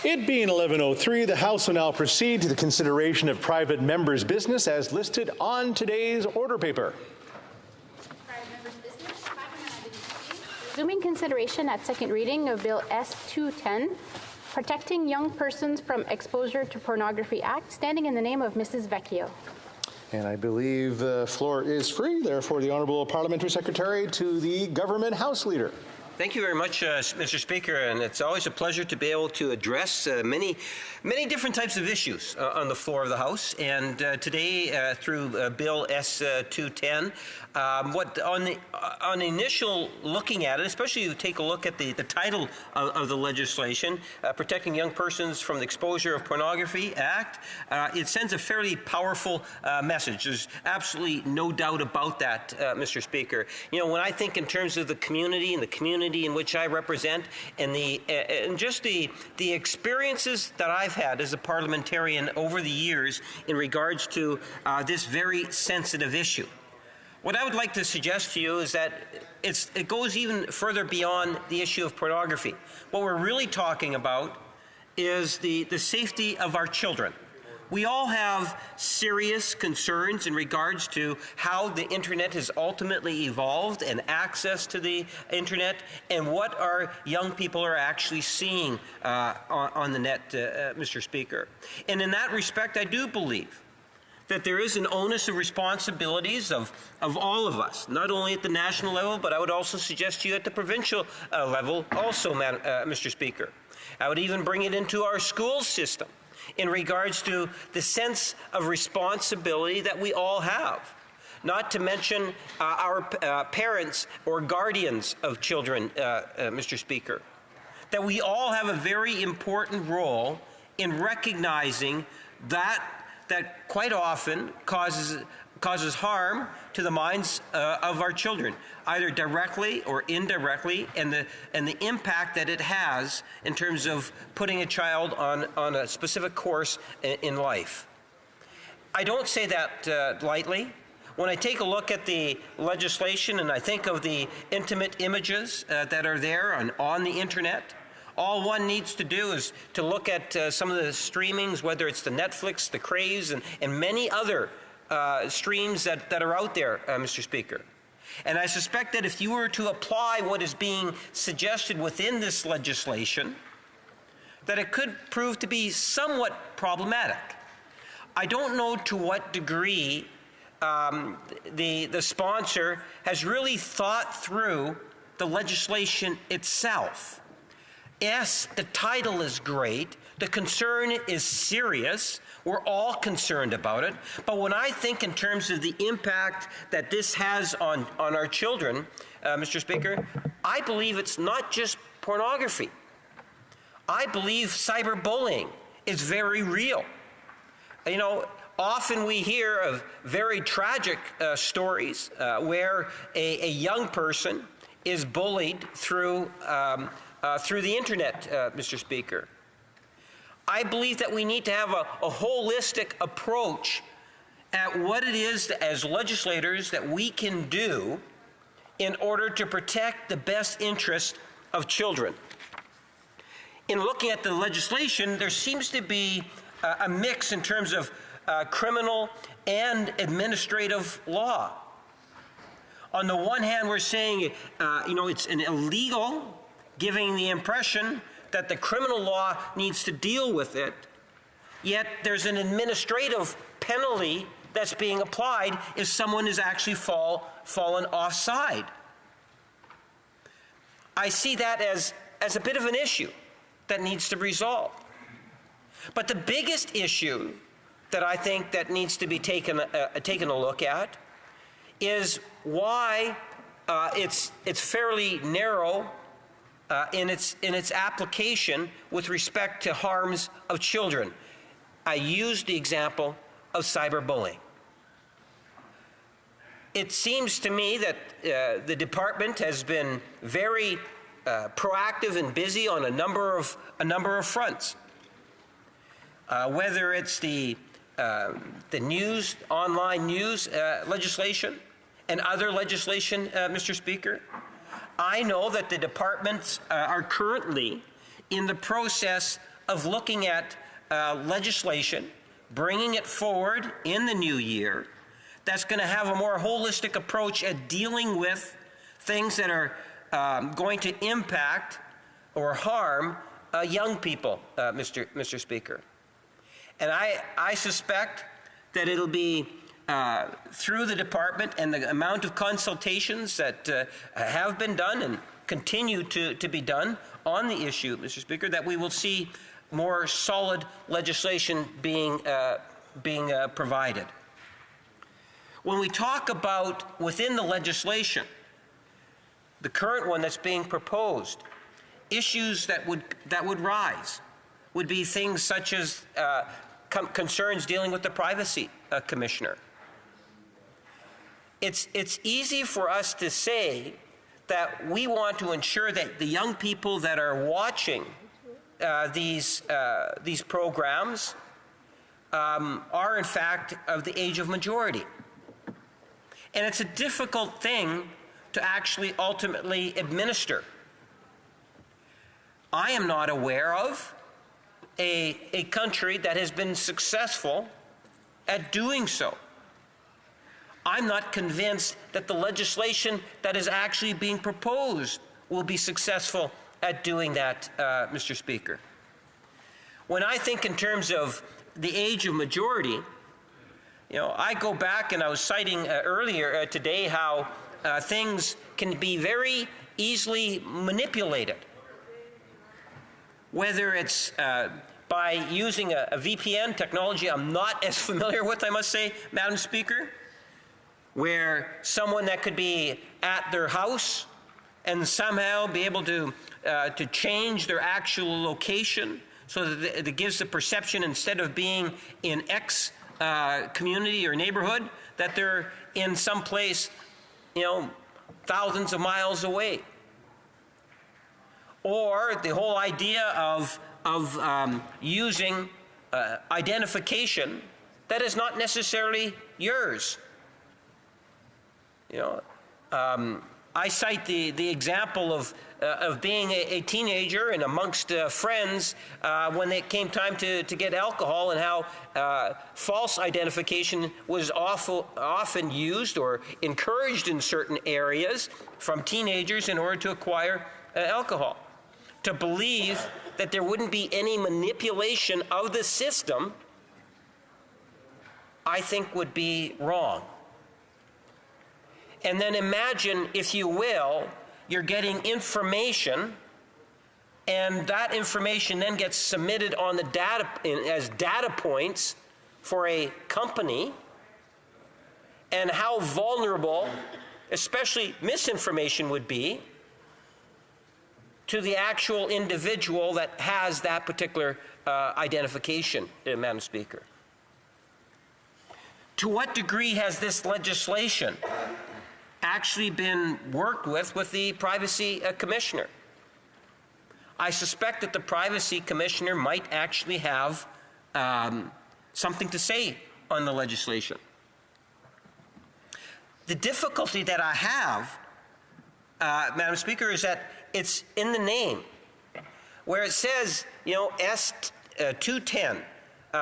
It being 11:03, the House will now proceed to the consideration of private members' business as listed on today's order paper. Private members' business, resuming consideration at second reading of Bill S-210, Protecting Young Persons from Exposure to Pornography Act, standing in the name of Mrs. Vecchio. And I believe the floor is free, therefore, the Honourable Parliamentary Secretary to the Government House Leader. Thank you very much, Mr. Speaker, and it's always a pleasure to be able to address many different types of issues on the floor of the House. And today, through Bill S-210, on initial looking at it, especially if you take a look at the title of the legislation, Protecting Young Persons from the Exposure of Pornography Act, it sends a fairly powerful message. There's absolutely no doubt about that, Mr. Speaker. You know, when I think in terms of the community and the community in which I represent, and just the experiences that I've had as a parliamentarian over the years in regards to this very sensitive issue. What I would like to suggest to you is that it goes even further beyond the issue of pornography. What we're really talking about is the safety of our children. We all have serious concerns in regards to how the internet has ultimately evolved and access to the internet and what our young people are actually seeing on the net, Mr. Speaker. And in that respect, I do believe that there is an onus of responsibilities of all of us, not only at the national level, but I would also suggest to you at the provincial level also, Mr. Speaker. I would even bring it into our school system in regards to the sense of responsibility that we all have, not to mention our parents or guardians of children, Mr. Speaker, that we all have a very important role in recognizing that quite often causes harm to the minds of our children, either directly or indirectly, and the impact that it has in terms of putting a child on a specific course in life. I don't say that lightly. When I take a look at the legislation and I think of the intimate images that are there on the internet, all one needs to do is to look at some of the streamings, whether it's the Netflix, the Craves, and many other streams that are out there, Mr. Speaker. And I suspect that if you were to apply what is being suggested within this legislation, that it could prove to be somewhat problematic. I don't know to what degree the sponsor has really thought through the legislation itself. Yes, the title is great. The concern is serious. We're all concerned about it. But when I think in terms of the impact that this has on our children, Mr. Speaker, I believe it's not just pornography. I believe cyberbullying is very real. You know, often we hear of very tragic stories where a young person is bullied through the internet, Mr. Speaker. I believe that we need to have a holistic approach at what it is that, as legislators, that we can do in order to protect the best interest of children. In looking at the legislation, there seems to be a mix in terms of criminal and administrative law. On the one hand, we're saying, it's an illegal, giving the impression that the criminal law needs to deal with it, yet there's an administrative penalty that's being applied if someone is actually fallen offside. I see that as a bit of an issue that needs to be resolved. But the biggest issue that I think that needs to be taken a look at is why it's fairly narrow in its application with respect to harms of children. I used the example of cyberbullying. It seems to me that the department has been very proactive and busy on a number of fronts. Whether it's the online news legislation and other legislation, Mr. Speaker. I know that the departments are currently in the process of looking at legislation, bringing it forward in the new year that's going to have a more holistic approach at dealing with things that are going to impact or harm young people, Mr. Speaker. And I suspect that it'll be through the department and the amount of consultations that have been done and continue to be done on the issue, Mr. Speaker, that we will see more solid legislation being provided. When we talk about within the legislation, the current one that's being proposed, issues that would rise would be things such as concerns dealing with the privacy commissioner. It's easy for us to say that we want to ensure that the young people that are watching these programs are in fact of the age of majority. And it's a difficult thing to actually ultimately administer. I am not aware of a country that has been successful at doing so. I'm not convinced that the legislation that is actually being proposed will be successful at doing that, Mr. Speaker. When I think in terms of the age of majority, I go back, and I was citing earlier today how things can be very easily manipulated, whether it's by using a VPN technology I'm not as familiar with, I must say, Madam Speaker, where someone that could be at their house and somehow be able to change their actual location so that it gives the perception, instead of being in X community or neighborhood, that they're in some place, thousands of miles away. Or the whole idea of using identification that is not necessarily yours. I cite the example of being a teenager and amongst friends when it came time to get alcohol, and how false identification was often used or encouraged in certain areas from teenagers in order to acquire alcohol. To believe that there wouldn't be any manipulation of the system, I think would be wrong. And then imagine, if you will, you're getting information, and that information then gets submitted on the data as data points for a company, and how vulnerable, especially misinformation, would be to the actual individual that has that particular identification, Madam Speaker. To what degree has this legislation actually been worked with the privacy commissioner? I suspect that the privacy commissioner might actually have something to say on the legislation. The difficulty that I have, Madam Speaker, is that it's in the name, where it says, S210,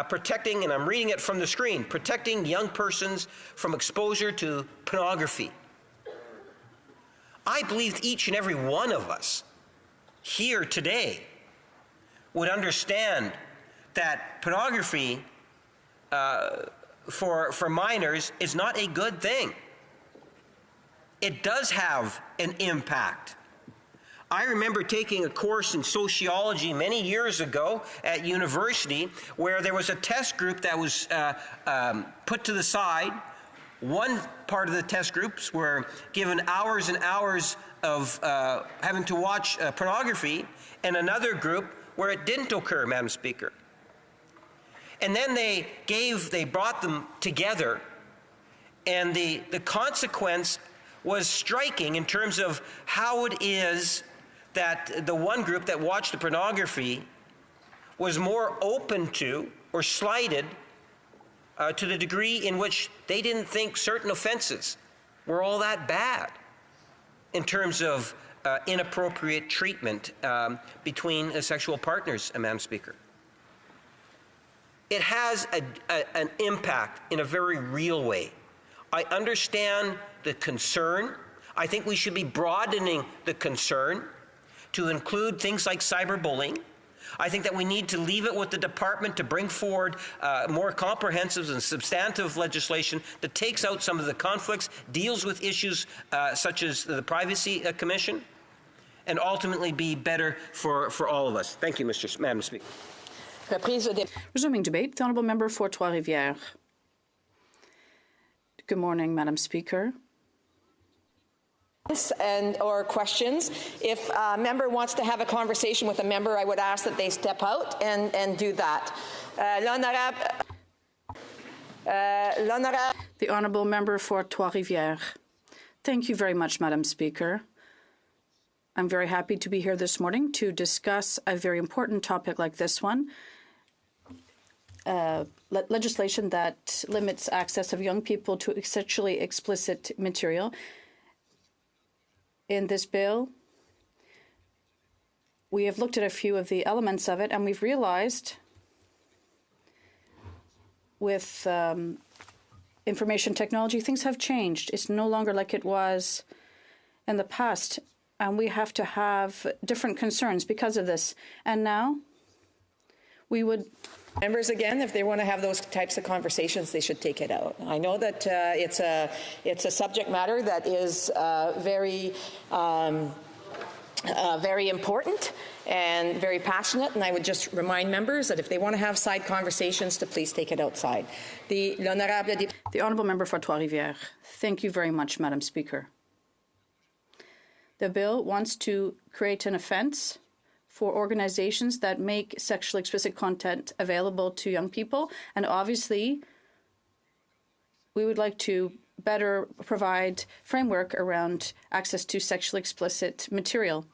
protecting, and I'm reading it from the screen, protecting young persons from exposure to pornography. I believe each and every one of us here today would understand that pornography for minors is not a good thing. It does have an impact. I remember taking a course in sociology many years ago at university, where there was a test group that was put to the side. One part of the test groups were given hours and hours of having to watch pornography, and another group where it didn't occur, Madam Speaker. And then they brought them together, and the consequence was striking in terms of how it is that the one group that watched the pornography was more open to or slighted to the degree in which they didn't think certain offenses were all that bad in terms of inappropriate treatment between sexual partners, Madam Speaker. it has an impact in a very real way. I understand the concern. I think we should be broadening the concern to include things like cyberbullying. I think that we need to leave it with the department to bring forward more comprehensive and substantive legislation that takes out some of the conflicts, deals with issues such as the Privacy Commission, and ultimately be better for all of us. Thank you, Madam Speaker. Resuming debate, the Honourable Member for Trois-Rivières. Good morning, Madam Speaker. Or questions. If a member wants to have a conversation with a member, I would ask that they step out and do that. The Honourable Member for Trois-Rivières. Thank you very much, Madam Speaker. I'm very happy to be here this morning to discuss a very important topic like this one. Legislation that limits access of young people to sexually explicit material. In this bill, we have looked at a few of the elements of it, and we've realized with information technology, things have changed. It's no longer like it was in the past, and we have to have different concerns because of this. And now we would... Members, again, if they want to have those types of conversations, they should take it out. I know that it's a subject matter that is very important and very passionate, and I would just remind members that if they want to have side conversations, to please take it outside. The Honourable Member for Trois-Rivières. Thank you very much, Madam Speaker. The bill wants to create an offence for organizations that make sexually explicit content available to young people. And obviously, we would like to better provide framework around access to sexually explicit material.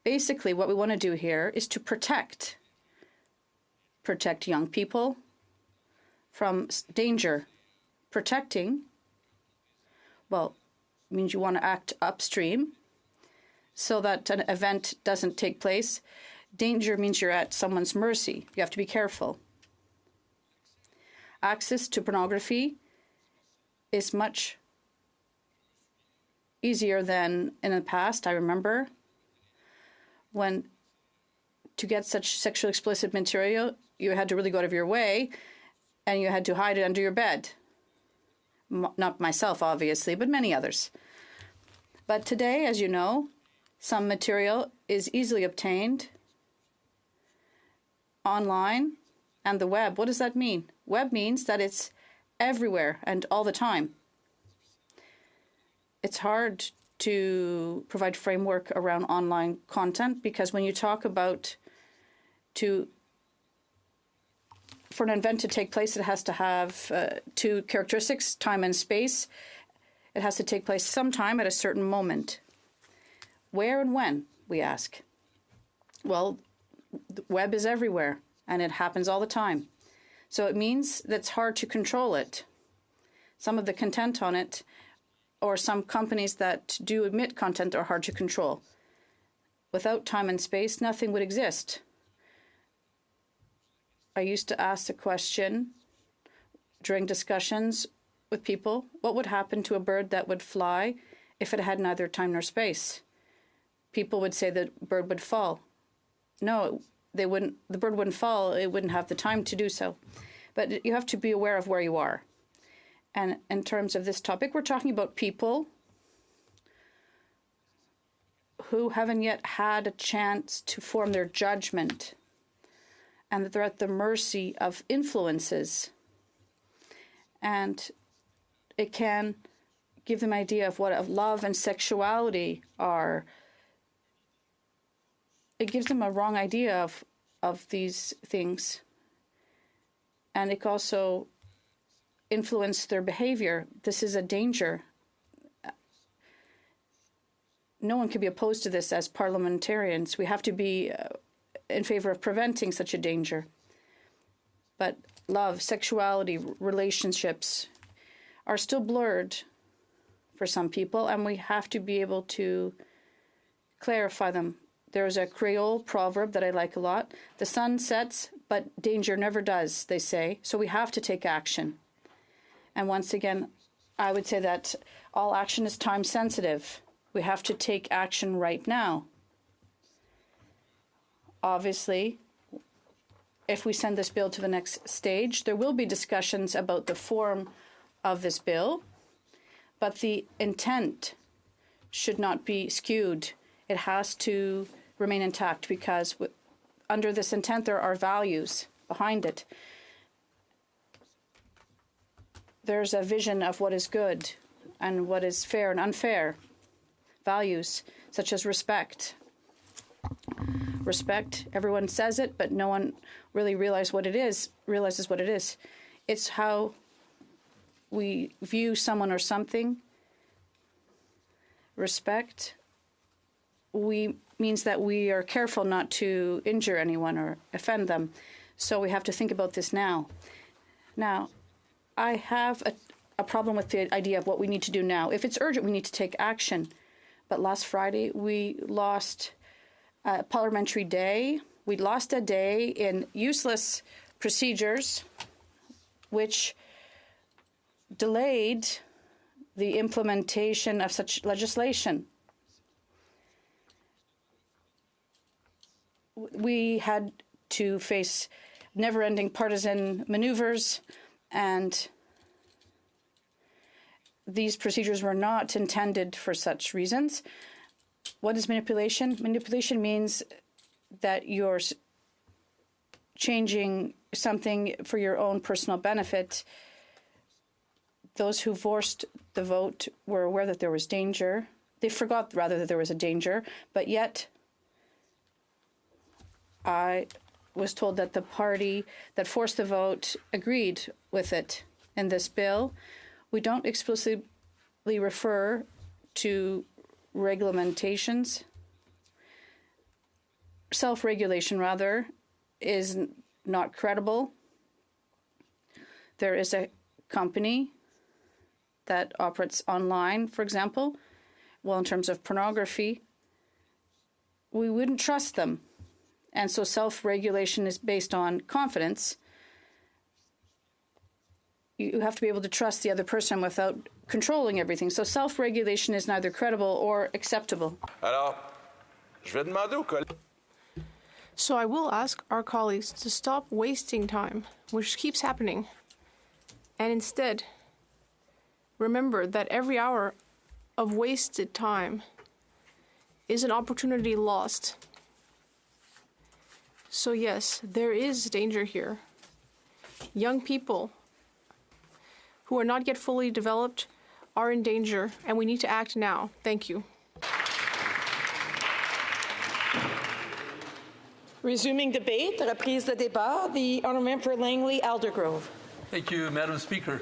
Basically, what we want to do here is to protect young people from danger. Protecting, well, means you want to act upstream so that an event doesn't take place. Danger means you're at someone's mercy. You have to be careful. Access to pornography is much easier than in the past. I remember when to get such sexually explicit material, you had to really go out of your way, and you had to hide it under your bed. Not myself, obviously, but many others. But today, as you know, some material is easily obtained online and the web. What does that mean? Web means that it's everywhere and all the time. It's hard to provide framework around online content because when you talk about for an event to take place, it has to have two characteristics, time and space. It has to take place sometime at a certain moment. Where and when, we ask? Well, the web is everywhere, and it happens all the time. So it means that it's hard to control it. Some of the content on it, or some companies that do emit content, are hard to control. Without time and space, nothing would exist. I used to ask the question during discussions with people, what would happen to a bird that would fly if it had neither time nor space? People would say the bird would fall. No, they wouldn't. The bird wouldn't fall. It wouldn't have the time to do so. But you have to be aware of where you are. And in terms of this topic, we're talking about people who haven't yet had a chance to form their judgment, and that they're at the mercy of influences. And it can give them an idea of what love and sexuality are. It gives them a wrong idea of these things. And it can also influence their behavior. This is a danger. No one can be opposed to this as parliamentarians. We have to be in favor of preventing such a danger. But love, sexuality, relationships are still blurred for some people, and we have to be able to clarify them. There's a Creole proverb that I like a lot. The sun sets but danger never does, they say. So we have to take action. And once again, I would say that all action is time sensitive. We have to take action right now. Obviously, if we send this bill to the next stage, there will be discussions about the form of this bill, but the intent should not be skewed. It has to remain intact because under this intent, there are values behind it. There's a vision of what is good and what is fair and unfair. Values such as respect. Respect, everyone says it, but no one really realizes what it is. It's how we view someone or something. Respect means that we are careful not to injure anyone or offend them. So we have to think about this now. Now, I have a problem with the idea of what we need to do now. If it's urgent, we need to take action. But last Friday, we lost a parliamentary day. We lost a day in useless procedures, which delayed the implementation of such legislation. We had to face never-ending partisan maneuvers, and these procedures were not intended for such reasons. What is manipulation? Manipulation means that you're changing something for your own personal benefit. Those who forced the vote were aware that there was danger. They forgot, rather, that there was a danger, but yet I was told that the party that forced the vote agreed with it. In this bill, we don't explicitly refer to regulamentations. Self-regulation, rather, is not credible. There is a company that operates online, for example. Well, in terms of pornography, we wouldn't trust them. And so self-regulation is based on confidence. You have to be able to trust the other person without controlling everything. So self-regulation is neither credible or acceptable. Alors, je vais demander aux collègues. So I will ask our colleagues to stop wasting time, which keeps happening, and instead remember that every hour of wasted time is an opportunity lost. So yes, there is danger here. Young people who are not yet fully developed are in danger, and we need to act now. Thank you. Resuming debate, reprise de débat, the Honourable Member for Langley Aldergrove. Thank you, Madam Speaker.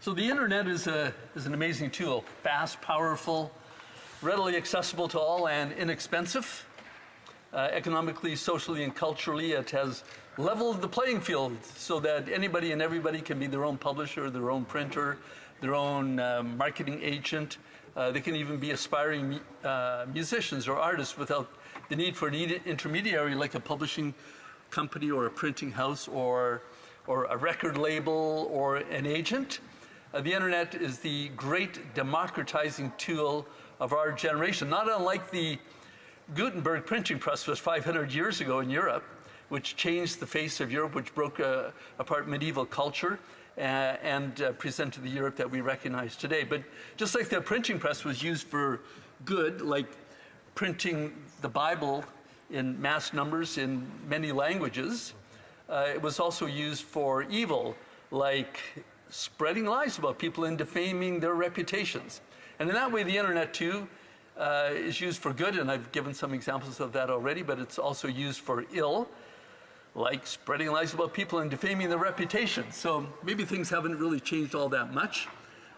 So the internet is an amazing tool, fast, powerful, readily accessible to all, and inexpensive. Economically, socially, and culturally, it has leveled the playing field so that anybody and everybody can be their own publisher, their own printer, their own marketing agent. They can even be aspiring musicians or artists without the need for an intermediary like a publishing company or a printing house or a record label or an agent. The internet is the great democratizing tool of our generation, not unlike the Gutenberg printing press was 500 years ago in Europe, which changed the face of Europe, which broke apart medieval culture and presented the Europe that we recognize today. But just like the printing press was used for good, like printing the Bible in mass numbers in many languages, it was also used for evil, like spreading lies about people and defaming their reputations. And in that way, the internet, too, is used for good, and I've given some examples of that already, but it's also used for ill, like spreading lies about people and defaming their reputation. So maybe things haven't really changed all that much.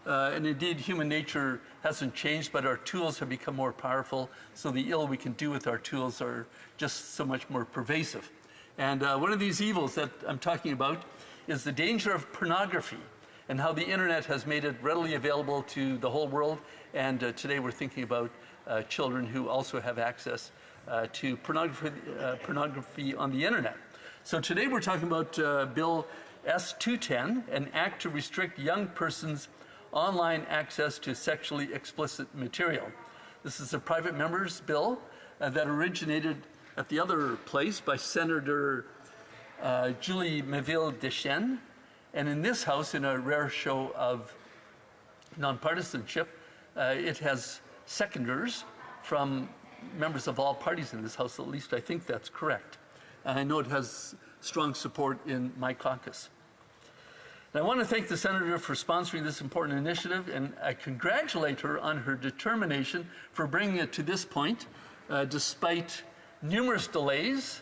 And indeed, human nature hasn't changed, but our tools have become more powerful, so the ill we can do with our tools are just so much more pervasive. And one of these evils that I'm talking about is the danger of pornography and how the internet has made it readily available to the whole world. And today we're thinking about children who also have access to pornography on the internet. So today we're talking about Bill S-210, an act to restrict young persons' online access to sexually explicit material. This is a private member's bill that originated at the other place by Senator Julie Meville-Deschênes. And in this House, in a rare show of nonpartisanship, it has seconders from members of all parties in this House. At least I think that's correct. And I know it has strong support in my caucus. And I want to thank the Senator for sponsoring this important initiative, and I congratulate her on her determination for bringing it to this point, despite numerous delays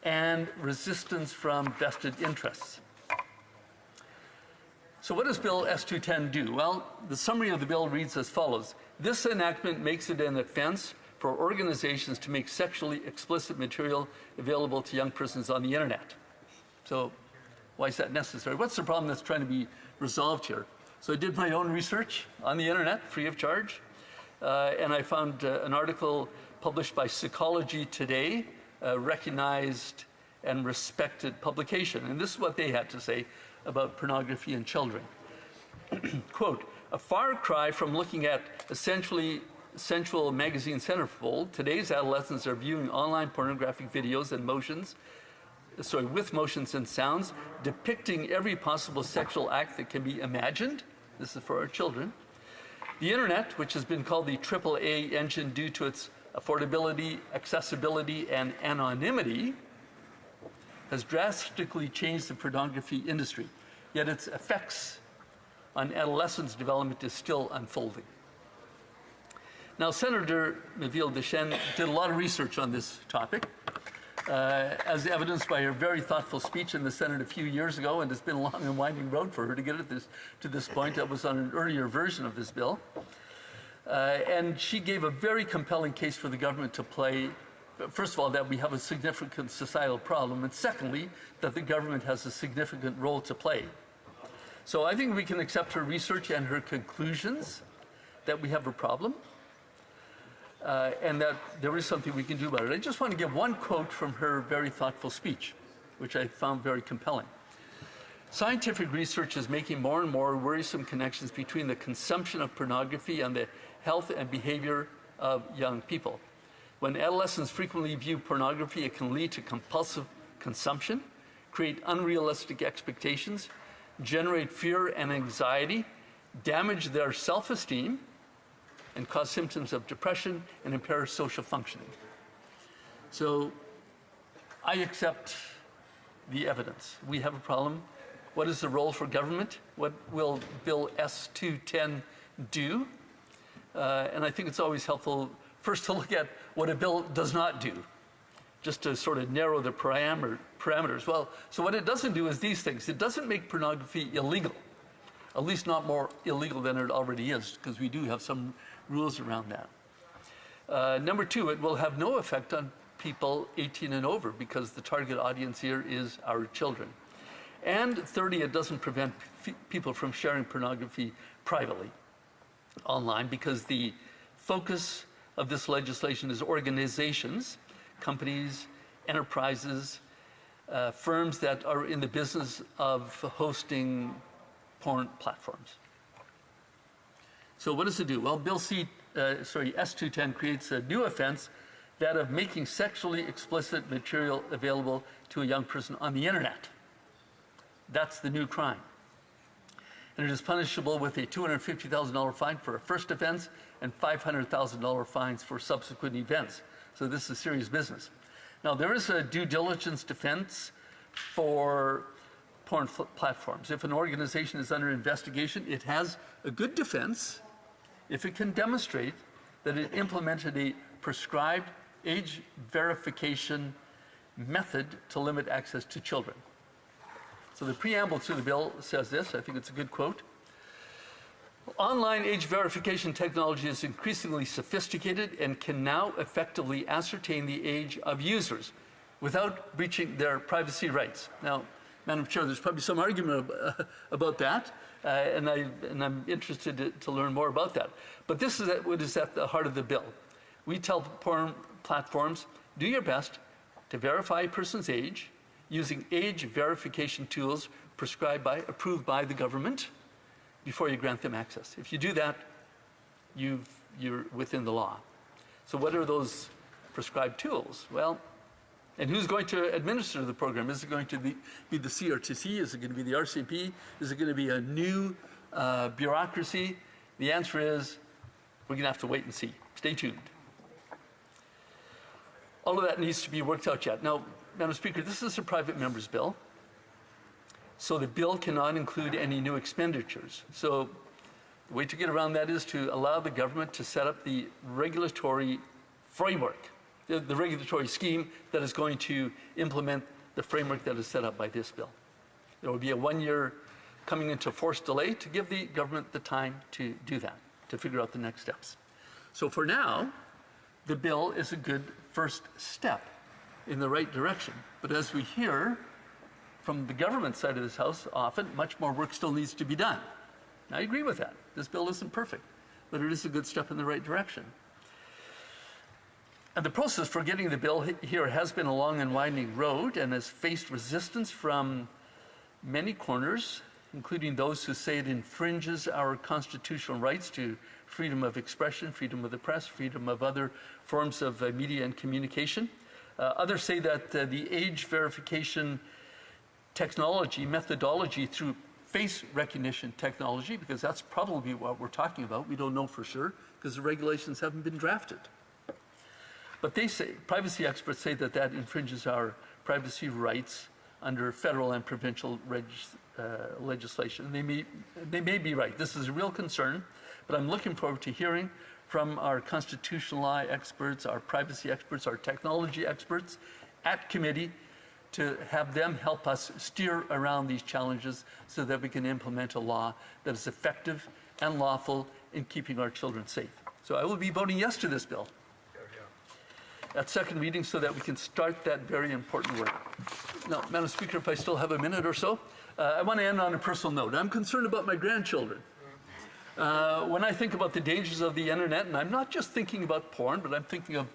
and resistance from vested interests. So what does Bill S-210 do? Well, the summary of the bill reads as follows. This enactment makes it an offense for organizations to make sexually explicit material available to young persons on the internet. So why is that necessary? What's the problem that's trying to be resolved here? So I did my own research on the internet, free of charge, and I found an article published by Psychology Today, a recognized and respected publication. And this is what they had to say about pornography and children. Quote, a far cry from looking at essentially sensual magazine centerfold, today's adolescents are viewing online pornographic videos and with motions and sounds, depicting every possible sexual act that can be imagined. This is for our children. The internet, which has been called the AAA engine due to its affordability, accessibility, and anonymity, has drastically changed the pornography industry, yet its effects on adolescents' development is still unfolding. Now, Senator Meville-Deschênes did a lot of research on this topic, as evidenced by her very thoughtful speech in the Senate a few years ago, and it's been a long and winding road for her to get to this point. That was on an earlier version of this bill. And she gave a very compelling case for the government to play, first of all, that we have a significant societal problem, and secondly, that the government has a significant role to play. So I think we can accept her research and her conclusions that we have a problem, and that there is something we can do about it. I just want to give one quote from her very thoughtful speech, which I found very compelling. Scientific research is making more and more worrisome connections between the consumption of pornography and the health and behavior of young people. When adolescents frequently view pornography, it can lead to compulsive consumption, create unrealistic expectations, generate fear and anxiety, damage their self-esteem, and cause symptoms of depression and impair social functioning. So I accept the evidence. We have a problem. What is the role for government? What will Bill S-210 do? And I think it's always helpful first to look at what a bill does not do, just to sort of narrow the parameters. Well, so what it doesn't do is these things. It doesn't make pornography illegal, at least not more illegal than it already is, because we do have some rules around that. Number two, it will have no effect on people 18 and over, because the target audience here is our children. And 30, it doesn't prevent people from sharing pornography privately online, because the focus of this legislation is organizations, companies, enterprises, firms that are in the business of hosting porn platforms. So what does it do? Well, Bill S-210 creates a new offense, that of making sexually explicit material available to a young person on the internet. That's the new crime. And it is punishable with a $250,000 fine for a first offense and $500,000 fines for subsequent events. So this is serious business. Now, there is a due diligence defense for porn platforms. If an organization is under investigation, it has a good defense if it can demonstrate that it implemented a prescribed age verification method to limit access to children. So the preamble to the bill says this, I think it's a good quote. Online age verification technology is increasingly sophisticated and can now effectively ascertain the age of users without breaching their privacy rights. Now, Madam Chair, there's probably some argument about that, and I'm interested to learn more about that. But this is what is at the heart of the bill. We tell porn platforms, do your best to verify a person's age using age verification tools approved by the government before you grant them access. If you do that, you're within the law. So what are those prescribed tools? Well, and who's going to administer the program? Is it going to be the CRTC? Is it going to be the RCP? Is it going to be a new bureaucracy? The answer is we're going to have to wait and see. Stay tuned. All of that needs to be worked out yet. Now, Madam Speaker, this is a private member's bill, so the bill cannot include any new expenditures. So the way to get around that is to allow the government to set up the regulatory framework, the regulatory scheme that is going to implement the framework that is set up by this bill. There will be a 1-year coming into force delay to give the government the time to do that, to figure out the next steps. So for now, the bill is a good first step in the right direction. But as we hear from the government side of this House, often much more work still needs to be done. I agree with that. This bill isn't perfect, but it is a good step in the right direction. And the process for getting the bill here has been a long and winding road and has faced resistance from many corners, including those who say it infringes our constitutional rights to freedom of expression, freedom of the press, freedom of other forms of media and communication. Others say that the age verification technology, methodology through face recognition technology, because that's probably what we're talking about. We don't know for sure because the regulations haven't been drafted. But they say, privacy experts say that that infringes our privacy rights under federal and provincial legislation. They may be right. This is a real concern, but I'm looking forward to hearing from our constitutional law experts, our privacy experts, our technology experts at committee to have them help us steer around these challenges so that we can implement a law that is effective and lawful in keeping our children safe. So I will be voting yes to this bill at second reading so that we can start that very important work. Now, Madam Speaker, if I still have a minute or so, I want to end on a personal note. I'm concerned about my grandchildren. When I think about the dangers of the internet, and I'm not just thinking about porn, but I'm thinking of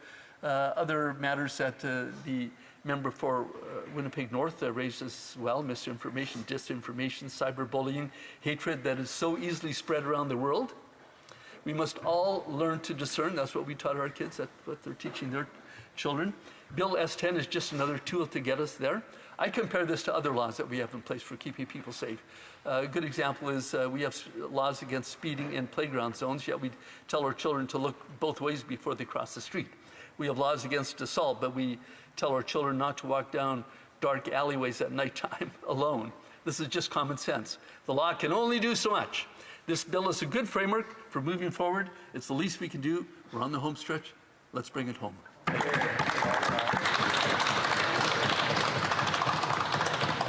other matters that the member for Winnipeg North raised as well: misinformation, disinformation, cyberbullying, hatred that is so easily spread around the world. We must all learn to discern. That's what we taught our kids. That's what they're teaching their children. Bill S10 is just another tool to get us there. I compare this to other laws that we have in place for keeping people safe. A good example is we have laws against speeding in playground zones, yet we tell our children to look both ways before they cross the street. We have laws against assault, but we tell our children not to walk down dark alleyways at nighttime alone. This is just common sense. The law can only do so much. This bill is a good framework for moving forward. It's the least we can do. We're on the home stretch. Let's bring it home.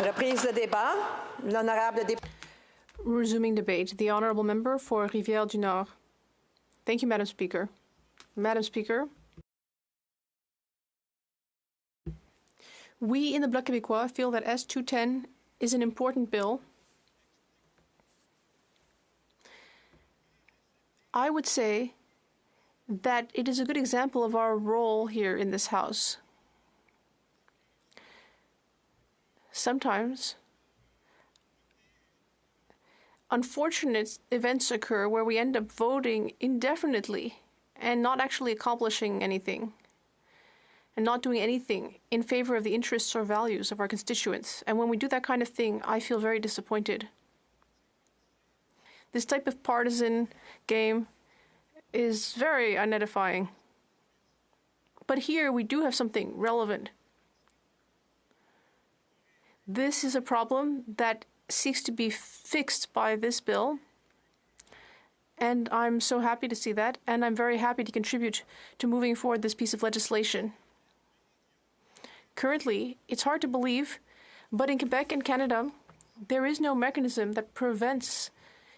Reprise de débat. L'honorable député. Resuming debate. The honourable member for Rivière-du-Nord. Thank you, Madam Speaker. Madam Speaker, we in the Bloc Québécois feel that S210 is an important bill. I would say that it is a good example of our role here in this House. Sometimes unfortunate events occur where we end up voting indefinitely and not actually accomplishing anything and not doing anything in favor of the interests or values of our constituents. And when we do that kind of thing, I feel very disappointed. This type of partisan game is very unedifying. But here we do have something relevant. This is a problem that seeks to be fixed by this bill, and I'm so happy to see that, and I'm very happy to contribute to moving forward this piece of legislation. Currently, it's hard to believe, but in Quebec and Canada, there is no mechanism that prevents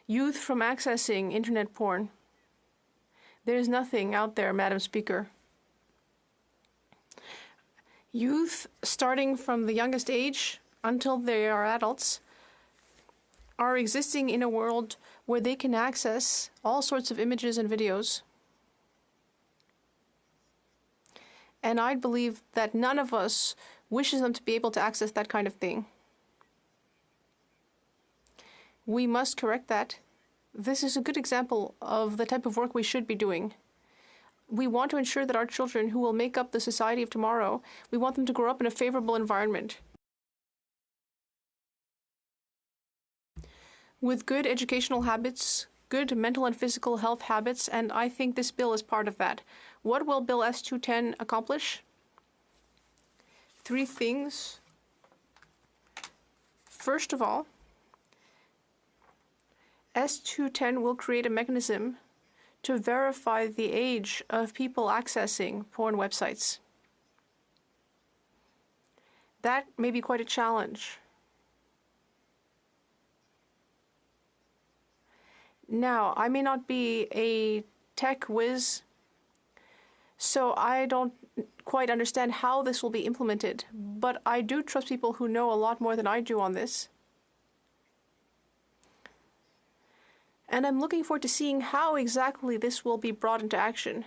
youth from accessing internet porn. There is nothing out there, Madam Speaker. Youth, starting from the youngest age until they are adults, are existing in a world where they can access all sorts of images and videos. And I believe that none of us wishes them to be able to access that kind of thing. We must correct that. This is a good example of the type of work we should be doing. We want to ensure that our children, who will make up the society of tomorrow, we want them to grow up in a favorable environment with good educational habits, good mental and physical health habits, and I think this bill is part of that. What will Bill S210 accomplish? 3 things. First of all, S210 will create a mechanism to verify the age of people accessing porn websites. That may be quite a challenge. Now, I may not be a tech whiz, so I don't quite understand how this will be implemented, but I do trust people who know a lot more than I do on this. And I'm looking forward to seeing how exactly this will be brought into action.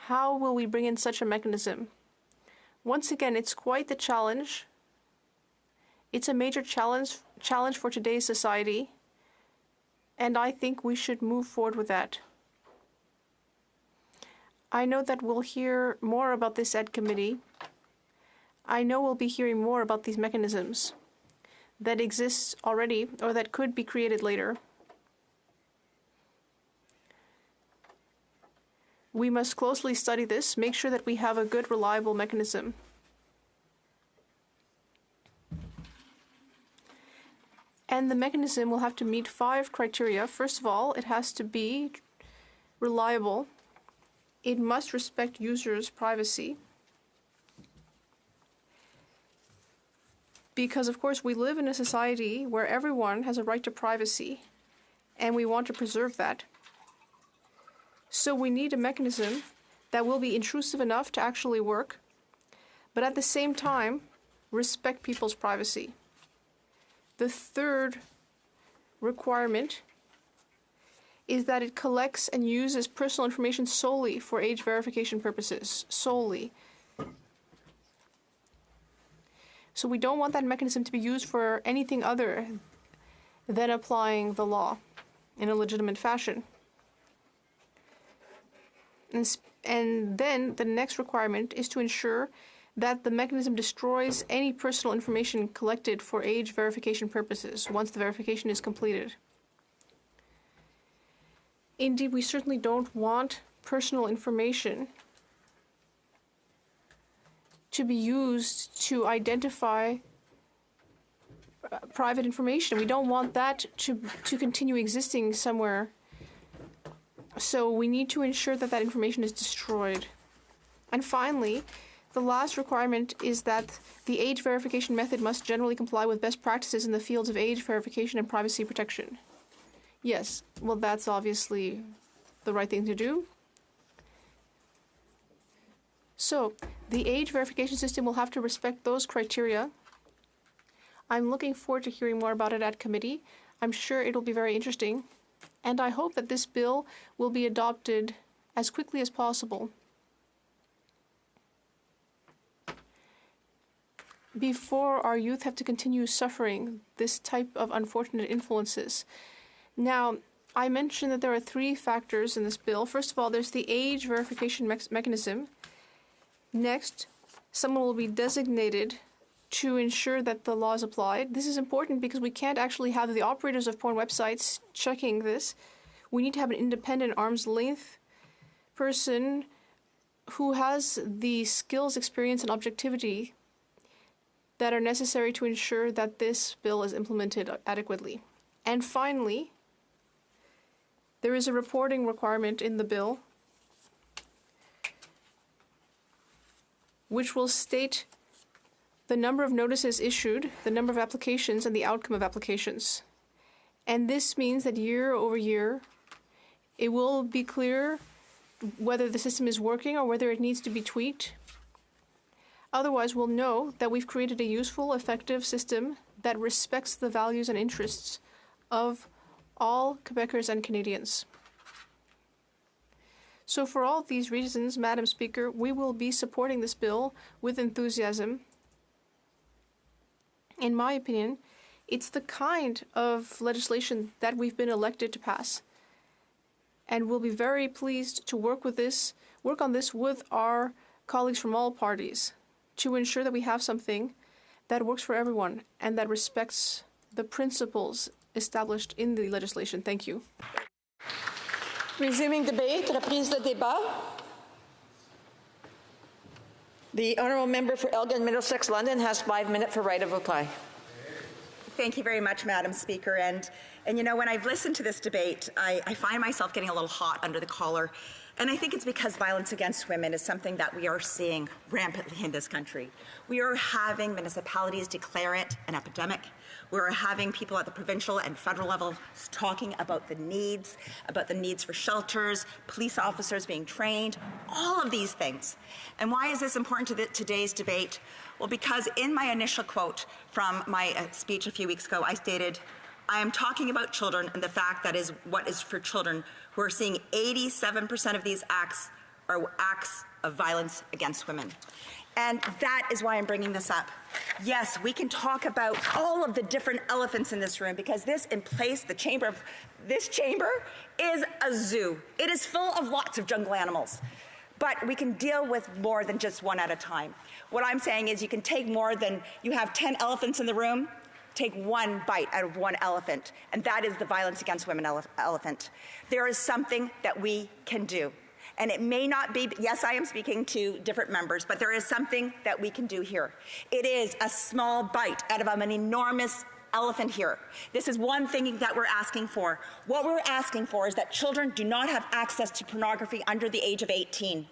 How will we bring in such a mechanism? Once again, it's quite the challenge. It's a major challenge for today's society, and I think we should move forward with that. I know that we'll hear more about this at committee. I know we'll be hearing more about these mechanisms that exist already or that could be created later. We must closely study this, make sure that we have a good, reliable mechanism. And the mechanism will have to meet 5 criteria. First of all, it has to be reliable. It must respect users' privacy. Because, of course, we live in a society where everyone has a right to privacy, and we want to preserve that. So we need a mechanism that will be intrusive enough to actually work, but at the same time, respect people's privacy. The third requirement is that it collects and uses personal information solely for age verification purposes, solely. So we don't want that mechanism to be used for anything other than applying the law in a legitimate fashion. And then the next requirement is to ensure that the mechanism destroys any personal information collected for age verification purposes once the verification is completed. Indeed, we certainly don't want personal information to be used to identify private information. We don't want that to continue existing somewhere. So we need to ensure that that information is destroyed. And finally, the last requirement is that the age verification method must generally comply with best practices in the fields of age verification and privacy protection. Yes, well, that's obviously the right thing to do. So the age verification system will have to respect those criteria. I'm looking forward to hearing more about it at committee. I'm sure it'll be very interesting. And I hope that this bill will be adopted as quickly as possible before our youth have to continue suffering this type of unfortunate influences. Now, I mentioned that there are 3 factors in this bill. First of all, there's the age verification mechanism. Next, someone will be designated to ensure that the law is applied. This is important because we can't actually have the operators of porn websites checking this. We need to have an independent arm's length person who has the skills, experience, and objectivity that are necessary to ensure that this bill is implemented adequately. And finally, there is a reporting requirement in the bill which will state the number of notices issued, the number of applications, and the outcome of applications. And this means that year over year, it will be clear whether the system is working or whether it needs to be tweaked. Otherwise, we'll know that we've created a useful, effective system that respects the values and interests of all Quebecers and Canadians. So for all these reasons, Madam Speaker, we will be supporting this bill with enthusiasm. In my opinion, it's the kind of legislation that we've been elected to pass. And we'll be very pleased to work on this with our colleagues from all parties to ensure that we have something that works for everyone and that respects the principles established in the legislation. Thank you. Resuming debate, reprise de débat. The honourable member for Elgin Middlesex London has 5 minutes for right of reply. Thank you very much, Madam Speaker. And you know, when I've listened to this debate, I find myself getting a little hot under the collar. And I think it's because violence against women is something that we are seeing rampantly in this country. We are having municipalities declare it an epidemic. We're having people at the provincial and federal level talking about the needs for shelters, police officers being trained, all of these things. And why is this important to today's debate? Well, because in my initial quote from my speech a few weeks ago, I stated, I am talking about children and the fact that is what is for children who are seeing 87% of these acts are acts of violence against women. And that is why I'm bringing this up. Yes, we can talk about all of the different elephants in this room because this chamber is a zoo. It is full of lots of jungle animals. But we can deal with more than just one at a time. What I'm saying is you can take more than, you have 10 elephants in the room, take one bite out of one elephant, and that is the violence against women elephant. There is something that we can do. And it may not be, yes, I am speaking to different members, but there is something that we can do here. It is a small bite out of an enormous elephant here. This is one thing that we're asking for. What we're asking for is that children do not have access to pornography under the age of 18.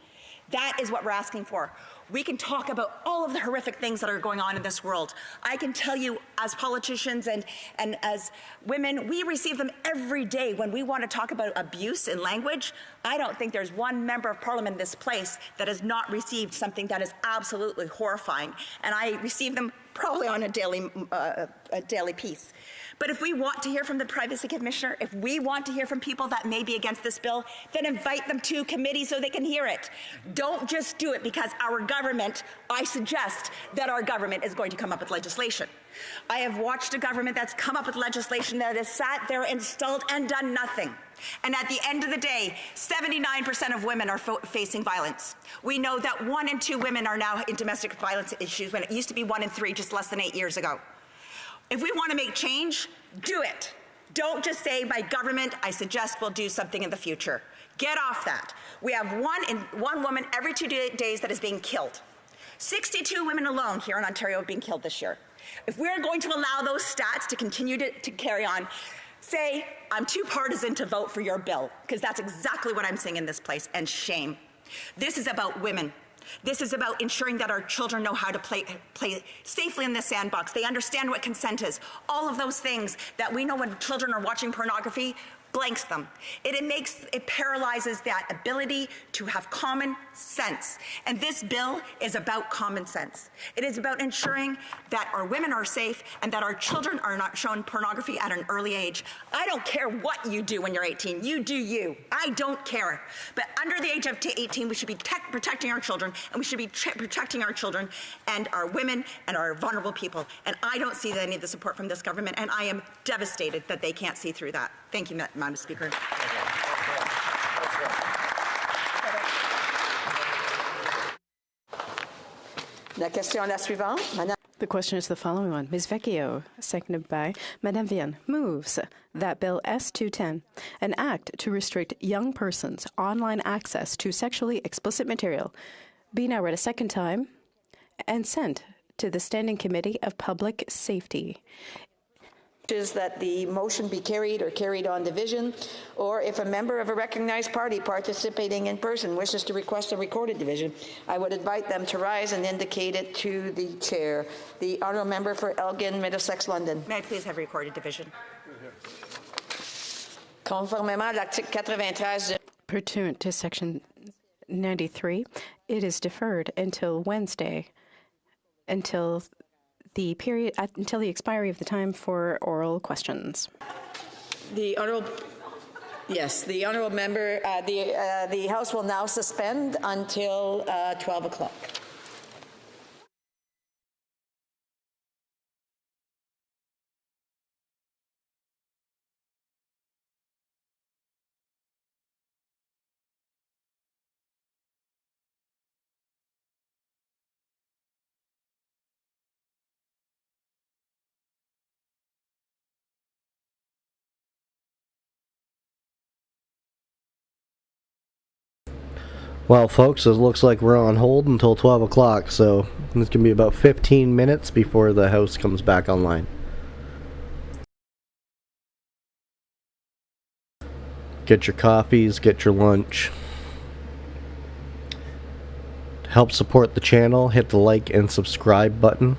That is what we're asking for. We can talk about all of the horrific things that are going on in this world. I can tell you as politicians and as women, we receive them every day when we want to talk about abuse in language. I don't think there's one member of parliament in this place that has not received something that is absolutely horrifying. And I receive them probably on a daily piece. But if we want to hear from the Privacy Commissioner, if we want to hear from people that may be against this bill, then invite them to committee so they can hear it. Don't just do it because our government, I suggest that our government is going to come up with legislation. I have watched a government that's come up with legislation that has sat there installed and done nothing. And at the end of the day, 79% of women are facing violence. We know that 1 in 2 women are now in domestic violence issues when it used to be 1 in 3 just less than 8 years ago. If we want to make change, do it. Don't just say, my government, I suggest we'll do something in the future. Get off that. We have one woman every 2 days that is being killed. 62 women alone here in Ontario have been killed this year. If we're going to allow those stats to continue to carry on, say, I'm too partisan to vote for your bill, because that's exactly what I'm seeing in this place, and shame. This is about women. This is about ensuring that our children know how to play safely in the sandbox. They understand what consent is. All of those things that we know when children are watching pornography blanks them. It paralyzes that ability to have common sense. And this bill is about common sense. It is about ensuring that our women are safe and that our children are not shown pornography at an early age. I don't care what you do when you're 18. You do you. I don't care. But under the age of 18, we should be protecting our children, and we should be protecting our children and our women and our vulnerable people. And I don't see any of the support from this government, and I am devastated that they can't see through that. Thank you, Madam Speaker. La question la suivante, Madame. The question is the following one. Ms. Vecchio, seconded by Madame Vienne, moves that Bill S-210, an act to restrict young persons' online access to sexually explicit material, be now read a second time and sent to the Standing Committee of Public Safety. Is that the motion be carried or carried on division, or if a member of a recognized party participating in person wishes to request a recorded division, I would invite them to rise and indicate it to the chair. The honourable member for Elgin, Middlesex, London. May I please have recorded division? Conformément à l'article 93. Pursuant to Section 93, it is deferred until Wednesday, until the expiry of the time for oral questions. The honourable Yes, the honourable member, the House will now suspend until 12 o'clock. Well, folks, it looks like we're on hold until 12 o'clock, so it's going to be about 15 minutes before the House comes back online. Get your coffees, get your lunch. To help support the channel, hit the like and subscribe button.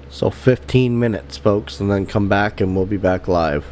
So 15 minutes, folks, and then come back and we'll be back live.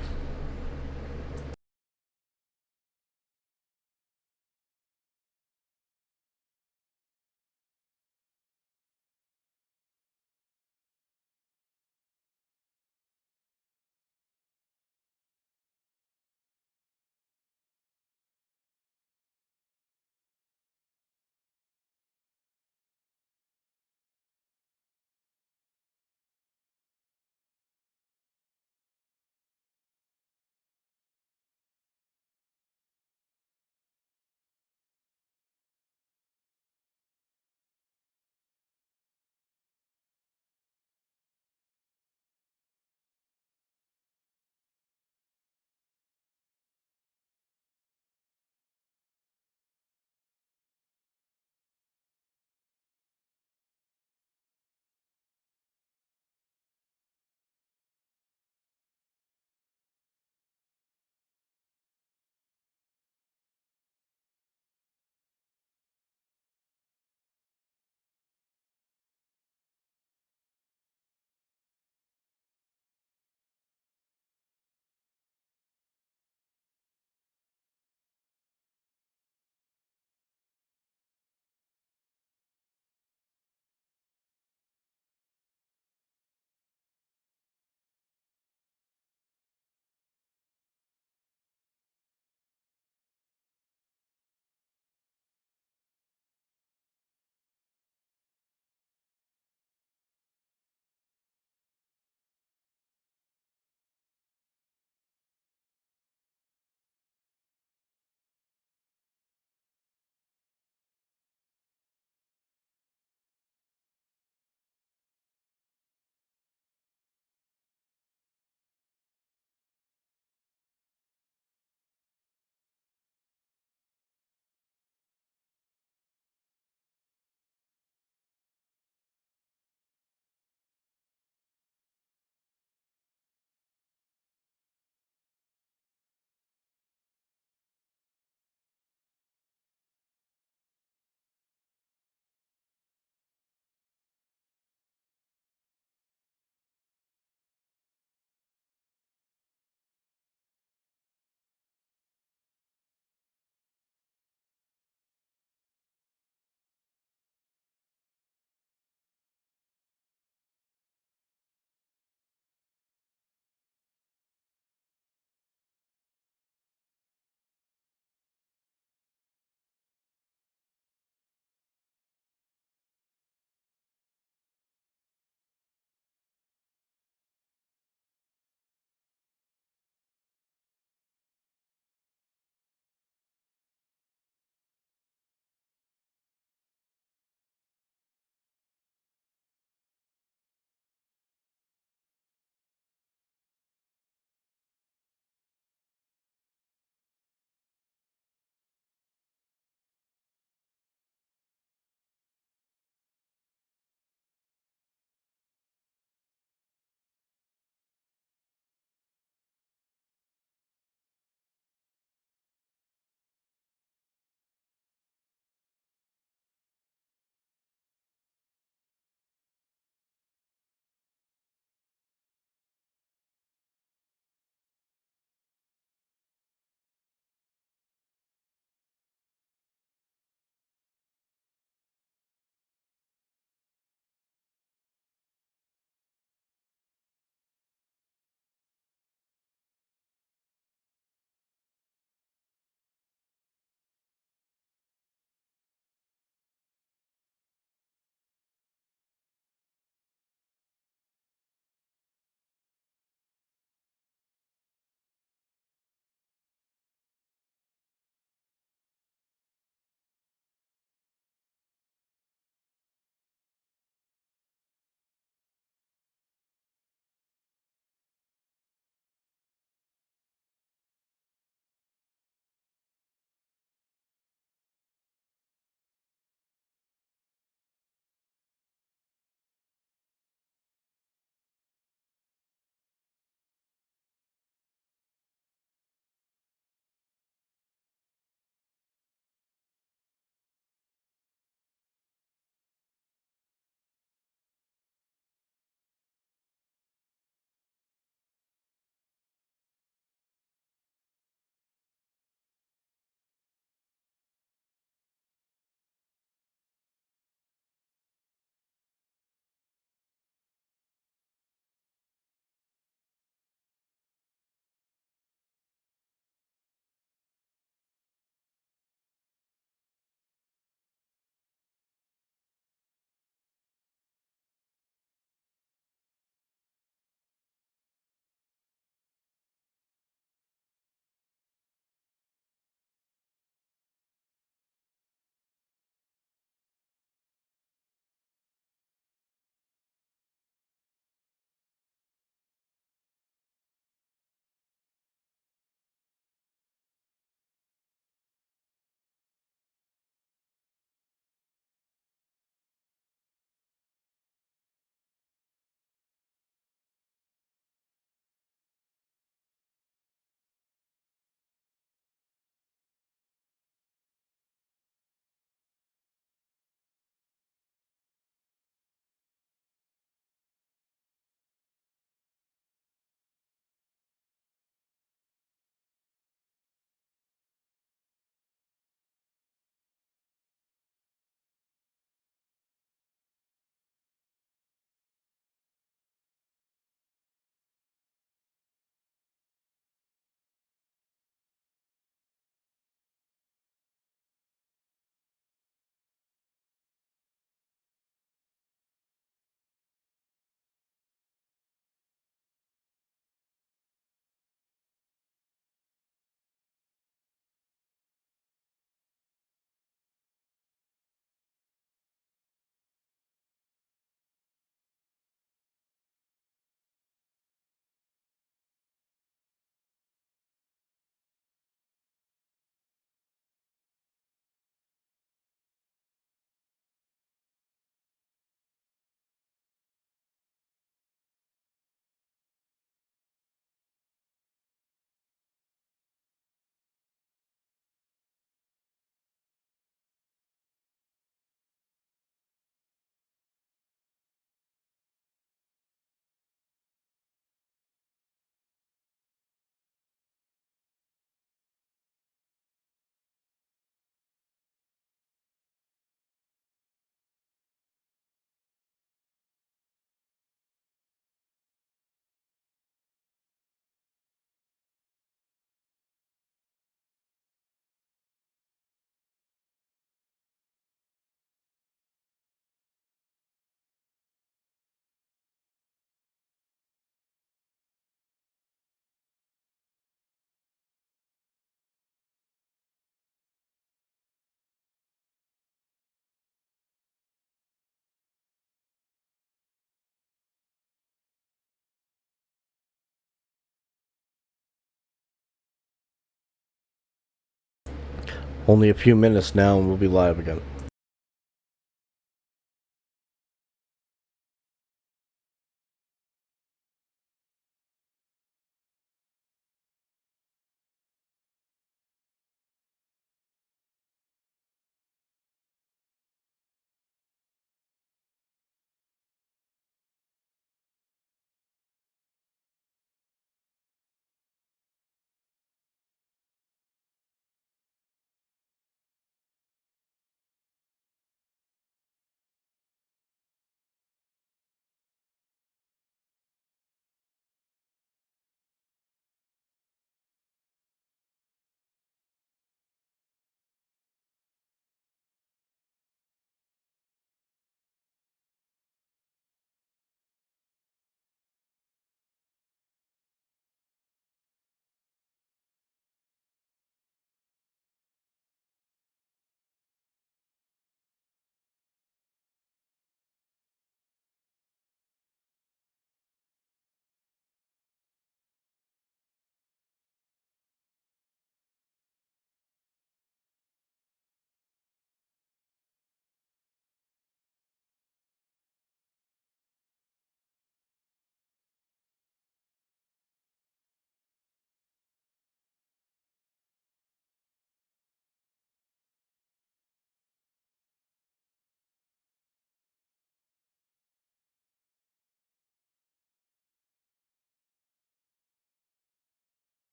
Only a few minutes now and we'll be live again.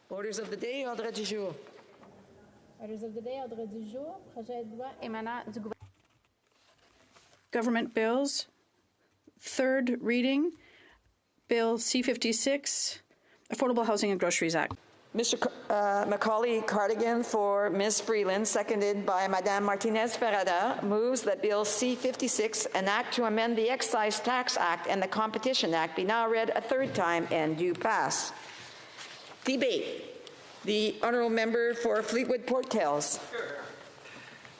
Orders of the day, ordre du jour. Orders of the day, ordre du jour, projet de loi émanant du gouvernement. Government bills. Third reading, Bill C-56, Affordable Housing and Groceries Act. Mr. Macaulay Cardigan for Ms. Freeland, seconded by Madame Martinez Ferrada, moves that Bill C-56, an act to amend the Excise Tax Act and the Competition Act, be now read a third time and do pass. Debate. The Honourable Member for Fleetwood Port Kells.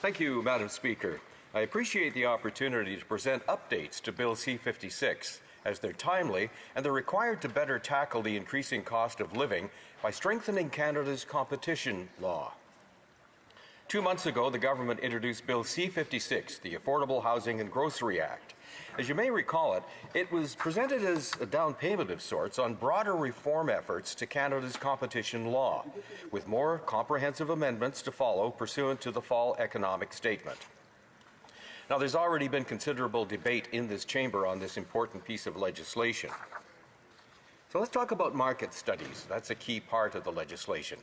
Thank you, Madam Speaker. I appreciate the opportunity to present updates to Bill C-56 as they're timely and they're required to better tackle the increasing cost of living by strengthening Canada's competition law. 2 months ago, the government introduced Bill C-56, the Affordable Housing and Grocery Act. As you may recall it was presented as a down payment of sorts on broader reform efforts to Canada's competition law, with more comprehensive amendments to follow pursuant to the fall economic statement. Now, there's already been considerable debate in this chamber on this important piece of legislation. So let's talk about market studies. That's a key part of the legislation.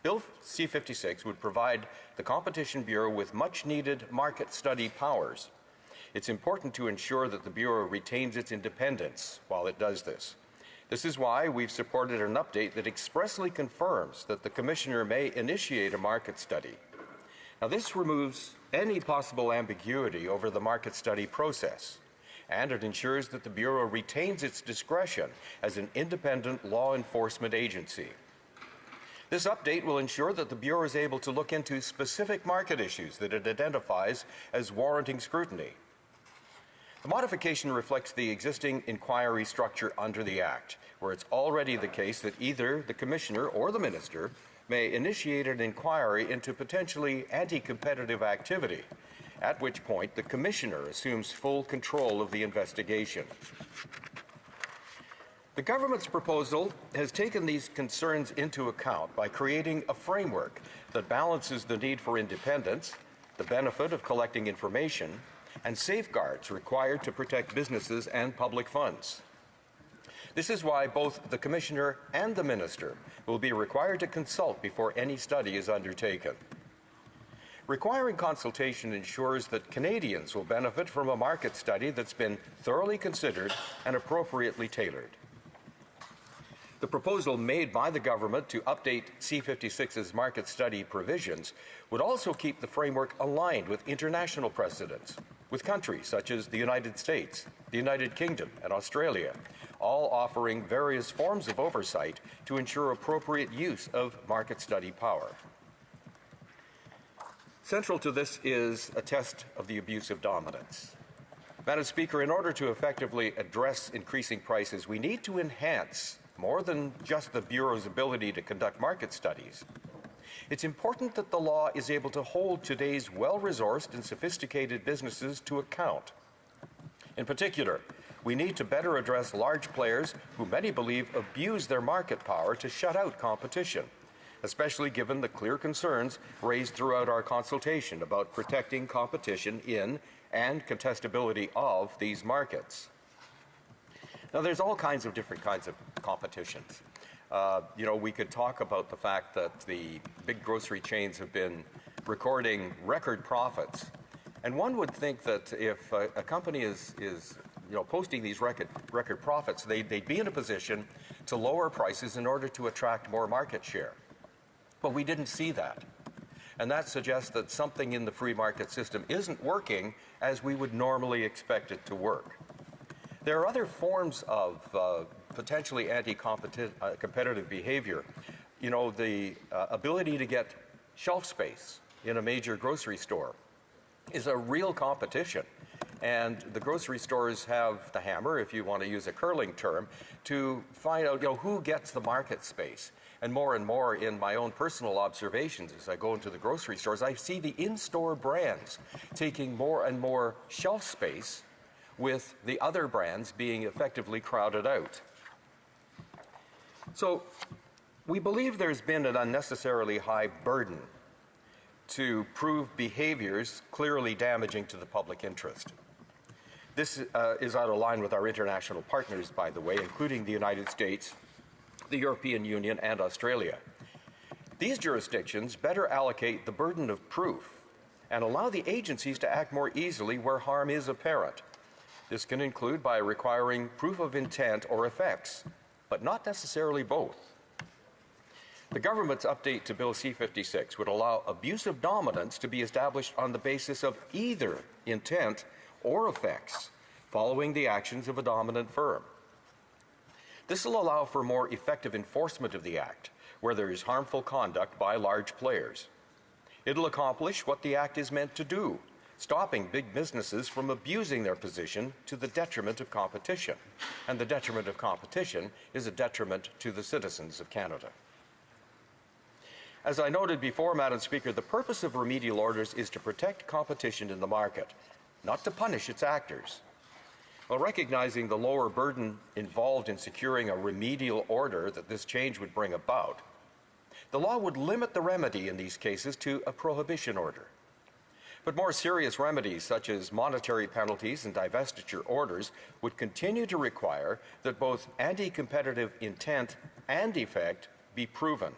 Bill C-56 would provide the Competition Bureau with much-needed market study powers. It's important to ensure that the Bureau retains its independence while it does this. This is why we've supported an update that expressly confirms that the Commissioner may initiate a market study. Now, this removes any possible ambiguity over the market study process, and it ensures that the Bureau retains its discretion as an independent law enforcement agency. This update will ensure that the Bureau is able to look into specific market issues that it identifies as warranting scrutiny. The modification reflects the existing inquiry structure under the Act, where it's already the case that either the Commissioner or the Minister may initiate an inquiry into potentially anti-competitive activity, at which point the Commissioner assumes full control of the investigation. The government's proposal has taken these concerns into account by creating a framework that balances the need for independence, the benefit of collecting information, and safeguards required to protect businesses and public funds. This is why both the Commissioner and the Minister will be required to consult before any study is undertaken. Requiring consultation ensures that Canadians will benefit from a market study that's been thoroughly considered and appropriately tailored. The proposal made by the government to update C-56's market study provisions would also keep the framework aligned with international precedents, with countries such as the United States, the United Kingdom, and Australia, all offering various forms of oversight to ensure appropriate use of market study power. Central to this is a test of the abuse of dominance. Madam Speaker, in order to effectively address increasing prices, we need to enhance more than just the Bureau's ability to conduct market studies. It's important that the law is able to hold today's well-resourced and sophisticated businesses to account. In particular, we need to better address large players who many believe abuse their market power to shut out competition, especially given the clear concerns raised throughout our consultation about protecting competition in and contestability of these markets. Now, there's all kinds of different kinds of competitions. We could talk about the fact that the big grocery chains have been recording record profits. And one would think that if a company is posting these record profits, they'd be in a position to lower prices in order to attract more market share. But we didn't see that. And that suggests that something in the free market system isn't working as we would normally expect it to work. There are other forms of potentially anti-competitive behavior. The ability to get shelf space in a major grocery store is a real competition. And the grocery stores have the hammer, if you want to use a curling term, to find out who gets the market space. And more in my own personal observations as I go into the grocery stores, I see the in-store brands taking more and more shelf space, with the other brands being effectively crowded out. So we believe there's been an unnecessarily high burden to prove behaviors clearly damaging to the public interest. This is out of line with our international partners, by the way, including the United States, the European Union, and Australia. These jurisdictions better allocate the burden of proof and allow the agencies to act more easily where harm is apparent. This can include by requiring proof of intent or effects, but not necessarily both. The government's update to Bill C-56 would allow abuse of dominance to be established on the basis of either intent or effects following the actions of a dominant firm. This will allow for more effective enforcement of the Act where there is harmful conduct by large players. It'll accomplish what the Act is meant to do, stopping big businesses from abusing their position to the detriment of competition. And the detriment of competition is a detriment to the citizens of Canada. As I noted before, Madam Speaker, the purpose of remedial orders is to protect competition in the market, not to punish its actors. While recognizing the lower burden involved in securing a remedial order that this change would bring about, the law would limit the remedy in these cases to a prohibition order. But more serious remedies, such as monetary penalties and divestiture orders, would continue to require that both anti-competitive intent and effect be proven.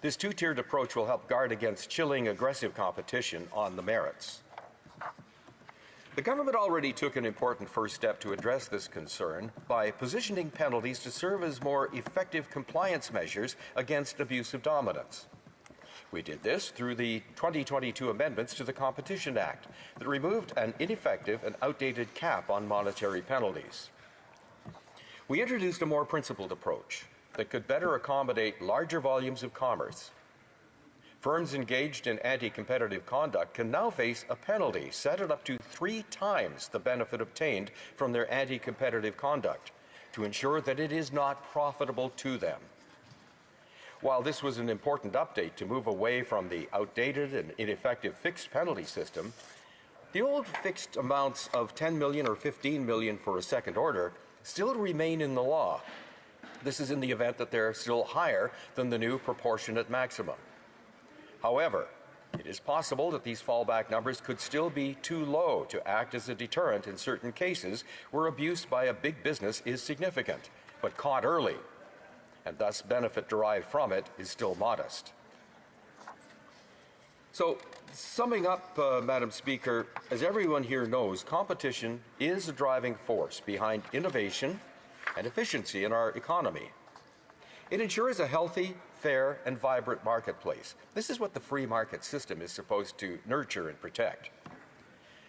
This two-tiered approach will help guard against chilling aggressive competition on the merits. The government already took an important first step to address this concern by positioning penalties to serve as more effective compliance measures against abuse of dominance. We did this through the 2022 amendments to the Competition Act that removed an ineffective and outdated cap on monetary penalties. We introduced a more principled approach that could better accommodate larger volumes of commerce. Firms engaged in anti-competitive conduct can now face a penalty set at up to 3 times the benefit obtained from their anti-competitive conduct to ensure that it is not profitable to them. While this was an important update to move away from the outdated and ineffective fixed penalty system, the old fixed amounts of $10 million or $15 million for a second order still remain in the law. This is in the event that they're still higher than the new proportionate maximum. However, it is possible that these fallback numbers could still be too low to act as a deterrent in certain cases where abuse by a big business is significant, but caught early, and thus benefit derived from it is still modest. So, summing up, Madam Speaker, as everyone here knows, competition is a driving force behind innovation and efficiency in our economy. It ensures a healthy, fair, and vibrant marketplace. This is what the free market system is supposed to nurture and protect.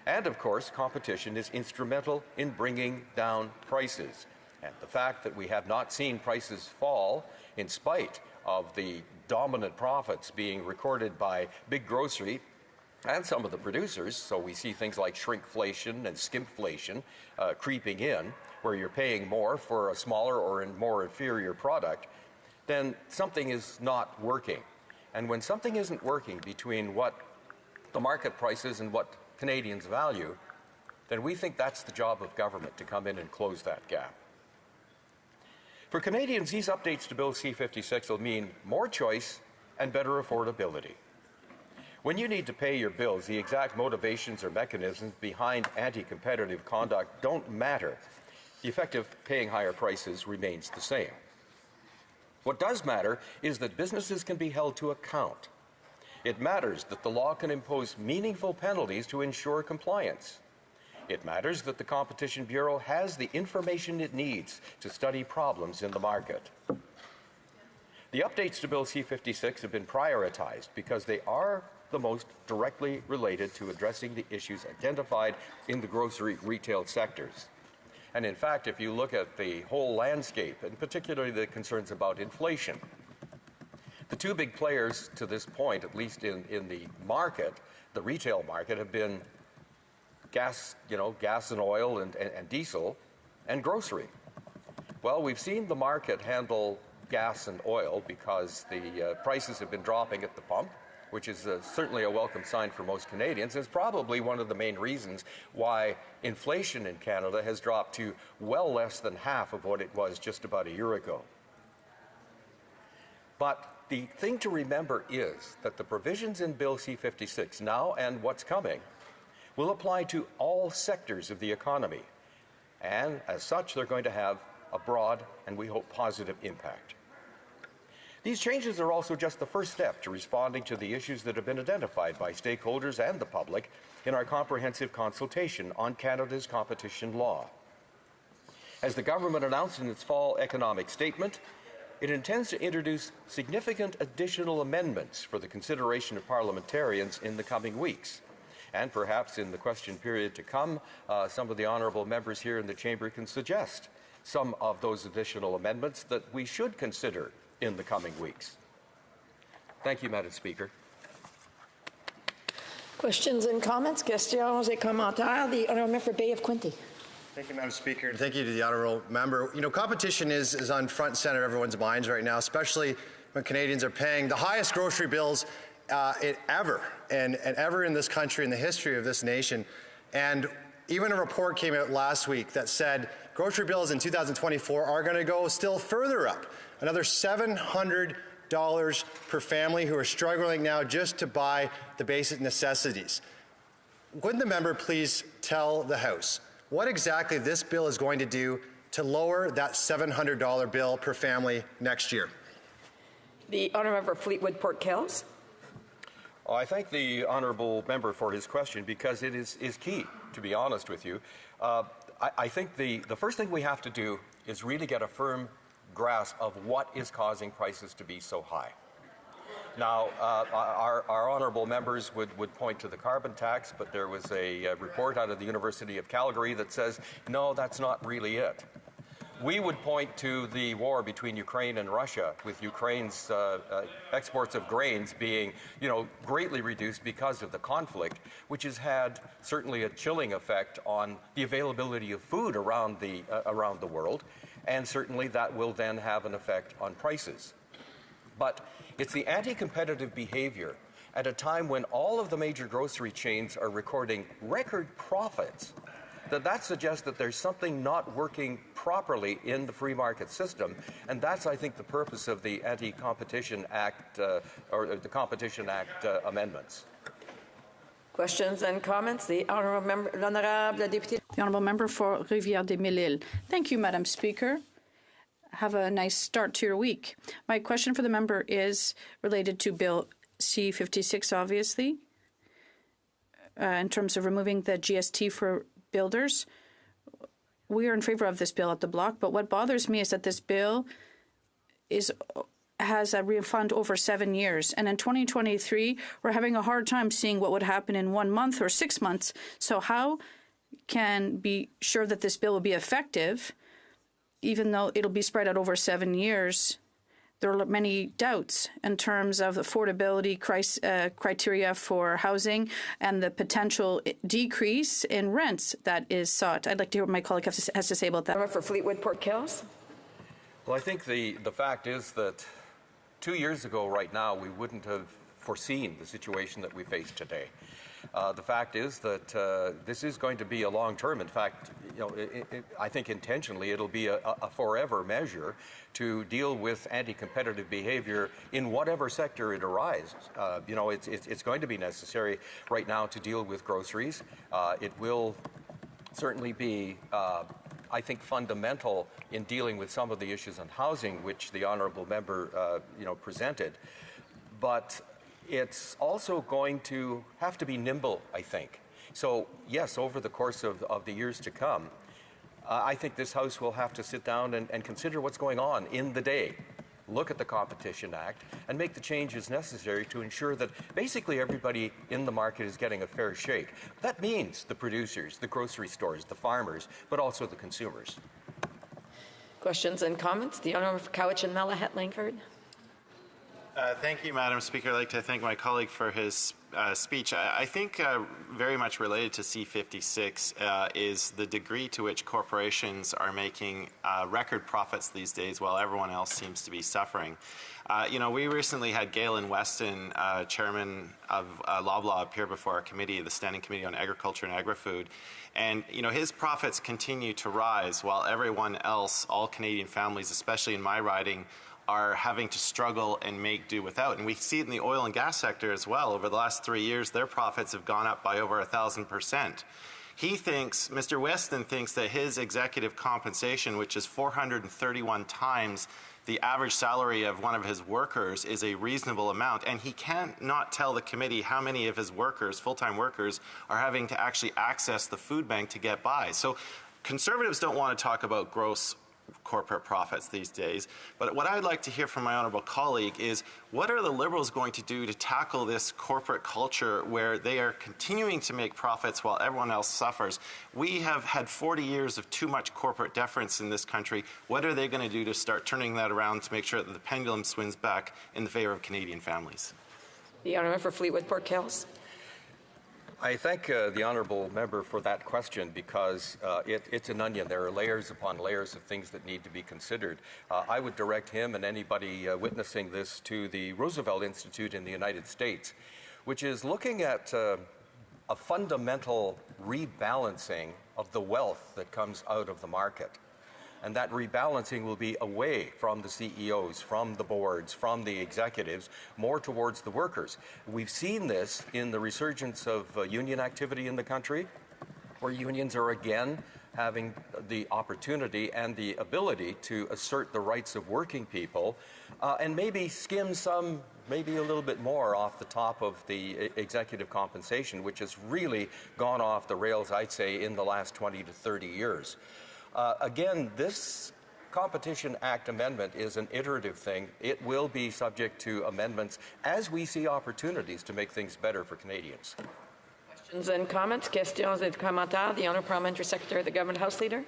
And of course, competition is instrumental in bringing down prices. And the fact that we have not seen prices fall in spite of the dominant profits being recorded by big grocery and some of the producers, so we see things like shrinkflation and skimpflation creeping in, where you're paying more for a smaller or a more inferior product, then something is not working. And when something isn't working between what the market price is and what Canadians value, then we think that's the job of government to come in and close that gap. For Canadians, these updates to Bill C-56 will mean more choice and better affordability. When you need to pay your bills, the exact motivations or mechanisms behind anti-competitive conduct don't matter. The effect of paying higher prices remains the same. What does matter is that businesses can be held to account. It matters that the law can impose meaningful penalties to ensure compliance. It matters that the Competition Bureau has the information it needs to study problems in the market. The updates to Bill C-56 have been prioritized because they are the most directly related to addressing the issues identified in the grocery retail sectors. And in fact, if you look at the whole landscape, and particularly the concerns about inflation, the two big players to this point, at least in the market, the retail market, have been gas and oil and diesel, and grocery. Well, we've seen the market handle gas and oil because the prices have been dropping at the pump, which is certainly a welcome sign for most Canadians. It's probably one of the main reasons why inflation in Canada has dropped to well less than half of what it was just about a year ago. But the thing to remember is that the provisions in Bill C-56 now and what's coming will apply to all sectors of the economy. And as such, they're going to have a broad and we hope positive impact. These changes are also just the first step to responding to the issues that have been identified by stakeholders and the public in our comprehensive consultation on Canada's competition law. As the government announced in its fall economic statement, it intends to introduce significant additional amendments for the consideration of parliamentarians in the coming weeks. And perhaps in the question period to come, some of the honourable members here in the chamber can suggest some of those additional amendments that we should consider in the coming weeks. Thank you, Madam Speaker. Questions and comments? Questions et commentaires. The honourable member for Bay of Quinte. Thank you, Madam Speaker, and thank you to the honourable member. You know, competition is on front and centre of everyone's minds right now, especially when Canadians are paying the highest grocery bills ever in this country, in the history of this nation. And even a report came out last week that said grocery bills in 2024 are going to go still further up, another $700 per family who are struggling now just to buy the basic necessities. Would the member please tell the House what exactly this bill is going to do to lower that $700 bill per family next year? The honourable member for Fleetwood Port Kells. Well, I thank the honourable member for his question because it is key, to be honest with you. I think the first thing we have to do is really get a firm grasp of what is causing prices to be so high. Now, our honourable members would point to the carbon tax, but there was a report out of the University of Calgary that says, no, that's not really it. We would point to the war between Ukraine and Russia, with Ukraine's exports of grains being, greatly reduced because of the conflict, which has had certainly a chilling effect on the availability of food around the world, and certainly that will then have an effect on prices. But it's the anti-competitive behavior at a time when all of the major grocery chains are recording record profits that suggests that there's something not working properly in the free market system, and that's, I think, the purpose of the Anti-Competition Act or the Competition Act amendments. Questions and comments? The honourable member, l'honorable député. The honourable member for Rivière-des-Mille-Îles. Thank you, Madam Speaker. Have a nice start to your week. My question for the member is related to Bill C-56, obviously, in terms of removing the GST for builders. We are in favor of this bill at the bloc, but what bothers me is that this bill has a refund over 7 years. And in 2023, we're having a hard time seeing what would happen in 1 month or 6 months. So how can be sure that this bill will be effective, even though it'll be spread out over 7 years? There are many doubts in terms of affordability criteria for housing and the potential decrease in rents that is sought. I'd like to hear what my colleague has to say about that. For Fleetwood Port Kells. Well, I think the fact is that 2 years ago right now, we wouldn't have foreseen the situation that we face today. The fact is that this is going to be a long-term. In fact, I think intentionally it'll be a forever measure to deal with anti-competitive behavior in whatever sector it arises. It's going to be necessary right now to deal with groceries. It will certainly be, I think, fundamental in dealing with some of the issues on housing, which the honourable member, presented. But it's also going to have to be nimble, I think. So, yes, over the course of the years to come, I think this House will have to sit down and consider what's going on in the day, look at the Competition Act, and make the changes necessary to ensure that basically everybody in the market is getting a fair shake. That means the producers, the grocery stores, the farmers, but also the consumers. Questions and comments? The honourable for Cowichan and Malahat Langford. Thank you, Madam Speaker. I'd like to thank my colleague for his speech. I think very much related to C-56 is the degree to which corporations are making record profits these days while everyone else seems to be suffering. We recently had Galen Weston, chairman of Loblaw, appear before our committee, the Standing Committee on Agriculture and Agri-Food. And, his profits continue to rise while everyone else, all Canadian families, especially in my riding, are having to struggle and make do without. And we see it in the oil and gas sector as well. Over the last 3 years, their profits have gone up by over 1,000%. He thinks, Mr. Weston thinks that his executive compensation, which is 431 times the average salary of one of his workers, is a reasonable amount, and he cannot tell the committee how many of his workers, full-time workers, are having to actually access the food bank to get by. So Conservatives don't want to talk about gross corporate profits these days, but what I'd like to hear from my honourable colleague is, what are the Liberals going to do to tackle this corporate culture where they are continuing to make profits while everyone else suffers? We have had 40 years of too much corporate deference in this country. What are they going to do to start turning that around to make sure that the pendulum swings back in the favour of Canadian families? The honourable for Fleetwood Port Kells. I thank the honourable member for that question because it's an onion. There are layers upon layers of things that need to be considered. I would direct him and anybody witnessing this to the Roosevelt Institute in the United States, which is looking at a fundamental rebalancing of the wealth that comes out of the market. And that rebalancing will be away from the CEOs, from the boards, from the executives, more towards the workers. We've seen this in the resurgence of union activity in the country, where unions are again having the opportunity and the ability to assert the rights of working people and maybe skim some, maybe a little bit more off the top of the executive compensation, which has really gone off the rails, I'd say, in the last 20 to 30 years. Again, this Competition Act amendment is an iterative thing. It will be subject to amendments as we see opportunities to make things better for Canadians. Questions and comments? Questions et commentaires. The Honourable Parliamentary Secretary of the Government House Leader.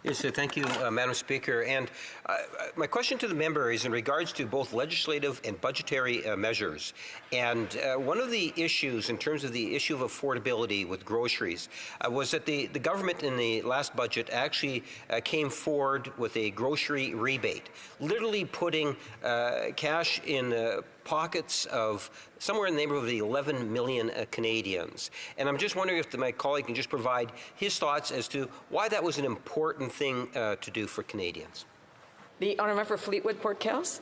Yes, thank you, Madam Speaker. And my question to the member is in regards to both legislative and budgetary measures. And one of the issues in terms of the issue of affordability with groceries was that the government in the last budget actually came forward with a grocery rebate, literally putting cash in pockets of somewhere in the neighborhood of the 11 million Canadians. And I'm just wondering if my colleague can just provide his thoughts as to why that was an important thing to do for Canadians. The Honourable for Fleetwood Port Kells.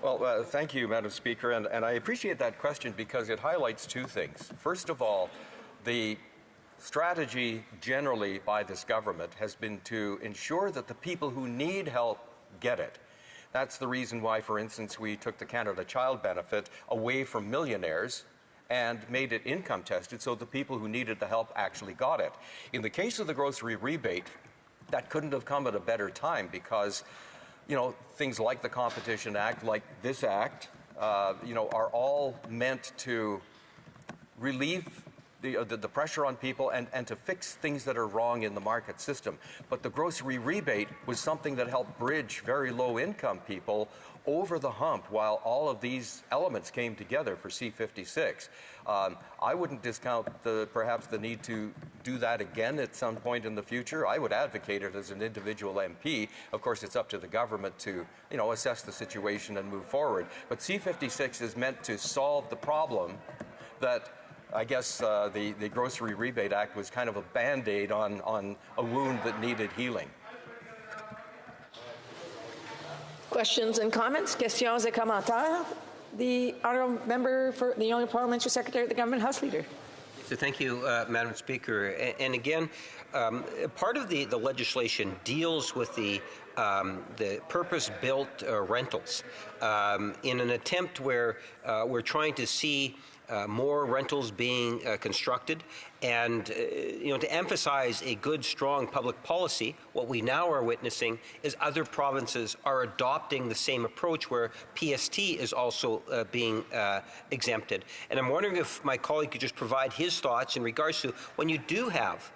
Well, thank you, Madam Speaker, and I appreciate that question because it highlights two things. First of all, the strategy generally by this government has been to ensure that the people who need help get it. That's the reason why, for instance, we took the Canada Child Benefit away from millionaires and made it income tested so the people who needed the help actually got it. In the case of the grocery rebate, that couldn't have come at a better time because, you know, things like the Competition Act, like this act, you know, are all meant to relieve the pressure on people and to fix things that are wrong in the market system. But the grocery rebate was something that helped bridge very low-income people over the hump while all of these elements came together for C56. I wouldn't discount perhaps the need to do that again at some point in the future. I would advocate it as an individual MP. Of course, it's up to the government to, you know, assess the situation and move forward. But C56 is meant to solve the problem that I guess the Grocery Rebate Act was kind of a Band-Aid on a wound that needed healing. Questions and comments? Questions et commentaires? The Honourable Member for the Honourable Parliamentary Secretary of the Government House Leader. So thank you, Madam Speaker. And again, part of the legislation deals with the purpose-built rentals in an attempt where we're trying to see more rentals being constructed, and you know, to emphasize a good, strong public policy. What we now are witnessing is other provinces are adopting the same approach, where PST is also being exempted. And I'm wondering if my colleague could just provide his thoughts in regards to when you do have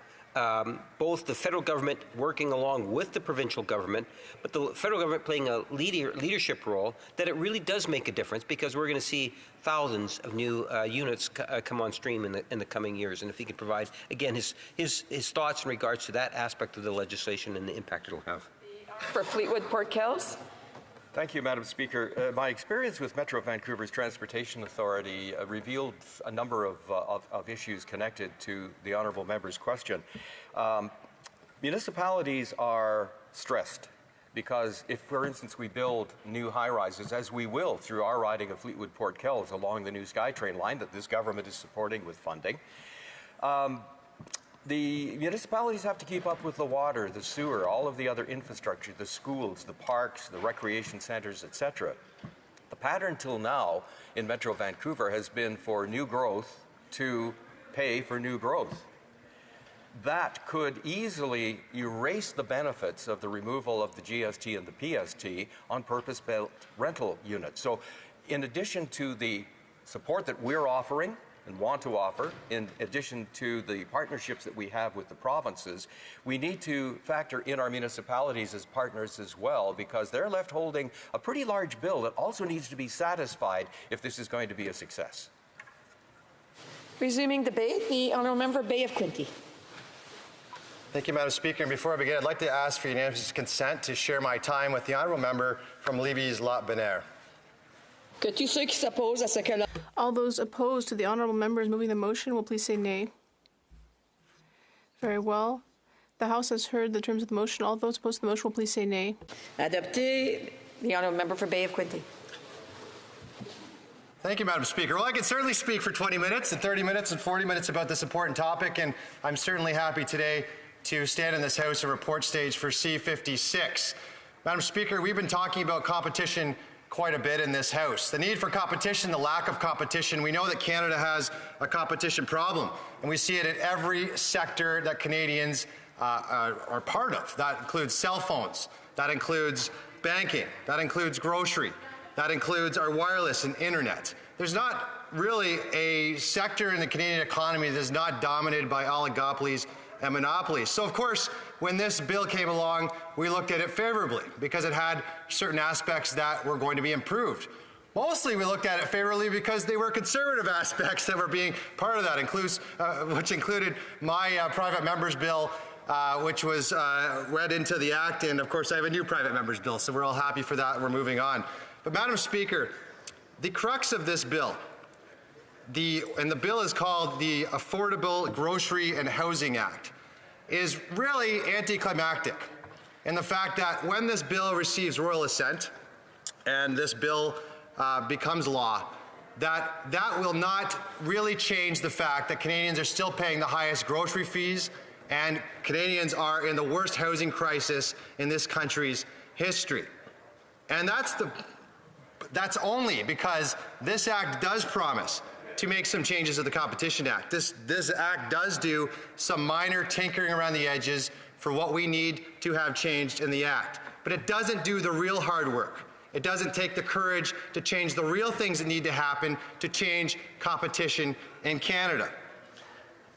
both the federal government working along with the provincial government, but the federal government playing a leadership role, that it really does make a difference, because we're going to see thousands of new units come on stream in the coming years. And if he could provide, again, his thoughts in regards to that aspect of the legislation and the impact it'll have. For Fleetwood Port Kells. Thank you, Madam Speaker. My experience with Metro Vancouver's Transportation Authority revealed a number of issues connected to the honourable member's question. Municipalities are stressed because if, for instance, we build new high-rises, as we will through our riding of Fleetwood Port Kells along the new SkyTrain line that this government is supporting with funding, The municipalities have to keep up with the water, the sewer, all of the other infrastructure, the schools, the parks, the recreation centers, etc. The pattern till now in Metro Vancouver has been for new growth to pay for new growth. That could easily erase the benefits of the removal of the GST and the PST on purpose-built rental units. So in addition to the support that we're offering and want to offer, in addition to the partnerships that we have with the provinces, we need to factor in our municipalities as partners as well, because they're left holding a pretty large bill that also needs to be satisfied if this is going to be a success. Resuming debate, the honourable member Bay of Quinte. Thank you, Madam Speaker. And before I begin, I'd like to ask for unanimous consent to share my time with the honourable member from Lévis-Lac-Benair. All those opposed to the honourable members moving the motion will please say nay. Very well. The House has heard the terms of the motion. All those opposed to the motion will please say nay. Adopté. The honourable member for Bay of Quinte. Thank you, Madam Speaker. Well, I can certainly speak for 20 minutes and 30 minutes and 40 minutes about this important topic, and I'm certainly happy today to stand in this House and report stage for C-56. Madam Speaker, we've been talking about competition quite a bit in this House. The need for competition, the lack of competition. We know that Canada has a competition problem, and we see it in every sector that Canadians are part of. That includes cell phones, that includes banking, that includes grocery, that includes our wireless and internet. There's not really a sector in the Canadian economy that is not dominated by oligopolies and monopolies. So of course, when this bill came along, we looked at it favorably because it had certain aspects that were going to be improved. Mostly we looked at it favorably because they were conservative aspects that were being part of that, which included my private member's bill, which was read into the Act, and of course I have a new private member's bill, so we're all happy for that, we're moving on. But Madam Speaker, the crux of this bill, and the bill is called the Affordable Grocery and Housing Act, is really anticlimactic in the fact that when this bill receives royal assent and this bill becomes law, that will not really change the fact that Canadians are still paying the highest grocery fees and Canadians are in the worst housing crisis in this country's history. And that's only because this act does promise to make some changes to the Competition Act. This act does do some minor tinkering around the edges for what we need to have changed in the act. But it doesn't do the real hard work. It doesn't take the courage to change the real things that need to happen to change competition in Canada.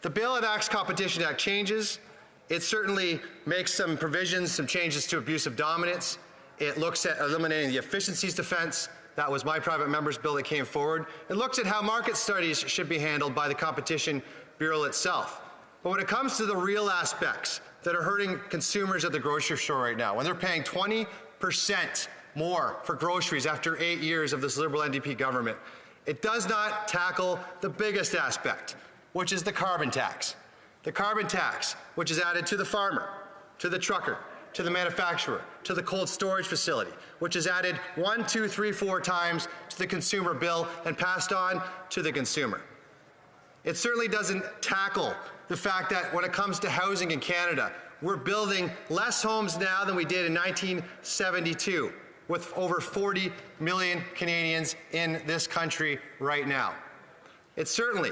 The bill enacts Competition Act changes. It certainly makes some provisions, some changes to abusive dominance. It looks at eliminating the efficiencies defense. That was my private member's bill that came forward. It looks at how market studies should be handled by the Competition Bureau itself. But when it comes to the real aspects that are hurting consumers at the grocery store right now, when they're paying 20% more for groceries after 8 years of this Liberal NDP government, it does not tackle the biggest aspect, which is the carbon tax. The carbon tax, which is added to the farmer, to the trucker, to the manufacturer, to the cold storage facility, which is added 1, 2, 3, 4 times to the consumer bill and passed on to the consumer. It certainly doesn't tackle the fact that when it comes to housing in Canada, we're building less homes now than we did in 1972, with over 40 million Canadians in this country right now. It certainly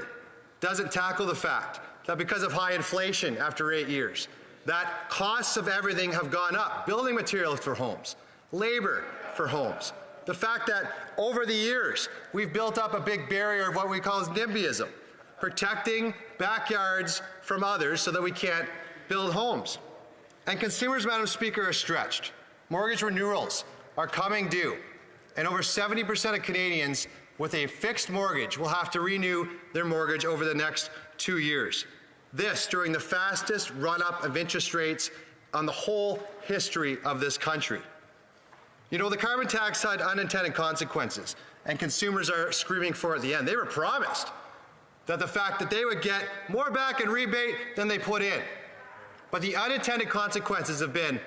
doesn't tackle the fact that because of high inflation after 8 years, that costs of everything have gone up, building materials for homes, labor for homes. The fact that over the years, we've built up a big barrier of what we call NIMBYism, protecting backyards from others so that we can't build homes. And consumers, Madam Speaker, are stretched. Mortgage renewals are coming due, and over 70% of Canadians with a fixed mortgage will have to renew their mortgage over the next 2 years. This during the fastest run-up of interest rates on the whole history of this country. You know, the carbon tax had unintended consequences, and consumers are screaming for it at the end. They were promised that the fact that they would get more back in rebate than they put in. But the unintended consequences have been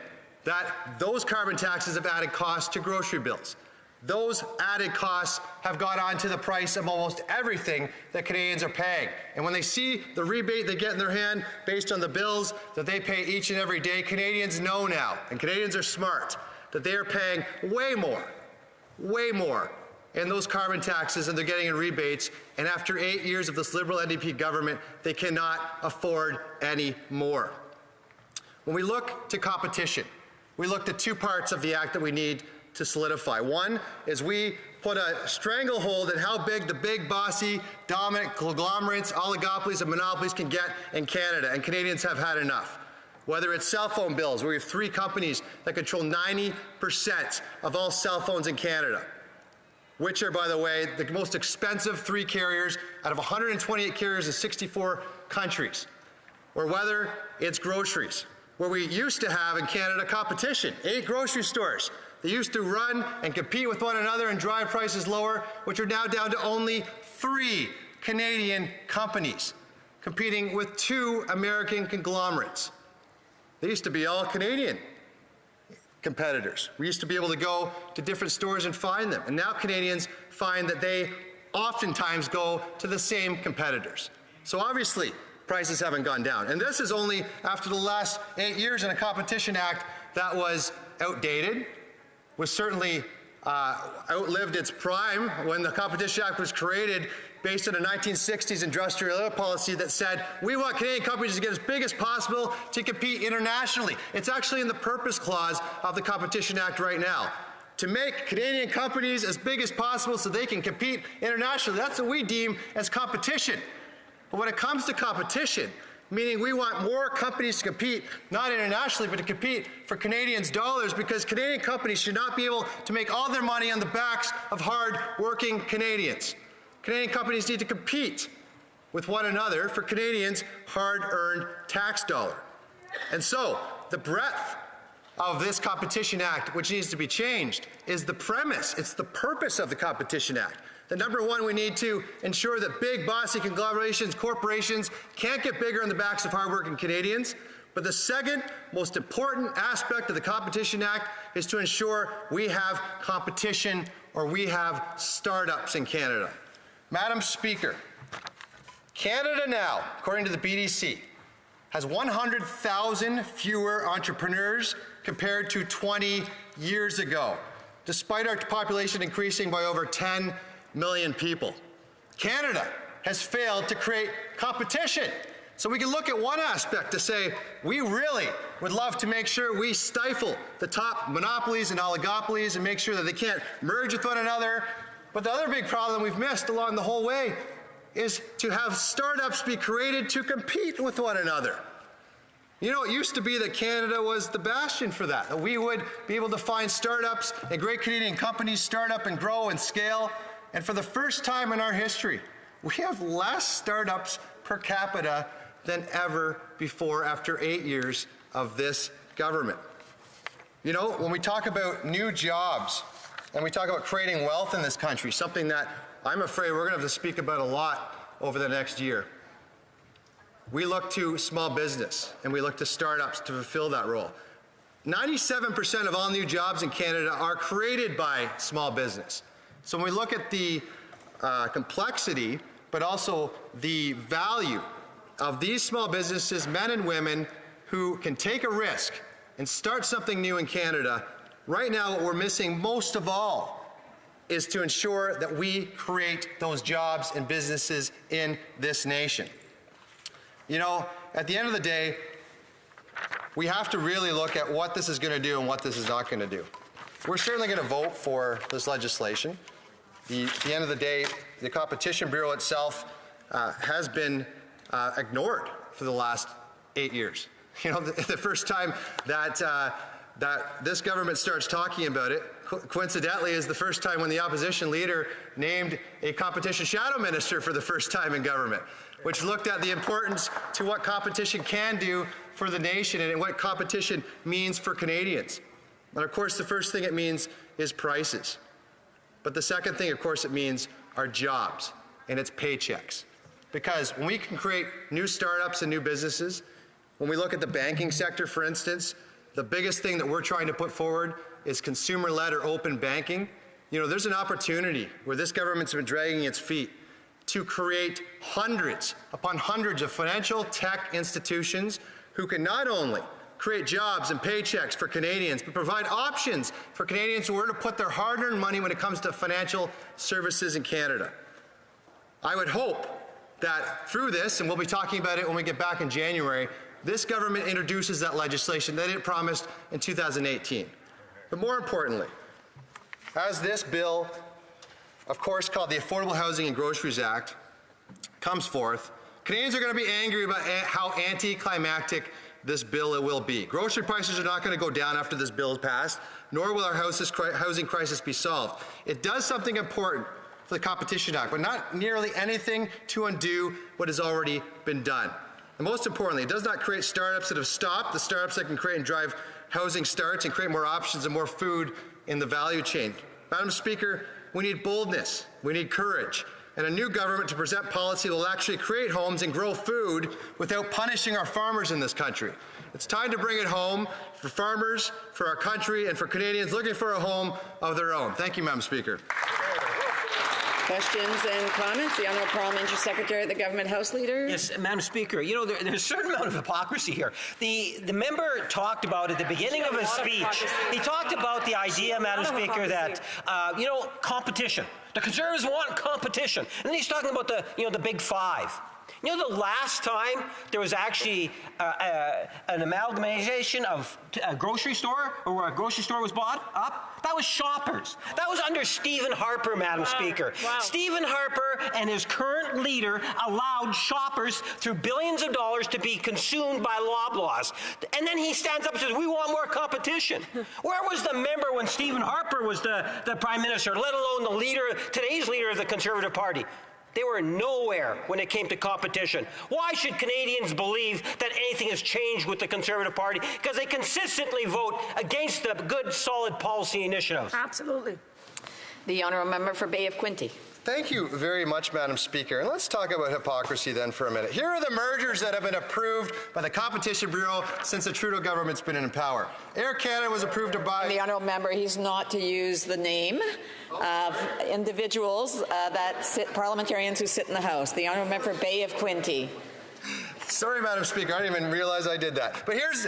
that those carbon taxes have added costs to grocery bills. Those added costs have got onto the price of almost everything that Canadians are paying. And when they see the rebate they get in their hand based on the bills that they pay each and every day, Canadians know now, and Canadians are smart, that they are paying way more in those carbon taxes than they're getting in rebates. And after 8 years of this Liberal NDP government, they cannot afford any more. When we look to competition, we looked at two parts of the Act that we need to solidify. One is we put a stranglehold in how big the big, bossy, dominant conglomerates, oligopolies, and monopolies can get in Canada, and Canadians have had enough. Whether it's cell phone bills, where we have 3 companies that control 90% of all cell phones in Canada, which are, by the way, the most expensive 3 carriers out of 128 carriers in 64 countries. Or whether it's groceries, where we used to have in Canada competition, 8 grocery stores. They used to run and compete with one another and drive prices lower, which are now down to only 3 Canadian companies competing with 2 American conglomerates. They used to be all Canadian competitors. We used to be able to go to different stores and find them. And now Canadians find that they oftentimes go to the same competitors. So obviously, prices haven't gone down. And this is only after the last 8 years in a Competition Act that was outdated, was certainly outlived its prime when the Competition Act was created based on a 1960s industrial policy that said, we want Canadian companies to get as big as possible to compete internationally. It's actually in the purpose clause of the Competition Act right now, to make Canadian companies as big as possible so they can compete internationally. That's what we deem as competition. But when it comes to competition, meaning we want more companies to compete, not internationally, but to compete for Canadians' dollars, because Canadian companies should not be able to make all their money on the backs of hard-working Canadians. Canadian companies need to compete with one another for Canadians' hard-earned tax dollar. And so, the breadth of this Competition Act, which needs to be changed, is the premise, it's the purpose of the Competition Act. That number one, we need to ensure that big, bossy conglomerations, corporations can't get bigger on the backs of hardworking Canadians. But the second most important aspect of the Competition Act is to ensure we have competition, or we have startups in Canada. Madam Speaker, Canada now, according to the BDC, has 100,000 fewer entrepreneurs compared to 20 years ago, despite our population increasing by over 10 million people. Canada has failed to create competition. So we can look at one aspect to say, we really would love to make sure we stifle the top monopolies and oligopolies and make sure that they can't merge with one another. But the other big problem we've missed along the whole way is to have startups be created to compete with one another. You know, it used to be that Canada was the bastion for that we would be able to find startups and great Canadian companies start up and grow and scale. And for the first time in our history, we have less startups per capita than ever before after 8 years of this government. You know, when we talk about new jobs and we talk about creating wealth in this country, something that I'm afraid we're going to have to speak about a lot over the next year, we look to small business and we look to startups to fulfill that role. 97% of all new jobs in Canada are created by small business. So when we look at the complexity, but also the value of these small businesses, men and women who can take a risk and start something new in Canada, right now what we're missing most of all is to ensure that we create those jobs and businesses in this nation. You know, at the end of the day, we have to really look at what this is going to do and what this is not going to do. We're certainly going to vote for this legislation. At the end of the day, the Competition Bureau itself has been ignored for the last 8 years. You know, the first time that this government starts talking about it, coincidentally, is the first time when the opposition leader named a competition shadow minister for the first time in government, which looked at the importance to what competition can do for the nation and what competition means for Canadians. And of course, the first thing it means is prices. But the second thing, of course, it means are jobs and it's paychecks. Because when we can create new startups and new businesses, when we look at the banking sector, for instance, the biggest thing that we're trying to put forward is consumer-led or open banking. there's an opportunity where this government's been dragging its feet to create hundreds upon hundreds of financial tech institutions who can not only create jobs and paychecks for Canadians, but provide options for Canadians who are to put their hard-earned money when it comes to financial services in Canada. I would hope that through this, and we'll be talking about it when we get back in January, this government introduces that legislation that it promised in 2018. But more importantly, as this bill, of course called the Affordable Housing and Groceries Act, comes forth, Canadians are going to be angry about how anticlimactic this bill will be. Grocery prices are not going to go down after this bill is passed, nor will our housing crisis be solved. It does something important for the Competition Act, but not nearly anything to undo what has already been done. And most importantly, it does not create startups that have stopped, the startups that can create and drive housing starts and create more options and more food in the value chain. Madam Speaker, we need boldness, we need courage, and a new government to present policy that will actually create homes and grow food without punishing our farmers in this country. It's time to bring it home for farmers, for our country, and for Canadians looking for a home of their own. Thank you, Madam Speaker. Questions and comments? The Honourable Parliamentary Secretary, the Government House Leader. Yes, Madam Speaker, there's a certain amount of hypocrisy here. The member talked about at the beginning of his speech, he talked about the idea, Madam Speaker, that, competition. The Conservatives want competition. And then he's talking about the big five. The last time there was actually an amalgamation of a grocery store, or where a grocery store was bought up, that was Shoppers. That was under Stephen Harper, Madam Speaker. Wow. Stephen Harper and his current leader allowed Shoppers through billions of dollars to be consumed by Loblaws. And then he stands up and says, we want more competition. Where was the member when Stephen Harper was the Prime Minister, let alone the leader, today's leader of the Conservative Party? They were nowhere when it came to competition. Why should Canadians believe that anything has changed with the Conservative Party? Because they consistently vote against the good, solid policy initiatives. Absolutely. The Honourable Member for Bay of Quinte. Thank you very much, Madam Speaker. And let's talk about hypocrisy then for a minute. Here are the mergers that have been approved by the Competition Bureau since the Trudeau government's been in power. Air Canada was approved by... The Honourable Member, he's not to use the name of individuals parliamentarians who sit in the House. The Honourable Member for Bay of Quinte. Sorry, Madam Speaker, I didn't even realize I did that. But here's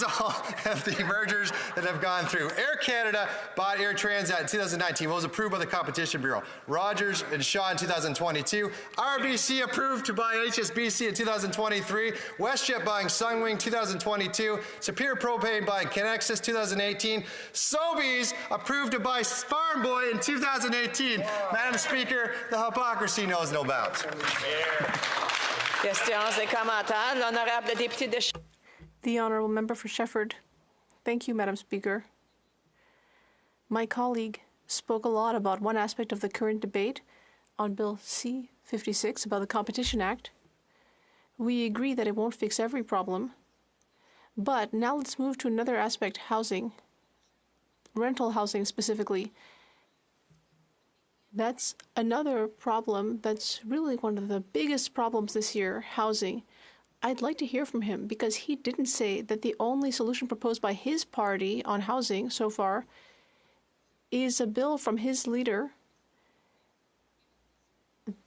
all of the mergers that have gone through. Air Canada bought Air Transat in 2019, was approved by the Competition Bureau. Rogers and Shaw in 2022. RBC approved to buy HSBC in 2023. WestJet buying Sunwing 2022. Superior Propane buying Connexus 2018. Sobeys approved to buy Farm Boy in 2018. Whoa. Madam Speaker, the hypocrisy knows no bounds. The Honourable Member for Shefford. Thank you, Madam Speaker. My colleague spoke a lot about one aspect of the current debate on Bill C-56 about the Competition Act. We agree that it won't fix every problem. But now let's move to another aspect, housing. Rental housing specifically. That's another problem that's really one of the biggest problems this year, housing. I'd like to hear from him because he didn't say that the only solution proposed by his party on housing so far is a bill from his leader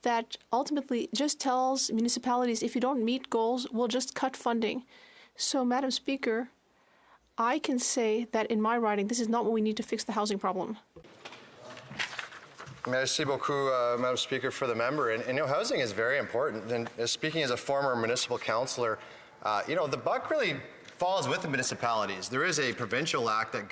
that ultimately just tells municipalities, if you don't meet goals, we'll just cut funding. So, Madam Speaker, I can say that in my riding, this is not what we need to fix the housing problem. Merci beaucoup, Madam Speaker, for the member. And housing is very important. And speaking as a former municipal councillor, the buck really falls with the municipalities. There is a provincial act that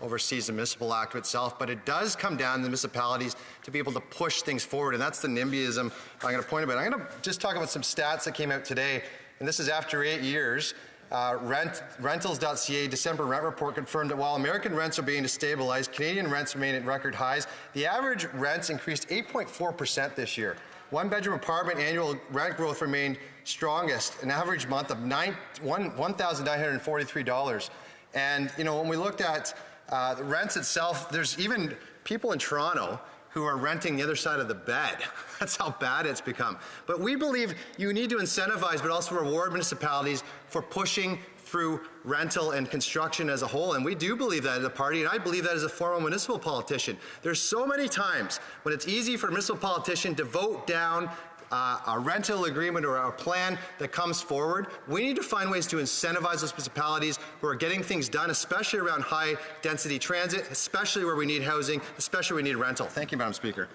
oversees the municipal act itself, but it does come down to the municipalities to be able to push things forward. And that's the NIMBYism I'm going to point about. I'm going to just talk about some stats that came out today. And this is after 8 years. Rentals.ca December rent report confirmed that while American rents are beginning to stabilize, Canadian rents remain at record highs. The average rents increased 8.4% this year. One-bedroom apartment annual rent growth remained strongest, an average month of $1,943. And when we looked at the rents itself, there's even people in Toronto who are renting the other side of the bed. That's how bad it's become. But we believe you need to incentivize but also reward municipalities for pushing through rental and construction as a whole, and we do believe that as a party, and I believe that as a former municipal politician. There's so many times when it's easy for a municipal politician to vote down a rental agreement or a plan that comes forward. We need to find ways to incentivize those municipalities who are getting things done, especially around high density transit, especially where we need housing, especially where we need rental. Thank you, Madam Speaker.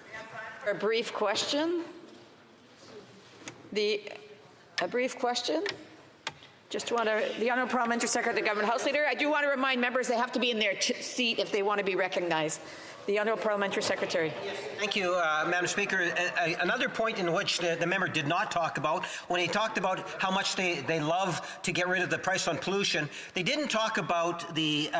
A brief question. A brief question. Just want to, the Honourable Parliamentary Secretary, the Government House Leader, I do want to remind members they have to be in their seat if they want to be recognized. The Honourable Parliamentary Secretary. Thank you, Madam Speaker. Another point in which the member did not talk about, when he talked about how much they love to get rid of the price on pollution, they didn't talk about the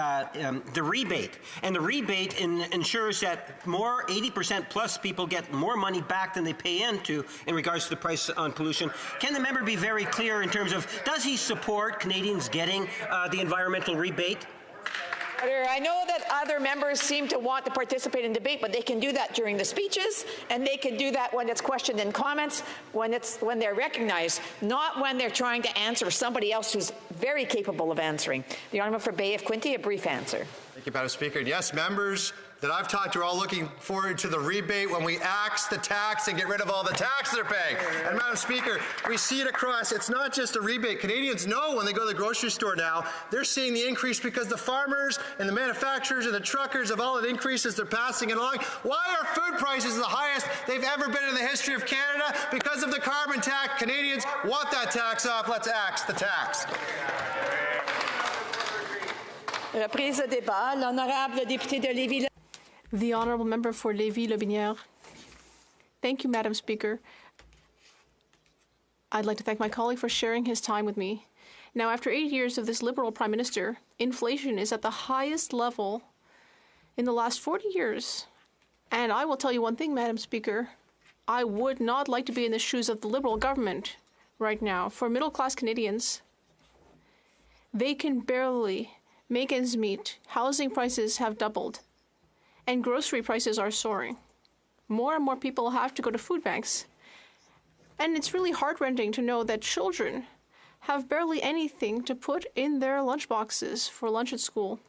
rebate. And the rebate ensures that more 80% plus people get more money back than they pay into in regards to the price on pollution. Can the member be very clear in terms of, does he support Canadians getting the environmental rebate? I know that other members seem to want to participate in debate, but they can do that during the speeches, and they can do that when it's questioned in comments, when they're recognized, not when they're trying to answer somebody else who's very capable of answering. The Honourable for Bay of Quinte, a brief answer. Thank you, Madam Speaker. And yes, members that I've talked to are all looking forward to the rebate when we axe the tax and get rid of all the tax they're paying. And Madam Speaker, we see it across. It's not just a rebate. Canadians know when they go to the grocery store now, they're seeing the increase because the farmers and the manufacturers and the truckers of all the increases they're passing it along. Why are food prices the highest they've ever been in the history of Canada? Because of the carbon tax. Canadians want that tax off. Let's axe the tax. Reprise de débat. L'honorable député de Lévis. The Honourable Member for Lévis-Lobinière. Thank you, Madam Speaker. I'd like to thank my colleague for sharing his time with me. Now, after 8 years of this Liberal Prime Minister, inflation is at the highest level in the last 40 years. And I will tell you one thing, Madam Speaker. I would not like to be in the shoes of the Liberal government right now. For middle-class Canadians, they can barely make ends meet. Housing prices have doubled. And grocery prices are soaring. More and more people have to go to food banks. And it's really heartrending to know that children have barely anything to put in their lunchboxes for lunch at school.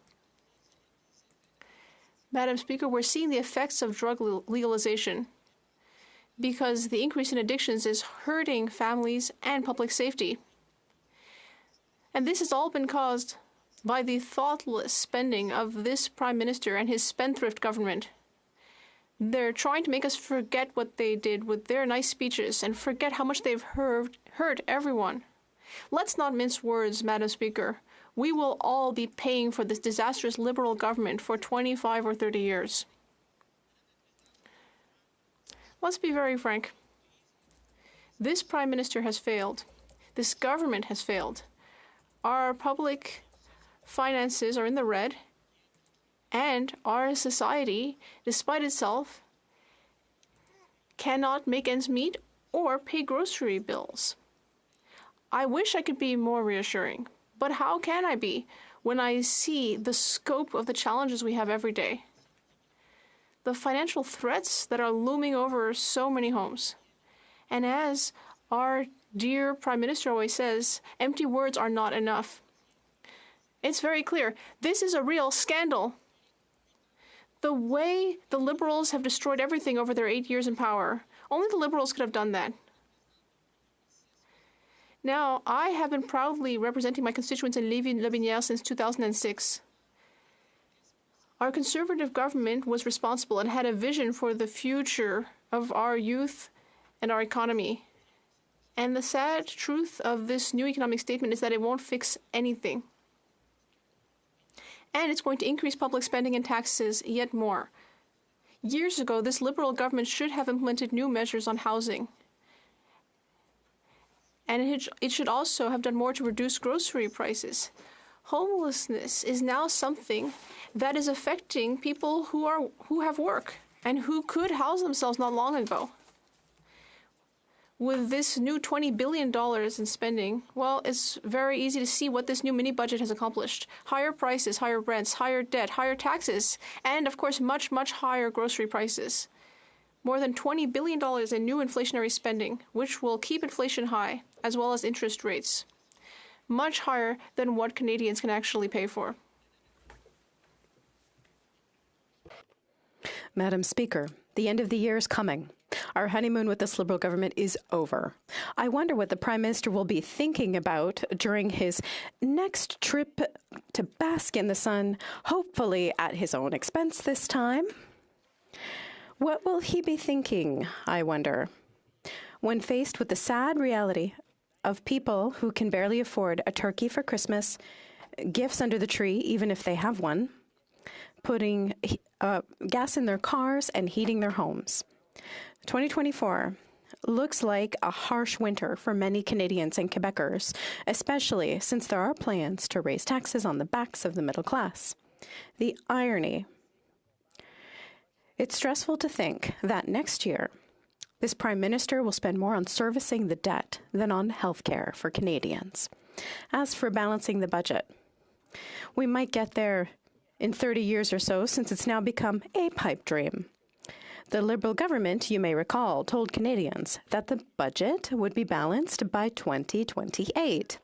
Madam Speaker, we're seeing the effects of drug legalization because the increase in addictions is hurting families and public safety. And this has all been caused by the thoughtless spending of this Prime Minister and his spendthrift government. They're trying to make us forget what they did with their nice speeches and forget how much they've hurt everyone. Let's not mince words, Madam Speaker. We will all be paying for this disastrous Liberal government for 25 or 30 years. Let's be very frank. This Prime Minister has failed. This government has failed. Our public finances are in the red, and our society, despite itself, cannot make ends meet or pay grocery bills. I wish I could be more reassuring, but how can I be when I see the scope of the challenges we have every day? The financial threats that are looming over so many homes. And as our dear Prime Minister always says, empty words are not enough. It's very clear. This is a real scandal. The way the Liberals have destroyed everything over their 8 years in power, only the Liberals could have done that. Now, I have been proudly representing my constituents in Lévis-Lobinière since 2006. Our Conservative government was responsible and had a vision for the future of our youth and our economy. And the sad truth of this new economic statement is that it won't fix anything. And it's going to increase public spending and taxes yet more. Years ago, this Liberal government should have implemented new measures on housing. And it should also have done more to reduce grocery prices. Homelessness is now something that is affecting people who have work and who could house themselves not long ago. With this new $20 billion in spending, well, it's very easy to see what this new mini-budget has accomplished. Higher prices, higher rents, higher debt, higher taxes, and, of course, much, much higher grocery prices. more than $20 billion in new inflationary spending, which will keep inflation high, as well as interest rates, much higher than what Canadians can actually pay for. Madam Speaker, the end of the year is coming. Our honeymoon with this Liberal government is over. I wonder what the Prime Minister will be thinking about during his next trip to bask in the sun, hopefully at his own expense this time. What will he be thinking, I wonder, when faced with the sad reality of people who can barely afford a turkey for Christmas, gifts under the tree, even if they have one, putting gas in their cars and heating their homes. 2024 looks like a harsh winter for many Canadians and Quebecers, especially since there are plans to raise taxes on the backs of the middle class. The irony. It's stressful to think that next year, this Prime Minister will spend more on servicing the debt than on health care for Canadians. As for balancing the budget, we might get there in 30 years or so, since it's now become a pipe dream. The Liberal government, you may recall, told Canadians that the budget would be balanced by 2028.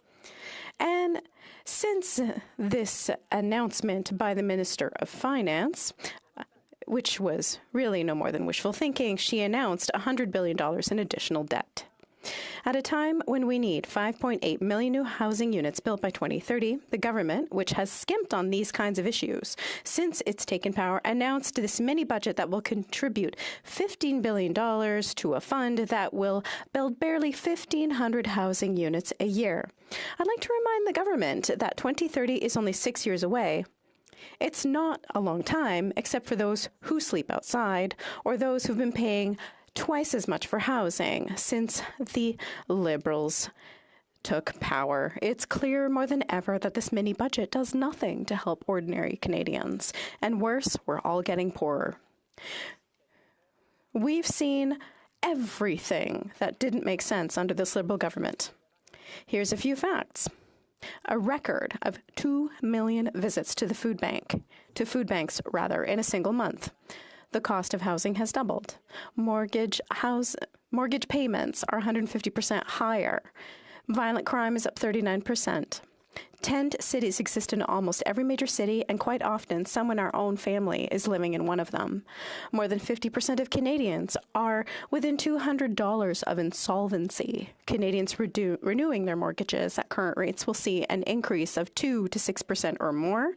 And since this announcement by the Minister of Finance, which was really no more than wishful thinking, she announced $100 billion in additional debt. At a time when we need 5.8 million new housing units built by 2030, the government, which has skimped on these kinds of issues since it's taken power, announced this mini budget that will contribute $15 billion to a fund that will build barely 1,500 housing units a year. I'd like to remind the government that 2030 is only 6 years away. It's not a long time, except for those who sleep outside or those who've been paying twice as much for housing since the Liberals took power. It's clear more than ever that this mini budget does nothing to help ordinary Canadians. And worse, we're all getting poorer. We've seen everything that didn't make sense under this Liberal government. Here's a few facts. A record of 2 million visits to food banks, in a single month. The cost of housing has doubled. Mortgage payments are 150% higher. Violent crime is up 39%. Tent cities exist in almost every major city, and quite often, someone in our own family is living in one of them. More than 50% of Canadians are within $200 of insolvency. Canadians renewing their mortgages at current rates will see an increase of 2 to 6% or more.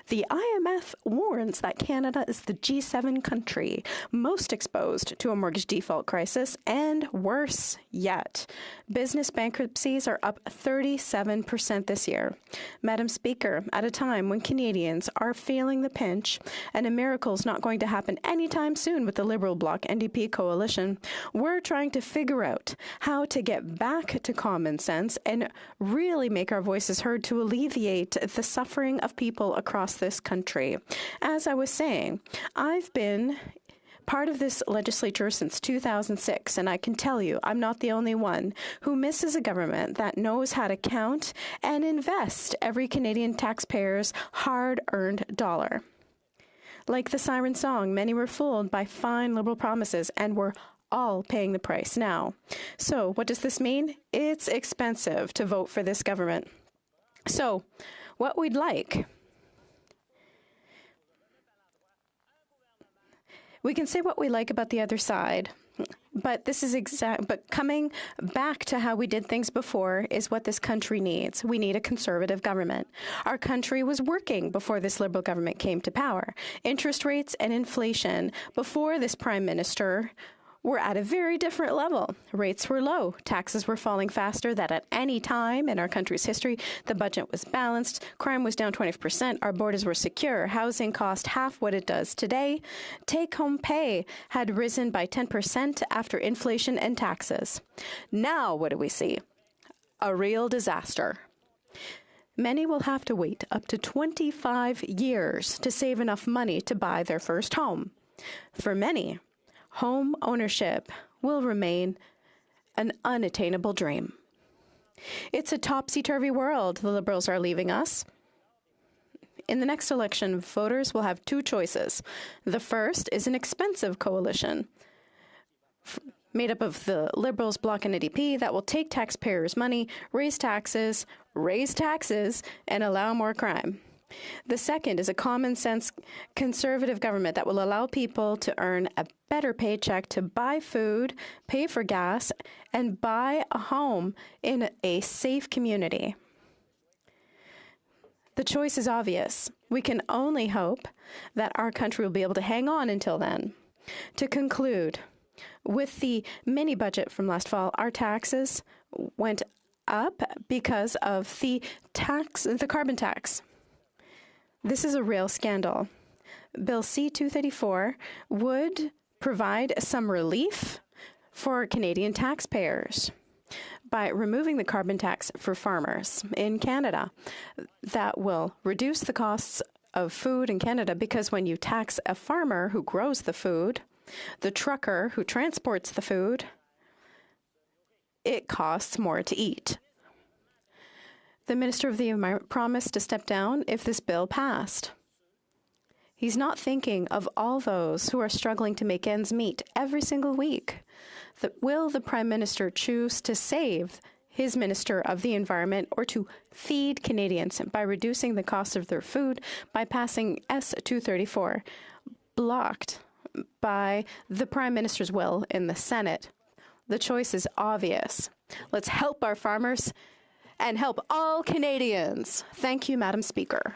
The IMF warns that Canada is the G7 country most exposed to a mortgage default crisis, and worse yet, business bankruptcies are up 37% this year. Madam Speaker, at a time when Canadians are feeling the pinch and a miracle's not going to happen anytime soon with the Liberal Bloc NDP coalition, we're trying to figure out how to get back to common sense and really make our voices heard to alleviate the suffering of people across this country. As I was saying, I've been part of this legislature since 2006, and I can tell you I'm not the only one who misses a government that knows how to count and invest every Canadian taxpayer's hard-earned dollar. Like the siren song, many were fooled by fine Liberal promises, and we're all paying the price now. So what does this mean? It's expensive to vote for this government. So what we'd like... We can say what we like about the other side, but but coming back to how we did things before is what this country needs. We need a conservative government. Our country was working before this Liberal government came to power. Interest rates and inflation before this Prime Minister were at a very different level. Rates were low. Taxes were falling faster than at any time in our country's history. The budget was balanced. Crime was down 20%. Our borders were secure. Housing cost half what it does today. Take-home pay had risen by 10% after inflation and taxes. Now what do we see? A real disaster. Many will have to wait up to 25 years to save enough money to buy their first home. For many, home ownership will remain an unattainable dream. It's a topsy-turvy world the Liberals are leaving us. In the next election, voters will have two choices. The first is an expensive coalition made up of the Liberals, Bloc, and NDP that will take taxpayers' money, raise taxes, and allow more crime. The second is a common sense conservative government that will allow people to earn a better paycheck to buy food, pay for gas, and buy a home in a safe community. The choice is obvious. We can only hope that our country will be able to hang on until then. To conclude, with the mini budget from last fall, our taxes went up because of the carbon tax. This is a real scandal. Bill C-234 would provide some relief for Canadian taxpayers by removing the carbon tax for farmers in Canada. That will reduce the costs of food in Canada, because when you tax a farmer who grows the food, the trucker who transports the food, it costs more to eat. The Minister of the Environment promised to step down if this bill passed. He's not thinking of all those who are struggling to make ends meet every single week. Will the Prime Minister choose to save his Minister of the Environment or to feed Canadians by reducing the cost of their food by passing S-234, blocked by the Prime Minister's will in the Senate? The choice is obvious. Let's help our farmers and help all Canadians. Thank you, Madam Speaker.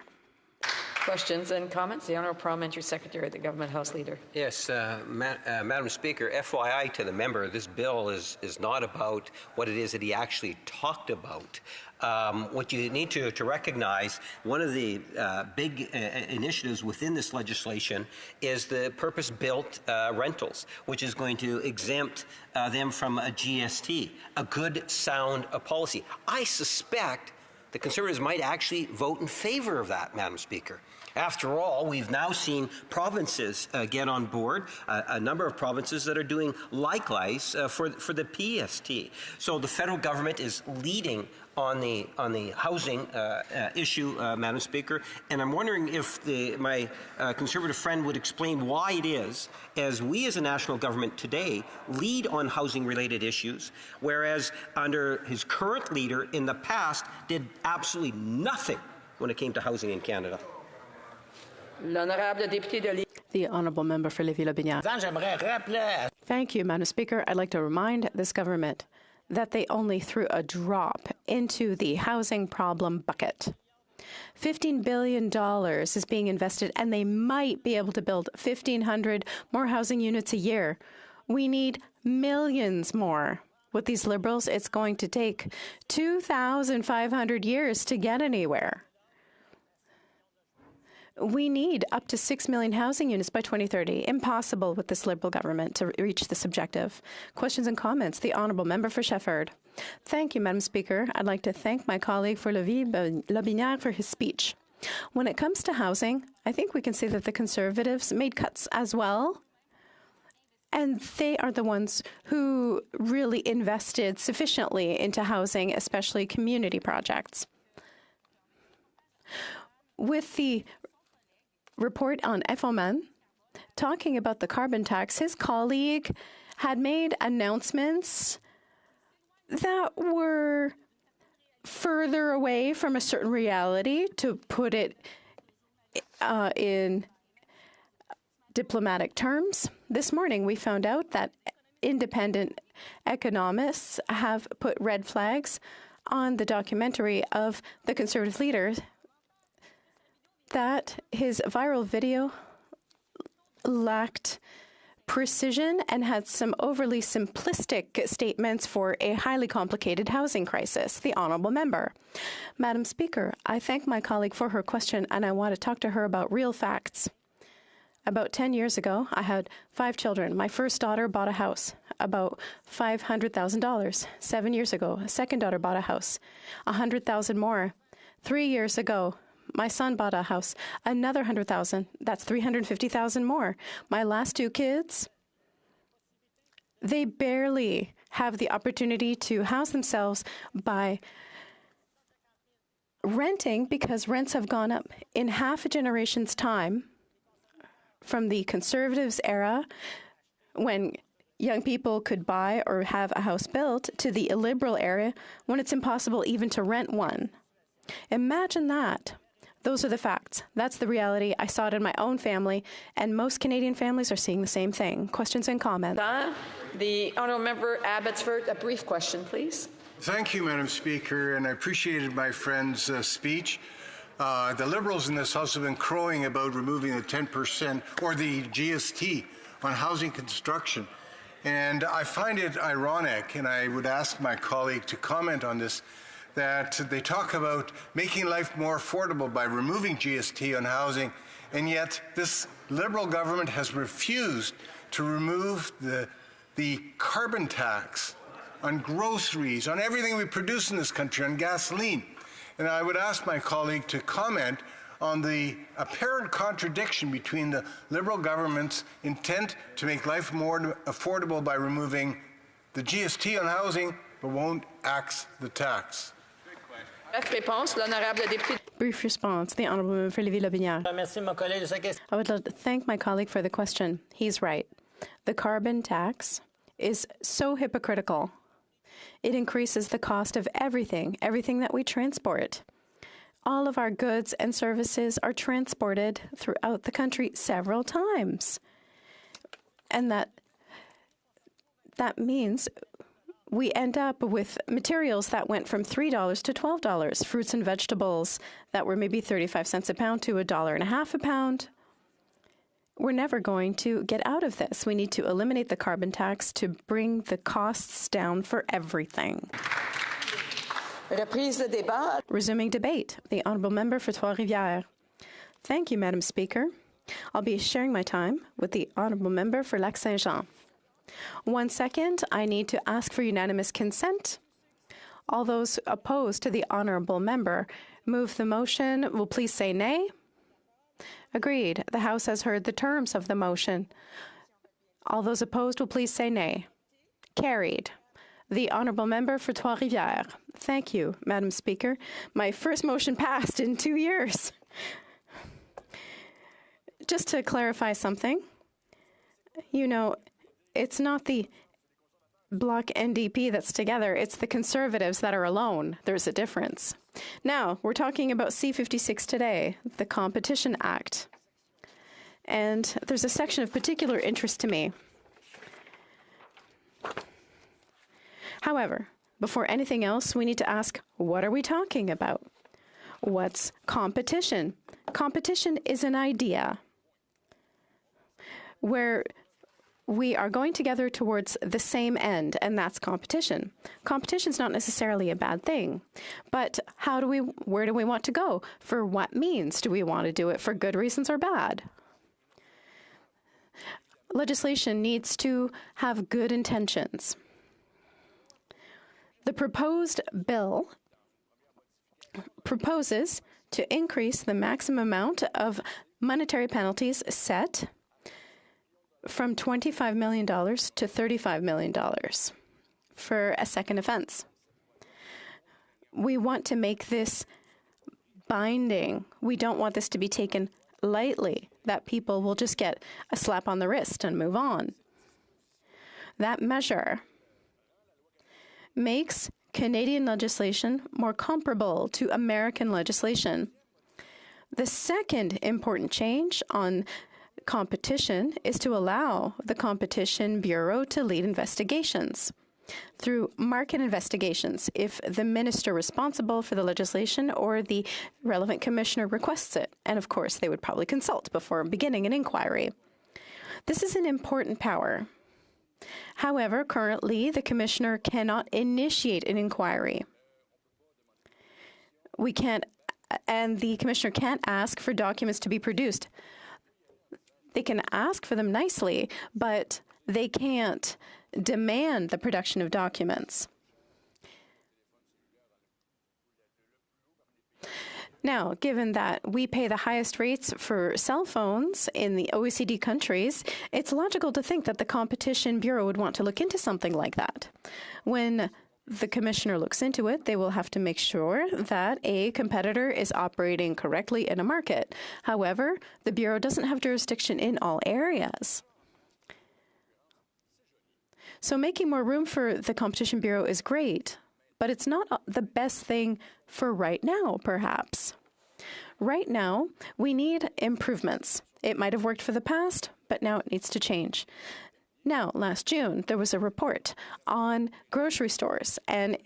Questions and comments? The Honourable Parliamentary Secretary, the Government House Leader. Yes, Madam Speaker, FYI to the member, this bill is not about what it is that he actually talked about. What you need to recognize, one of the big initiatives within this legislation is the purpose-built rentals, which is going to exempt them from a GST, a good, sound policy. I suspect the Conservatives might actually vote in favor of that, Madam Speaker. After all, we've now seen provinces get on board, a number of provinces that are doing likewise for the PST. So the federal government is leading on the housing issue, Madam Speaker, and I'm wondering if my Conservative friend would explain why it is, as we as a national government today lead on housing-related issues, whereas under his current leader in the past did absolutely nothing when it came to housing in Canada. The Honourable Member for Lévis-Lobinière. Thank you, Madam Speaker. I'd like to remind this government that they only threw a drop into the housing problem bucket. $15 billion is being invested, and they might be able to build 1,500 more housing units a year. We need millions more. With these Liberals, it's going to take 2,500 years to get anywhere. We need up to 6 million housing units by 2030. Impossible with this Liberal government to reach this objective. Questions and comments? The Honourable Member for Shefford. Thank you, Madam Speaker. I'd like to thank my colleague for Lévis-Lobinière for his speech. When it comes to housing, I think we can say that the Conservatives made cuts as well. And they are the ones who really invested sufficiently into housing, especially community projects. With the report on FOMAN, talking about the carbon tax, his colleague had made announcements that were further away from a certain reality, to put it in diplomatic terms. This morning, we found out that independent economists have put red flags on the documentary of the Conservative leader, that his viral video lacked precision and had some overly simplistic statements for a highly complicated housing crisis. The Honourable Member. Madam Speaker, I thank my colleague for her question, and I want to talk to her about real facts. About 10 years ago, I had 5 children. My first daughter bought a house, about $500,000. 7 years ago, a second daughter bought a house, $100,000 more. 3 years ago, my son bought a house, another $100,000. That's $350,000 more. My last 2 kids, they barely have the opportunity to house themselves by renting, because rents have gone up in half a generation's time from the Conservatives' era, when young people could buy or have a house built to the illiberal area when it's impossible even to rent one. Imagine that. Those are the facts. That's the reality. I saw it in my own family, and most Canadian families are seeing the same thing. Questions and comments? The Honourable Member Abbotsford, a brief question, please. Thank you, Madam Speaker, and I appreciated my friend's speech. The Liberals in this House have been crowing about removing the 10% or the GST on housing construction. And I find it ironic, and I would ask my colleague to comment on this, that they talk about making life more affordable by removing GST on housing, and yet this Liberal government has refused to remove the carbon tax on groceries, on everything we produce in this country, on gasoline. And I would ask my colleague to comment on the apparent contradiction between the Liberal government's intent to make life more affordable by removing the GST on housing, but won't axe the tax. Brief response, the Honourable Member for Lévis-Lobinière. I would like to thank my colleague for the question. He's right. The carbon tax is so hypocritical. It increases the cost of everything that we transport. All of our goods and services are transported throughout the country several times. And that means we end up with materials that went from $3 to $12, fruits and vegetables that were maybe 35 cents a pound to $1.50 a pound. We're never going to get out of this. We need to eliminate the carbon tax to bring the costs down for everything. Resuming debate. The Honourable Member for Trois-Rivières. Thank you, Madam Speaker. I'll be sharing my time with the Honourable Member for Lac-Saint-Jean. 1 second, I need to ask for unanimous consent. All those opposed to the Honourable Member move the motion will please say nay. Agreed. The House has heard the terms of the motion. All those opposed will please say nay. Carried. The Honourable Member for Trois-Rivières. Thank you, Madam Speaker. My first motion passed in 2 years. Just to clarify something, it's not the Bloc NDP that's together, it's the Conservatives that are alone. There's a difference. Now, we're talking about C-56 today, the Competition Act. And there's a section of particular interest to me. However, before anything else, we need to ask, what are we talking about? What's competition? Competition is an idea where we are going together towards the same end, and that's competition. Competition is not necessarily a bad thing, but where do we want to go? For what means? Do we want to do it for good reasons or bad? Legislation needs to have good intentions. The proposed bill proposes to increase the maximum amount of monetary penalties set from $25 million to $35 million for a second offense. We want to make this binding. We don't want this to be taken lightly, that people will just get a slap on the wrist and move on. That measure makes Canadian legislation more comparable to American legislation. The second important change on competition is to allow the Competition Bureau to lead investigations through market investigations if the minister responsible for the legislation or the relevant commissioner requests it. And of course, they would probably consult before beginning an inquiry. This is an important power. However, currently, the commissioner cannot initiate an inquiry. And the commissioner can't ask for documents to be produced. They can ask for them nicely, but they can't demand the production of documents. Now, given that we pay the highest rates for cell phones in the OECD countries, it's logical to think that the Competition Bureau would want to look into something like that. When the commissioner looks into it, they will have to make sure that a competitor is operating correctly in a market. However, the Bureau doesn't have jurisdiction in all areas. So making more room for the Competition Bureau is great, but it's not the best thing for right now, perhaps. Right now, we need improvements. It might have worked for the past, but now it needs to change. Now, last June, there was a report on grocery stores, and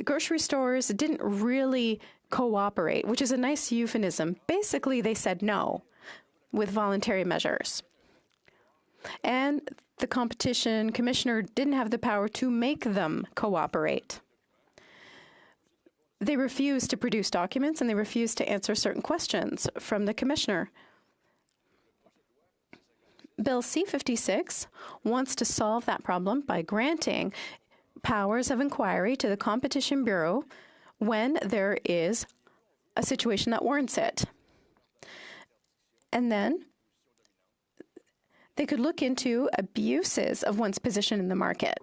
grocery stores didn't really cooperate, which is a nice euphemism. Basically, they said no with voluntary measures. And the competition commissioner didn't have the power to make them cooperate. They refused to produce documents, and they refused to answer certain questions from the commissioner. Bill C-56 wants to solve that problem by granting powers of inquiry to the Competition Bureau when there is a situation that warrants it. And then they could look into abuses of one's position in the market.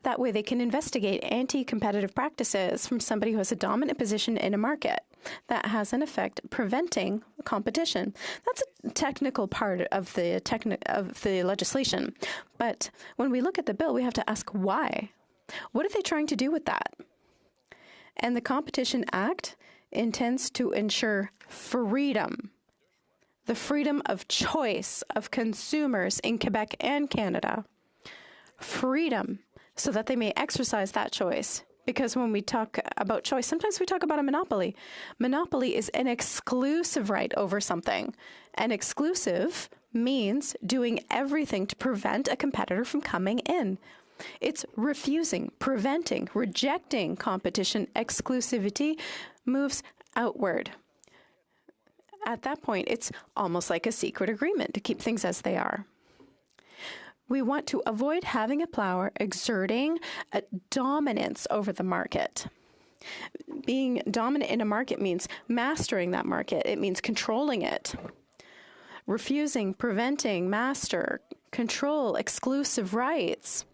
That way they can investigate anti-competitive practices from somebody who has a dominant position in a market. That has an effect preventing competition. That's a technical part of the legislation. But when we look at the bill, we have to ask why. What are they trying to do with that? And the Competition Act intends to ensure freedom, the freedom of choice of consumers in Quebec and Canada. Freedom, so that they may exercise that choice. Because when we talk about choice, sometimes we talk about a monopoly. Monopoly is an exclusive right over something. And exclusive means doing everything to prevent a competitor from coming in. It's refusing, preventing, rejecting competition. Exclusivity moves outward. At that point, it's almost like a secret agreement to keep things as they are. We want to avoid having a power exerting a dominance over the market. Being dominant in a market means mastering that market. It means controlling it. Refusing, preventing, master, control, exclusive rights.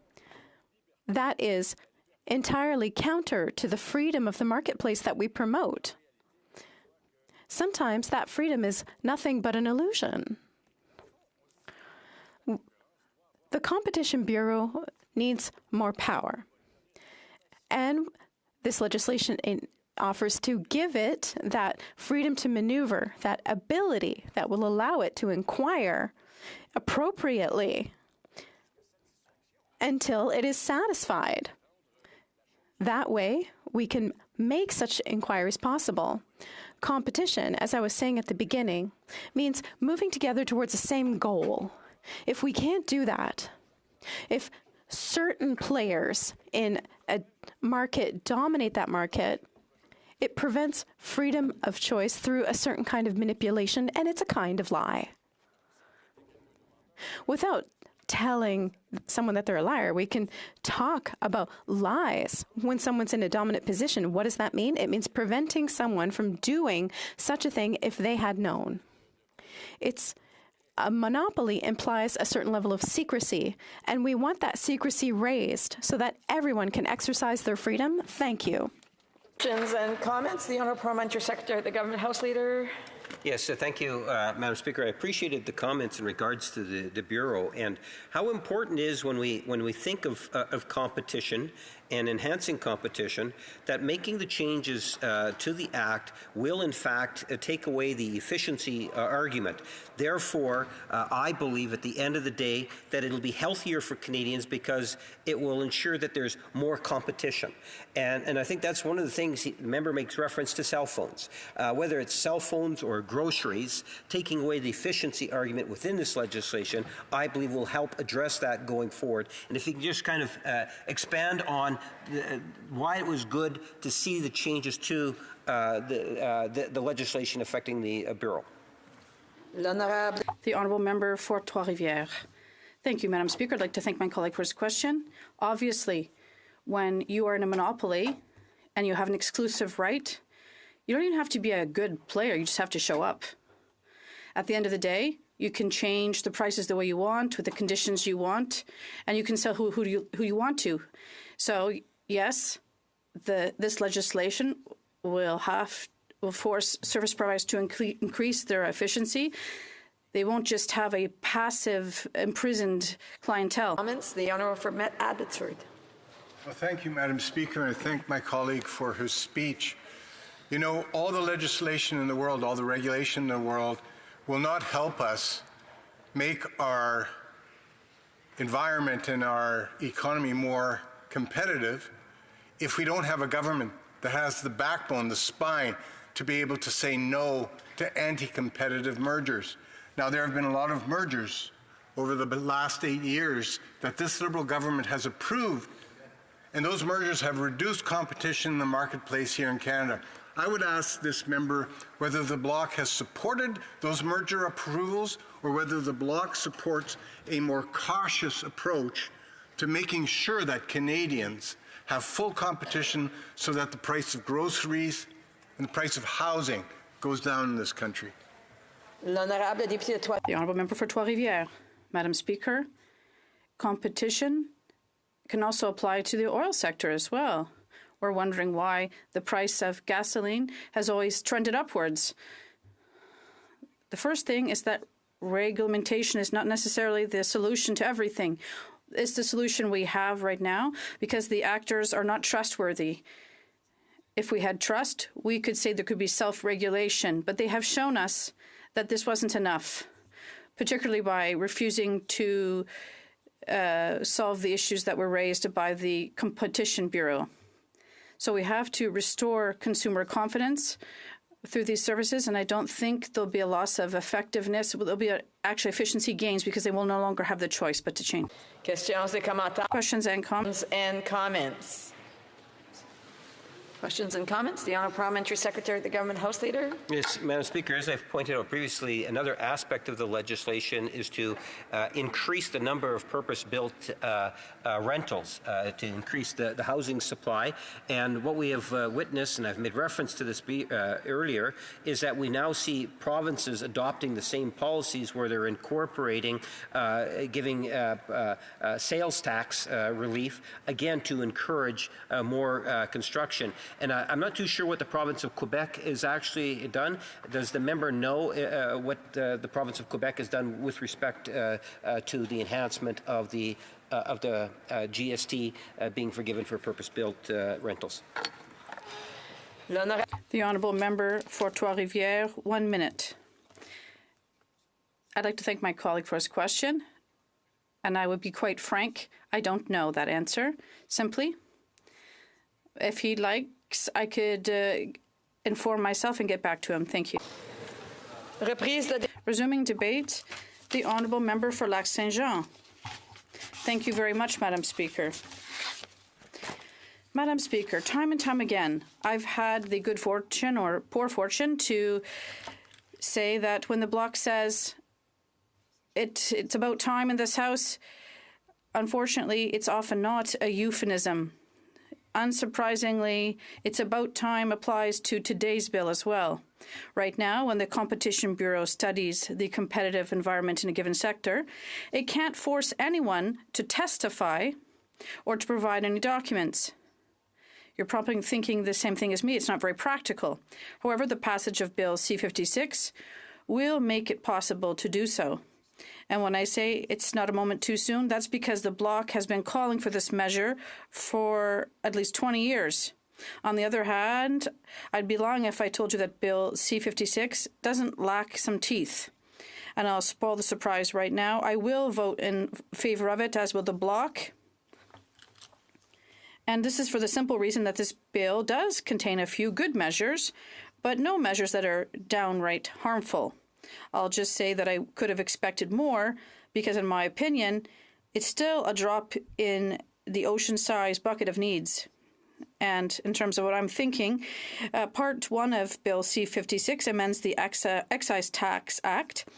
That is entirely counter to the freedom of the marketplace that we promote. Sometimes that freedom is nothing but an illusion. The Competition Bureau needs more power. And this legislation offers to give it that freedom to maneuver, that ability that will allow it to inquire appropriately until it is satisfied. That way, we can make such inquiries possible. Competition, as I was saying at the beginning, means moving together towards the same goal. If we can't do that, if certain players in a market dominate that market, it prevents freedom of choice through a certain kind of manipulation, and it's a kind of lie. Without telling someone that they're a liar, we can talk about lies when someone's in a dominant position. What does that mean? It means preventing someone from doing such a thing if they had known. A monopoly implies a certain level of secrecy, and we want that secrecy raised so that everyone can exercise their freedom. Thank you. Questions and comments? The Honourable Parliamentary Secretary, the Government House Leader. Yes, thank you, Madam Speaker. I appreciated the comments in regards to the Bureau and how important it is when we think of competition and enhancing competition, that making the changes to the Act will, in fact, take away the efficiency argument. Therefore, I believe at the end of the day that it'll be healthier for Canadians because it will ensure that there's more competition. And I think that's one of the things the member makes reference to cell phones. Whether it's cell phones or groceries, taking away the efficiency argument within this legislation, I believe will help address that going forward. And if you can just kind of expand on why it was good to see the changes to the legislation affecting the Bureau. The Honourable Member for Trois-Rivières. Thank you, Madam Speaker. I'd like to thank my colleague for his question. Obviously, when you are in a monopoly and you have an exclusive right, you don't even have to be a good player. You just have to show up. At the end of the day, you can change the prices the way you want, with the conditions you want, and you can sell who you want to. So, yes, this legislation will force service providers to increase their efficiency. They won't just have a passive, imprisoned clientele. Comments? The Honourable from Abbotsford. Well, thank you, Madam Speaker, and I thank my colleague for his speech. You know, all the legislation in the world, all the regulation in the world will not help us make our environment and our economy more competitive if we don't have a government that has the backbone, the spine, to be able to say no to anti-competitive mergers. Now, there have been a lot of mergers over the last 8 years that this Liberal government has approved, and those mergers have reduced competition in the marketplace here in Canada. I would ask this member whether the Bloc has supported those merger approvals or whether the Bloc supports a more cautious approach to making sure that Canadians have full competition so that the price of groceries and the price of housing goes down in this country. The Honourable Member for Trois-Rivières. Madam Speaker, competition can also apply to the oil sector as well. We're wondering why the price of gasoline has always trended upwards. The first thing is that regulation is not necessarily the solution to everything. It's the solution we have right now because the actors are not trustworthy. If we had trust, we could say there could be self-regulation, but they have shown us that this wasn't enough, particularly by refusing to solve the issues that were raised by the Competition Bureau. So we have to restore consumer confidence through these services, and I don't think there'll be a loss of effectiveness. There'll be actually efficiency gains because they will no longer have the choice but to change. Questions and comments? Questions and comments? The Honourable Parliamentary Secretary of the Government House Leader. Yes, Madam Speaker, as I've pointed out previously, another aspect of the legislation is to increase the number of purpose-built rentals, to increase the housing supply. And what we have witnessed, and I've made reference to this earlier, is that we now see provinces adopting the same policies where they're incorporating, giving sales tax relief, again, to encourage more construction. And I'm not too sure what the province of Quebec has actually done. Does the member know what the province of Quebec has done with respect to the enhancement of the GST being forgiven for purpose-built rentals? The Honourable Member for Trois-Rivières, 1 minute. I'd like to thank my colleague for his question, and I would be quite frank, I don't know that answer. Simply, if he likes, I could inform myself and get back to him. Thank you. Resuming debate, the Honourable Member for Lac-Saint-Jean. Thank you very much, Madam Speaker. Madam Speaker, time and time again, I've had the good fortune or poor fortune to say that when the Bloc says it's about time in this House, unfortunately, it's often not a euphemism. Unsurprisingly, it's about time applies to today's bill as well. Right now, when the Competition Bureau studies the competitive environment in a given sector, it can't force anyone to testify or to provide any documents. You're probably thinking the same thing as me. It's not very practical. However, the passage of Bill C-56 will make it possible to do so. And when I say it's not a moment too soon, that's because the Bloc has been calling for this measure for at least 20 years. On the other hand, I'd be lying if I told you that Bill C-56 doesn't lack some teeth. And I'll spoil the surprise right now. I will vote in favor of it, as will the Bloc. And this is for the simple reason that this bill does contain a few good measures, but no measures that are downright harmful. I'll just say that I could have expected more because, in my opinion, it's still a drop in the ocean-sized bucket of needs. And in terms of what I'm thinking, Part 1 of Bill C-56 amends the Excise Tax Act.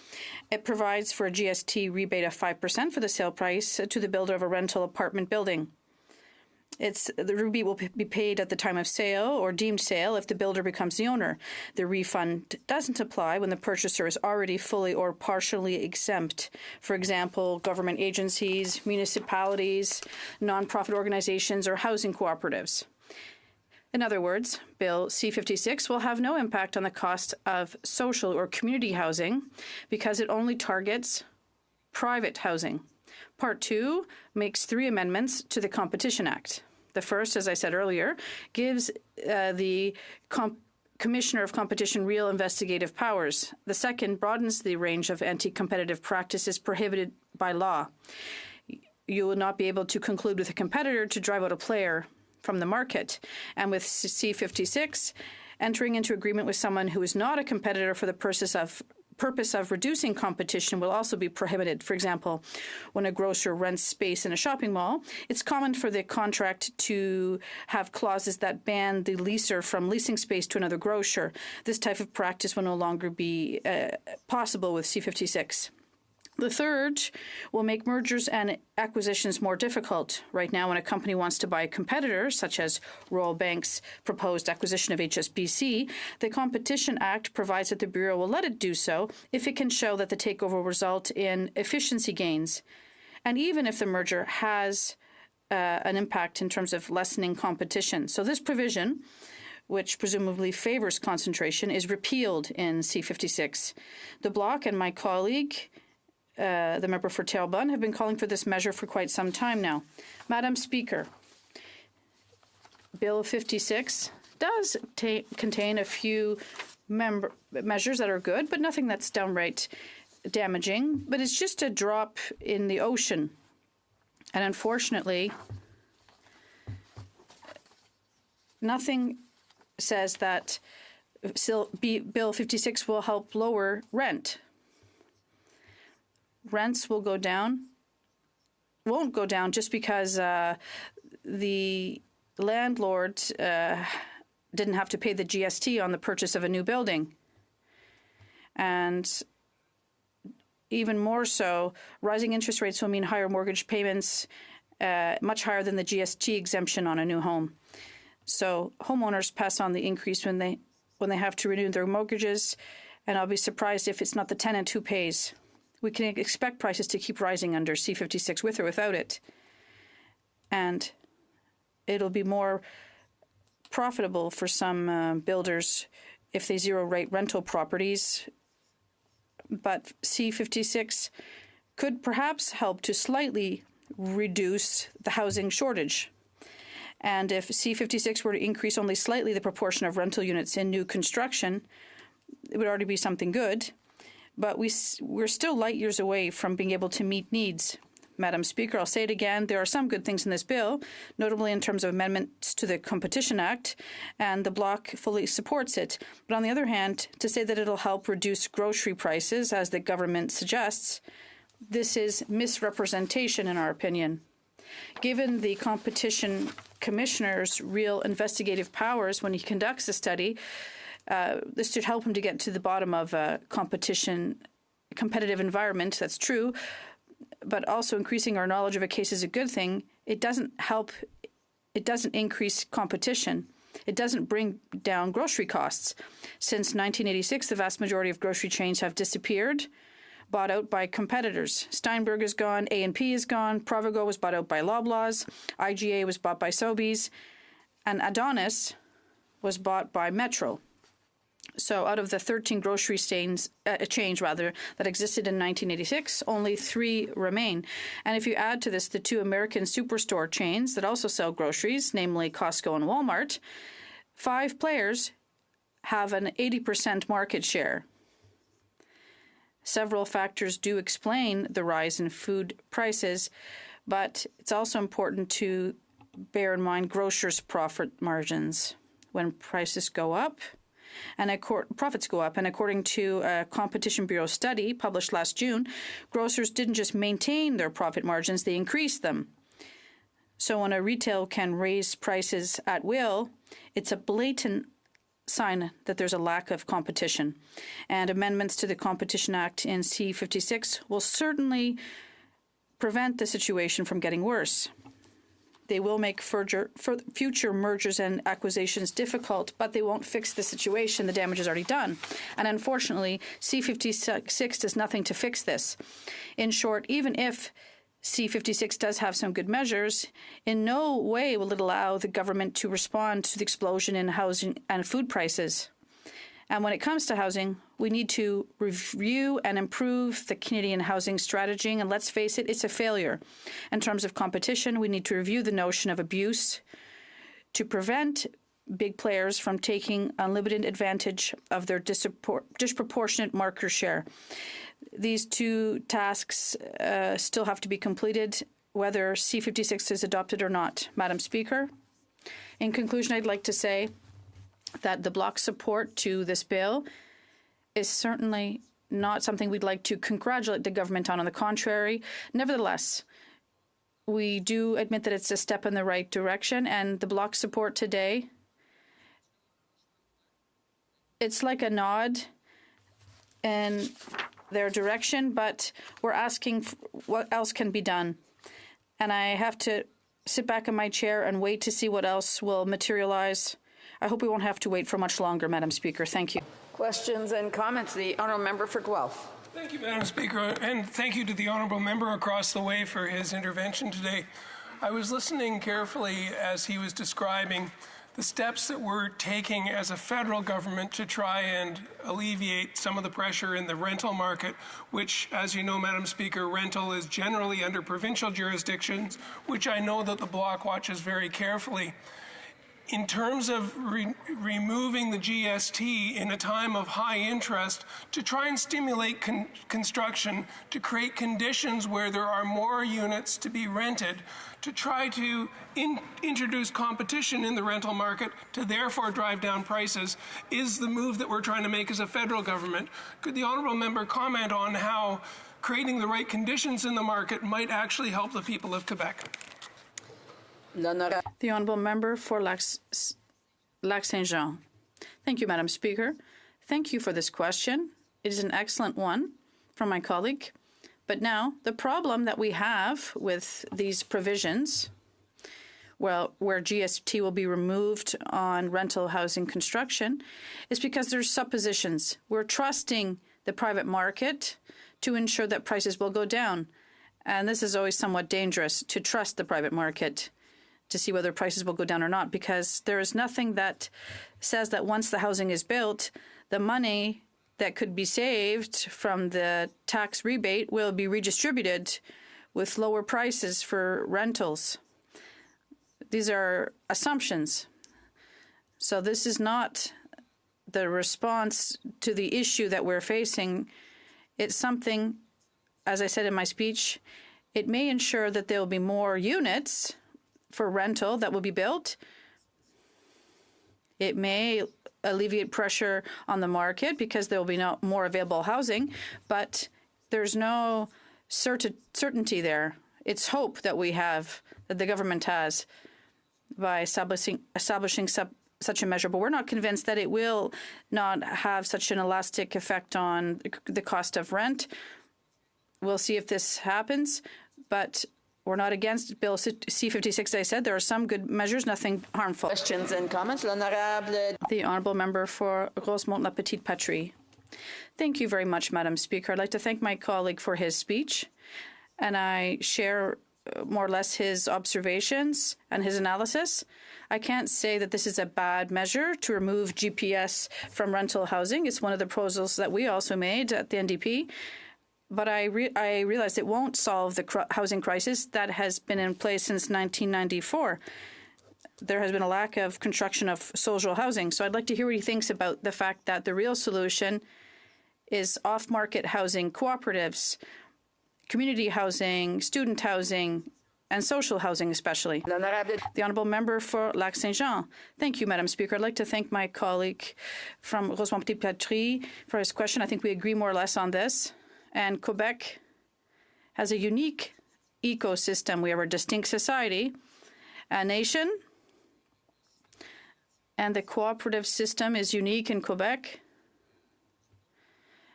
It provides for a GST rebate of 5% for the sale price to the builder of a rental apartment building. The rebate will be paid at the time of sale or deemed sale if the builder becomes the owner. The refund doesn't apply when the purchaser is already fully or partially exempt. For example, government agencies, municipalities, nonprofit organizations, or housing cooperatives. In other words, Bill C-56 will have no impact on the cost of social or community housing because it only targets private housing. Part 2 makes 3 amendments to the Competition Act. The first, as I said earlier, gives the Commissioner of Competition real investigative powers. The second broadens the range of anti-competitive practices prohibited by law. You will not be able to conclude with a competitor to drive out a player from the market. And with C-56, entering into agreement with someone who is not a competitor for the purpose of reducing competition will also be prohibited. For example, when a grocer rents space in a shopping mall, it's common for the contract to have clauses that ban the leaser from leasing space to another grocer. This type of practice will no longer be possible with C-56. The third will make mergers and acquisitions more difficult. Right now, when a company wants to buy a competitor, such as Royal Bank's proposed acquisition of HSBC, the Competition Act provides that the Bureau will let it do so if it can show that the takeover will result in efficiency gains. And even if the merger has an impact in terms of lessening competition. So this provision, which presumably favors concentration, is repealed in C-56. The Bloc and my colleague, the member for Taliban, have been calling for this measure for quite some time now. Madam Speaker, Bill 56 does contain a few measures that are good, but nothing that's downright damaging. But it's just a drop in the ocean. And unfortunately, nothing says that Bill 56 will help lower rent. Rents will go down, won't go down just because the landlord didn't have to pay the GST on the purchase of a new building. And even more so, rising interest rates will mean higher mortgage payments, much higher than the GST exemption on a new home. So homeowners pass on the increase when they have to renew their mortgages, and I'll be surprised if it's not the tenant who pays. We can expect prices to keep rising under C-56 with or without it. And it'll be more profitable for some builders if they zero-rate rental properties. But C-56 could perhaps help to slightly reduce the housing shortage. And if C-56 were to increase only slightly the proportion of rental units in new construction, it would already be something good. But we're still light years away from being able to meet needs. Madam Speaker, I'll say it again, there are some good things in this bill, notably in terms of amendments to the Competition Act, and the Bloc fully supports it. But on the other hand, to say that it'll help reduce grocery prices, as the government suggests, this is misrepresentation in our opinion. Given the Competition Commissioner's real investigative powers when he conducts a study, this should help him to get to the bottom of a competitive environment. That's true. But also increasing our knowledge of a case is a good thing. It doesn't help. It doesn't increase competition. It doesn't bring down grocery costs. Since 1986, the vast majority of grocery chains have disappeared, bought out by competitors. Steinberg is gone. A&P is gone. Provigo was bought out by Loblaws. IGA was bought by Sobeys. And Adonis was bought by Metro. So out of the 13 grocery chains that existed in 1986, only 3 remain. And if you add to this the 2 American superstore chains that also sell groceries, namely Costco and Walmart, 5 players have an 80% market share. Several factors do explain the rise in food prices, but it's also important to bear in mind grocers' profit margins. When prices go up, and profits go up. And according to a Competition Bureau study published last June, grocers didn't just maintain their profit margins, they increased them. So when a retail can raise prices at will, it's a blatant sign that there's a lack of competition. And amendments to the Competition Act in C-56 will certainly prevent the situation from getting worse. They will make future mergers and acquisitions difficult, but they won't fix the situation. The damage is already done. And unfortunately, C-56 does nothing to fix this. In short, even if C-56 does have some good measures. In no way will it allow the government to respond to the explosion in housing and food prices. And when it comes to housing, we need to review and improve the Canadian housing strategy. And let's face it, it's a failure. In terms of competition, we need to review the notion of abuse to prevent big players from taking unlimited advantage of their disproportionate market share. These two tasks still have to be completed, whether C-56 is adopted or not. Madam Speaker, in conclusion, I'd like to say that the Bloc support to this bill is certainly not something we'd like to congratulate the government on. On the contrary, nevertheless, we do admit that it's a step in the right direction, and the Bloc support today, it's like a nod in their direction, but we're asking what else can be done. And I have to sit back in my chair and wait to see what else will materialize. I hope we won't have to wait for much longer, Madam Speaker. Thank you. Questions and comments? The honourable member for Guelph. Thank you, Madam Speaker, and thank you to the honourable member across the way for his intervention today. I was listening carefully as he was describing the steps that we're taking as a federal government to try and alleviate some of the pressure in the rental market, which, as you know, Madam Speaker, rental is generally under provincial jurisdictions, which I know that the Bloc watches very carefully. In terms of removing the GST in a time of high interest to try and stimulate construction, to create conditions where there are more units to be rented, to try to introduce competition in the rental market, to therefore drive down prices, is the move that we're trying to make as a federal government. Could the honourable member comment on how creating the right conditions in the market might actually help the people of Quebec? The honourable member for Lac Saint-Jean. Thank you, Madam Speaker. Thank you for this question. It is an excellent one from my colleague. But now, the problem that we have with these provisions, well, where GST will be removed on rental housing construction, is because there's suppositions. We're trusting the private market to ensure that prices will go down. And this is always somewhat dangerous, to trust the private market to see whether prices will go down or not, because there is nothing that says that once the housing is built, the money that could be saved from the tax rebate will be redistributed with lower prices for rentals. These are assumptions. So this is not the response to the issue that we're facing. It's something, as I said in my speech, it may ensure that there will be more units for rental that will be built. It may alleviate pressure on the market because there will be no more available housing, but there's no certainty there. It's hope that we have, that the government has, by establishing such a measure. But we're not convinced that it will not have such an elastic effect on the cost of rent. We'll see if this happens, but we're not against Bill C-56. As I said, there are some good measures, nothing harmful. Questions and comments? The honourable member for Rosemont-la-Petite-Patrie. Thank you very much, Madam Speaker. I'd like to thank my colleague for his speech, and I share more or less his observations and his analysis. I can't say that this is a bad measure to remove GPS from rental housing. It's one of the proposals that we also made at the NDP. But I realize it won't solve the housing crisis that has been in place since 1994. There has been a lack of construction of social housing. So I'd like to hear what he thinks about the fact that the real solution is off-market housing, cooperatives, community housing, student housing, and social housing especially. The honourable member for Lac Saint-Jean. Thank you, Madam Speaker. I'd like to thank my colleague from Rosemont-Petite-Patrie for his question. I think we agree more or less on this. And Quebec has a unique ecosystem. We are a distinct society, a nation, and the cooperative system is unique in Quebec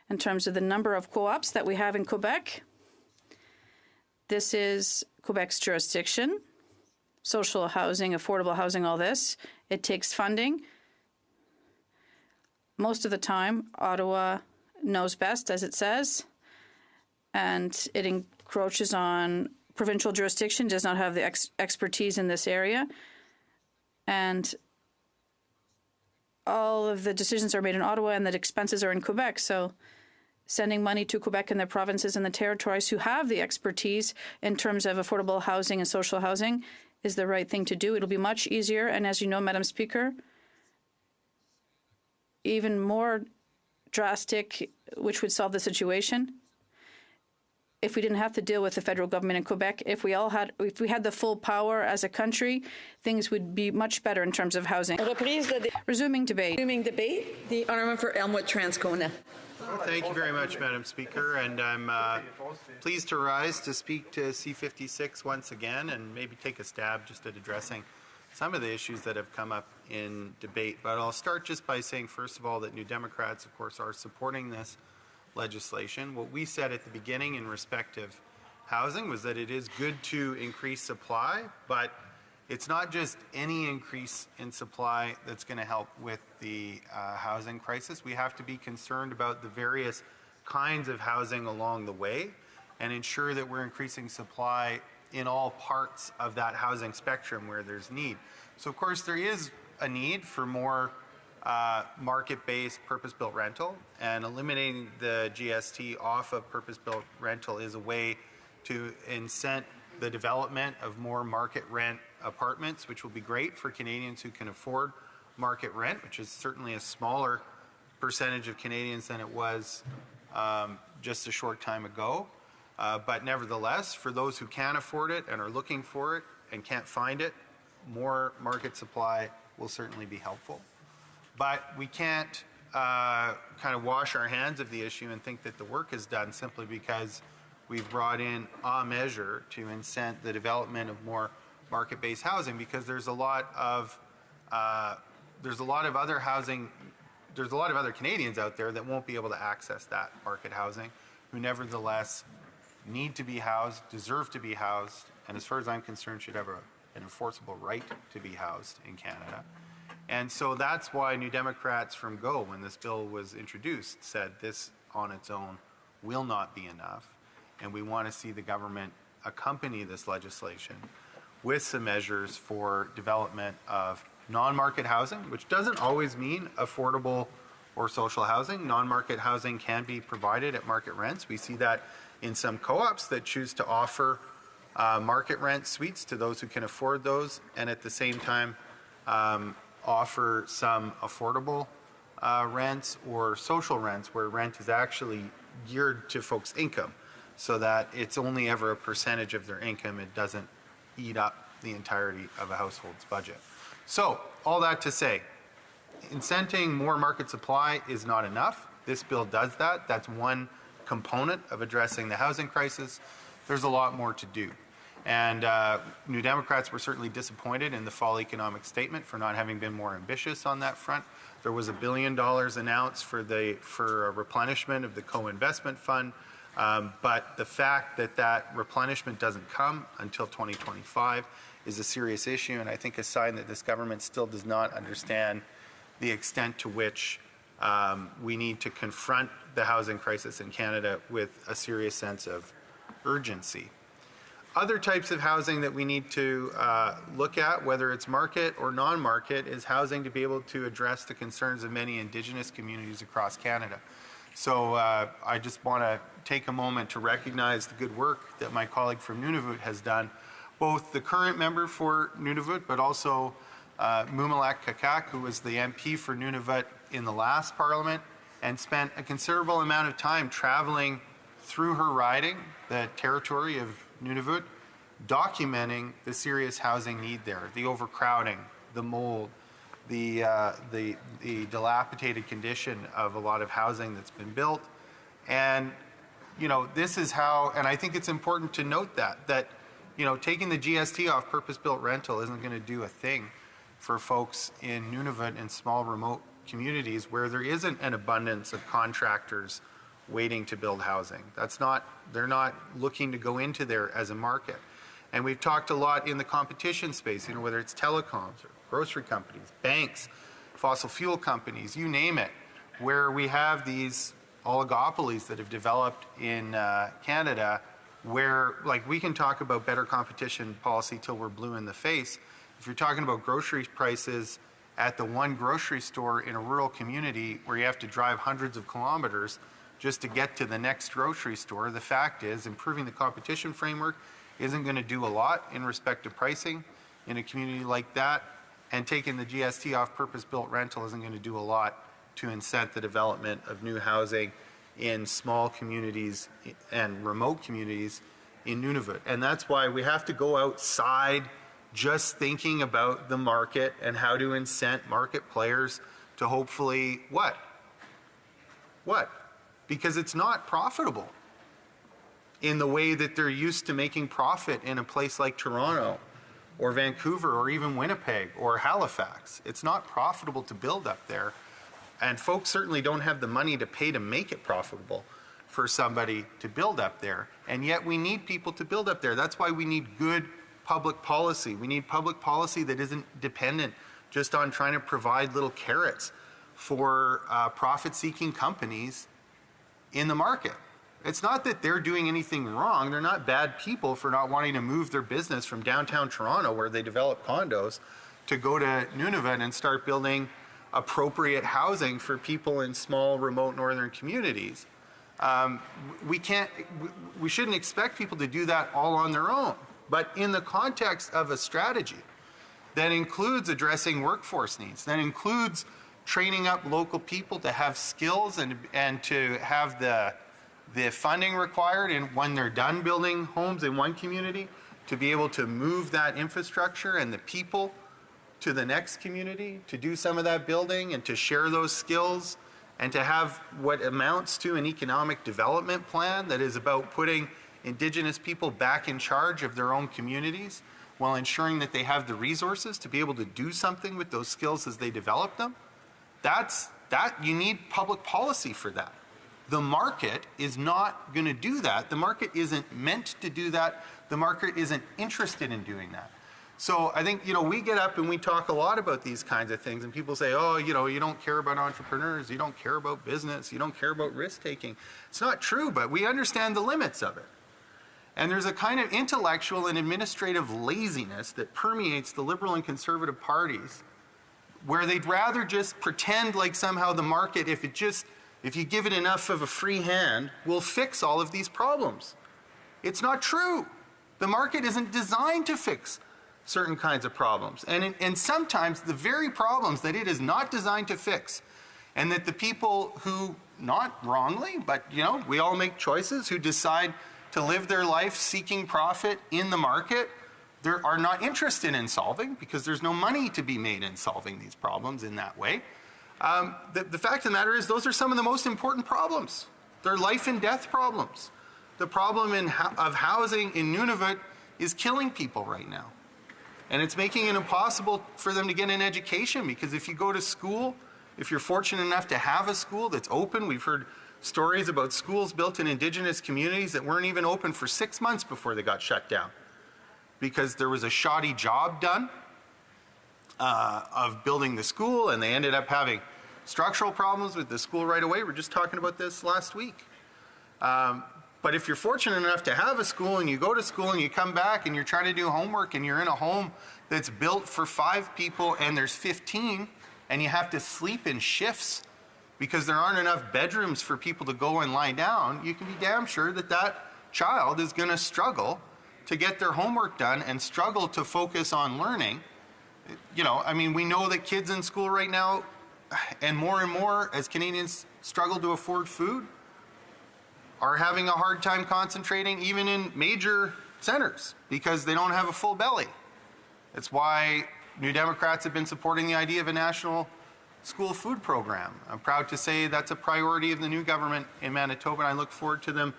in terms of the number of co-ops that we have in Quebec. This is Quebec's jurisdiction, social housing, affordable housing, all this. It takes funding. Most of the time, Ottawa knows best, as it says, and it encroaches on provincial jurisdiction does not have the expertise in this area, and all of the decisions are made in Ottawa and the expenses are in Quebec. So sending money to Quebec and the provinces and the territories who have the expertise in terms of affordable housing and social housing is the right thing to do. It'll be much easier, and as you know, Madam Speaker, even more drastic, which would solve the situation, if we didn't have to deal with the federal government in Quebec. If we had the full power as a country, things would be much better in terms of housing. Resuming debate. Resuming debate. The honourable for Elmwood Transcona. Thank you very much, Madam Speaker, and I'm pleased to rise to speak to C56 once again and maybe take a stab just at addressing some of the issues that have come up in debate. But I'll start just by saying, first of all, that New Democrats, of course, are supporting this legislation. What we said at the beginning in respect of housing was that it is good to increase supply, but it's not just any increase in supply that's going to help with the housing crisis. We have to be concerned about the various kinds of housing along the way and ensure that we're increasing supply in all parts of that housing spectrum where there's need. So of course there is a need for more market-based purpose-built rental, and eliminating the GST off of purpose-built rental is a way to incent the development of more market rent apartments, which will be great for Canadians who can afford market rent, which is certainly a smaller percentage of Canadians than it was just a short time ago. But nevertheless, for those who can afford it and are looking for it and can't find it, more market supply will certainly be helpful. But we can't kind of wash our hands of the issue and think that the work is done simply because we've brought in a measure to incent the development of more market-based housing, because there's a lot of other housing. There's a lot of other Canadians out there that won't be able to access that market housing, who nevertheless need to be housed, deserve to be housed, and as far as I'm concerned, should have an enforceable right to be housed in Canada. And so that's why New Democrats from Go, when this bill was introduced, said this on its own will not be enough, and we want to see the government accompany this legislation with some measures for development of non-market housing, which doesn't always mean affordable or social housing. Non-market housing can be provided at market rents. We see that in some co-ops that choose to offer market rent suites to those who can afford those, and at the same time offer some affordable rents or social rents where rent is actually geared to folks' income, so that it's only ever a percentage of their income. It doesn't eat up the entirety of a household's budget. So all that to say, incenting more market supply is not enough. This bill does that. That's one component of addressing the housing crisis. There's a lot more to do. And New Democrats were certainly disappointed in the fall economic statement for not having been more ambitious on that front. There was $1 billion announced for a replenishment of the co-investment fund, but the fact that that replenishment doesn't come until 2025 is a serious issue, and I think a sign that this government still does not understand the extent to which we need to confront the housing crisis in Canada with a serious sense of urgency. Other types of housing that we need to look at, whether it's market or non-market, is housing to be able to address the concerns of many Indigenous communities across Canada. So I just want to take a moment to recognize the good work that my colleague from Nunavut has done, both the current member for Nunavut, but also Mumalak Kakak, who was the MP for Nunavut in the last Parliament, and spent a considerable amount of time traveling through her riding, the territory of Nunavut, documenting the serious housing need there, the overcrowding, the mold, the dilapidated condition of a lot of housing that's been built. And, you know, this is how, and I think it's important to note that, you know, taking the GST off purpose-built rental isn't going to do a thing for folks in Nunavut and small remote communities where there isn't an abundance of contractors waiting to build housing. They're not looking to go into there as a market. And we've talked a lot in the competition space, you know, whether it's telecoms or grocery companies, banks, fossil fuel companies, you name it, where we have these oligopolies that have developed in Canada where, like, we can talk about better competition policy till we're blue in the face. If you're talking about grocery prices at the one grocery store in a rural community where you have to drive hundreds of kilometers just to get to the next grocery store, the fact is improving the competition framework isn't going to do a lot in respect to pricing in a community like that, and taking the GST off purpose-built rental isn't going to do a lot to incent the development of new housing in small communities and remote communities in Nunavut. And that's why we have to go outside just thinking about the market and how to incent market players to hopefully what? Because it's not profitable in the way that they're used to making profit in a place like Toronto or Vancouver or even Winnipeg or Halifax. It's not profitable to build up there. And folks certainly don't have the money to pay to make it profitable for somebody to build up there. And yet we need people to build up there. That's why we need good public policy. We need public policy that isn't dependent just on trying to provide little carrots for profit-seeking companies in the market. It's not that they're doing anything wrong. They're not bad people for not wanting to move their business from downtown Toronto, where they develop condos, to go to Nunavut and start building appropriate housing for people in small, remote northern communities. We shouldn't expect people to do that all on their own. But in the context of a strategy that includes addressing workforce needs, that includes training up local people to have skills and to have the funding required, and when they're done building homes in one community, to be able to move that infrastructure and the people to the next community, to do some of that building and to share those skills, and to have what amounts to an economic development plan that is about putting Indigenous people back in charge of their own communities while ensuring that they have the resources to be able to do something with those skills as they develop them. You need public policy for that. The market is not going to do that. The market isn't meant to do that. The market isn't interested in doing that. So I think, we get up and we talk a lot about these kinds of things, and people say, oh, you don't care about entrepreneurs, you don't care about business, you don't care about risk taking. It's not true, but we understand the limits of it. And there's a kind of intellectual and administrative laziness that permeates the Liberal and Conservative parties, where they'd rather just pretend like somehow the market, if you give it enough of a free hand, will fix all of these problems. It's not true. The market isn't designed to fix certain kinds of problems. And sometimes the very problems that it is not designed to fix, and that the people who, not wrongly, but we all make choices, who decide to live their life seeking profit in the market, they are not interested in solving, because there's no money to be made in solving these problems in that way. The fact of the matter is, those are some of the most important problems. They're life and death problems. The problem of housing in Nunavut is killing people right now. And it's making it impossible for them to get an education, because if you go to school, if you're fortunate enough to have a school that's open, we've heard stories about schools built in Indigenous communities that weren't even open for 6 months before they got shut down, because there was a shoddy job done of building the school, and they ended up having structural problems with the school right away. We were just talking about this last week. But if you're fortunate enough to have a school, and you go to school and you come back and you're trying to do homework, and you're in a home that's built for 5 people and there's 15, and you have to sleep in shifts because there aren't enough bedrooms for people to go and lie down, you can be damn sure that that child is going to struggle to get their homework done and struggle to focus on learning. We know that kids in school right now, and more as Canadians struggle to afford food, are having a hard time concentrating even in major centers because they don't have a full belly. It's why New Democrats have been supporting the idea of a national school food program. I'm proud to say that's a priority of the new government in Manitoba, and I look forward to them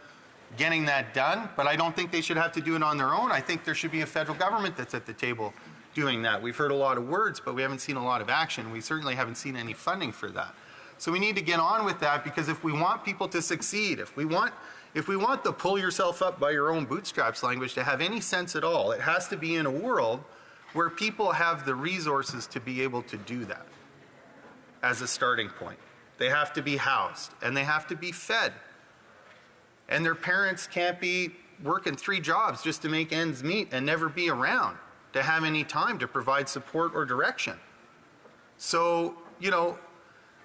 getting that done. But I don't think they should have to do it on their own. I think there should be a federal government that's at the table doing that. We've heard a lot of words, but we haven't seen a lot of action. We certainly haven't seen any funding for that. So we need to get on with that, because if we want people to succeed, if we want the pull yourself up by your own bootstraps language to have any sense at all, it has to be in a world where people have the resources to be able to do that as a starting point. They have to be housed, and they have to be fed. And their parents can't be working 3 jobs just to make ends meet and never be around to have any time to provide support or direction. So, you know,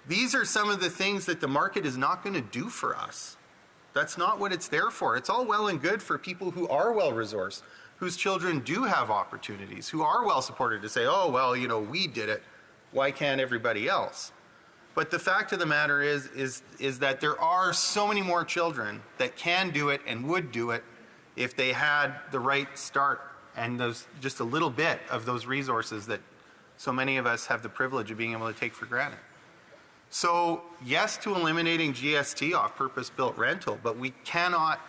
these are some of the things that the market is not going to do for us. That's not what it's there for. It's all well and good for people who are well-resourced, whose children do have opportunities, who are well-supported to say, oh, well, you know, we did it. Why can't everybody else? But the fact of the matter is that there are so many more children that can do it and would do it if they had the right start and those, just a little bit of those resources that so many of us have the privilege of being able to take for granted. So yes to eliminating GST, off-purpose built rental, but we cannot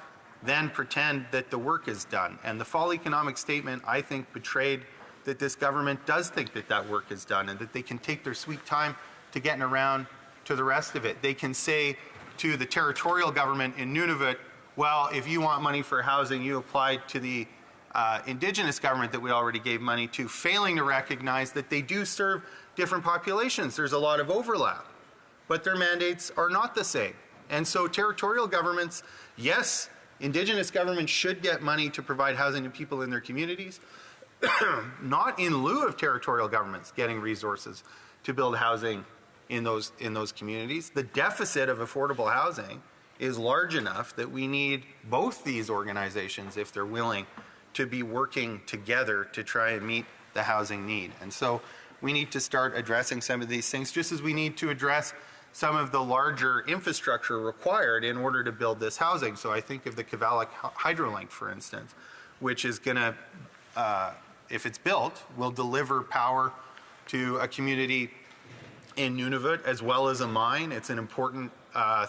then pretend that the work is done. And the fall economic statement, I think, betrayed that this government does think that that work is done and that they can take their sweet time to getting around to the rest of it. They can say to the territorial government in Nunavut, well, if you want money for housing, you apply to the Indigenous government that we already gave money to, failing to recognize that they do serve different populations. There's a lot of overlap, but their mandates are not the same. And so territorial governments, yes, Indigenous governments should get money to provide housing to people in their communities, not in lieu of territorial governments getting resources to build housing in those communities. The deficit of affordable housing is large enough that we need both these organizations, if they're willing, to be working together to try and meet the housing need. And so we need to start addressing some of these things, just as we need to address some of the larger infrastructure required in order to build this housing. So I think of the Kavalik Hydrolink, for instance, which is going to, if it's built, will deliver power to a community in Nunavut as well as a mine. It's an important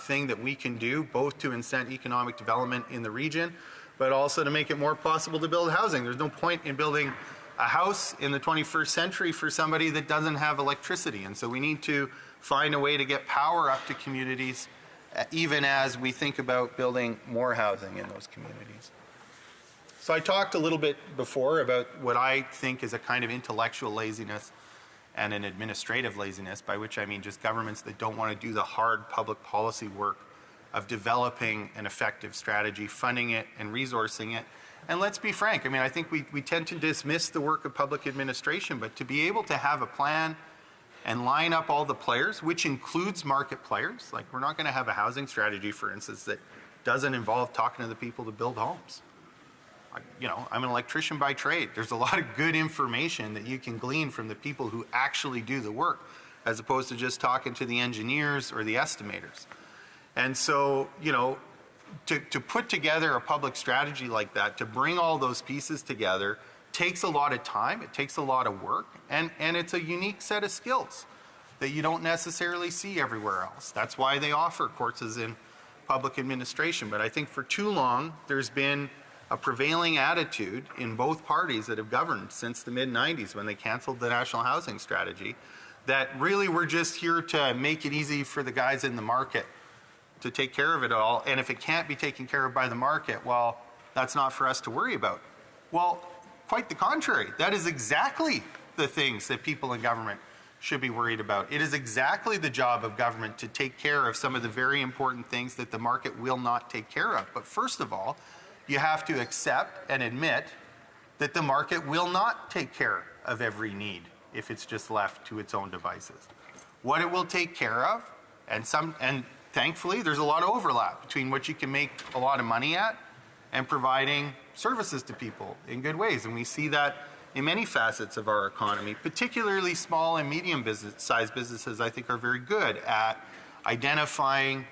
thing that we can do, both to incent economic development in the region, but also to make it more possible to build housing. There's no point in building a house in the 21st century for somebody that doesn't have electricity. And so we need to find a way to get power up to communities, even as we think about building more housing in those communities. So I talked a little bit before about what I think is a kind of intellectual laziness and an administrative laziness, by which I mean just governments that don't want to do the hard public policy work of developing an effective strategy, funding it and resourcing it. And let's be frank, I mean, I think we tend to dismiss the work of public administration, but to be able to have a plan and line up all the players, which includes market players, like we're not going to have a housing strategy, for instance, that doesn't involve talking to the people to build homes. You know, I'm an electrician by trade. There's a lot of good information that you can glean from the people who actually do the work, as opposed to just talking to the engineers or the estimators. And so, you know, to put together a public strategy like that, to bring all those pieces together, takes a lot of time, it takes a lot of work, and it's a unique set of skills that you don't necessarily see everywhere else. That's why they offer courses in public administration. But I think for too long, there's been a prevailing attitude in both parties that have governed since the mid-90s when they canceled the National Housing Strategy, that really we're just here to make it easy for the guys in the market to take care of it all. And if it can't be taken care of by the market, well, that's not for us to worry about. Well, quite the contrary. That is exactly the things that people in government should be worried about. It is exactly the job of government to take care of some of the very important things that the market will not take care of. But first of all, you have to accept and admit that the market will not take care of every need if it's just left to its own devices. What it will take care of, and thankfully there's a lot of overlap between what you can make a lot of money at and providing services to people in good ways. And we see that in many facets of our economy, particularly small and medium sized businesses, I think, are very good at identifying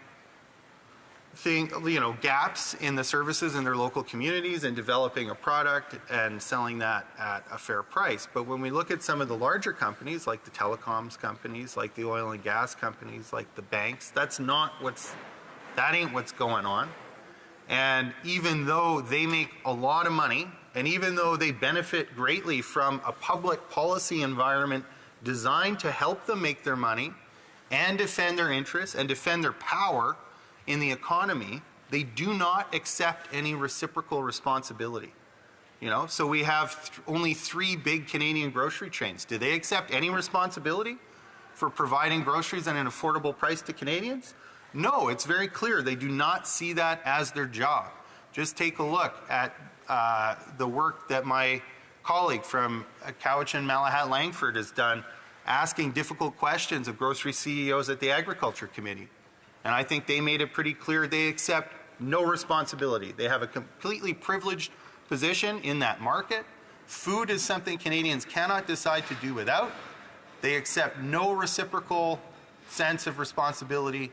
gaps in the services in their local communities and developing a product and selling that at a fair price. But when we look at some of the larger companies, like the telecoms companies, like the oil and gas companies, like the banks, that ain't what's going on. And even though they make a lot of money, and even though they benefit greatly from a public policy environment designed to help them make their money and defend their interests and defend their power in the economy, they do not accept any reciprocal responsibility. You know, so we have only 3 big Canadian grocery chains. Do they accept any responsibility for providing groceries at an affordable price to Canadians? No, it's very clear they do not see that as their job. Just take a look at the work that my colleague from Cowichan, Malahat, Langford has done, asking difficult questions of grocery CEOs at the Agriculture Committee. And I think they made it pretty clear they accept no responsibility. They have a completely privileged position in that market. Food is something Canadians cannot decide to do without. They accept no reciprocal sense of responsibility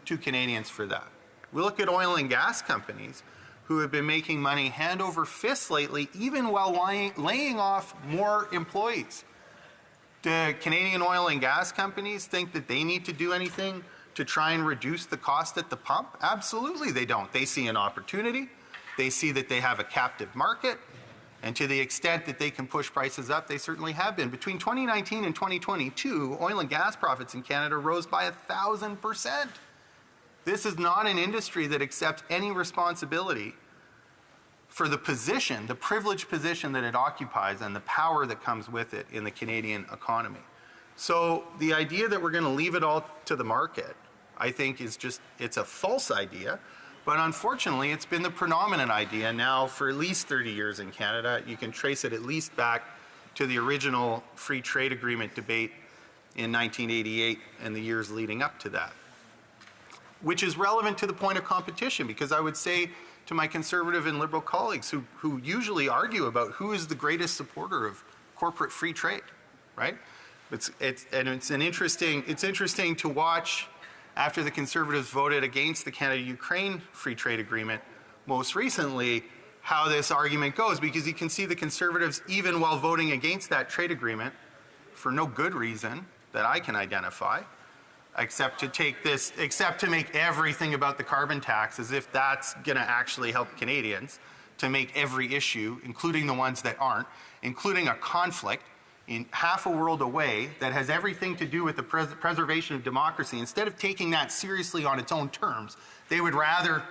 to Canadians for that. We look at oil and gas companies who have been making money hand over fist lately, even while laying off more employees. Do Canadian oil and gas companies think that they need to do anything to try and reduce the cost at the pump? Absolutely they don't. They see an opportunity. They see that they have a captive market. And to the extent that they can push prices up, they certainly have been. Between 2019 and 2022, oil and gas profits in Canada rose by 1,000%. This is not an industry that accepts any responsibility for the position, the privileged position that it occupies and the power that comes with it in the Canadian economy. So the idea that we're going to leave it all to the market, I think is just, it's a false idea. But unfortunately, it's been the predominant idea now for at least 30 years in Canada. You can trace it at least back to the original free trade agreement debate in 1988 and the years leading up to that. Which is relevant to the point of competition, because I would say to my Conservative and Liberal colleagues who usually argue about who is the greatest supporter of corporate free trade, right? It's interesting to watch after the Conservatives voted against the Canada-Ukraine free trade agreement most recently, how this argument goes, because you can see the Conservatives, even while voting against that trade agreement, for no good reason that I can identify, except to make everything about the carbon tax as if that's going to actually help Canadians, to make every issue, including the ones that aren't, including a conflict in half a world away that has everything to do with the preservation of democracy. Instead of taking that seriously on its own terms, they would rather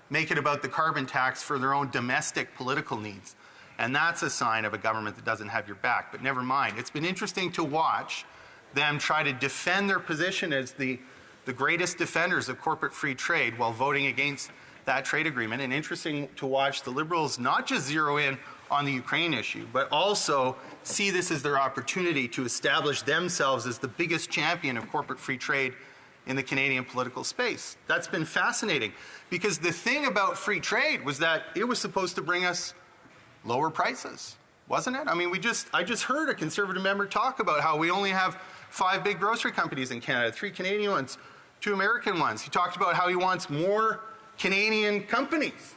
make it about the carbon tax for their own domestic political needs. And that's a sign of a government that doesn't have your back. But never mind. It's been interesting to watch them try to defend their position as the greatest defenders of corporate free trade while voting against that trade agreement. And interesting to watch the Liberals not just zero in on the Ukraine issue, but also see this as their opportunity to establish themselves as the biggest champion of corporate free trade in the Canadian political space. That's been fascinating, because the thing about free trade was that it was supposed to bring us lower prices, wasn't it? I mean, I just heard a Conservative member talk about how we only have 5 big grocery companies in Canada, 3 Canadian ones, 2 American ones. He talked about how he wants more Canadian companies.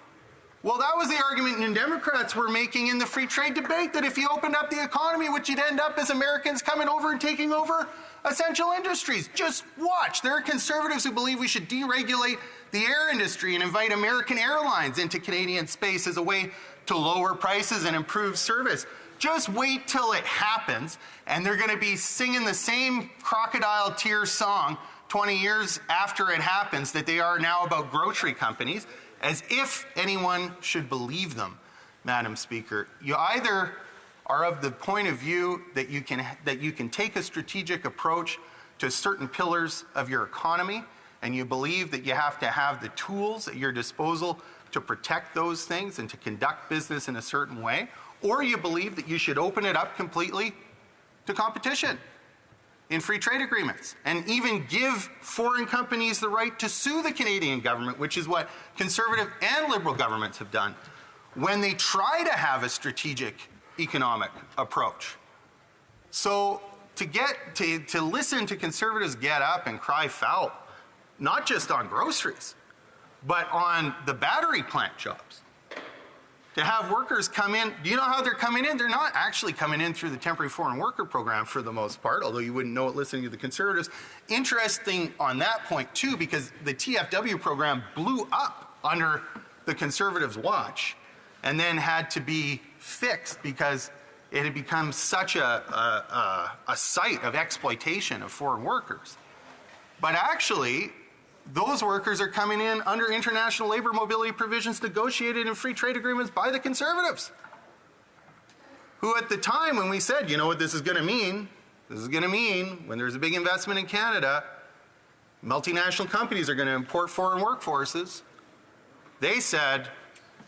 Well, that was the argument New Democrats were making in the free trade debate, that if you opened up the economy, what you'd end up is Americans coming over and taking over essential industries. Just watch. There are Conservatives who believe we should deregulate the air industry and invite American airlines into Canadian space as a way to lower prices and improve service. Just wait till it happens, and they're going to be singing the same crocodile tears song 20 years after it happens that they are now about grocery companies, as if anyone should believe them, Madam Speaker. You either are of the point of view that you can take a strategic approach to certain pillars of your economy, and you believe that you have to have the tools at your disposal to protect those things and to conduct business in a certain way, or you believe that you should open it up completely to competition in free trade agreements, and even give foreign companies the right to sue the Canadian government, which is what Conservative and Liberal governments have done when they try to have a strategic economic approach. So to listen to Conservatives get up and cry foul, not just on groceries, but on the battery plant jobs, to have workers come in. Do you know how they're coming in? They're not actually coming in through the temporary foreign worker program for the most part, although you wouldn't know it listening to the Conservatives. Interesting on that point too, because the TFW program blew up under the Conservatives' watch and then had to be fixed because it had become such a site of exploitation of foreign workers. But actually, those workers are coming in under international labor mobility provisions negotiated in free trade agreements by the Conservatives, who at the time when we said, you know what this is going to mean? This is going to mean when there's a big investment in Canada, multinational companies are going to import foreign workforces. They said,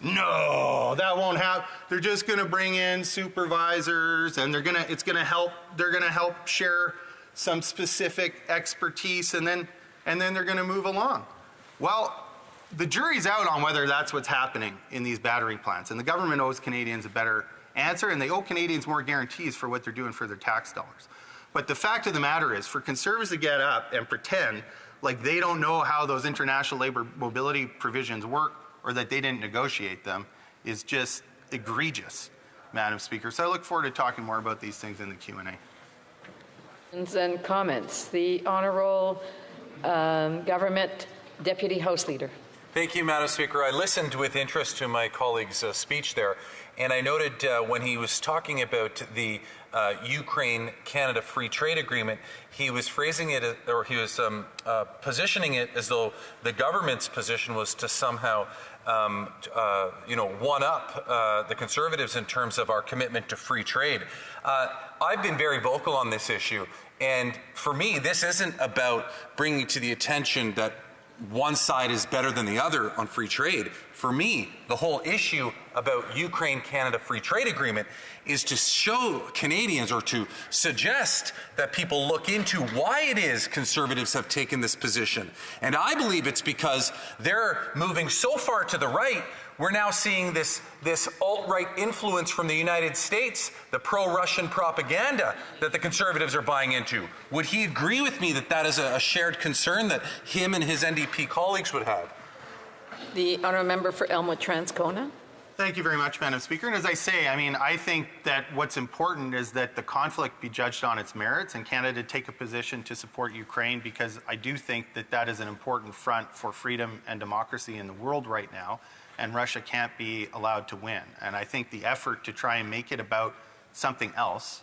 No, that won't happen. They're just going to bring in supervisors, and they're going to help share some specific expertise, and then they're going to move along. Well, the jury's out on whether that's what's happening in these battering plants, and the government owes Canadians a better answer, and they owe Canadians more guarantees for what they're doing for their tax dollars. But the fact of the matter is, for Conservatives to get up and pretend like they don't know how those international labor mobility provisions work or that they didn't negotiate them is just egregious, Madam Speaker. So I look forward to talking more about these things in the Q&A. And comments. The Honourable Government Deputy House Leader. Thank you, Madam Speaker. I listened with interest to my colleague's speech there, and I noted when he was talking about the Ukraine-Canada Free Trade Agreement, he was phrasing it, or he was positioning it as though the government's position was to somehow one up the Conservatives in terms of our commitment to free trade. I've been very vocal on this issue, and for me, this isn't about bringing to the attention that one side is better than the other on free trade. For me, the whole issue about Ukraine-Canada Free Trade Agreement is to show Canadians, or to suggest that people look into why it is Conservatives have taken this position. And I believe it's because they're moving so far to the right. We're now seeing this alt-right influence from the United States, the pro-Russian propaganda that the Conservatives are buying into. Would he agree with me that that is a shared concern that him and his NDP colleagues would have? The Honourable Member for Elmwood-Transcona. Thank you very much, Madam Speaker. And as I say, I think that what's important is that the conflict be judged on its merits, and Canada take a position to support Ukraine, because I do think that that is an important front for freedom and democracy in the world right now, and Russia can't be allowed to win. And I think the effort to try and make it about something else,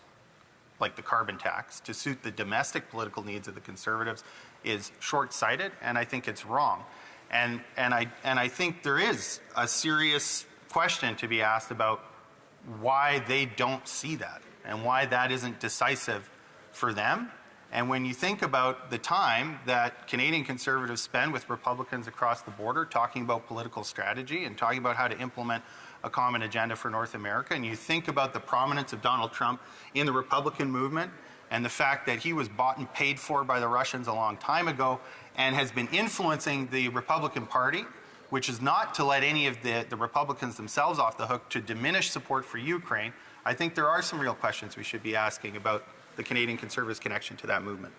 like the carbon tax, to suit the domestic political needs of the Conservatives is short-sighted, and I think it's wrong. And I think there is a serious question to be asked about why they don't see that and why that isn't decisive for them. And when you think about the time that Canadian Conservatives spend with Republicans across the border talking about political strategy and talking about how to implement a common agenda for North America, and you think about the prominence of Donald Trump in the Republican movement and the fact that he was bought and paid for by the Russians a long time ago and has been influencing the Republican Party, which is not to let any of the Republicans themselves off the hook to diminish support for Ukraine, I think there are some real questions we should be asking about the Canadian Conservatives' connection to that movement.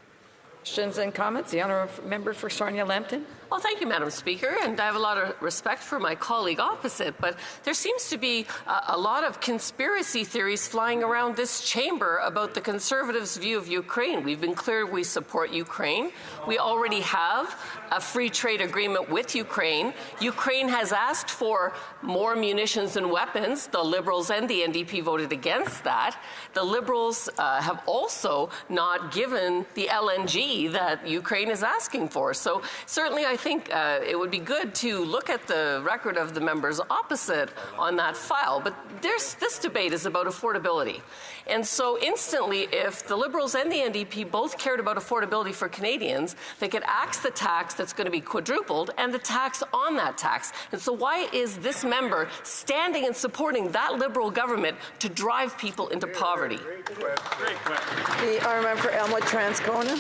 Questions and comments. The Honourable Member for Sarnia-Lambton. Well, thank you, Madam Speaker, and I have a lot of respect for my colleague opposite, but there seems to be a lot of conspiracy theories flying around this chamber about the Conservatives' view of Ukraine. We've been clear we support Ukraine. We already have a free trade agreement with Ukraine. Ukraine has asked for more munitions and weapons. The Liberals and the NDP voted against that. The Liberals have also not given the LNG that Ukraine is asking for. So certainly I think it would be good to look at the record of the members opposite on that file. But this debate is about affordability. And so instantly, if the Liberals and the NDP both cared about affordability for Canadians, they could axe the tax that's going to be quadrupled and the tax on that tax. And so why is this member standing and supporting that Liberal government to drive people into poverty? The Honourable Member for Elmwood-Transcona.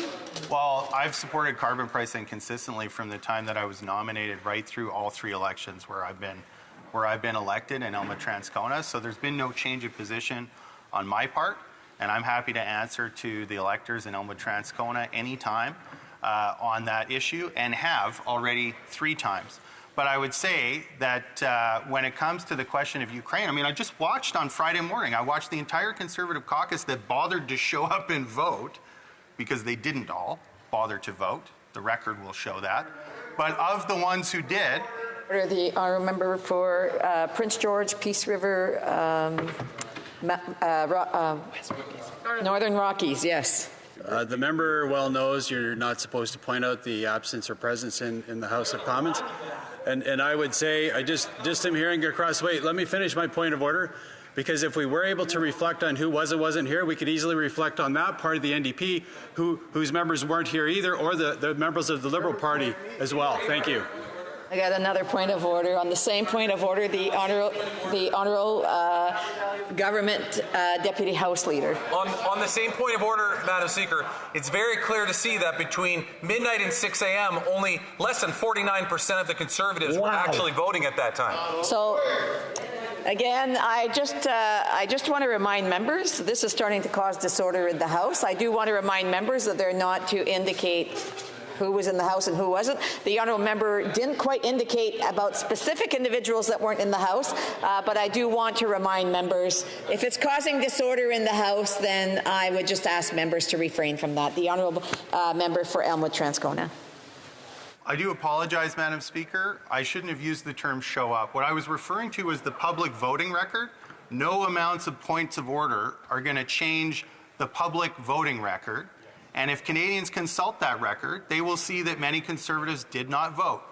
Well, I've supported carbon pricing consistently from the time that I was nominated right through all three elections where I've been elected in Elmwood-Transcona. So there's been no change of position on my part, and I'm happy to answer to the electors in Elmwood-Transcona anytime on that issue, and have already 3 times. But I would say that when it comes to the question of Ukraine, I just watched on Friday morning, I watched the entire Conservative caucus that bothered to show up and vote, because they didn't all bother to vote. The record will show that. But of the ones who did... The Honourable Member for Prince George, Peace River, Northern Rockies, yes. The member well knows you're not supposed to point out the absence or presence in the House of Commons. And I would say, I just am hearing across the way. Let me finish my point of order. Because if we were able to reflect on who was and wasn't here, we could easily reflect on that part of the NDP whose members weren't here either, or the members of the Liberal Party as well. Thank you. I got another point of order. On the same point of order, the honourable government deputy House Leader. On the same point of order, Madam Speaker, it's very clear to see that between midnight and 6 a.m., only less than 49% of the Conservatives were actually voting at that time. So, again, I just want to remind members, this is starting to cause disorder in the House. I do want to remind members that they're not to indicate who was in the House and who wasn't. The honourable member didn't quite indicate about specific individuals that weren't in the House, but I do want to remind members, if it's causing disorder in the House, then I would just ask members to refrain from that. The honourable member for Elmwood-Transcona. I do apologize, Madam Speaker. I shouldn't have used the term show up. What I was referring to was the public voting record. No amounts of points of order are going to change the public voting record. And if Canadians consult that record, they will see that many Conservatives did not vote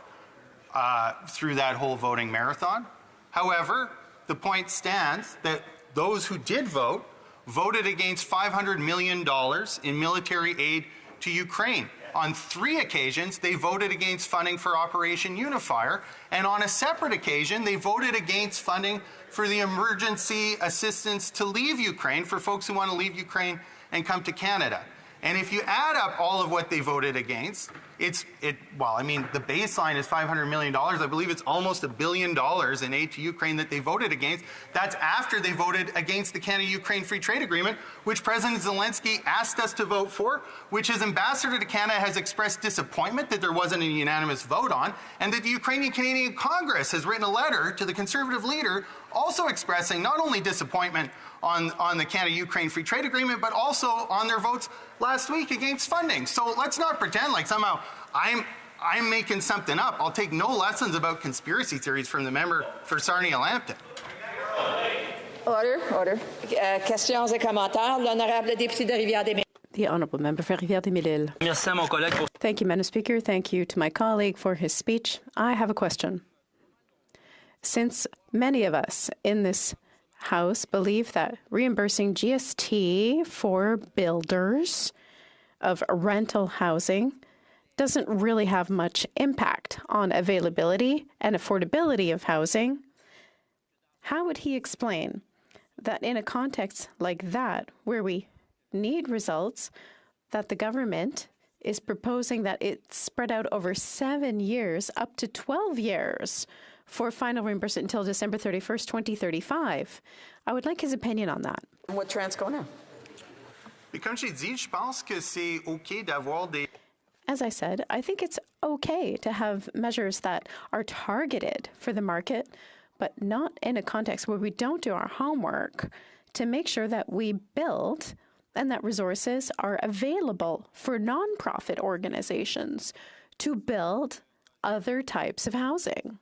through that whole voting marathon. However, the point stands that those who did vote voted against $500 million in military aid to Ukraine. On 3 occasions, they voted against funding for Operation Unifier, and on a separate occasion, they voted against funding for the emergency assistance to leave Ukraine for folks who want to leave Ukraine and come to Canada. And if you add up all of what they voted against, the baseline is $500 million. I believe it's almost $1 billion in aid to Ukraine that they voted against. That's after they voted against the Canada-Ukraine Free Trade Agreement, which President Zelensky asked us to vote for, which his ambassador to Canada has expressed disappointment that there wasn't a unanimous vote on, and that the Ukrainian Canadian Congress has written a letter to the Conservative leader also expressing not only disappointment on the Canada-Ukraine Free Trade Agreement, but also on their votes last week against funding. So let's not pretend like somehow I'm making something up. I'll take no lessons about conspiracy theories from the member for Sarnia-Lambton. Order. Questions et commentaires. L'honorable député de Rivière-des-Mille. The Honourable Member for Rivière-des-Mille. Thank you, Madam Speaker. Thank you to my colleague for his speech. I have a question. Since many of us in this House believe that reimbursing GST for builders of rental housing doesn't really have much impact on availability and affordability of housing, how would he explain that in a context like that, where we need results, that the government is proposing that it's spread out over 7 years, up to 12 years, for final reimbursement until December 31st, 2035. I would like his opinion on that. What Transcona? As I said, I think it's okay to have measures that are targeted for the market, but not in a context where we don't do our homework to make sure that we build and that resources are available for nonprofit organizations to build other types of housing.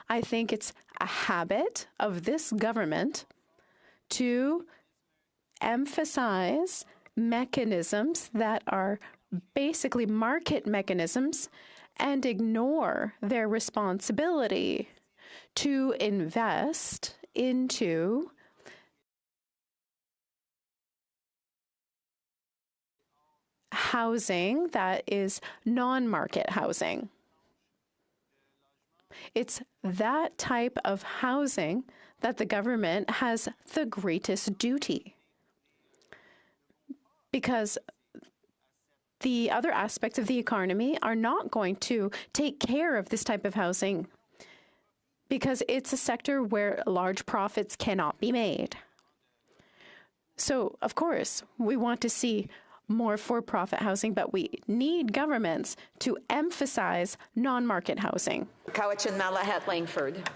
I think it's a habit of this government to emphasize mechanisms that are basically market mechanisms and ignore their responsibility to invest into housing that is non-market housing. It's that type of housing that the government has the greatest duty, because the other aspects of the economy are not going to take care of this type of housing, because it's a sector where large profits cannot be made. So, of course, we want to see more for-profit housing, but we need governments to emphasize non-market housing. Cowichan Malahat Langford.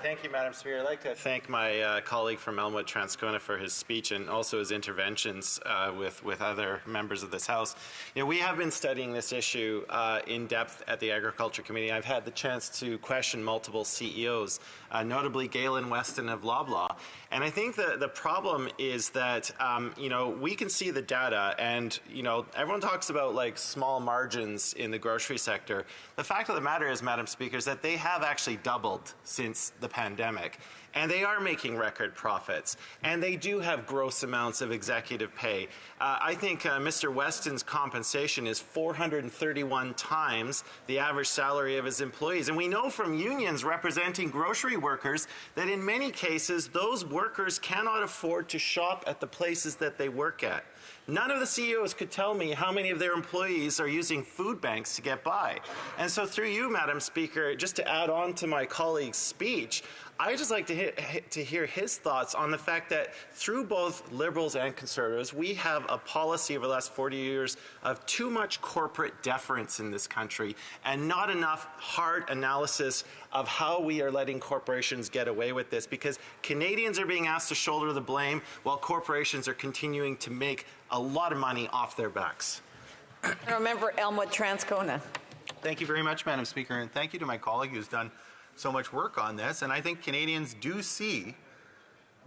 Thank you, Madam Speaker. I'd like to thank my colleague from Elmwood-Transcona for his speech and also his interventions with other members of this House. You know, we have been studying this issue in depth at the Agriculture Committee. I've had the chance to question multiple CEOs, notably Galen Weston of Loblaw. And I think the problem is that, you know, we can see the data and, you know, everyone talks about like small margins in the grocery sector. The fact of the matter is, Madam Speaker, is that they have actually doubled since the pandemic. And they are making record profits. And they do have gross amounts of executive pay. I think Mr. Weston's compensation is 431 times the average salary of his employees. And we know from unions representing grocery workers that in many cases, those workers cannot afford to shop at the places that they work at. None of the CEOs could tell me how many of their employees are using food banks to get by. And so through you, Madam Speaker, just to add on to my colleague's speech, I'd just like to hear his thoughts on the fact that through both Liberals and Conservatives, we have a policy over the last 40 years of too much corporate deference in this country and not enough hard analysis of how we are letting corporations get away with this, because Canadians are being asked to shoulder the blame while corporations are continuing to make a lot of money off their backs. Member Elmwood Transcona. Thank you very much, Madam Speaker, and thank you to my colleague who's done so much work on this. And I think Canadians do see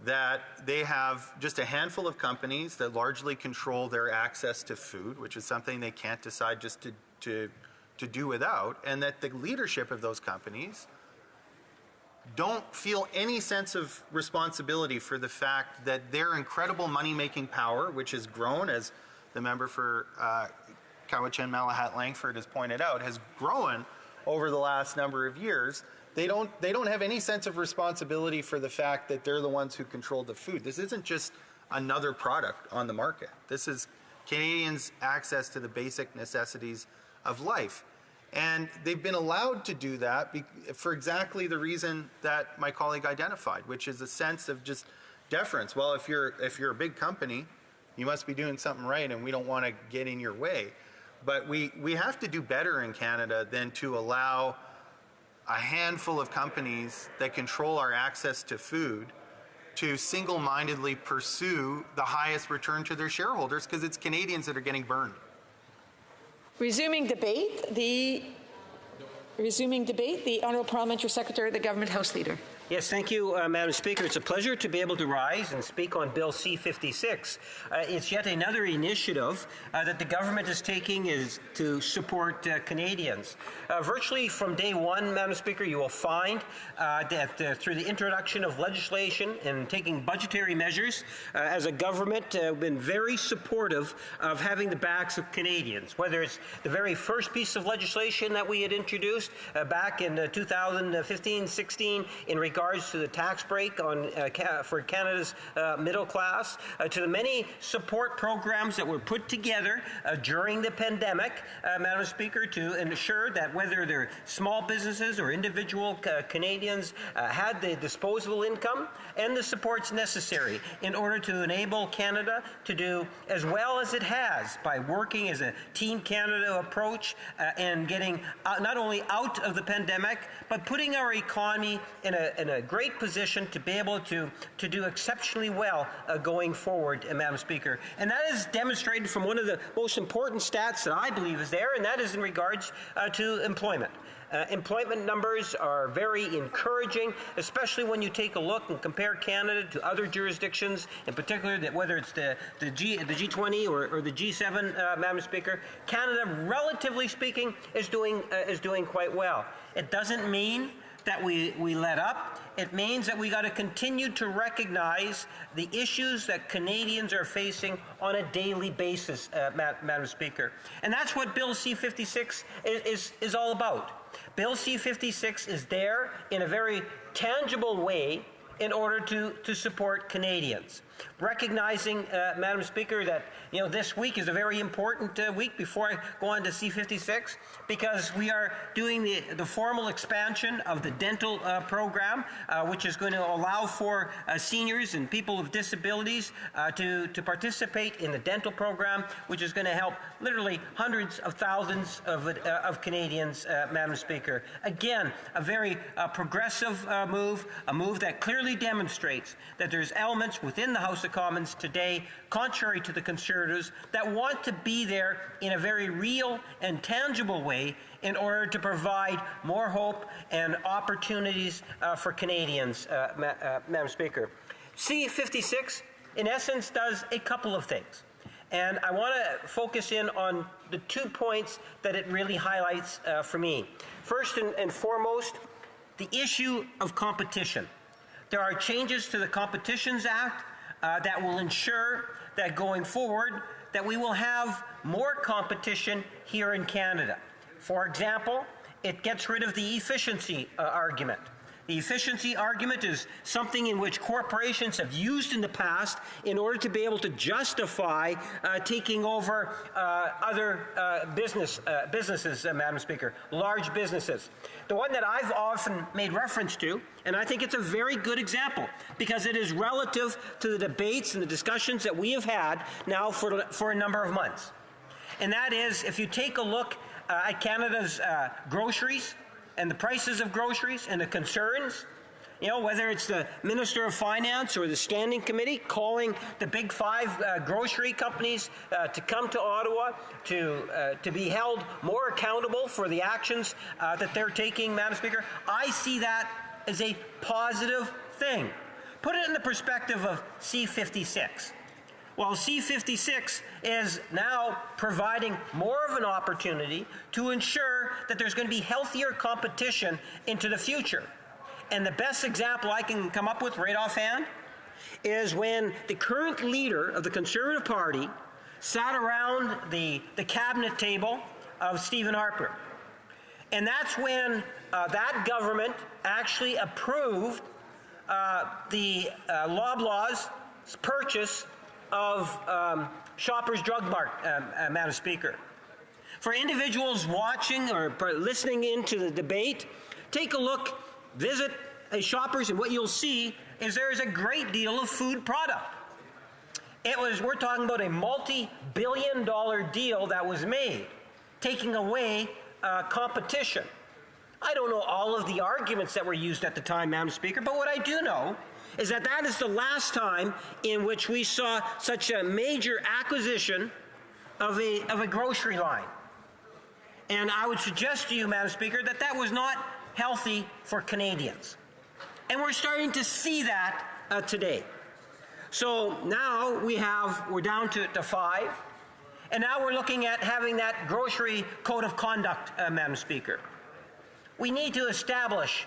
that they have just a handful of companies that largely control their access to food, which is something they can't decide just to do without, and that the leadership of those companies don't feel any sense of responsibility for the fact that their incredible money-making power, which has grown, as the member for Cowichan Malahat Langford has pointed out, has grown over the last number of years. They don't have any sense of responsibility for the fact that they're the ones who control the food. This isn't just another product on the market. This is Canadians' access to the basic necessities of life. And they've been allowed to do that for exactly the reason that my colleague identified, which is a sense of just deference. Well, if you're a big company, you must be doing something right, and we don't want to get in your way. But we have to do better in Canada than to allow a handful of companies that control our access to food to single-mindedly pursue the highest return to their shareholders, because it's Canadians that are getting burned. Resuming debate, the Honourable Parliamentary Secretary of the Government House Leader. Yes, thank you, Madam Speaker. It's a pleasure to be able to rise and speak on Bill C-56. It's yet another initiative that the government is taking is to support Canadians. Virtually from day one, Madam Speaker, you will find that through the introduction of legislation and taking budgetary measures, as a government, we've been very supportive of having the backs of Canadians, whether it's the very first piece of legislation that we had introduced back in 2015-16 in regards to the tax break on for Canada's middle class, to the many support programs that were put together during the pandemic, Madam Speaker, to ensure that whether they're small businesses or individual Canadians had the disposable income and the supports necessary in order to enable Canada to do as well as it has by working as a Team Canada approach and getting not only out of the pandemic, but putting our economy in a great position to be able to do exceptionally well going forward, Madam Speaker. And that is demonstrated from one of the most important stats that I believe is there, and that is in regards to employment. Employment numbers are very encouraging, especially when you take a look and compare Canada to other jurisdictions, in particular, that whether it's the G20 or the G7, Madam Speaker. Canada, relatively speaking, is doing quite well. It doesn't mean that we let up. It means that we got to continue to recognize the issues that Canadians are facing on a daily basis, Madam Speaker. And that's what Bill C-56 is all about. Bill C-56 is there in a very tangible way in order to support Canadians. Recognizing, Madam Speaker, that this week is a very important week before I go on to C-56, because we are doing the formal expansion of the dental program, which is going to allow for seniors and people with disabilities to participate in the dental program, which is going to help literally hundreds of thousands of Canadians, Madam Speaker. Again, a very progressive move, a move that clearly demonstrates that there's elements within the House of Commons today, contrary to the Conservatives, that want to be there in a very real and tangible way in order to provide more hope and opportunities for Canadians, Madam Speaker. C-56, in essence, does a couple of things. And I want to focus in on the 2 points that it really highlights for me. First and foremost, the issue of competition. There are changes to the Competitions Act that will ensure that going forward that we will have more competition here in Canada. For example, it gets rid of the efficiency argument. The efficiency argument is something in which corporations have used in the past in order to be able to justify taking over other businesses, Madam Speaker, large businesses. The one that I've often made reference to, and I think it's a very good example because it is relative to the debates and the discussions that we have had now for a number of months. And that is, if you take a look at Canada's groceries, and the prices of groceries and the concerns, whether it's the Minister of Finance or the Standing Committee calling the big five grocery companies to come to Ottawa to be held more accountable for the actions that they're taking, Madam Speaker, I see that as a positive thing. Put it in the perspective of C-56. Well, C-56 is now providing more of an opportunity to ensure that there's going to be healthier competition into the future. And the best example I can come up with right offhand is when the current leader of the Conservative Party sat around the cabinet table of Stephen Harper. And that's when that government actually approved the Loblaw's purchase of Shoppers Drug Mart, Madam Speaker. For individuals watching or listening into the debate, take a look, visit a Shoppers, and what you'll see is there is a great deal of food product. We're talking about a multi-billion-dollar deal that was made, taking away competition. I don't know all of the arguments that were used at the time, Madam Speaker, but what I do know is that that is the last time in which we saw such a major acquisition of a grocery line. And I would suggest to you, Madam Speaker, that that was not healthy for Canadians. And we're starting to see that today. So now we're down to 5, and now we're looking at having that grocery code of conduct, Madam Speaker. We need to establish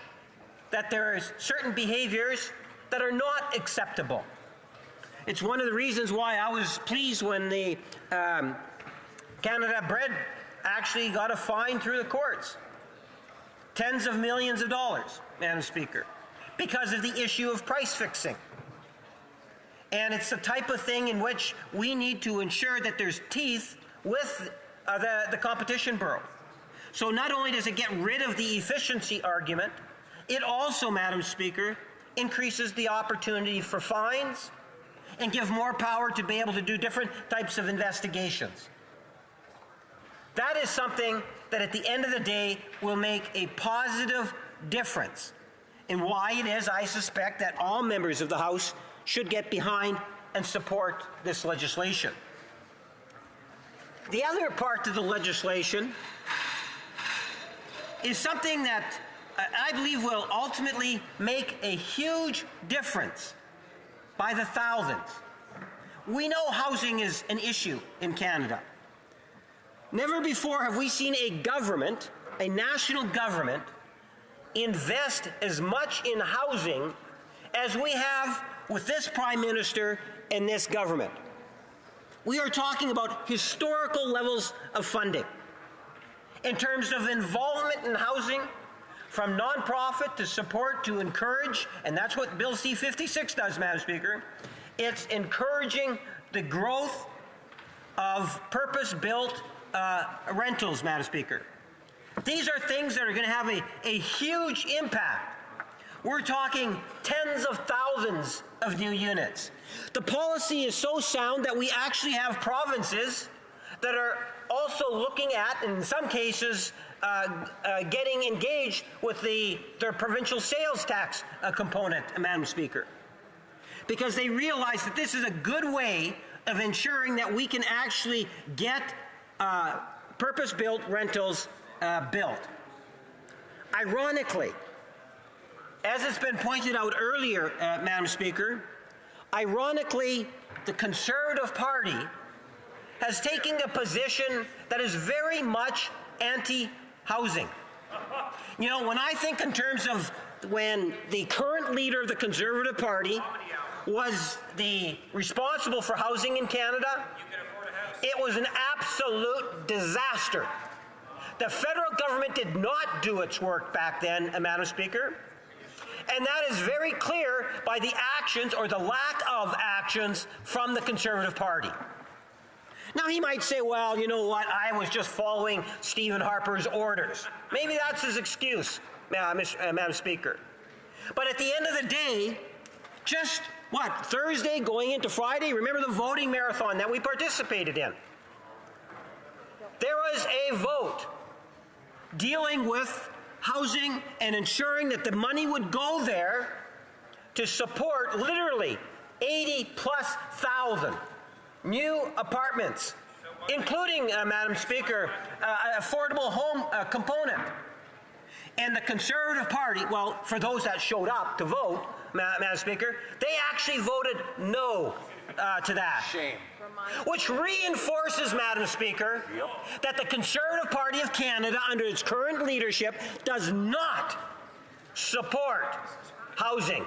that there is certain behaviors that are not acceptable. It's one of the reasons why I was pleased when the Canada Bread actually got a fine through the courts. Tens of millions of dollars, Madam Speaker, because of the issue of price fixing. And it's the type of thing in which we need to ensure that there's teeth with the Competition Bureau. So not only does it get rid of the efficiency argument, it also, Madam Speaker, increases the opportunity for fines and give more power to be able to do different types of investigations. That is something that at the end of the day will make a positive difference in why it is I suspect that all members of the House should get behind and support this legislation. The other part of the legislation is something that I believe will ultimately make a huge difference by the thousands. We know housing is an issue in Canada. Never before have we seen a government, a national government, invest as much in housing as we have with this Prime Minister and this government. We are talking about historical levels of funding. In terms of involvement in housing, from nonprofit to support to encourage, and that's what Bill C-56 does, Madam Speaker. It's encouraging the growth of purpose-built rentals, Madam Speaker. These are things that are going to have a huge impact. We're talking tens of thousands of new units. The policy is so sound that we actually have provinces that are also looking at, in some cases, getting engaged with their provincial sales tax component, Madam Speaker, because they realize that this is a good way of ensuring that we can actually get purpose-built rentals built. Ironically, as it's been pointed out earlier, Madam Speaker, ironically, the Conservative Party has taken a position that is very much anti-housing. You know, when I think in terms of when the current leader of the Conservative Party was the responsible for housing in Canada, it was an absolute disaster. The federal government did not do its work back then, Madam Speaker, and that is very clear by the actions or the lack of actions from the Conservative Party. Now, he might say, well, you know what, I was just following Stephen Harper's orders. Maybe that's his excuse, Madam Speaker. But at the end of the day, just, what, Thursday going into Friday, remember the voting marathon that we participated in? There was a vote dealing with housing and ensuring that the money would go there to support literally 80,000+ new apartments, including, Madam Speaker, affordable home component. And the Conservative Party, well, for those that showed up to vote, Madam Speaker, they actually voted no to that. Shame. Which reinforces, Madam Speaker, that the Conservative Party of Canada, under its current leadership, does not support housing.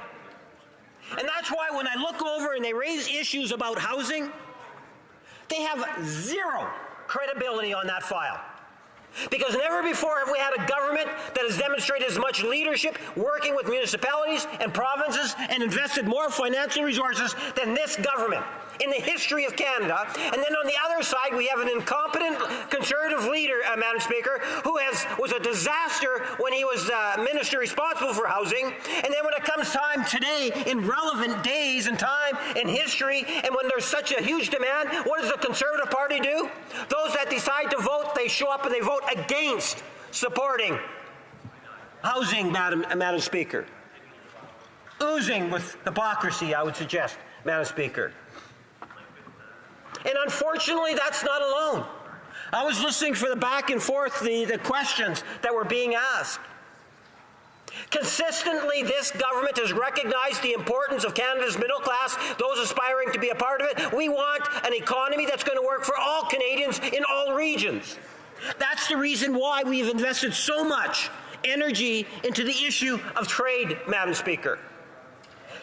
And that's why when I look over and they raise issues about housing, they have zero credibility on that file. Because never before have we had a government that has demonstrated as much leadership working with municipalities and provinces and invested more financial resources than this government in the history of Canada. And then on the other side, we have an incompetent Conservative leader, Madam Speaker, who was a disaster when he was minister responsible for housing. And then when it comes time today, in relevant days and time in history, and when there's such a huge demand, what does the Conservative Party do? Those that decide to vote, they show up and they vote against supporting housing, Madam Speaker. Oozing with hypocrisy, I would suggest, Madam Speaker. And unfortunately, that's not alone. I was listening for the back and forth, the questions that were being asked. Consistently, this government has recognized the importance of Canada's middle class, those aspiring to be a part of it. We want an economy that's going to work for all Canadians in all regions. That's the reason why we've invested so much energy into the issue of trade, Madam Speaker.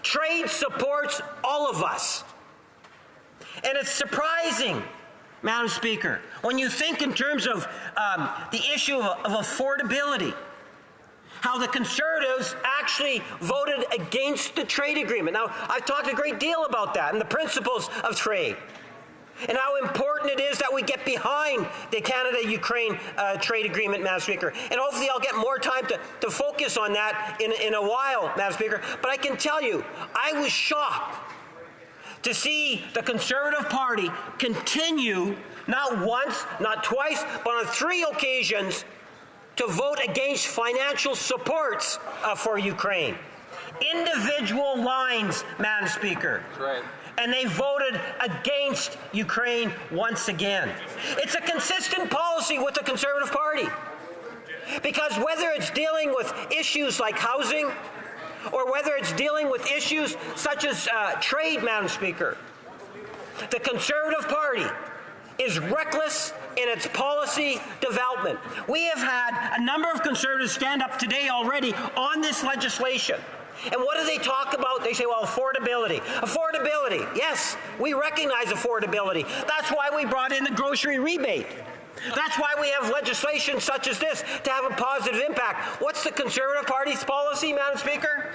Trade supports all of us. And it's surprising, Madam Speaker, when you think in terms of the issue of affordability, how the Conservatives actually voted against the trade agreement. Now, I've talked a great deal about that and the principles of trade, and how important it is that we get behind the Canada-Ukraine trade agreement, Madam Speaker. And hopefully I'll get more time to focus on that in a while, Madam Speaker. But I can tell you, I was shocked to see the Conservative Party continue, not once, not twice, but on 3 occasions, to vote against financial supports for Ukraine. Individual lines, Madam Speaker. That's right. And they voted against Ukraine once again. It's a consistent policy with the Conservative Party. Because whether it's dealing with issues like housing, or whether it's dealing with issues such as trade, Madam Speaker, the Conservative Party is reckless in its policy development. We have had a number of Conservatives stand up today already on this legislation. And what do they talk about? They say, well, affordability. Affordability. Yes, we recognize affordability. That's why we brought in the grocery rebate. That's why we have legislation such as this to have a positive impact. What's the Conservative Party's policy, Madam Speaker?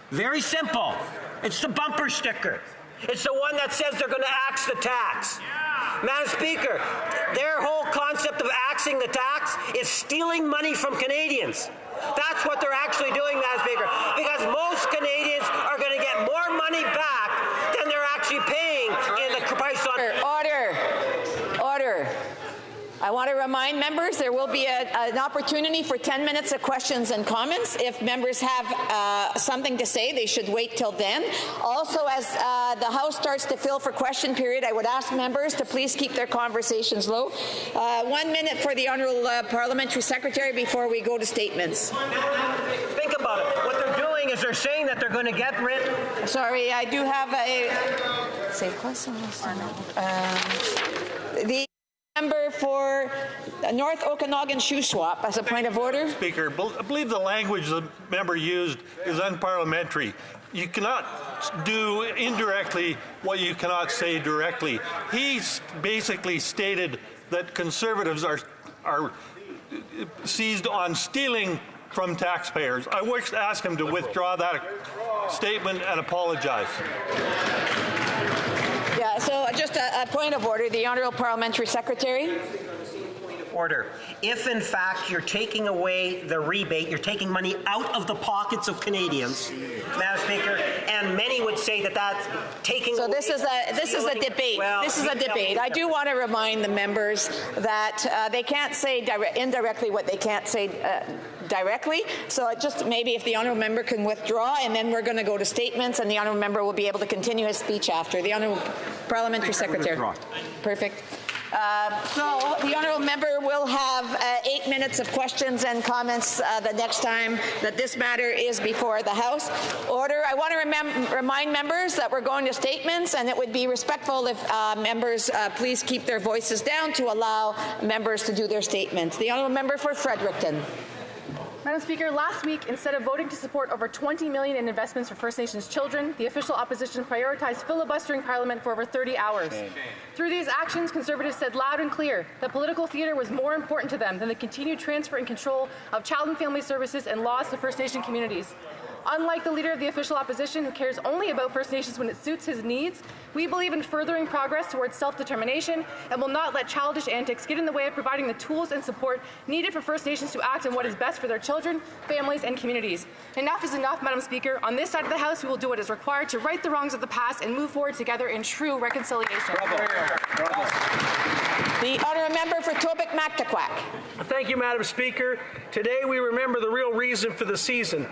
Very simple. It's the bumper sticker. It's the one that says they're going to axe the tax. Madam Speaker, their whole concept of axing the tax is stealing money from Canadians. That's what they're actually doing, Madam Speaker, because most Canadians are going to get more money back than they're actually paying in the price on... Order. I want to remind members there will be an opportunity for 10 minutes of questions and comments. If members have something to say, they should wait till then. Also, as the House starts to fill for question period, I would ask members to please keep their conversations low. 1 minute for the Honourable Parliamentary Secretary before we go to statements. Think about it. What they're doing is they're saying that they're going to get rid... Sorry, I do have a... Member for North Okanagan Shoe Swap as a point of order. Speaker, I believe the language the member used is unparliamentary. You cannot do indirectly what you cannot say directly. He basically stated that Conservatives are seized on stealing from taxpayers. I wish to ask him to withdraw that statement and apologize. Yeah, so just a point of order. The Honourable Parliamentary Secretary. Order. If, in fact, you're taking away the rebate, you're taking money out of the pockets of Canadians, Madam Speaker, and many would say that that's taking So away... this is a debate. Well, this is a debate. I do want to remind the members that they can't say indirectly what they can't say directly. So just maybe if the honourable member can withdraw, and then we're going to go to statements, and the honourable member will be able to continue his speech after. The Honourable Parliamentary Secretary. Perfect. So the honourable member will have 8 minutes of questions and comments the next time that this matter is before the House. Order. I want to remind members that we're going to statements, and it would be respectful if members please keep their voices down to allow members to do their statements. The honourable member for Fredericton. Madam Speaker, last week, instead of voting to support over $20 million in investments for First Nations children, the official opposition prioritized filibustering Parliament for over 30 hours. Through these actions, Conservatives said loud and clear that political theatre was more important to them than the continued transfer and control of child and family services and laws to First Nation communities. Unlike the leader of the official opposition, who cares only about First Nations when it suits his needs, we believe in furthering progress towards self-determination and will not let childish antics get in the way of providing the tools and support needed for First Nations to act on what is best for their children, families, and communities. Enough is enough, Madam Speaker. On this side of the House, we will do what is required to right the wrongs of the past and move forward together in true reconciliation. The honourable member for Tobic-Mactaquac. Thank you, Madam Speaker. Today we remember the real reason for the season.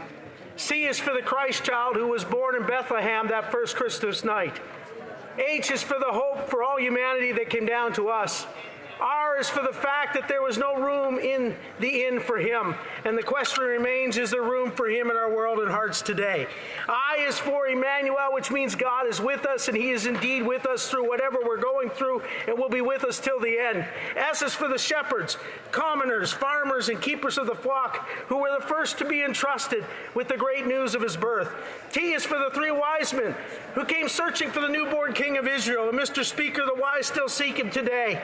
C is for the Christ child who was born in Bethlehem that first Christmas night. H is for the hope for all humanity that came down to us. R is for the fact that there was no room in the inn for him, and the question remains, is there room for him in our world and hearts today? I is for Emmanuel, which means God is with us, and he is indeed with us through whatever we're going through, and will be with us till the end. S is for the shepherds, commoners, farmers, and keepers of the flock, who were the first to be entrusted with the great news of his birth. T is for the three wise men, who came searching for the newborn King of Israel, and Mr. Speaker, the wise still seek him today.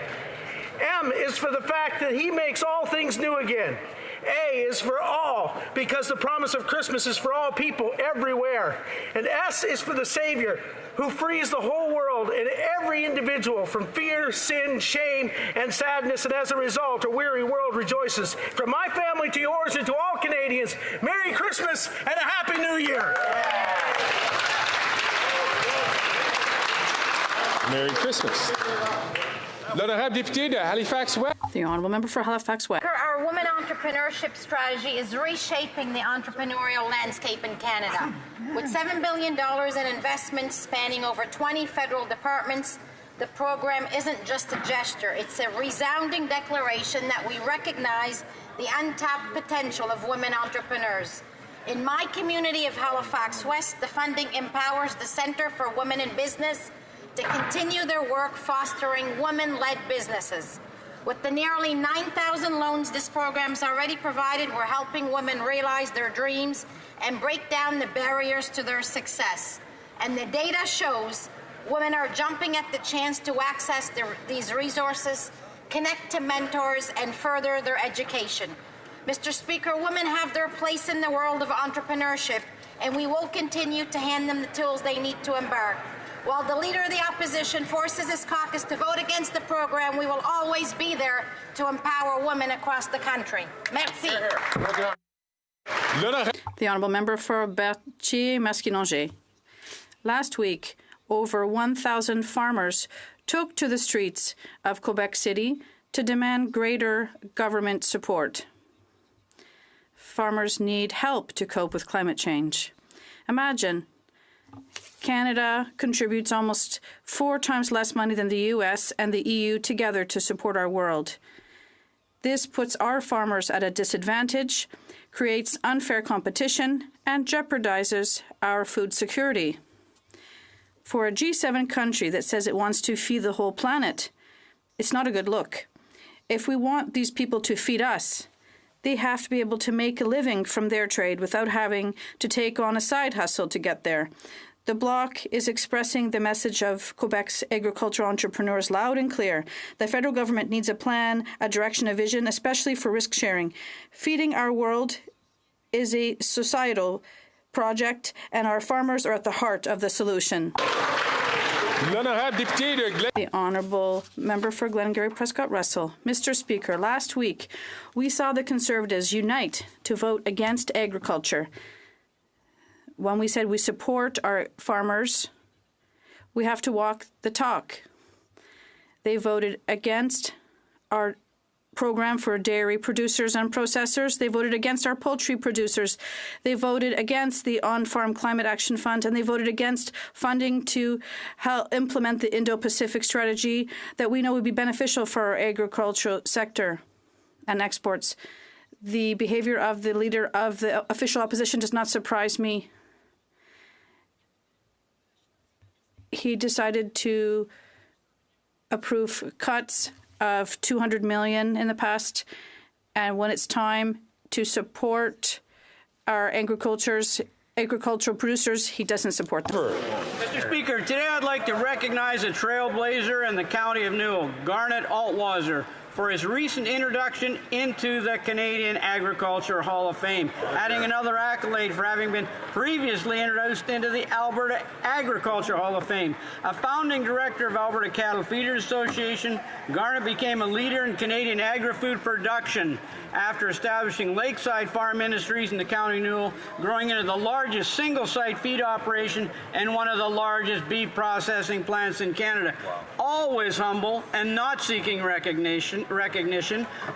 M is for the fact that he makes all things new again. A is for all, because the promise of Christmas is for all people everywhere. And S is for the Savior, who frees the whole world and every individual from fear, sin, shame, and sadness, and as a result, a weary world rejoices. From my family to yours and to all Canadians, Merry Christmas and a Happy New Year. Merry Christmas. L'honorable député de Halifax West. The honourable member for Halifax West. Our women entrepreneurship strategy is reshaping the entrepreneurial landscape in Canada. With $7 billion in investments spanning over 20 federal departments, the program isn't just a gesture. It's a resounding declaration that we recognize the untapped potential of women entrepreneurs. In my community of Halifax West, the funding empowers the Centre for Women in Business to continue their work fostering women-led businesses. With the nearly 9,000 loans this program's already provided, we're helping women realize their dreams and break down the barriers to their success. And the data shows women are jumping at the chance to access these resources, connect to mentors, and further their education. Mr. Speaker, women have their place in the world of entrepreneurship, and we will continue to hand them the tools they need to embark. While the Leader of the Opposition forces his caucus to vote against the program, we will always be there to empower women across the country. Merci. The honourable member for Berthier-Masquinongé. Last week, over 1,000 farmers took to the streets of Quebec City to demand greater government support. Farmers need help to cope with climate change. Imagine Canada contributes almost 4 times less money than the US and the EU together to support our world. This puts our farmers at a disadvantage, creates unfair competition, and jeopardizes our food security. For a G7 country that says it wants to feed the whole planet, It's not a good look. If we want these people to feed us, they have to be able to make a living from their trade without having to take on a side hustle to get there. The Bloc is expressing the message of Quebec's agricultural entrepreneurs loud and clear. The federal government needs a plan, a direction, a vision, especially for risk sharing. Feeding our world is a societal project, and our farmers are at the heart of the solution. The Honourable Member for Glengarry Prescott Russell. Mr. Speaker, last week we saw the Conservatives unite to vote against agriculture. When we said we support our farmers, we have to walk the talk. They voted against our program for dairy producers and processors. They voted against our poultry producers. They voted against the On-Farm Climate Action Fund, and they voted against funding to help implement the Indo-Pacific strategy that we know would be beneficial for our agricultural sector and exports. The behavior of the leader of the official opposition does not surprise me. He decided to approve cuts of $200 million in the past, and when it's time to support our agricultural producers, he doesn't support them. Mr. Speaker, today I'd like to recognize a trailblazer in the County of Newell, Garnet Altwazzer, for his recent introduction into the Canadian Agriculture Hall of Fame, adding another accolade for having been previously introduced into the Alberta Agriculture Hall of Fame. A founding director of Alberta Cattle Feeders Association, Garnet became a leader in Canadian agri-food production after establishing Lakeside Farm Industries in the County of Newell, growing into the largest single-site feed operation and one of the largest beef processing plants in Canada. Wow. Always humble and not seeking recognition,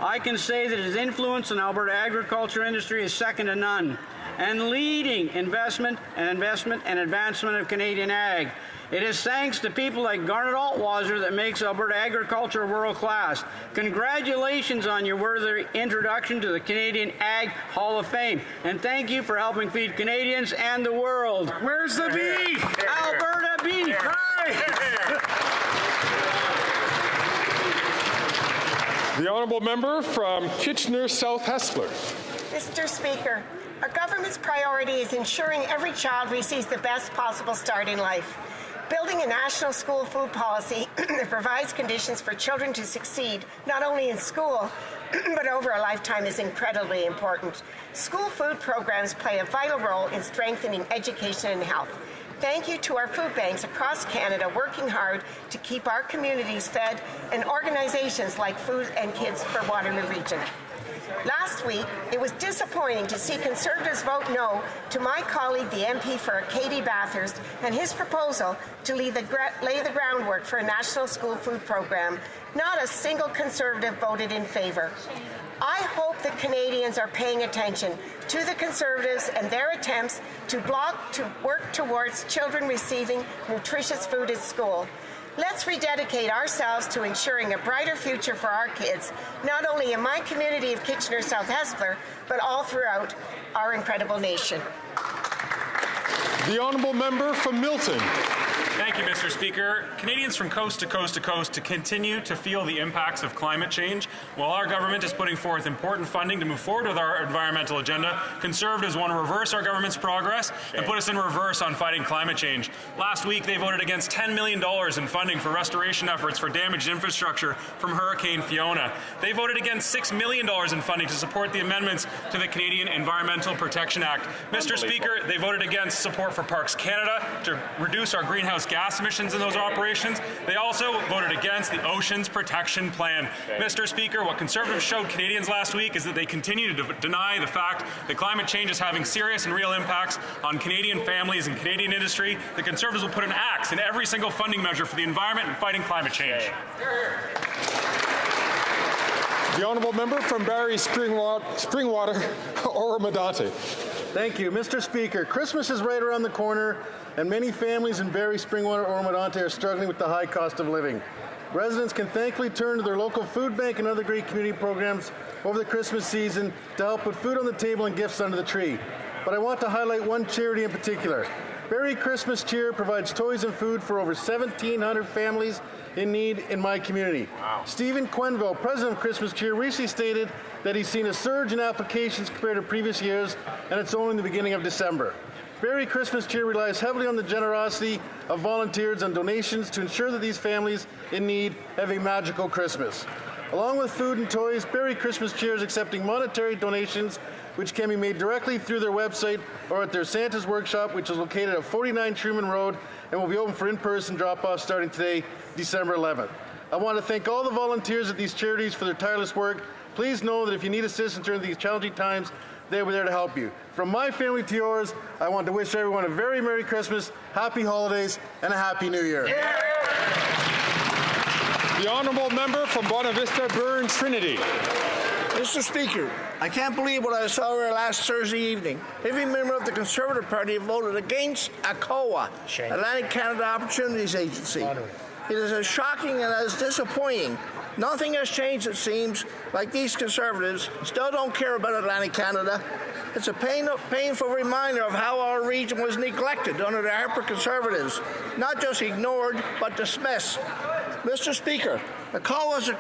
I can say that his influence on Alberta agriculture industry is second to none, and leading investment and advancement of Canadian ag. It is thanks to people like Garnet Altwazzer that makes Alberta agriculture world-class. Congratulations on your worthy introduction to the Canadian Ag Hall of Fame, and thank you for helping feed Canadians and the world. Where's the beef? Alberta beef! The Honourable Member from Kitchener South Hespeler. Mr. Speaker, our government's priority is ensuring every child receives the best possible start in life. Building a national school food policy that provides conditions for children to succeed, not only in school, but over a lifetime is incredibly important. School food programs play a vital role in strengthening education and health. Thank you to our food banks across Canada working hard to keep our communities fed and organizations like Food and Kids for Waterloo Region. Last week, it was disappointing to see Conservatives vote no to my colleague, the MP for Arcady Bathurst, and his proposal to lay the groundwork for a national school food program. Not a single Conservative voted in favour. I hope that Canadians are paying attention to the Conservatives and their attempts to work towards children receiving nutritious food at school. Let's rededicate ourselves to ensuring a brighter future for our kids, not only in my community of Kitchener South Hespeler, but all throughout our incredible nation. The Honourable Member from Milton. Thank you, Mr. Speaker. Canadians from coast to coast to coast to continue to feel the impacts of climate change. While our government is putting forth important funding to move forward with our environmental agenda, Conservatives want to reverse our government's progress and put us in reverse on fighting climate change. Last week, they voted against $10 million in funding for restoration efforts for damaged infrastructure from Hurricane Fiona. They voted against $6 million in funding to support the amendments to the Canadian Environmental Protection Act. Mr. Speaker, they voted against support for Parks Canada to reduce our greenhouse gas emissions in those operations. They also voted against the Oceans Protection Plan. Mr. Speaker, what Conservatives showed Canadians last week is that they continue to deny the fact that climate change is having serious and real impacts on Canadian families and Canadian industry. The Conservatives will put an axe in every single funding measure for the environment and fighting climate change. The Honourable Member from Barrie Springwater, Oromadante. Thank you. Mr. Speaker, Christmas is right around the corner, and many families in Barrie Springwater, Oromadante are struggling with the high cost of living. Residents can thankfully turn to their local food bank and other great community programs over the Christmas season to help put food on the table and gifts under the tree. but I want to highlight one charity in particular. Merry Christmas Cheer provides toys and food for over 1,700 families in need in my community. Wow. Stephen Quenville, president of Christmas Cheer, recently stated that he's seen a surge in applications compared to previous years, and it's only the beginning of December. Merry Christmas Cheer relies heavily on the generosity of volunteers and donations to ensure that these families in need have a magical Christmas. Along with food and toys, Merry Christmas Cheer is accepting monetary donations which can be made directly through their website or at their Santa's Workshop, which is located at 49 Truman Road and will be open for in-person drop-off starting today, December 11th. I want to thank all the volunteers at these charities for their tireless work. Please know that if you need assistance during these challenging times, they'll be there to help you. From my family to yours, I want to wish everyone a very Merry Christmas, Happy Holidays, and a Happy New Year. The honourable member from Buena Vista Burn Trinity. Mr. Speaker, I can't believe what I saw here last Thursday evening. Every member of the Conservative Party voted against ACOA, Atlantic Canada Opportunities Agency. It is as shocking and as disappointing. Nothing has changed, it seems, like these Conservatives still don't care about Atlantic Canada. It's a painful reminder of how our region was neglected under the Harper Conservatives, not just ignored, but dismissed. Mr. Speaker, ACOA is a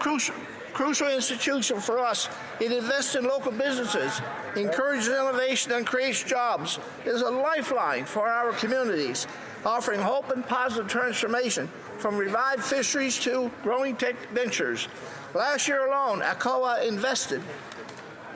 crucial institution for us. It invests in local businesses, encourages innovation, and creates jobs. It is a lifeline for our communities, offering hope and positive transformation from revived fisheries to growing tech ventures. Last year alone, ACOA invested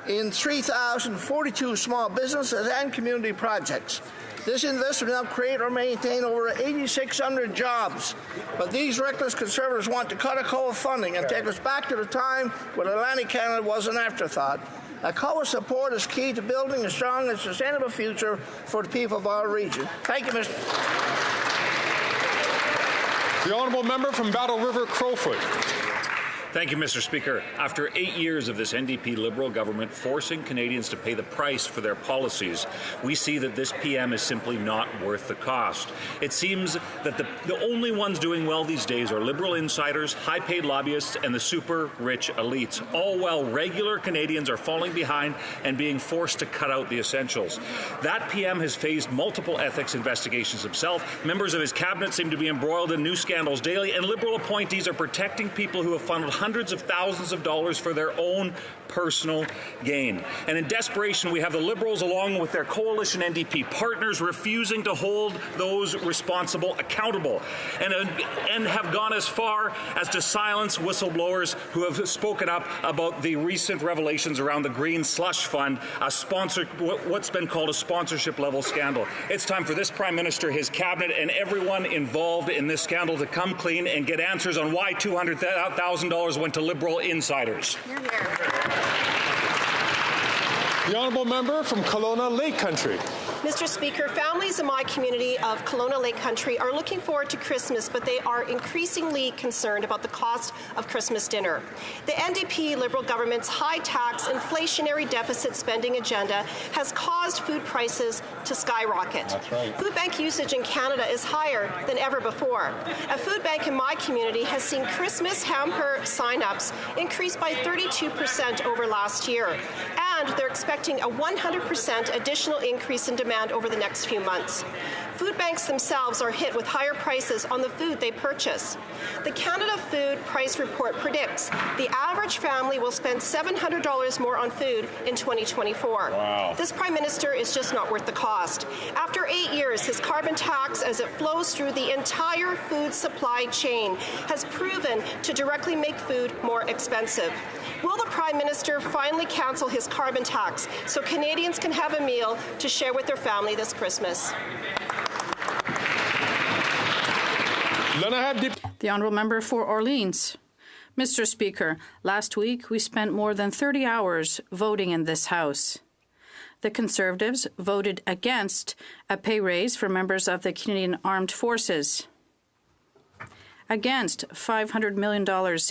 in 3,042 small businesses and community projects. This investment will create or maintain over 8,600 jobs. But these reckless Conservatives want to cut ACOA funding and take us back to the time when Atlantic Canada was an afterthought. ACOA support is key to building a strong and sustainable future for the people of our region. Thank you, Mr. The honourable member from Battle River Crowfoot. Thank you, Mr. Speaker. After 8 years of this NDP Liberal government forcing Canadians to pay the price for their policies, we see that this PM is simply not worth the cost. It seems that the only ones doing well these days are Liberal insiders, high-paid lobbyists, and the super-rich elites, all while regular Canadians are falling behind and being forced to cut out the essentials. That PM has faced multiple ethics investigations himself. Members of his cabinet seem to be embroiled in new scandals daily, and Liberal appointees are protecting people who have funneled hundreds of thousands of dollars for their own personal gain. And in desperation, we have the Liberals, along with their coalition NDP partners, refusing to hold those responsible accountable, and have gone as far as to silence whistleblowers who have spoken up about the recent revelations around the Green Slush Fund, what's been called a sponsorship-level scandal. It's time for this Prime Minister, his cabinet, and everyone involved in this scandal to come clean and get answers on why $200,000 went to Liberal insiders. The honourable member from Kelowna Lake Country. Mr. Speaker, families in my community of Kelowna Lake Country are looking forward to Christmas, but they are increasingly concerned about the cost of Christmas dinner. The NDP Liberal government's high-tax, inflationary deficit spending agenda has caused food prices to skyrocket. That's right. Food bank usage in Canada is higher than ever before. A food bank in my community has seen Christmas hamper sign-ups increase by 32% over last year, and they're expecting a 100% additional increase in demand over the next few months. Food banks themselves are hit with higher prices on the food they purchase. The Canada Food Price Report predicts the average family will spend $700 more on food in 2024. Wow. This Prime Minister is just not worth the cost. After 8 years, his carbon tax, as it flows through the entire food supply chain, has proven to directly make food more expensive. Will the Prime Minister finally cancel his carbon tax so Canadians can have a meal to share with their family this Christmas? The honourable member for Orleans. Mr. Speaker, last week we spent more than 30 hours voting in this House. The Conservatives voted against a pay raise for members of the Canadian Armed Forces, against $500 million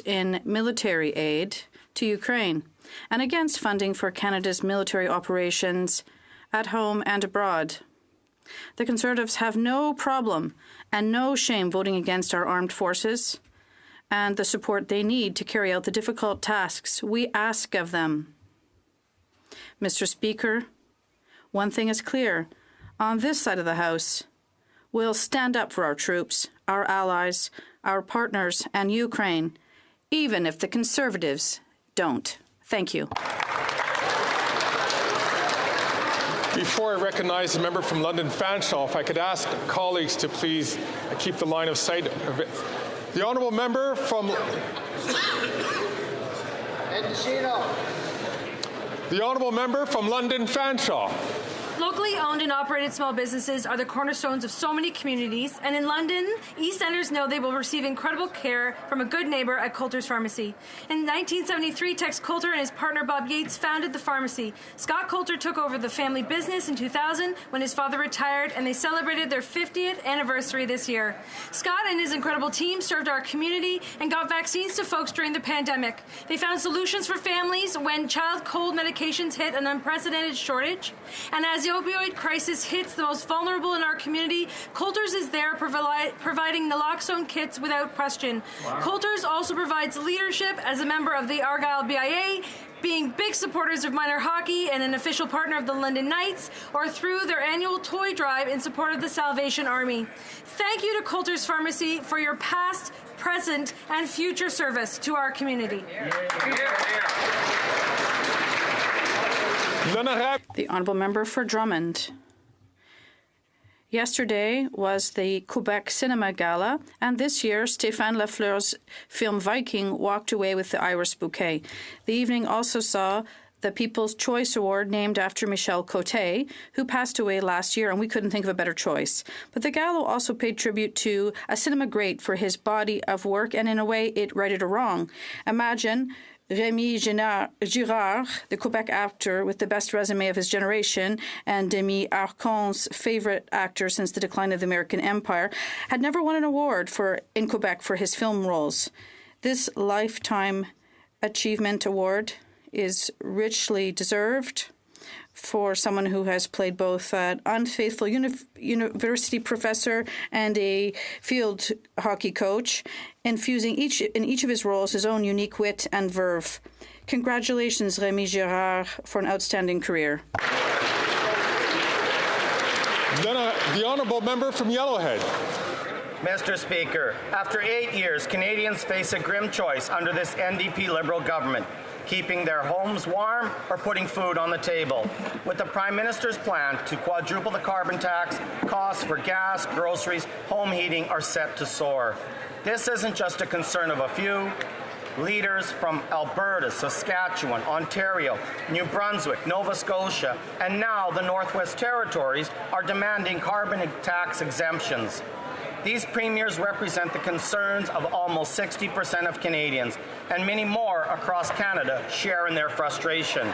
in military aid to Ukraine, and against funding for Canada's military operations at home and abroad. The Conservatives have no problem and no shame voting against our armed forces and the support they need to carry out the difficult tasks we ask of them. Mr. Speaker, One thing is clear. On this side of the House, we'll stand up for our troops, our allies, our partners, and Ukraine, even if the Conservatives don't. Thank you. Before I recognize the member from London Fanshawe, if I could ask colleagues to please keep the line of sight of it. The honourable member from London Fanshawe. Locally owned and operated small businesses are the cornerstones of so many communities, and in London, East Enders know they will receive incredible care from a good neighbour at Coulter's Pharmacy. In 1973, Tex Coulter and his partner Bob Yates founded the pharmacy. Scott Coulter took over the family business in 2000 when his father retired, and they celebrated their 50th anniversary this year. Scott and his incredible team served our community and got vaccines to folks during the pandemic. They found solutions for families when child cold medications hit an unprecedented shortage, and as the opioid crisis hits the most vulnerable in our community, Coulter's is there providing naloxone kits without question. Wow. Coulter's also provides leadership as a member of the Argyll BIA, being big supporters of minor hockey and an official partner of the London Knights, or through their annual toy drive in support of the Salvation Army. Thank you to Coulter's Pharmacy for your past, present, and future service to our community. The honourable member for Drummond. Yesterday was the Quebec Cinema Gala, and this year Stéphane Lafleur's film Viking walked away with the Iris Bouquet. The evening also saw the People's Choice Award named after Michel Côté, who passed away last year, and we couldn't think of a better choice. But the gala also paid tribute to a cinema great for his body of work, and in a way it righted a wrong. Imagine Rémi Girard, the Quebec actor with the best resume of his generation, and Demi Arcand's favorite actor since the decline of the American Empire, had never won an award in Quebec for his film roles. This Lifetime Achievement Award is richly deserved for someone who has played both an unfaithful university professor and a field hockey coach, infusing in each of his roles his own unique wit and verve. Congratulations, Rémi Girard, for an outstanding career. The honourable member from Yellowhead. Mr. Speaker, after 8 years, Canadians face a grim choice under this NDP Liberal government: keeping their homes warm or putting food on the table. With the Prime Minister's plan to quadruple the carbon tax, costs for gas, groceries, home heating are set to soar. This isn't just a concern of a few. Leaders from Alberta, Saskatchewan, Ontario, New Brunswick, Nova Scotia, and now the Northwest Territories are demanding carbon tax exemptions. These premiers represent the concerns of almost 60% of Canadians, and many more across Canada share in their frustration.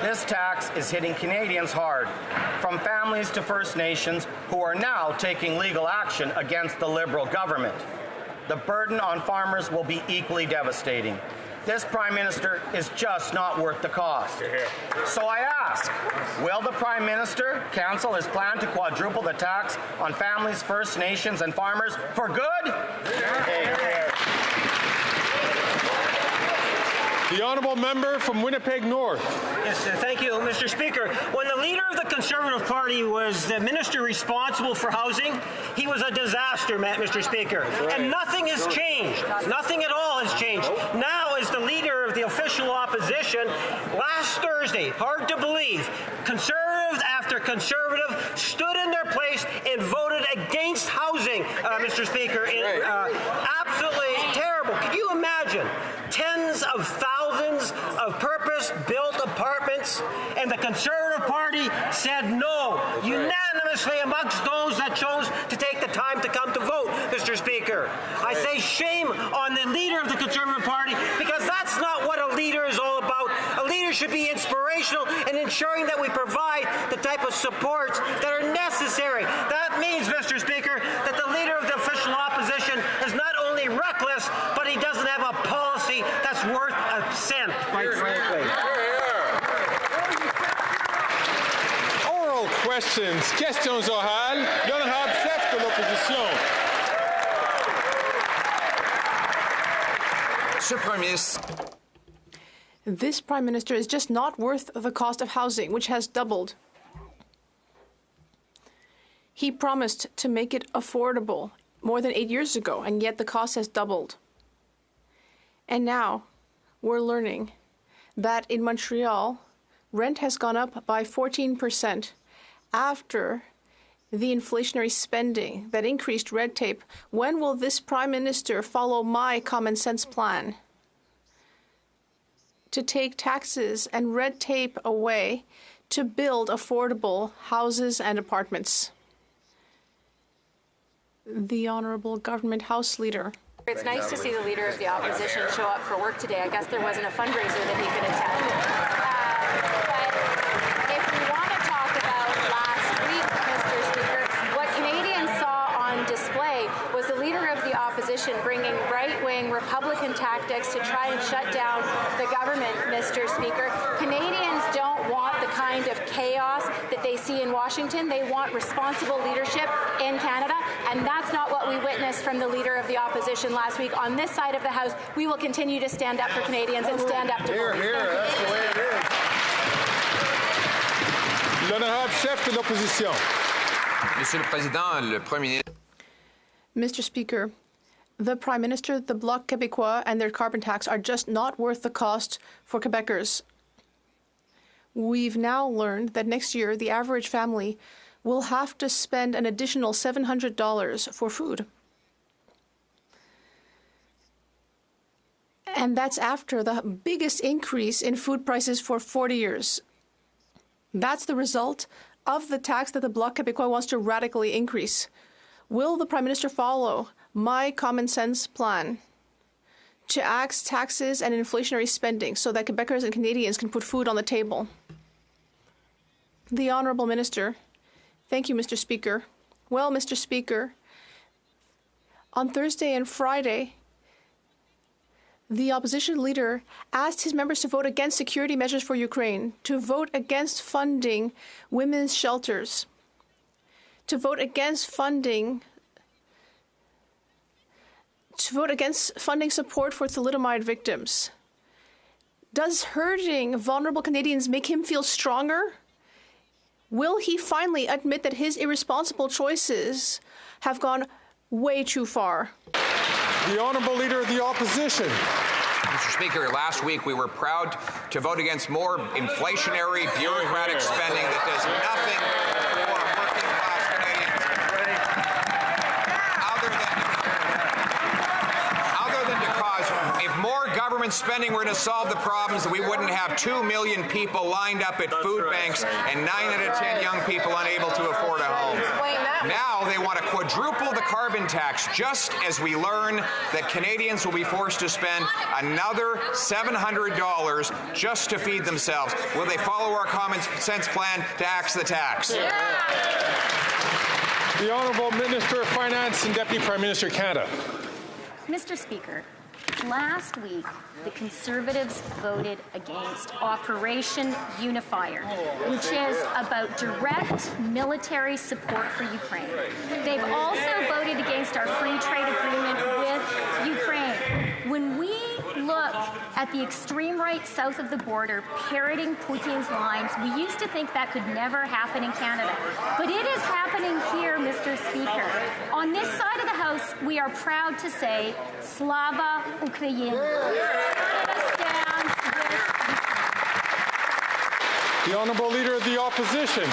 This tax is hitting Canadians hard, from families to First Nations who are now taking legal action against the Liberal government. The burden on farmers will be equally devastating. This Prime Minister is just not worth the cost. So I ask, will the Prime Minister cancel his plan to quadruple the tax on families, First Nations, and farmers for good? The honourable member from Winnipeg North. Yes, thank you, Mr. Speaker. When the leader of the Conservative Party was the minister responsible for housing, he was a disaster, Mr. Speaker. Right. And nothing has changed. Nothing at all has changed. Now, as the leader of the official opposition, last Thursday, hard to believe, Conservative after Conservative stood in their place and voted against housing, Mr. Speaker. Absolutely terrible. Could you imagine? Tens of thousands of purpose-built apartments, and the Conservative Party said no, unanimously amongst those that chose to take the time to come to vote, Mr. Speaker. I say shame on the leader of the Conservative Party, because that's not what a leader is all about. A leader should be inspirational in ensuring that we provide the type of supports that are necessary. That means, Mr. Speaker, that the leader of the official opposition is not only reckless, but he doesn't have a policy that's worth a cent, quite frankly. Oral questions, questions orales, l'honorable chef de l'opposition. Monsieur le Premier ministre. This Prime Minister is just not worth the cost of housing, which has doubled. He promised to make it affordable more than 8 years ago, and yet the cost has doubled. And now we're learning that in Montreal, rent has gone up by 14% after the inflationary spending that increased red tape. When will this Prime Minister follow my common sense plan to take taxes and red tape away to build affordable houses and apartments? The Honourable Government House Leader. It's nice to see the Leader of the Opposition show up for work today. I guess there wasn't a fundraiser that he could attend. But if we want to talk about last week, Mr. Speaker, what Canadians saw on display was the Leader of the Opposition bringing right-wing Republican tactics to try and shut down the government, Mr. Speaker. Canadians don't want the kind of chaos that they see in Washington. They want responsible leadership in Canada, and that's not what we witnessed from the Leader of the Opposition last week. On this side of the House, we will continue to stand up for Canadians and stand up to Here, that's the way it is. L'honorable chef de l'opposition. Monsieur le Président, le Premier ministre. Mr. Speaker, the Prime Minister, the Bloc Québécois, and their carbon tax are just not worth the cost for Quebecers. We've now learned that next year, the average family will have to spend an additional $700 for food. And that's after the biggest increase in food prices for 40 years. That's the result of the tax that the Bloc Québécois wants to radically increase. Will the Prime Minister follow my common sense plan to axe taxes and inflationary spending so that Quebecers and Canadians can put food on the table? The Honourable Minister. Thank you, Mr. Speaker. Well, Mr. Speaker, on Thursday and Friday, the opposition leader asked his members to vote against security measures for Ukraine, to vote against funding women's shelters, to vote against funding support for thalidomide victims. Does hurting vulnerable Canadians make him feel stronger? Will he finally admit that his irresponsible choices have gone way too far? The Honourable Leader of the Opposition. Mr. Speaker, last week we were proud to vote against more inflationary, bureaucratic spending that does nothing for working-class Canadians. Other than to cause, if more government spending were to solve the problems, we wouldn't have 2 million people lined up at food banks and 9 out of 10 young people unable to afford a home. Now they want to quadruple the carbon tax, just as we learn that Canadians will be forced to spend another $700 just to feed themselves. Will they follow our common sense plan to axe the tax? The Honourable Minister of Finance and Deputy Prime Minister, Canada. Mr. Speaker, last week, the Conservatives voted against Operation Unifier, which is about direct military support for Ukraine. They've also voted against our free trade agreement with Ukraine. When we look at the extreme right south of the border parroting Putin's lines, we used to think that could never happen in Canada. But it is happening here, Mr. Speaker. On this side of the House, we are proud to say, Slava Ukraini. The Honourable Leader of the Opposition.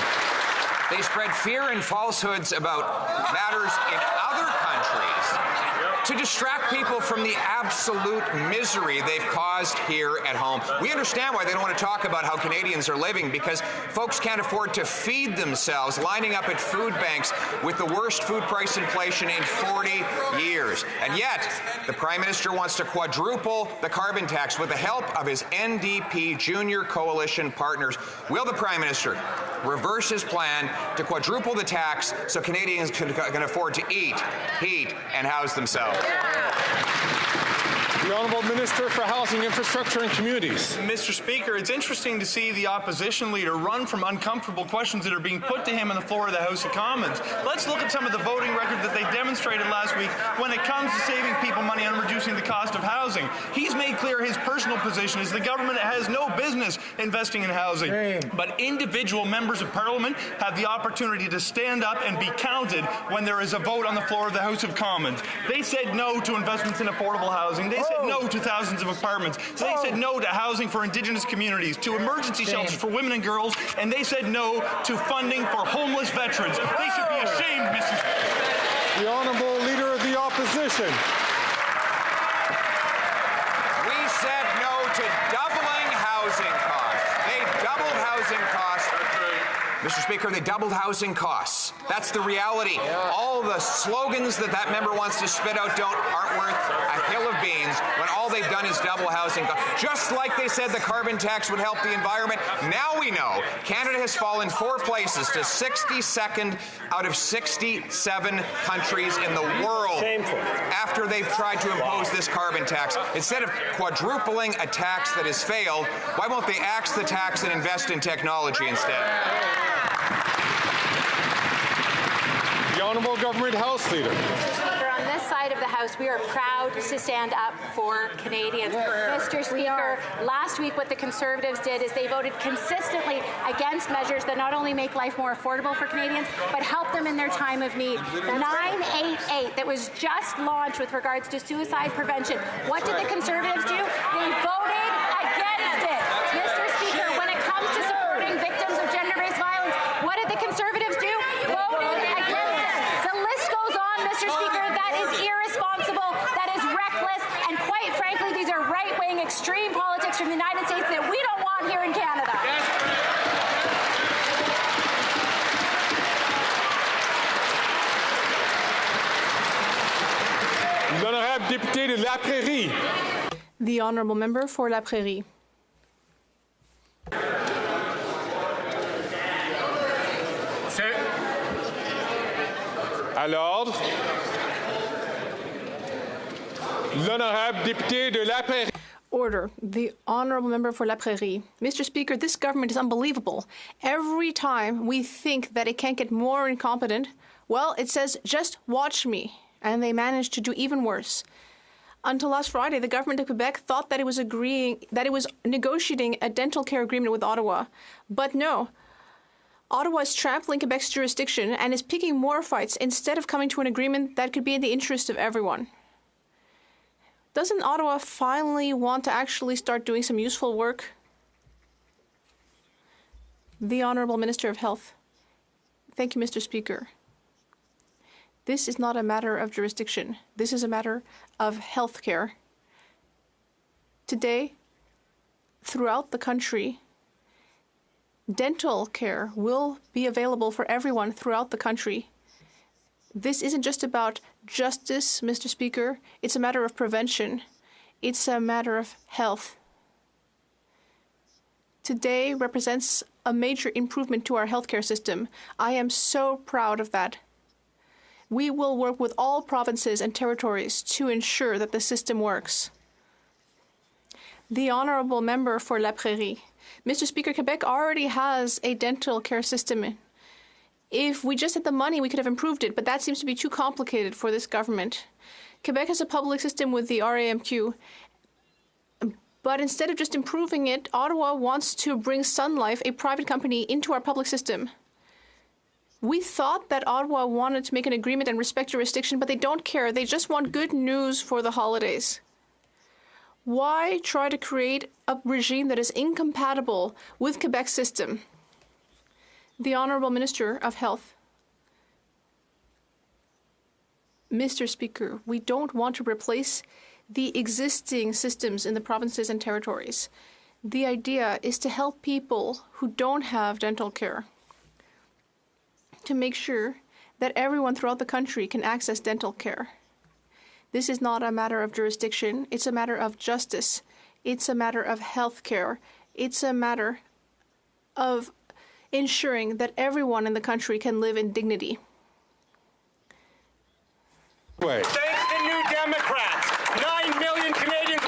They spread fear and falsehoods about matters in other countries to distract people from the absolute misery they've caused here at home. We understand why they don't want to talk about how Canadians are living, because folks can't afford to feed themselves, lining up at food banks with the worst food price inflation in 40 years. And yet, the Prime Minister wants to quadruple the carbon tax with the help of his NDP junior coalition partners. Will the Prime Minister reverse his plan to quadruple the tax so Canadians can afford to eat, heat, and house themselves? The Honourable Minister for Housing, Infrastructure and Communities. Mr. Speaker, it's interesting to see the opposition leader run from uncomfortable questions that are being put to him on the floor of the House of Commons. Let's look at some of the voting record that they demonstrated last week when it comes to saving people money on reducing the cost of housing. He's made clear his personal position is the government has no business investing in housing. But individual members of Parliament have the opportunity to stand up and be counted when there is a vote on the floor of the House of Commons. They said no to investments in affordable housing. They said no to thousands of apartments. They said no to housing for Indigenous communities, to emergency shelters for women and girls, and they said no to funding for homeless veterans. They should be ashamed, Mr. Speaker. The Honourable Leader of the Opposition. We said no to doubling housing costs. They doubled housing costs. Mr. Speaker, they doubled housing costs. That's the reality. All the slogans that member wants to spit out aren't worth a hill of beans when all they've done is double housing costs. Just like they said the carbon tax would help the environment, now we know Canada has fallen 4 places to 62nd out of 67 countries in the world. Shameful. After they've tried to impose this carbon tax. Instead of quadrupling a tax that has failed, why won't they axe the tax and invest in technology instead? The Honourable Government House Leader. Mr. Speaker, on this side of the House, we are proud to stand up for Canadians. Mr. Speaker, last week what the Conservatives did is they voted consistently against measures that not only make life more affordable for Canadians, but help them in their time of need. 988 that was just launched with regards to suicide prevention. What did the Conservatives do? They voted against it. Mr. Speaker, when it comes to supporting victims of gender-based violence, what did the Conservatives do? Voted against it. The list goes on, Mr. Speaker. That is irresponsible. That is reckless. And quite frankly, these are right-wing extreme politics from the United States that we don't want here in Canada. L'honorable député de La Prairie. The Honourable Member for La Prairie. À l'ordre. L'honorable député de La Prairie. Order. The Honourable Member for La Prairie. Mr. Speaker, this government is unbelievable. Every time we think that it can't get more incompetent, well, it says, just watch me. And they manage to do even worse. Until last Friday, the government of Quebec thought that it was negotiating a dental care agreement with Ottawa. But no. Ottawa is trampling Quebec's jurisdiction and is picking more fights instead of coming to an agreement that could be in the interest of everyone. Doesn't Ottawa finally want to actually start doing some useful work? The Honourable Minister of Health. Thank you, Mr. Speaker. This is not a matter of jurisdiction. This is a matter of health care. Today, throughout the country, dental care will be available for everyone throughout the country. This isn't just about justice, Mr. Speaker. It's a matter of prevention. It's a matter of health. Today represents a major improvement to our healthcare system. I am so proud of that. We will work with all provinces and territories to ensure that the system works. The Honourable Member for La Prairie. Mr. Speaker, Quebec already has a dental care system. If we just had the money, we could have improved it, but that seems to be too complicated for this government. Quebec has a public system with the RAMQ, but instead of just improving it, Ottawa wants to bring Sun Life, a private company, into our public system. We thought that Ottawa wanted to make an agreement and respect jurisdiction, but they don't care. They just want good news for the holidays. Why try to create a regime that is incompatible with Quebec's system? The Honourable Minister of Health. Mr. Speaker, we don't want to replace the existing systems in the provinces and territories. The idea is to help people who don't have dental care, to make sure that everyone throughout the country can access dental care. This is not a matter of jurisdiction. It's a matter of justice. It's a matter of health care. It's a matter of ensuring that everyone in the country can live in dignity. Thanks to New Democrats, 9 million Canadians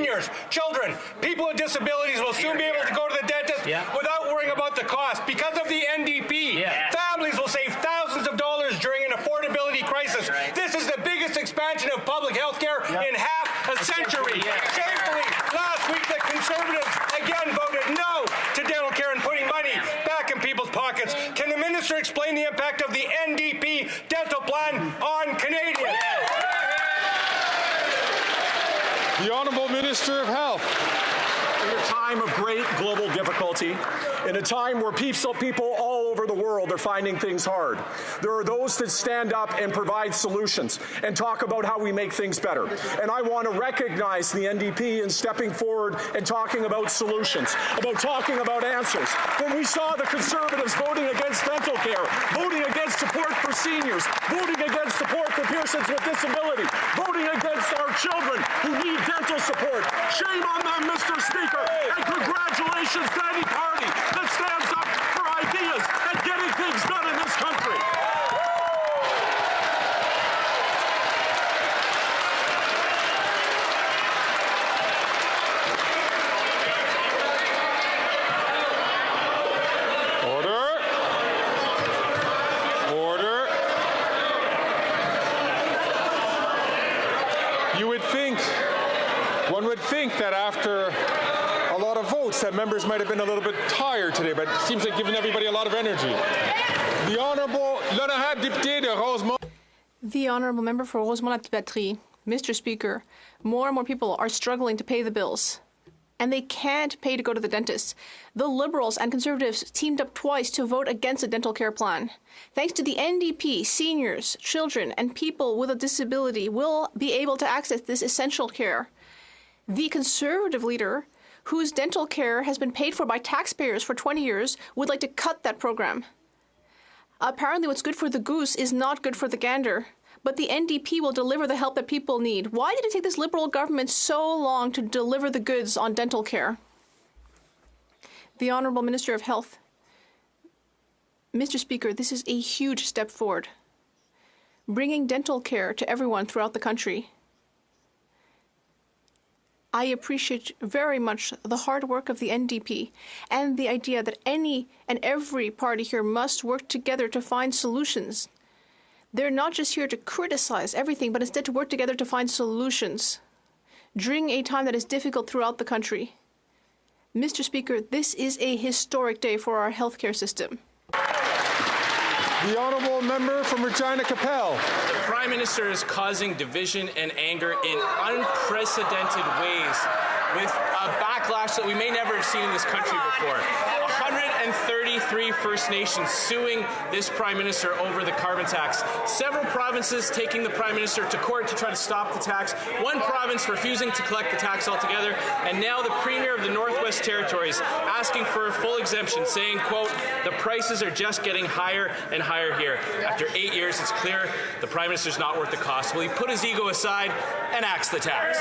seniors, children, people with disabilities will soon be able to go to the dentist without worrying about the cost. Because of the NDP, families will save thousands of dollars during an affordability crisis. This is the biggest expansion of public health care in half a century. Shamefully, last week the Conservatives again voted no to dental care and putting money back in people's pockets. Can the minister explain the impact of the NDP dental plan on Canadians? The Honourable Minister of Health. In a time of great global difficulty, in a time where people all over the world are finding things hard, there are those that stand up and provide solutions and talk about how we make things better. And I want to recognize the NDP in stepping forward and talking about solutions, about talking about answers. When we saw the Conservatives voting against dental care, voting against support for seniors, voting against support for persons with disability, voting against our children who need dental support. Shame on them, Mr. Speaker, and congratulations to any party that stands up for ideas and getting things done in this country. One would think that after a lot of votes that members might have been a little bit tired today, but it seems like giving everybody a lot of energy. The Honourable Député de Rosemont. The Honourable Member for Rosemont-la-Petite. Mr. Speaker, more and more people are struggling to pay the bills, and they can't pay to go to the dentist. The Liberals and Conservatives teamed up twice to vote against a dental care plan. Thanks to the NDP, seniors, children, and people with a disability will be able to access this essential care. The Conservative leader, whose dental care has been paid for by taxpayers for 20 years, would like to cut that program. Apparently what's good for the goose is not good for the gander. But the NDP will deliver the help that people need. Why did it take this Liberal government so long to deliver the goods on dental care? The Honourable Minister of Health. Mr. Speaker, this is a huge step forward. Bringing dental care to everyone throughout the country. I appreciate very much the hard work of the NDP and the idea that any and every party here must work together to find solutions. They're not just here to criticize everything, but instead to work together to find solutions during a time that is difficult throughout the country. Mr. Speaker, this is a historic day for our healthcare system. The Honourable Member from Regina Capel. The Prime Minister is causing division and anger in unprecedented ways with a backlash that we may never have seen in this country before. 133 First Nations suing this Prime Minister over the carbon tax. Several provinces taking the Prime Minister to court to try to stop the tax. One province refusing to collect the tax altogether. And now the Premier of the Northwest Territories asking for a full exemption, saying, quote, the prices are just getting higher and higher here. After 8 years, it's clear the Prime Minister's not worth the cost. Will he put his ego aside and axe the tax?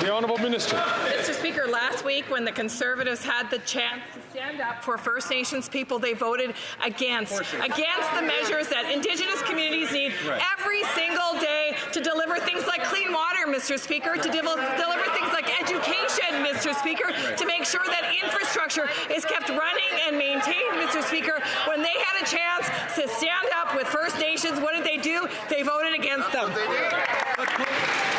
The Honourable Minister. Mr. Speaker, last week when the Conservatives had the chance to stand up for First Nations people, they voted against the measures that Indigenous communities need every single day to deliver things like clean water, Mr. Speaker, to deliver things like education, Mr. Speaker, to make sure that infrastructure is kept running and maintained, Mr. Speaker. When they had a chance to stand up with First Nations, what did they do? They voted against them.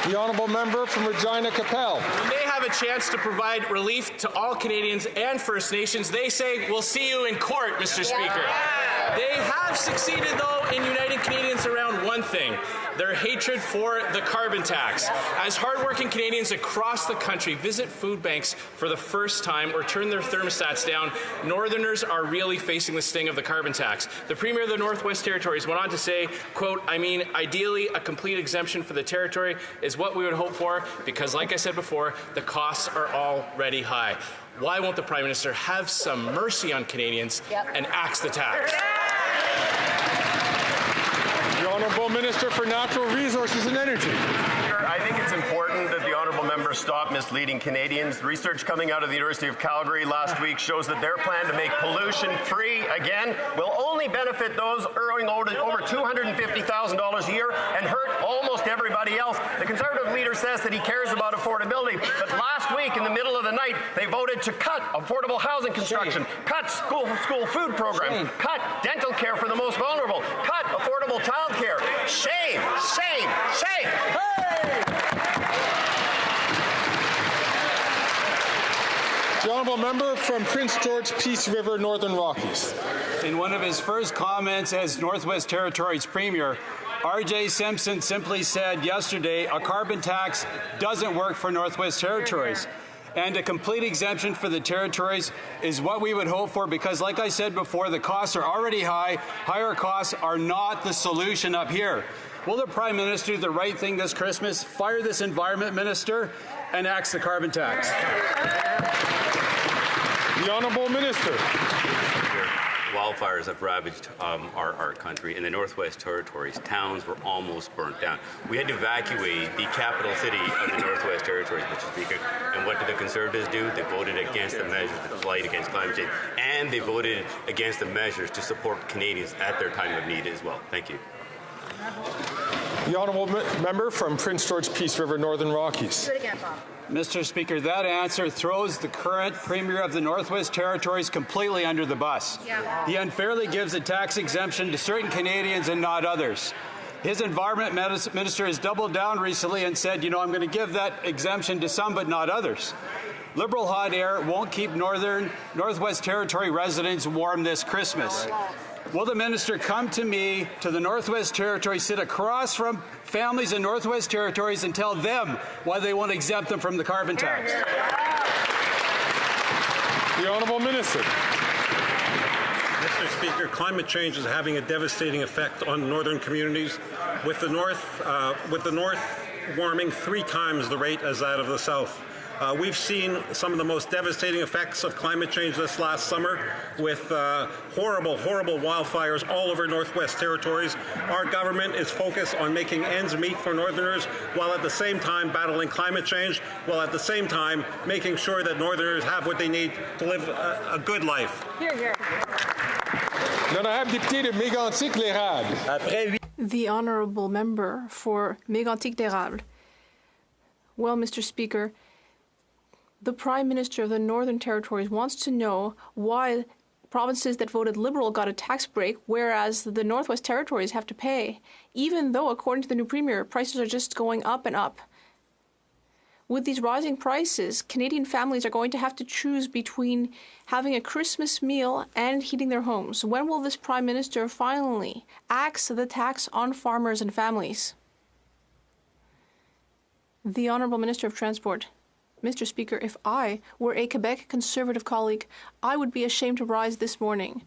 The Honourable Member from Regina Capel. When they have a chance to provide relief to all Canadians and First Nations, they say, we'll see you in court, Mr. Speaker. They have succeeded, though, in uniting Canadians around one thing, their hatred for the carbon tax. As hardworking Canadians across the country visit food banks for the first time or turn their thermostats down, Northerners are really facing the sting of the carbon tax. The Premier of the Northwest Territories went on to say, quote, I mean, ideally, a complete exemption for the territory is what we would hope for because, like I said before, the costs are already high. Why won't the Prime Minister have some mercy on Canadians and axe the tax? The Honourable Minister for Natural Resources and Energy. I think it's important that the honourable member stop misleading Canadians. Research coming out of the University of Calgary last week shows that their plan to make pollution free again will only benefit those earning over $250,000 a year and hurt almost everybody else. The Conservative leader says that he cares about affordability, but last week in the middle of the night they voted to cut affordable housing construction, cut school food program, cut dental care for the most vulnerable, cut affordable child care. Shame, shame, shame. The honourable member from Prince George Peace River, Northern Rockies. In one of his first comments as Northwest Territories Premier, R.J. Simpson simply said yesterday a carbon tax doesn't work for Northwest Territories. And a complete exemption for the territories is what we would hope for because, like I said before, the costs are already high. Higher costs are not the solution up here. Will the Prime Minister do the right thing this Christmas, fire this Environment Minister, and axe the carbon tax? The Honourable Minister. Wildfires have ravaged our country. In the Northwest Territories, towns were almost burnt down. We had to evacuate the capital city of the Northwest Territories, Mr. Speaker. And what did the Conservatives do? They voted against the measures to fight against climate change, and they voted against the measures to support Canadians at their time of need as well. Thank you. The honourable member from Prince George Peace River, Northern Rockies. Do it again, Bob. Mr. Speaker, that answer throws the current Premier of the Northwest Territories completely under the bus. Yeah. He unfairly gives a tax exemption to certain Canadians and not others. His Environment Minister has doubled down recently and said, you know, I'm going to give that exemption to some but not others. Liberal hot air won't keep Northwest Territory residents warm this Christmas. Will the minister come to me, to the Northwest Territories, sit across from families in Northwest Territories and tell them why they want to exempt them from the carbon tax? The Honourable Minister. Mr. Speaker, climate change is having a devastating effect on northern communities, with the north warming 3 times the rate as that of the south. We've seen some of the most devastating effects of climate change this last summer with horrible, horrible wildfires all over Northwest Territories. Our government is focused on making ends meet for Northerners while at the same time battling climate change, while at the same time making sure that Northerners have what they need to live a good life. Here, here. The honourable member for Mégantic-d'Érable. Well, Mr. Speaker, the Prime Minister of the Northern Territories wants to know why provinces that voted Liberal got a tax break, whereas the Northwest Territories have to pay, even though, according to the new Premier, prices are just going up and up. With these rising prices, Canadian families are going to have to choose between having a Christmas meal and heating their homes. When will this Prime Minister finally axe the tax on farmers and families? The Honourable Minister of Transport. Mr. Speaker, if I were a Quebec Conservative colleague, I would be ashamed to rise this morning.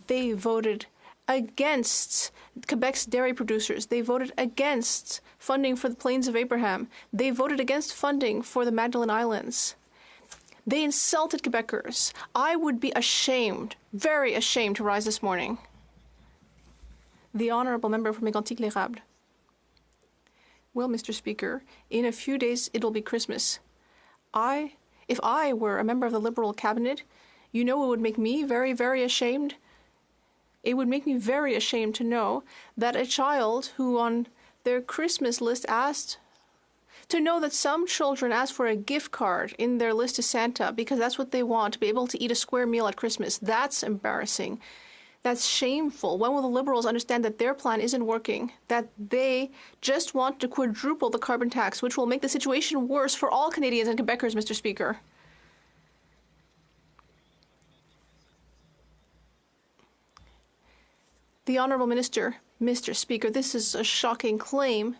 They voted against Quebec's dairy producers. They voted against funding for the Plains of Abraham. They voted against funding for the Magdalen Islands. They insulted Quebecers. I would be ashamed, very ashamed, to rise this morning. The Honourable Member for Mégantic-l'Érable. Well, Mr. Speaker, in a few days it'll be Christmas. If I were a member of the Liberal cabinet, you know it would make me very, very ashamed? It would make me very ashamed to know that a child who on their Christmas list asked, to know that some children ask for a gift card in their list to Santa because that's what they want, to be able to eat a square meal at Christmas. That's embarrassing. That's shameful. When will the Liberals understand that their plan isn't working, that they just want to quadruple the carbon tax, which will make the situation worse for all Canadians and Quebecers, Mr. Speaker? The Honourable Minister, Mr. Speaker, this is a shocking claim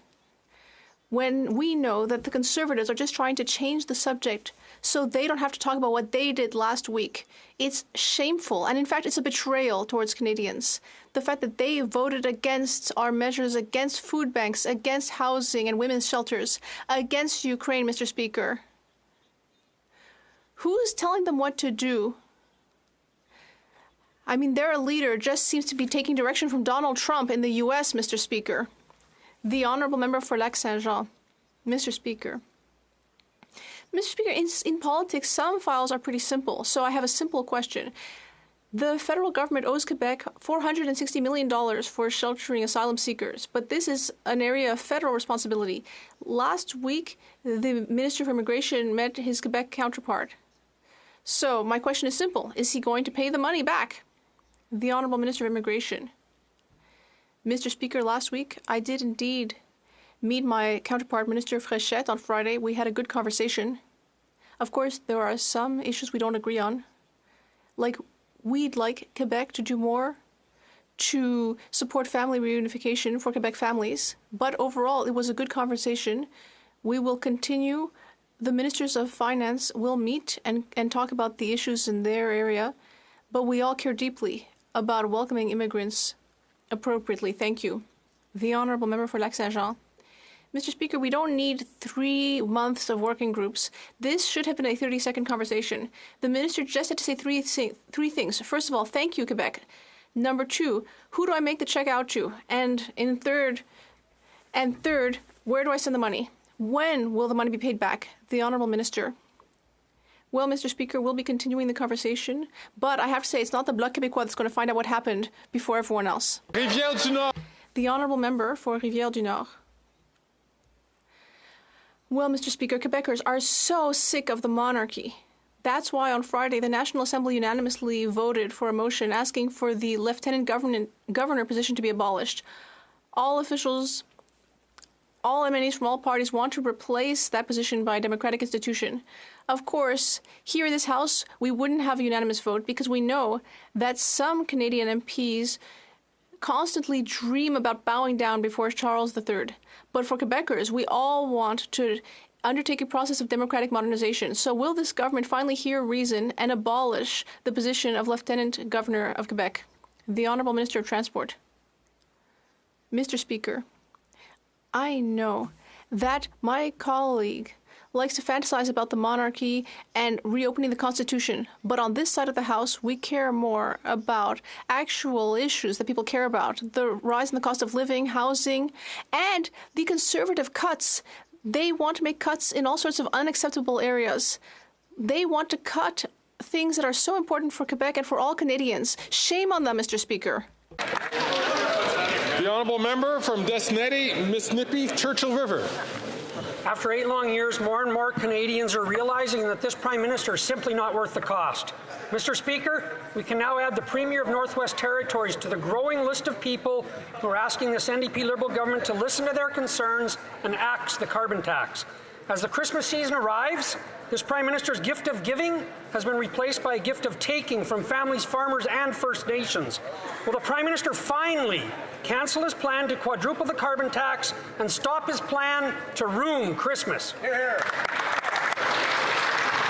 when we know that the Conservatives are just trying to change the subject so they don't have to talk about what they did last week. It's shameful, and in fact, it's a betrayal towards Canadians. The fact that they voted against our measures, against food banks, against housing and women's shelters, against Ukraine, Mr. Speaker. Who's telling them what to do? I mean, their leader just seems to be taking direction from Donald Trump in the U.S., Mr. Speaker. The Honourable Member for Lac-Saint-Jean. Mr. Speaker. Mr. Speaker, in politics, some files are pretty simple, so I have a simple question. The federal government owes Quebec $460 million for sheltering asylum seekers, but this is an area of federal responsibility. Last week, the Minister for Immigration met his Quebec counterpart. So my question is simple. Is he going to pay the money back? The Honourable Minister of Immigration. Mr. Speaker, last week, I did indeed meet my counterpart, Minister Fréchette, on Friday. We had a good conversation. Of course, there are some issues we don't agree on. Like, we'd like Quebec to do more to support family reunification for Quebec families. But overall, it was a good conversation. We will continue. The Ministers of Finance will meet and talk about the issues in their area. But we all care deeply about welcoming immigrants appropriately. Thank you. The Honourable Member for Lac-Saint-Jean. Mr. Speaker, we don't need 3 months of working groups. This should have been a 30-second conversation. The minister just had to say three things. First of all, thank you, Quebec. Number 2, who do I make the check out to? And third, where do I send the money? When will the money be paid back? The Honourable Minister. Well, Mr. Speaker, we'll be continuing the conversation, but I have to say it's not the Bloc Québécois that's going to find out what happened before everyone else. Rivière-du-Nord. The Honourable Member for Rivière-du-Nord. Well, Mr. Speaker, Quebecers are so sick of the monarchy. That's why on Friday the National Assembly unanimously voted for a motion asking for the lieutenant governor position to be abolished. All officials, all MNEs from all parties want to replace that position by a democratic institution. Of course, here in this House, we wouldn't have a unanimous vote because we know that some Canadian MPs constantly dream about bowing down before Charles III. But for Quebecers, we all want to undertake a process of democratic modernization. So will this government finally hear reason and abolish the position of Lieutenant Governor of Quebec? The Honourable Minister of Transport. Mr. Speaker, I know that my colleague likes to fantasize about the monarchy and reopening the Constitution. But on this side of the House, we care more about actual issues that people care about. The rise in the cost of living, housing, and the conservative cuts. They want to make cuts in all sorts of unacceptable areas. They want to cut things that are so important for Quebec and for all Canadians. Shame on them, Mr. Speaker. The Honourable Member from Desneti, Mississippi, Churchill River. After 8 long years, more and more Canadians are realizing that this Prime Minister is simply not worth the cost. Mr. Speaker, we can now add the Premier of Northwest Territories to the growing list of people who are asking this NDP Liberal government to listen to their concerns and axe the carbon tax. As the Christmas season arrives, this Prime Minister's gift of giving has been replaced by a gift of taking from families, farmers, and First Nations. Will the Prime Minister finally cancel his plan to quadruple the carbon tax and stop his plan to ruin Christmas?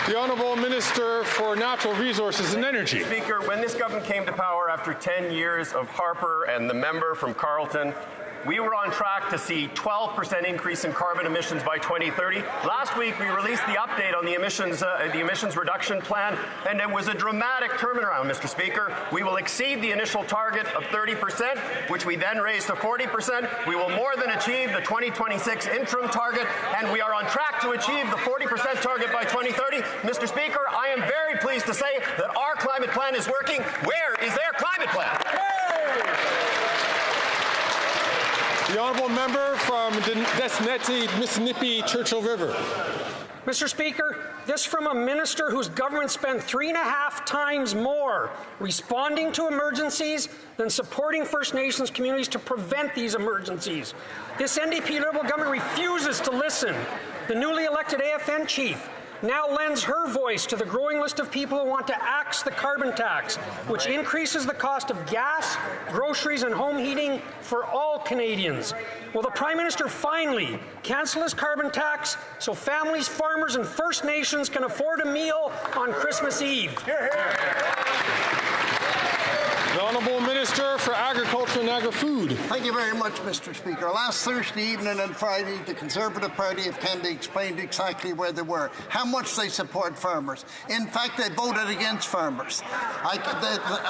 The Honourable Minister for Natural Resources and Energy. Speaker, when this government came to power after 10 years of Harper and the member from Carleton, we were on track to see 12% increase in carbon emissions by 2030. Last week, we released the update on the emissions reduction plan, and it was a dramatic turnaround, Mr. Speaker. We will exceed the initial target of 30%, which we then raised to 40%. We will more than achieve the 2026 interim target, and we are on track to achieve the 40% target by 2030. Mr. Speaker, I am very pleased to say that our climate plan is working. Where is their climate plan? The Honourable Member from Desneti, Mississippi, Churchill River. Mr. Speaker, this from a minister whose government spent 3.5 times more responding to emergencies than supporting First Nations communities to prevent these emergencies. This NDP Liberal government refuses to listen. The newly elected AFN chief now lends her voice to the growing list of people who want to axe the carbon tax, which increases the cost of gas, groceries, and home heating for all Canadians. Will the Prime Minister finally cancel his carbon tax so families, farmers, and First Nations can afford a meal on Christmas Eve? The Honourable Minister for Agriculture and Agri-Food. Thank you very much, Mr. Speaker. Last Thursday evening and Friday, the Conservative Party of Canada explained exactly where they were, how much they support farmers. In fact, they voted against farmers.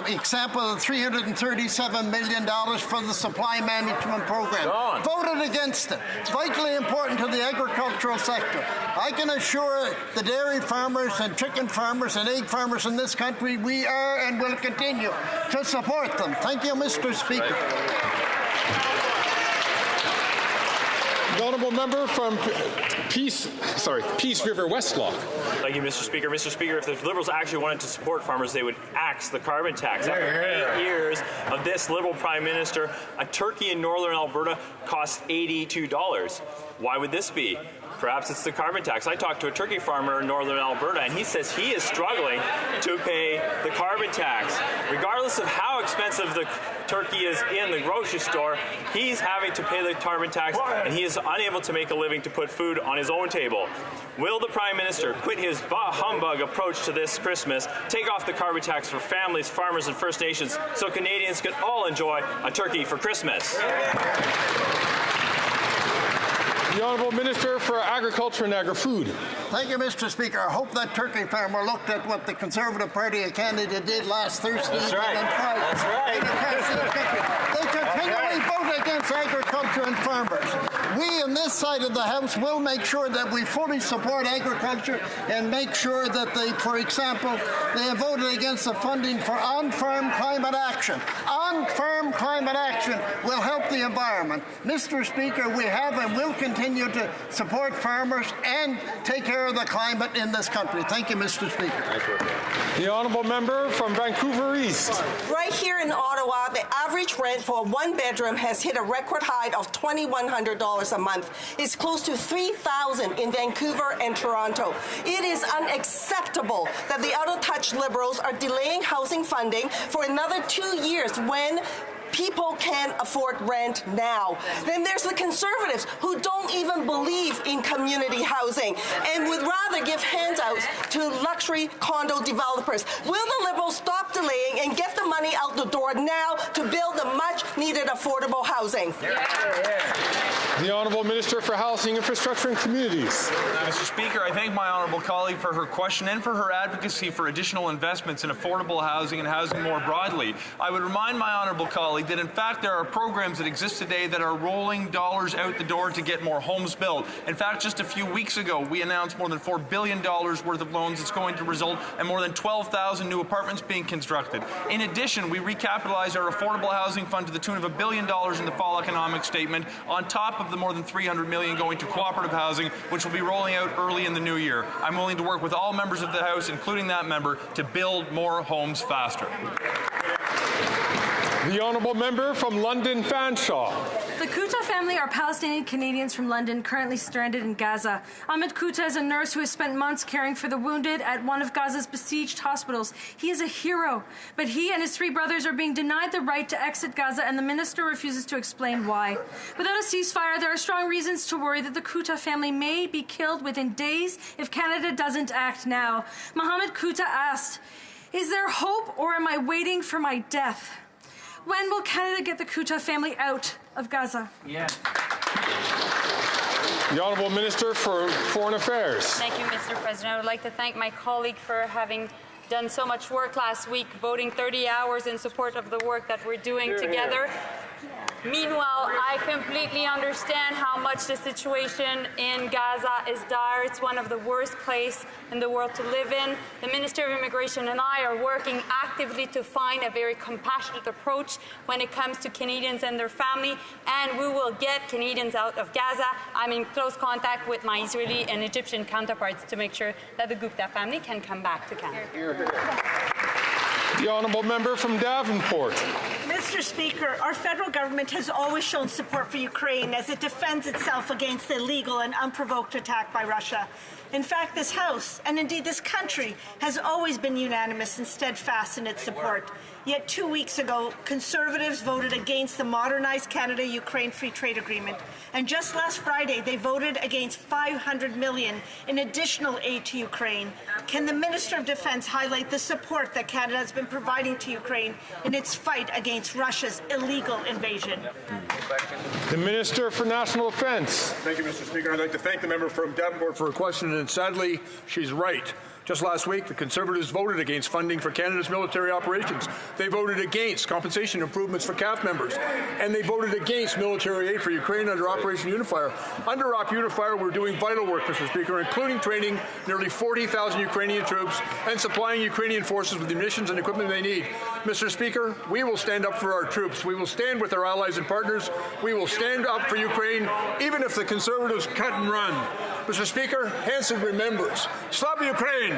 Example, $337 million for the supply management program. Voted against it. It's vitally important to the agricultural sector. I can assure the dairy farmers and chicken farmers and egg farmers in this country, we are and will continue to support them. Thank you, Mr. Speaker. The Honourable Member from Peace River Westlock. Thank you, Mr. Speaker. Mr. Speaker, if the Liberals actually wanted to support farmers, they would axe the carbon tax. After 8 years of this Liberal Prime Minister, a turkey in northern Alberta costs $82. Why would this be? Perhaps it's the carbon tax. I talked to a turkey farmer in northern Alberta, and he says he is struggling to pay the carbon tax. Regardless of how expensive the turkey is in the grocery store, he's having to pay the carbon tax, and he is unable to make a living to put food on his own table. Will the Prime Minister quit his bah-humbug approach to this Christmas, take off the carbon tax for families, farmers, and First Nations so Canadians can all enjoy a turkey for Christmas? The Honourable Minister for Agriculture and Agri-Food. Thank you, Mr. Speaker. I hope that turkey farmer looked at what the Conservative Party of Canada did last Thursday evening and Friday. That's right. They continually vote against agriculture and farmers. We in this side of the House will make sure that we fully support agriculture and make sure that they, for example, they have voted against the funding for on-farm climate action. On-farm climate action will help the environment. Mr. Speaker, we have and will continue to support farmers and take care of the climate in this country. Thank you, Mr. Speaker. The Honourable Member from Vancouver East. Right here in Ottawa, the average rent for a one-bedroom has hit a record high of $2,100 a month. It's close to $3,000 in Vancouver and Toronto. It is unacceptable that the out-of-touch Liberals are delaying housing funding for another 2 years when people can't afford rent now. Then there's the Conservatives who don't even believe in community housing and would rather give handouts to luxury condo developers. Will the Liberals stop delaying and get the money out the door now to build the much-needed affordable housing? The Honourable Minister for Housing, Infrastructure and Communities. Mr. Speaker, I thank my honourable colleague for her question and for her advocacy for additional investments in affordable housing and housing more broadly. I would remind my honourable colleague that in fact there are programs that exist today that are rolling dollars out the door to get more homes built. In fact, just a few weeks ago, we announced more than $4 billion worth of loans that's going to result in more than 12,000 new apartments being constructed. In addition, we recapitalized our affordable housing fund to the tune of $1 billion in the fall economic statement, on top of the more than $300 million going to cooperative housing, which will be rolling out early in the new year. I'm willing to work with all members of the House, including that member, to build more homes faster. The Honourable Member from London Fanshawe. The Kuta family are Palestinian Canadians from London currently stranded in Gaza. Ahmed Kuta is a nurse who has spent months caring for the wounded at one of Gaza's besieged hospitals. He is a hero, but he and his 3 brothers are being denied the right to exit Gaza, and the minister refuses to explain why. Without a ceasefire, there are strong reasons to worry that the Kuta family may be killed within days if Canada doesn't act now. Mohammed Kuta asked, "Is there hope, or am I waiting for my death? When will Canada get the Kuta family out of Gaza?" The Honourable Minister for Foreign Affairs. Thank you, Mr. President. I would like to thank my colleague for having done so much work last week, voting 30 hours in support of the work that we're doing together. Meanwhile, I completely understand how much the situation in Gaza is dire. It's one of the worst places in the world to live in. The Minister of Immigration and I are working actively to find a very compassionate approach when it comes to Canadians and their family, and we will get Canadians out of Gaza. I'm in close contact with my Israeli and Egyptian counterparts to make sure that the Gupta family can come back to Canada. The Honourable Member from Davenport. Mr. Speaker, our federal government has always shown support for Ukraine as it defends itself against the illegal and unprovoked attack by Russia. In fact, this House, and indeed this country, has always been unanimous and steadfast in its support. Yet 2 weeks ago, Conservatives voted against the modernized Canada-Ukraine Free Trade Agreement. And just last Friday, they voted against $500 million in additional aid to Ukraine. can the Minister of Defence highlight the support that Canada has been providing to Ukraine in its fight against Russia's illegal invasion? The Minister for National Defence. Thank you, Mr. Speaker. I'd like to thank the member from Davenport for her question, and sadly, she's right. Just last week, the Conservatives voted against funding for Canada's military operations. They voted against compensation improvements for CAF members. And they voted against military aid for Ukraine under Operation Unifier. Under Op Unifier, we're doing vital work, Mr. Speaker, including training nearly 40,000 Ukrainian troops and supplying Ukrainian forces with the munitions and equipment they need. Mr. Speaker, we will stand up for our troops. We will stand with our allies and partners. We will stand up for Ukraine, even if the Conservatives cut and run. Mr. Speaker, Hanson remembers. Stop Ukraine!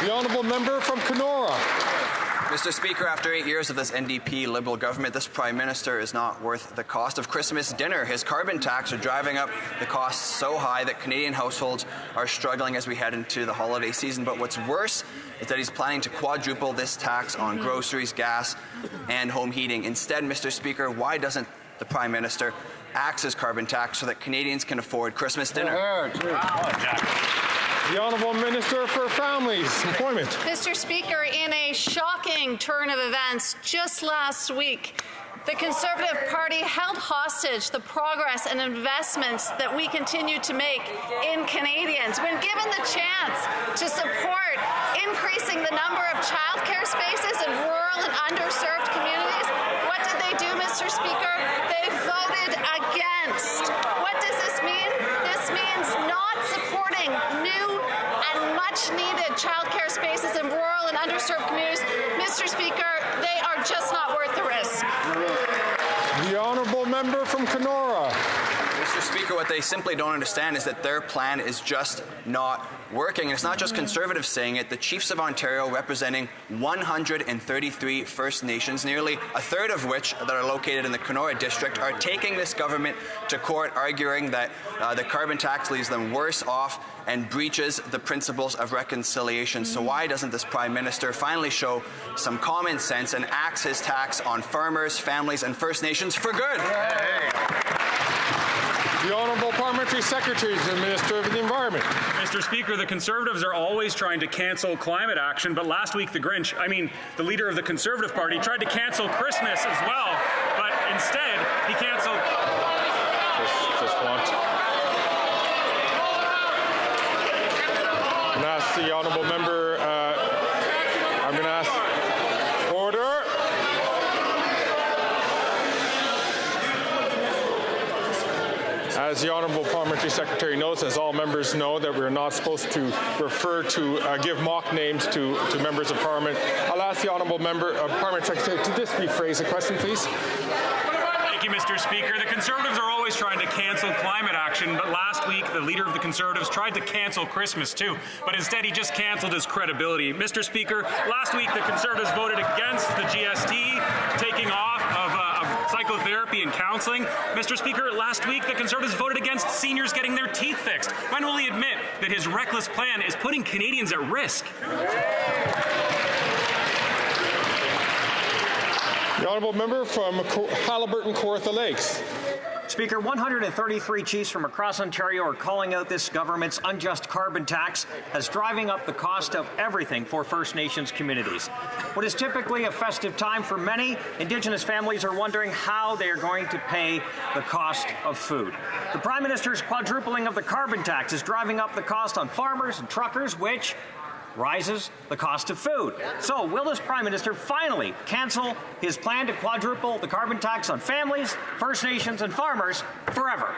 The honourable member from Kenora. Mr. Speaker, after 8 years of this NDP Liberal government, this Prime Minister is not worth the cost of Christmas dinner. His carbon tax are driving up the costs so high that Canadian households are struggling as we head into the holiday season. But what's worse is that he's planning to quadruple this tax on groceries, gas, and home heating. Instead, Mr. Speaker, why doesn't the Prime Minister axe his carbon tax so that Canadians can afford Christmas dinner? The Honourable Minister for Families, Employment. Mr. Speaker, in a shocking turn of events just last week, the Conservative Party held hostage the progress and investments that we continue to make in Canadians. When given the chance to support increasing the number of childcare spaces in rural and underserved communities, what did they do, Mr. Speaker? They voted against. What does this mean? This means not supporting new and much-needed childcare spaces in rural and underserved communities. Mr. Speaker, they are just not worth the risk. The honourable member from Kenora. Mr. Speaker, what they simply don't understand is that their plan is just not working. And it's not just Conservatives saying it. The Chiefs of Ontario, representing 133 First Nations, nearly a third of which that are located in the Kenora district, are taking this government to court, arguing that the carbon tax leaves them worse off and breaches the principles of reconciliation. So why doesn't this Prime Minister finally show some common sense and axe his tax on farmers, families, and First Nations for good? The Honourable Parliamentary Secretary to the Minister of the Environment. Mr. Speaker, the Conservatives are always trying to cancel climate action, but last week the leader of the Conservative Party, tried to cancel Christmas as well, but instead he cancelled... Just want to ask the honourable member, I'm going to ask order. As the Honourable Parliamentary Secretary knows, as all members know, that we're not supposed to refer to, give mock names to members of Parliament. I'll ask the Honourable member, Parliamentary Secretary, to just rephrase the question, please. Thank you, Mr. Speaker. The Conservatives are always trying to cancel climate action, but last week the leader of the Conservatives tried to cancel Christmas too, but instead he just cancelled his credibility. Mr. Speaker, last week the Conservatives voted against the GST taking off of psychotherapy and counselling. Mr. Speaker, last week the Conservatives voted against seniors getting their teeth fixed. When will he admit that his reckless plan is putting Canadians at risk? The honourable member from Haliburton, Kawartha Lakes. Speaker, 133 chiefs from across Ontario are calling out this government's unjust carbon tax as driving up the cost of everything for First Nations communities. What is typically a festive time for many, Indigenous families are wondering how they are going to pay the cost of food. The Prime Minister's quadrupling of the carbon tax is driving up the cost on farmers and truckers, which rises the cost of food. So will this Prime Minister finally cancel his plan to quadruple the carbon tax on families, First Nations, and farmers forever?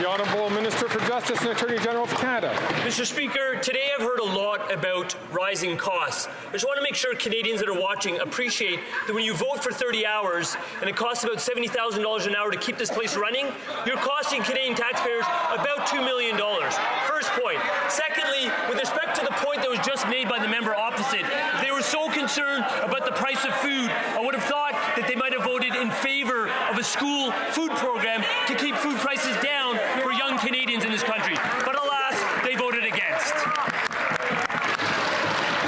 The Honourable Minister for Justice and Attorney General of Canada. Mr. Speaker, today I've heard a lot about rising costs. I just want to make sure Canadians that are watching appreciate that when you vote for 30 hours and it costs about $70,000 an hour to keep this place running, you're costing Canadian taxpayers about $2 million. First point. Secondly, with respect to the point that was just made by the member opposite, if they were so concerned about the price of food, I would have thought that they might have voted in favour of a school food program to keep food prices down for young Canadians in this country. But alas, they voted against.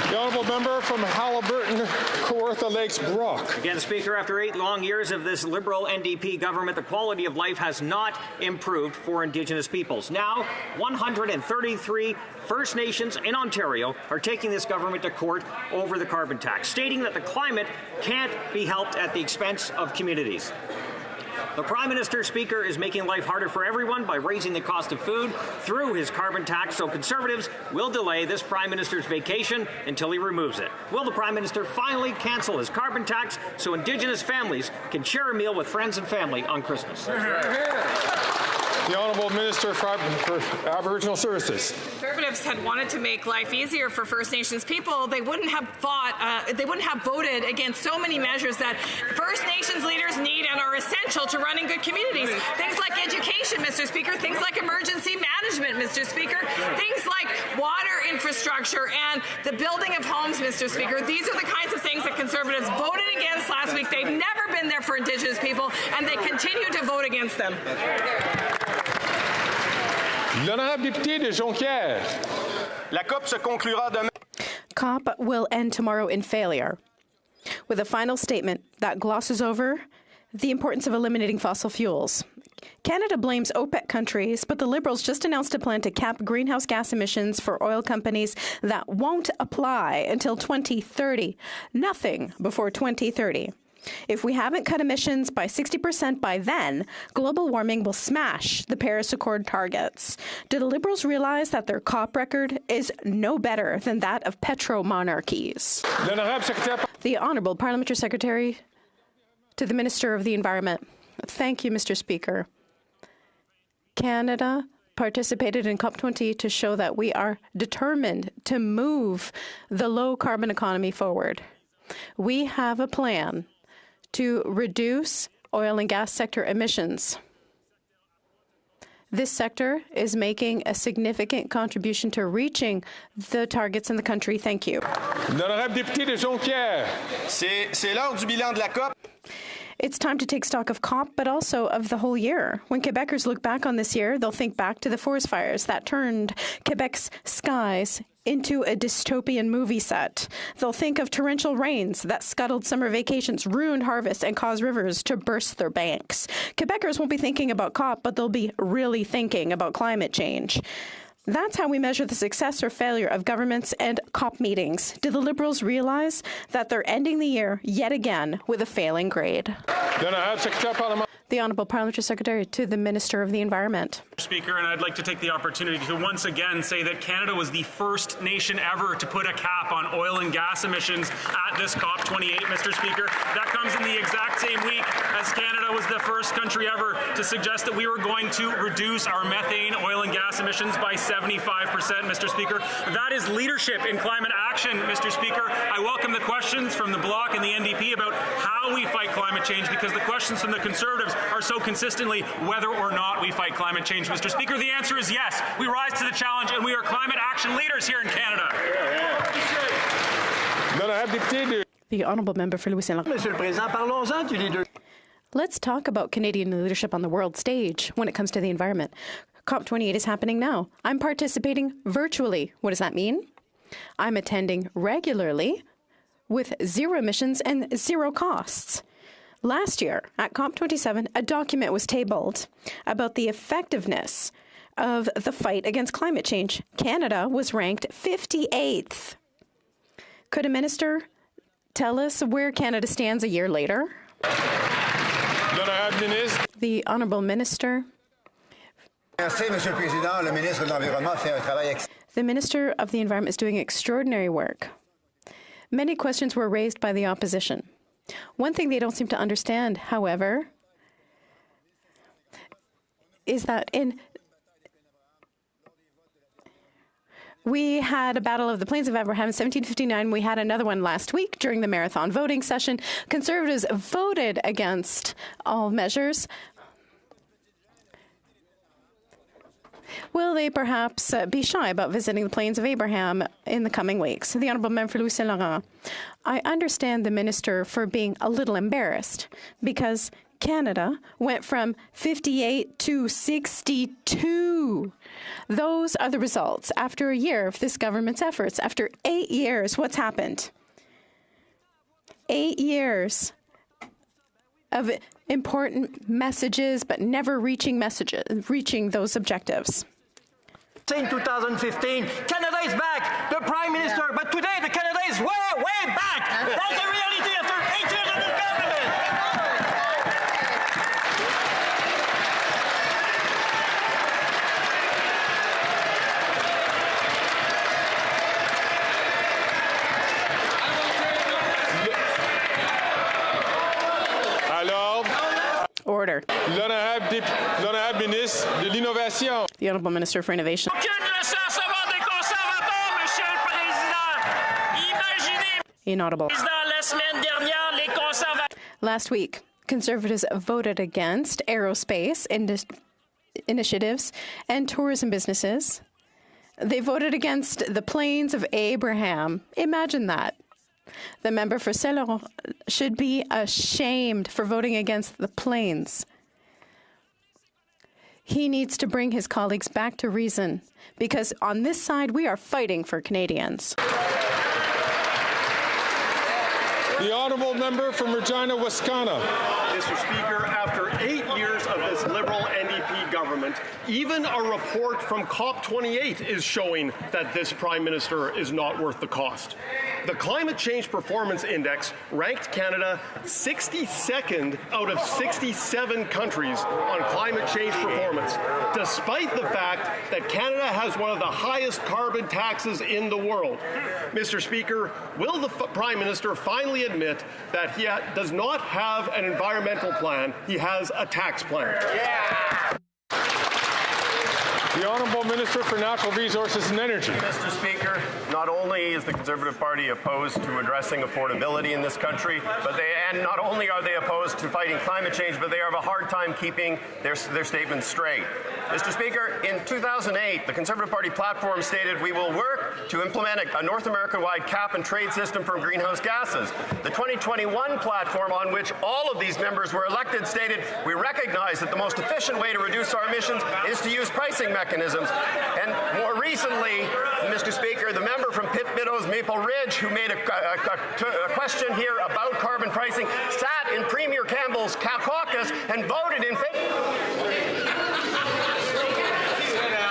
The honourable member from Halliburton, Kawartha Lakes, Brock. Again, Speaker, after 8 long years of this Liberal NDP government, the quality of life has not improved for Indigenous peoples. Now, 133 First Nations in Ontario are taking this government to court over the carbon tax, stating that the climate can't be helped at the expense of communities. The Prime Minister, Speaker, is making life harder for everyone by raising the cost of food through his carbon tax, so Conservatives will delay this Prime Minister's vacation until he removes it. Will the Prime Minister finally cancel his carbon tax so Indigenous families can share a meal with friends and family on Christmas? The Honourable Minister for Aboriginal Services. Conservatives had wanted to make life easier for First Nations people. They wouldn't have voted against so many measures that First Nations leaders need and are essential to running good communities. Things like education, Mr. Speaker. Things like emergency management, Mr. Speaker. Things like water infrastructure and the building of homes, Mr. Speaker. These are the kinds of things that Conservatives voted against last week. They've never been there for Indigenous people, and they continue to vote against them. L'honorable député de Jonquière. La COP se conclura demain. COP will end tomorrow in failure, with a final statement that glosses over the importance of eliminating fossil fuels. Canada blames OPEC countries, but the Liberals just announced a plan to cap greenhouse gas emissions for oil companies that won't apply until 2030. Nothing before 2030. If we haven't cut emissions by 60% by then, global warming will smash the Paris Accord targets. Do the Liberals realize that their COP record is no better than that of petro-monarchies? The Honourable Parliamentary Secretary to the Minister of the Environment. Thank you, Mr. Speaker. Canada participated in COP20 to show that we are determined to move the low-carbon economy forward. We have a plan to reduce oil and gas sector emissions. This sector is making a significant contribution to reaching the targets in the country. Thank you. L'honorable député de Jonquière. C'est l'heure du bilan de la COP. It's time to take stock of COP, but also of the whole year. When Quebecers look back on this year, they'll think back to the forest fires that turned Quebec's skies into a dystopian movie set. They'll think of torrential rains that scuttled summer vacations, ruined harvests, and caused rivers to burst their banks. Quebecers won't be thinking about COP, but they'll be really thinking about climate change. That's how we measure the success or failure of governments and COP meetings. Do the Liberals realize that they're ending the year yet again with a failing grade? The Honourable Parliamentary Secretary to the Minister of the Environment. Speaker, and I'd like to take the opportunity to once again say that Canada was the first nation ever to put a cap on oil and gas emissions at this COP28, Mr. Speaker. That comes in the exact same week as Canada was the first country ever to suggest that we were going to reduce our methane, oil and gas emissions by 75%, Mr. Speaker. That is leadership in climate action, Mr. Speaker. I welcome the questions from the Bloc and the NDP about how we fight climate change, because the questions from the Conservatives are so consistently whether or not we fight climate change, Mr. Speaker. The answer is yes. We rise to the challenge, and we are climate action leaders here in Canada. The Honourable Member for Louis Saint Laurent. Let's talk about Canadian leadership on the world stage when it comes to the environment. COP28 is happening now. I'm participating virtually. What does that mean? I'm attending regularly with zero emissions and zero costs. Last year, at COP27, a document was tabled about the effectiveness of the fight against climate change. Canada was ranked 58th. Could a minister tell us where Canada stands a year later? The Honourable Minister. The Minister of the Environment is doing extraordinary work. Many questions were raised by the opposition. One thing they don't seem to understand, however, is that we had a Battle of the Plains of Abraham in 1759. We had another one last week during the marathon voting session. Conservatives voted against all measures. Will they perhaps be shy about visiting the Plains of Abraham in the coming weeks? The Honourable Member for Louis Saint Laurent. I understand the Minister for being a little embarrassed because Canada went from 58 to 62. Those are the results after a year of this government's efforts. After 8 years, what's happened? 8 years of important messages, but never reaching those objectives. In 2015, Canada is back. The Prime Minister, but today the Canada is way back. That's the reality after 8 years of this government. Order. L'honorable ministre de l'Innovation. The Honourable Minister for Innovation. Inaudible. Last week, Conservatives voted against aerospace initiatives and tourism businesses. They voted against the Plains of Abraham. Imagine that. The member for Céloron should be ashamed for voting against the Plains. He needs to bring his colleagues back to reason, because on this side, we are fighting for Canadians. The honourable member from Regina, Wascana. Mr. Speaker, after 8 years of this Liberal NDP government, even a report from COP28 is showing that this Prime Minister is not worth the cost. The Climate Change Performance Index ranked Canada 62nd out of 67 countries on climate change performance, despite the fact that Canada has one of the highest carbon taxes in the world. Mr. Speaker, will the Prime Minister finally admit that he does not have an environmental plan, he has a tax plan? Yeah. The Honourable Minister for Natural Resources and Energy. Mr. Speaker, not only is the Conservative Party opposed to addressing affordability in this country, and not only are they opposed to fighting climate change, but they have a hard time keeping their statements straight. Mr. Speaker, in 2008, the Conservative Party platform stated we will work to implement a North American-wide cap-and-trade system for greenhouse gases. The 2021 platform, on which all of these members were elected, stated we recognize that the most efficient way to reduce our emissions is to use pricing mechanisms. And more recently, Mr. Speaker, the member from Pitt Meadows, Maple Ridge, who made a question here about carbon pricing, sat in Premier Campbell's caucus and voted in favor.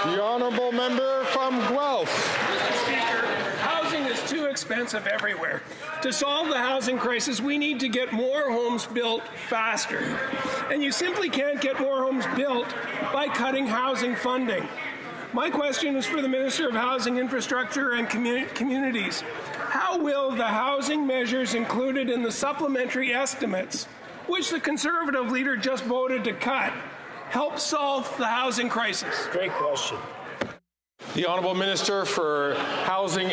The honourable member from Guelph. Mr. Speaker, housing is too expensive everywhere. To solve the housing crisis, we need to get more homes built faster. And you simply can't get more homes built by cutting housing funding. My question is for the Minister of Housing, Infrastructure and Communities. How will the housing measures included in the supplementary estimates, which the Conservative leader just voted to cut, help solve the housing crisis? Great question. The Honourable Minister for Housing,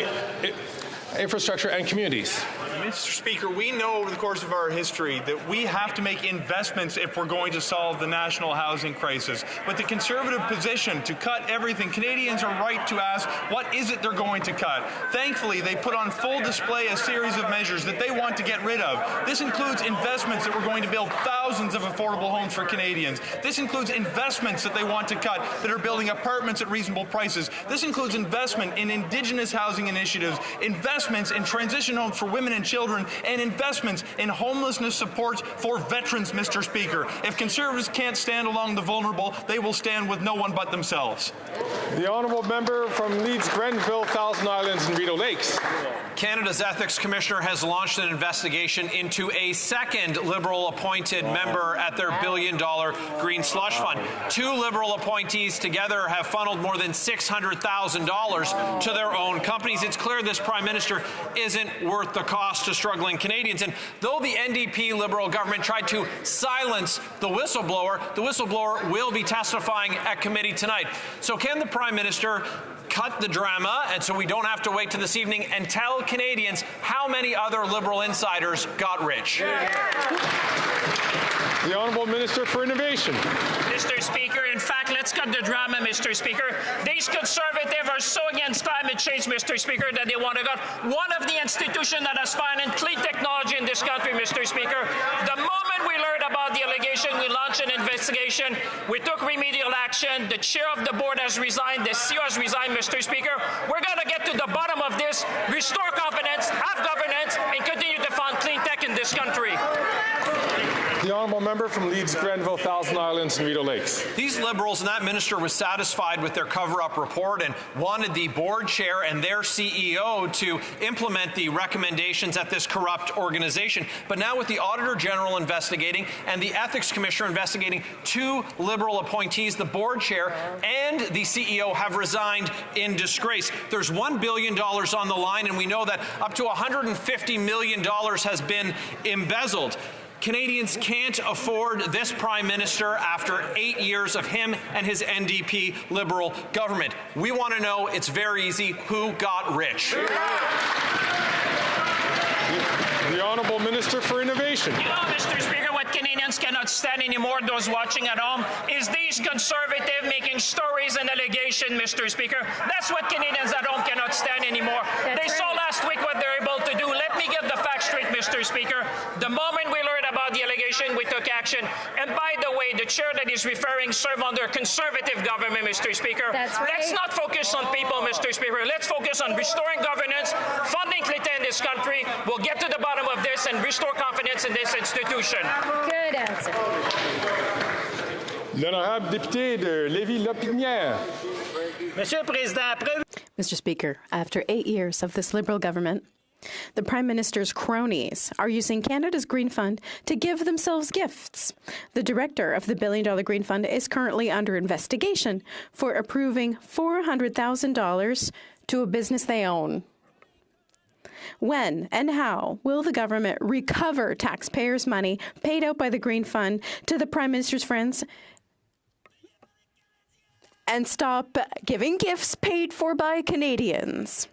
Infrastructure and Communities. Mr. Speaker, we know over the course of our history that we have to make investments if we're going to solve the national housing crisis. But the Conservative position to cut everything, Canadians are right to ask, what is it they're going to cut? Thankfully, they put on full display a series of measures that they want to get rid of. This includes investments that we're going to build thousands of affordable homes for Canadians. This includes investments that they want to cut that are building apartments at reasonable prices. This includes investment in Indigenous housing initiatives, investments in transition homes for women and children, and investments in homelessness support for veterans, Mr. Speaker. If Conservatives can't stand along the vulnerable, they will stand with no one but themselves. The honourable member from Leeds, Grenville, Thousand Islands and Rideau Lakes. Canada's Ethics Commissioner has launched an investigation into a second Liberal-appointed member at their billion-dollar Green Slush Fund. Two Liberal appointees together have funneled more than $600,000 to their own companies. It's clear this Prime Minister isn't worth the cost to struggling Canadians. And though the NDP Liberal government tried to silence the whistleblower will be testifying at committee tonight. So can the Prime Minister cut the drama, and so we don't have to wait till this evening, and tell Canadians how many other Liberal insiders got rich? The Honourable Minister for Innovation. Mr. Speaker, in fact, let's cut the drama, Mr. Speaker. These Conservatives are so against climate change, Mr. Speaker, that they want to cut one of the institutions that has financed clean technology in this country, Mr. Speaker. The moment we learned about the allegation, we launched an investigation. We took remedial action. The chair of the board has resigned. The CEO has resigned, Mr. Speaker. We're going to get to the bottom of this, restore confidence, have governance, and continue to fund clean tech in this province in Vito Lakes. These Liberals and that minister was satisfied with their cover-up report and wanted the board chair and their CEO to implement the recommendations at this corrupt organization. But now with the Auditor General investigating and the Ethics Commissioner investigating 2 Liberal appointees, the board chair and the CEO have resigned in disgrace. There's $1 billion on the line, and we know that up to $150 million has been embezzled. Canadians can't afford this Prime Minister after 8 years of him and his NDP Liberal government. We want to know, it's very easy, who got rich? The Honourable Minister for Innovation. You know, Mr. Speaker, what Canadians cannot stand anymore, those watching at home, is these conservatives making stories and allegations, Mr. Speaker. That's what Canadians at home cannot stand anymore. They saw last week what they're able to do. Let me get the facts straight, Mr. Speaker. The moment we learned about the allegation, we took action. And by the way, the chair that is referring served under Conservative government, Mr. Speaker. That's right. Let's not focus on people, Mr. Speaker. Let's focus on restoring governance, funding Clinton in this country. We'll get to the bottom of this and restore confidence in this institution. Good answer. L'honorable député de Lévis-Lotbinière. Mr. Speaker, after 8 years of this Liberal government, the Prime Minister's cronies are using Canada's Green Fund to give themselves gifts. The director of the $1 billion Green Fund is currently under investigation for approving $400,000 to a business they own. When and how will the government recover taxpayers' money paid out by the Green Fund to the Prime Minister's friends and stop giving gifts paid for by Canadians?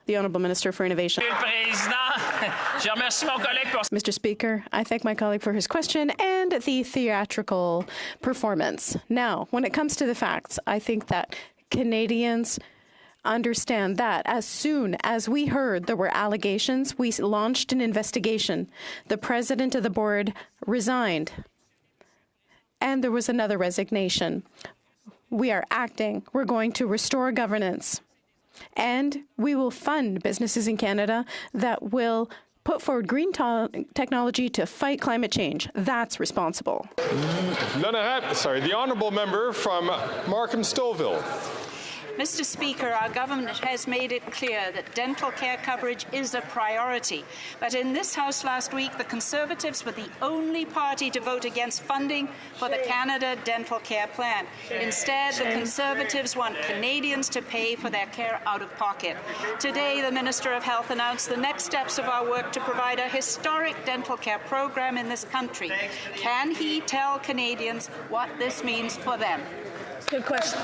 The Honourable Minister for Innovation. Mr. Speaker, I thank my colleague for his question and the theatrical performance. Now, when it comes to the facts, I think that Canadians understand that as soon as we heard there were allegations, we launched an investigation. The president of the board resigned, and there was another resignation. We are acting. We're going to restore governance. And we will fund businesses in Canada that will put forward green technology to fight climate change. That's responsible. The Honourable Member from Markham-Stouffville. Mr. Speaker, our government has made it clear that dental care coverage is a priority. But in this House last week, the Conservatives were the only party to vote against funding for the Canada Dental Care Plan. Instead, the Conservatives want Canadians to pay for their care out of pocket. Today, the Minister of Health announced the next steps of our work to provide a historic dental care program in this country. Can he tell Canadians what this means for them? Good question.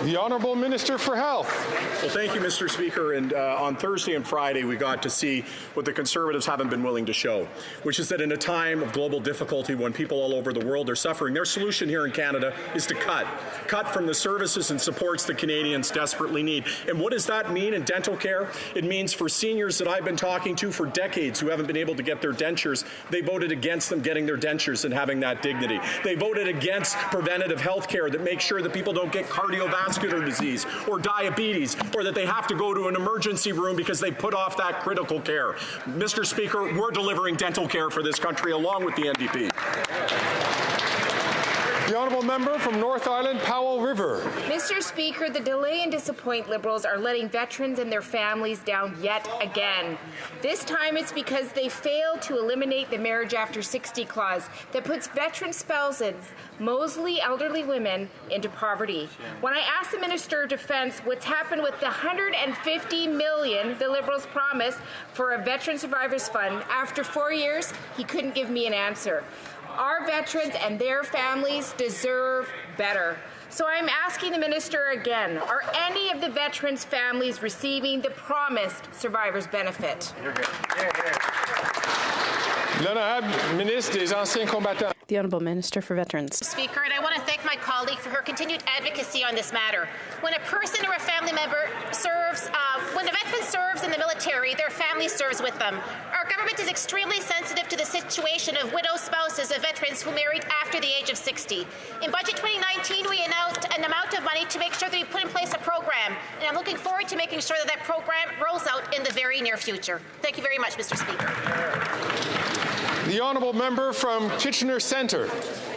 The Honourable Minister for Health. Well, thank you, Mr. Speaker. And on Thursday and Friday, we got to see what the Conservatives haven't been willing to show, which is that in a time of global difficulty when people all over the world are suffering, their solution here in Canada is to cut from the services and supports that Canadians desperately need. And what does that mean in dental care? It means for seniors that I've been talking to for decades who haven't been able to get their dentures, they voted against them getting their dentures and having that dignity. They voted against preventative health care that makes sure that people don't get cardiovascular disease or diabetes, or that they have to go to an emergency room because they put off that critical care. Mr. Speaker, we're delivering dental care for this country along with the NDP. The Honourable Member from North Island, Powell River. Mr. Speaker, the delay and disappoint Liberals are letting veterans and their families down yet again. This time it's because they failed to eliminate the Marriage After 60 clause that puts veteran spouses, mostly elderly women, into poverty. When I asked the Minister of Defence what's happened with the $150 million the Liberals promised for a Veteran Survivors Fund, after 4 years, he couldn't give me an answer. Our veterans and their families deserve better. So I'm asking the Minister again, are any of the veterans' families receiving the promised survivor's benefit? The Honourable Minister for Veterans. Speaker, and I want to thank my colleague for her continued advocacy on this matter. When a person or a family member serves, when a veteran serves in the military, their family serves with them. Our government is extremely sensitive to the situation of widow spouses of veterans who married after the age of 60. In Budget 2019, we announced an amount of money to make sure that we put in place a program program, and I'm looking forward to making sure that that program rolls out in the very near future. Thank you very much, Mr. Speaker. The honourable member from Kitchener Centre.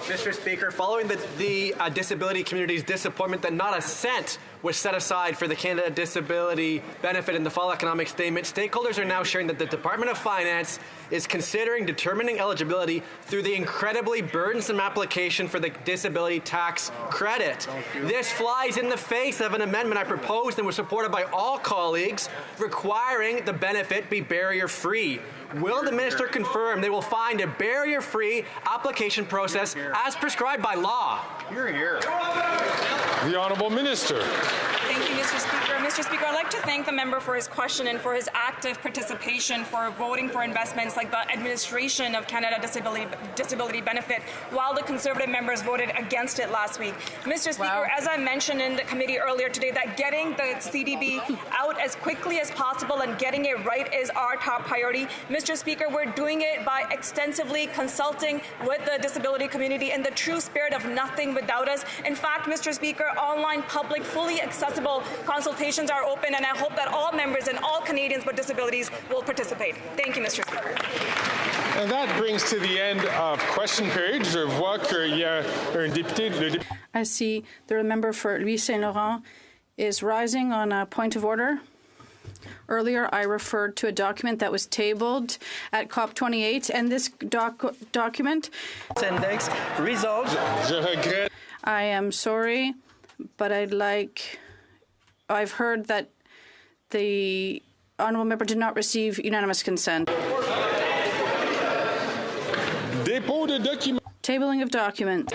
Mr. Speaker, following the disability community's disappointment that not a cent was set aside for the Canada Disability Benefit in the fall economic statement, stakeholders are now sharing that the Department of Finance is considering determining eligibility through the incredibly burdensome application for the disability tax credit. This flies in the face of an amendment I proposed and was supported by all colleagues requiring the benefit be barrier-free. Will the minister confirm they will find a barrier-free application process as prescribed by law? Hear, hear. The honourable minister. Thank you, Mr. Speaker. Mr. Speaker, I'd like to thank the member for his question and for his active participation for voting for investments like the administration of Canada Disability Benefit, while the Conservative members voted against it last week. Mr. Speaker, as I mentioned in the committee earlier today, that getting the CDB out as quickly as possible and getting it right is our top priority. Mr. Speaker, we're doing it by extensively consulting with the disability community in the true spirit of nothing without us. In fact, Mr. Speaker, online, public, fully accessible consultations are open, and I hope that all members and all Canadians with disabilities will participate. Thank you, Mr. Speaker. And that brings to the end of question period. Je vois qu'il y a un député. I see the member for Louis Saint Laurent is rising on a point of order. Earlier, I referred to a document that was tabled at COP28, and this document index results. Je regrette. I am sorry, but I've heard that the honourable member did not receive unanimous consent. Dépôt de document. Tabling of document.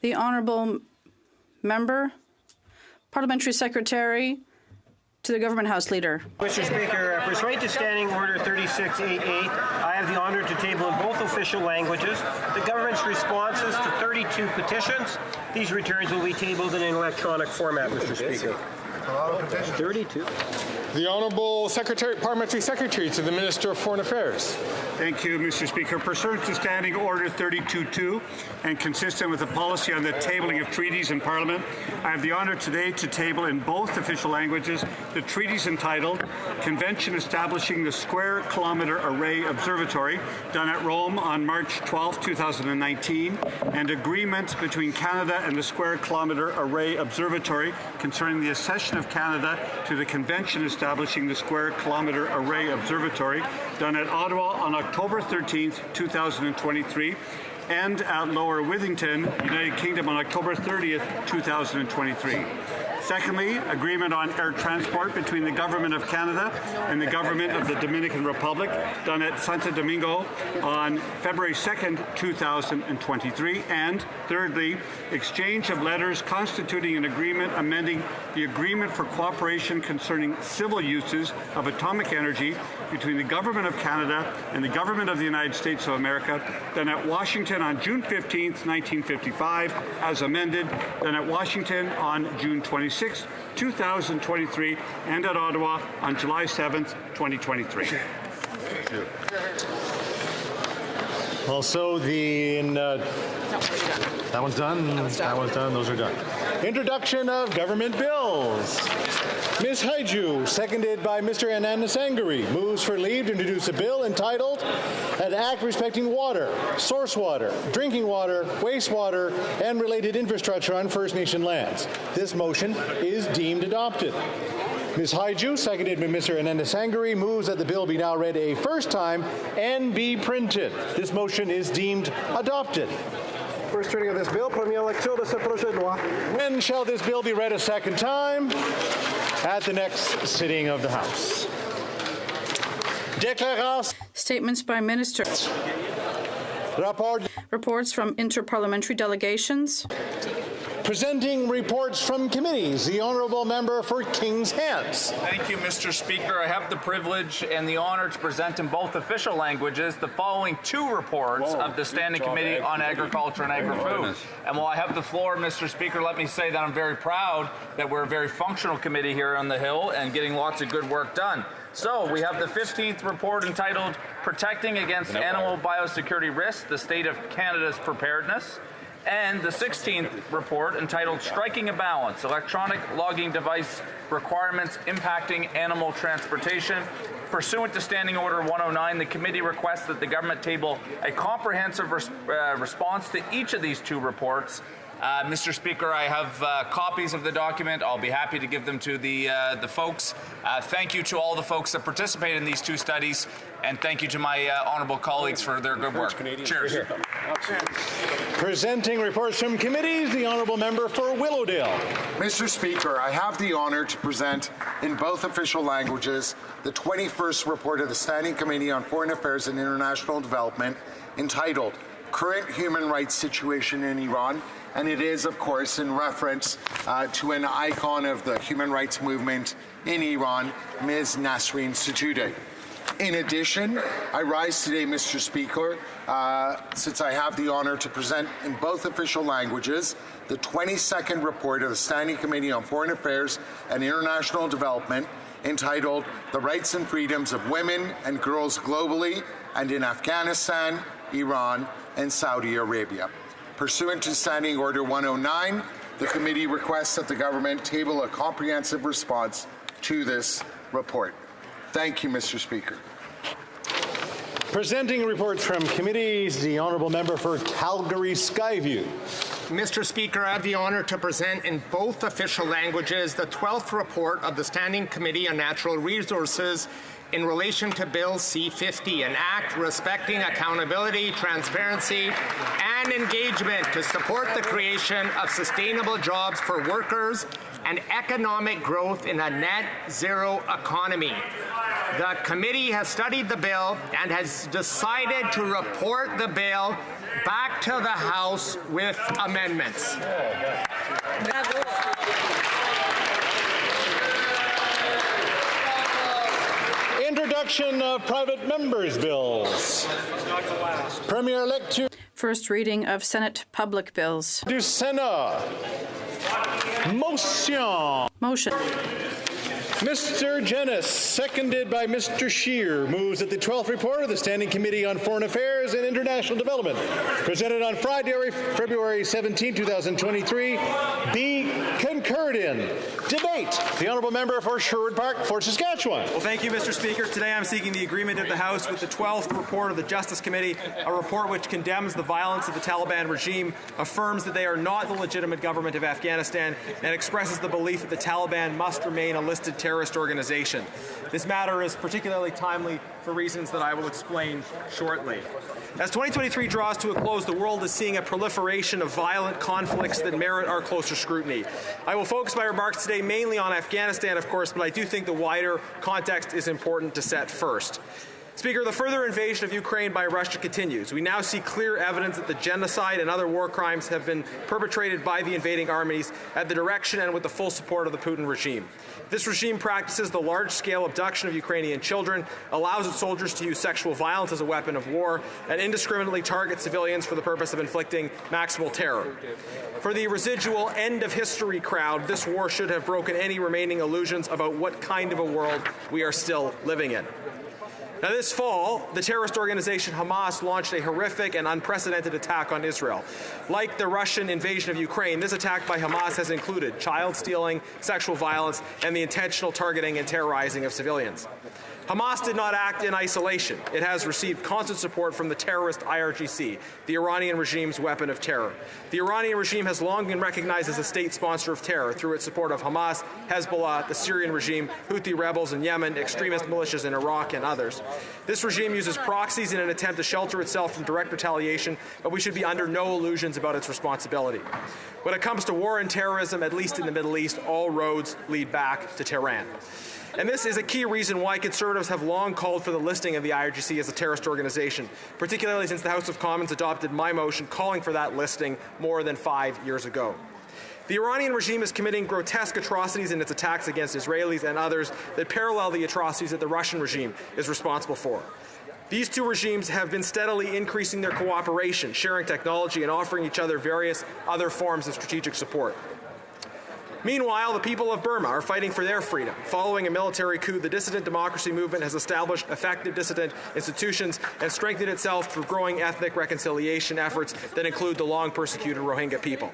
The honourable member, parliamentary secretary to the Government House Leader. Mr. Speaker, pursuant to Standing Order 3688, I have the honour to table in both official languages the government's responses to 32 petitions. These returns will be tabled in an electronic format, Mr. Speaker. 32. The Honourable Parliamentary Secretary to the Minister of Foreign Affairs. Thank you, Mr. Speaker. Pursuant to Standing Order 32.2 and consistent with the policy on the tabling of treaties in Parliament, I have the honour today to table in both official languages the treaties entitled Convention Establishing the Square Kilometre Array Observatory, done at Rome on March 12, 2019, and Agreement between Canada and the Square Kilometre Array Observatory concerning the accession of Canada to the Convention establishing the Square Kilometre Array Observatory, done at Ottawa on October 13, 2023, and at Lower Withington, United Kingdom, on October 30, 2023. Secondly, agreement on air transport between the Government of Canada and the Government of the Dominican Republic, done at Santo Domingo on February 2nd, 2023. And thirdly, exchange of letters constituting an agreement amending the Agreement for Cooperation concerning civil uses of atomic energy between the Government of Canada and the Government of the United States of America, done at Washington on June 15th, 1955, as amended, done at Washington on June 26th, 2023, and at Ottawa on July 7th, 2023. Also, that one's done. That one's done. Those are done. Introduction of government bills. Ms. Haiju, seconded by Mr. Anandasangari, moves for leave to introduce a bill entitled An Act Respecting Water, Source Water, Drinking Water, Wastewater, and Related Infrastructure on First Nation lands. This motion is deemed adopted. Ms. Haiju, seconded by Mr. Anandasangari, moves that the bill be now read a first time and be printed. This motion is deemed adopted. First reading of this bill, première lecture de ce projet de loi. When shall this bill be read a second time? At the next sitting of the House. Statements by ministers. Reports from interparliamentary delegations. Presenting reports from committees, the Honourable Member for Kings Hants. Thank you, Mr. Speaker. I have the privilege and the honour to present in both official languages the following two reports of the Standing Committee on Agriculture and Agri-Food. And while I have the floor, Mr. Speaker, let me say that I'm very proud that we're a very functional committee here on the Hill and getting lots of good work done. So we have the 15th report entitled Protecting Against Animal Biosecurity Risks, the State of Canada's Preparedness, and the 16th report entitled Striking a Balance, Electronic Logging Device Requirements Impacting Animal Transportation. Pursuant to Standing Order 109, the committee requests that the government table a comprehensive response to each of these two reports. Mr. Speaker, I have copies of the document. I'll be happy to give them to the folks. Thank you to all the folks that participated in these two studies, and thank you to my honourable colleagues for their good work. Cheers. Presenting reports from committees, the honourable member for Willowdale. Mr. Speaker, I have the honour to present in both official languages the 21st report of the Standing Committee on Foreign Affairs and International Development entitled Current Human Rights Situation in Iran. And it is, of course, in reference to an icon of the human rights movement in Iran, Ms. Nasrin Sotoudeh. In addition, I rise today, Mr. Speaker, since I have the honour to present in both official languages the 22nd report of the Standing Committee on Foreign Affairs and International Development entitled The Rights and Freedoms of Women and Girls Globally and in Afghanistan, Iran, and Saudi Arabia. Pursuant to Standing Order 109, the committee requests that the government table a comprehensive response to this report. Thank you, Mr. Speaker. Presenting reports from committees, the honourable member for Calgary Skyview. Mr. Speaker, I have the honour to present in both official languages the 12th report of the Standing Committee on Natural Resources in relation to Bill C-50, an act respecting accountability, transparency, and engagement to support the creation of sustainable jobs for workers and economic growth in a net zero economy. The committee has studied the bill and has decided to report the bill back to the House with amendments. Introduction of private members' bills. Premier-elect to First reading of Senate public bills. Du Sénat. Motion. Mr. Jennis, seconded by Mr. Scheer, moves that the 12th report of the Standing Committee on Foreign Affairs and International Development, presented on Friday, February 17, 2023, be concurred in. Debate. The honourable member for Sherwood Park, Fort Saskatchewan. Well, thank you, Mr. Speaker. Today I'm seeking the agreement of the House with the 12th report of the Justice Committee, a report which condemns the violence of the Taliban regime, affirms that they are not the legitimate government of Afghanistan, and expresses the belief that the Taliban must remain a listed terrorist organization. This matter is particularly timely for reasons that I will explain shortly. As 2023 draws to a close, the world is seeing a proliferation of violent conflicts that merit our closer scrutiny. I will focus my remarks today mainly on Afghanistan, of course, but I do think the wider context is important to set first. Speaker, the further invasion of Ukraine by Russia continues. We now see clear evidence that the genocide and other war crimes have been perpetrated by the invading armies at the direction and with the full support of the Putin regime. This regime practices the large-scale abduction of Ukrainian children, allows its soldiers to use sexual violence as a weapon of war, and indiscriminately targets civilians for the purpose of inflicting maximal terror. For the residual end-of-history crowd, this war should have broken any remaining illusions about what kind of a world we are still living in. Now, this fall, the terrorist organization Hamas launched a horrific and unprecedented attack on Israel. Like the Russian invasion of Ukraine, this attack by Hamas has included child stealing, sexual violence, and the intentional targeting and terrorizing of civilians. Hamas did not act in isolation. It has received constant support from the terrorist IRGC, the Iranian regime's weapon of terror. The Iranian regime has long been recognized as a state sponsor of terror through its support of Hamas, Hezbollah, the Syrian regime, Houthi rebels in Yemen, extremist militias in Iraq, and others. This regime uses proxies in an attempt to shelter itself from direct retaliation, but we should be under no illusions about its responsibility. When it comes to war and terrorism, at least in the Middle East, all roads lead back to Tehran. And this is a key reason why Conservatives have long called for the listing of the IRGC as a terrorist organization, particularly since the House of Commons adopted my motion calling for that listing more than 5 years ago. The Iranian regime is committing grotesque atrocities in its attacks against Israelis and others that parallel the atrocities that the Russian regime is responsible for. These two regimes have been steadily increasing their cooperation, sharing technology, and offering each other various other forms of strategic support. Meanwhile, the people of Burma are fighting for their freedom. Following a military coup, the dissident democracy movement has established effective dissident institutions and strengthened itself through growing ethnic reconciliation efforts that include the long-persecuted Rohingya people.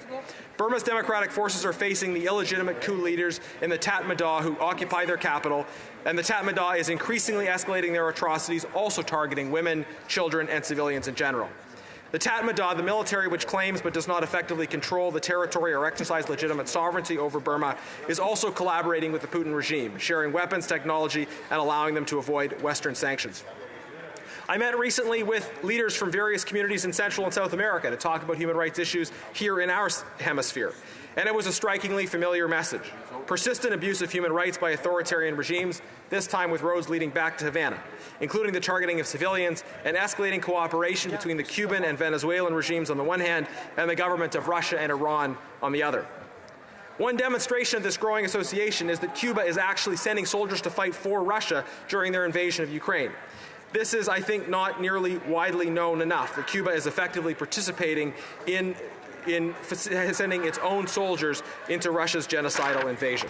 Burma's democratic forces are facing the illegitimate coup leaders in the Tatmadaw who occupy their capital, and the Tatmadaw is increasingly escalating their atrocities, also targeting women, children, and civilians in general. The Tatmadaw, the military which claims but does not effectively control the territory or exercise legitimate sovereignty over Burma, is also collaborating with the Putin regime, sharing weapons, technology, and allowing them to avoid Western sanctions. I met recently with leaders from various communities in Central and South America to talk about human rights issues here in our hemisphere. And it was a strikingly familiar message. Persistent abuse of human rights by authoritarian regimes, this time with roads leading back to Havana, including the targeting of civilians and escalating cooperation between the Cuban and Venezuelan regimes on the one hand and the government of Russia and Iran on the other. One demonstration of this growing association is that Cuba is actually sending soldiers to fight for Russia during their invasion of Ukraine. This is, I think, not nearly widely known enough, that Cuba is effectively participating in sending its own soldiers into Russia's genocidal invasion.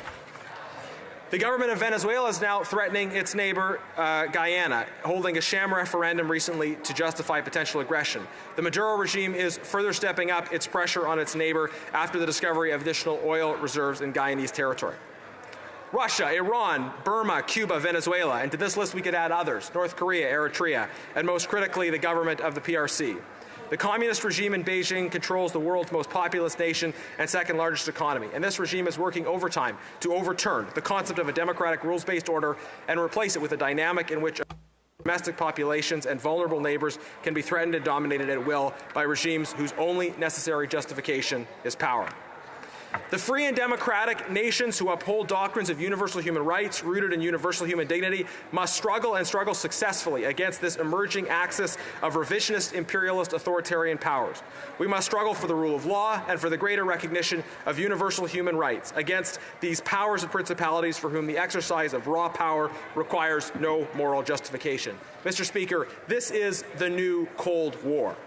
The government of Venezuela is now threatening its neighbor, Guyana, holding a sham referendum recently to justify potential aggression. The Maduro regime is further stepping up its pressure on its neighbor after the discovery of additional oil reserves in Guyanese territory. Russia, Iran, Burma, Cuba, Venezuela, and to this list we could add others, North Korea, Eritrea, and most critically, the government of the PRC. The communist regime in Beijing controls the world's most populous nation and second largest economy, and this regime is working overtime to overturn the concept of a democratic rules-based order and replace it with a dynamic in which domestic populations and vulnerable neighbors can be threatened and dominated at will by regimes whose only necessary justification is power. The free and democratic nations who uphold doctrines of universal human rights rooted in universal human dignity must struggle and struggle successfully against this emerging axis of revisionist, imperialist, authoritarian powers. We must struggle for the rule of law and for the greater recognition of universal human rights against these powers and principalities for whom the exercise of raw power requires no moral justification. Mr. Speaker, this is the new Cold War.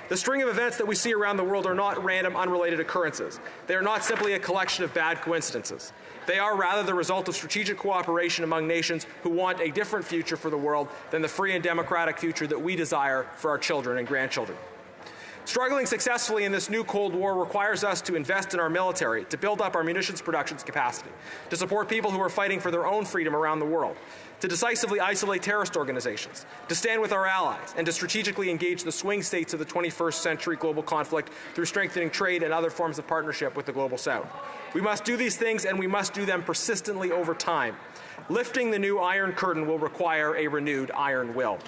The string of events that we see around the world are not random, unrelated occurrences. They are not simply a collection of bad coincidences. They are rather the result of strategic cooperation among nations who want a different future for the world than the free and democratic future that we desire for our children and grandchildren. Struggling successfully in this new Cold War requires us to invest in our military, to build up our munitions production capacity, to support people who are fighting for their own freedom around the world, to decisively isolate terrorist organizations, to stand with our allies, and to strategically engage the swing states of the 21st century global conflict through strengthening trade and other forms of partnership with the Global South. We must do these things, and we must do them persistently over time. Lifting the new Iron Curtain will require a renewed iron will.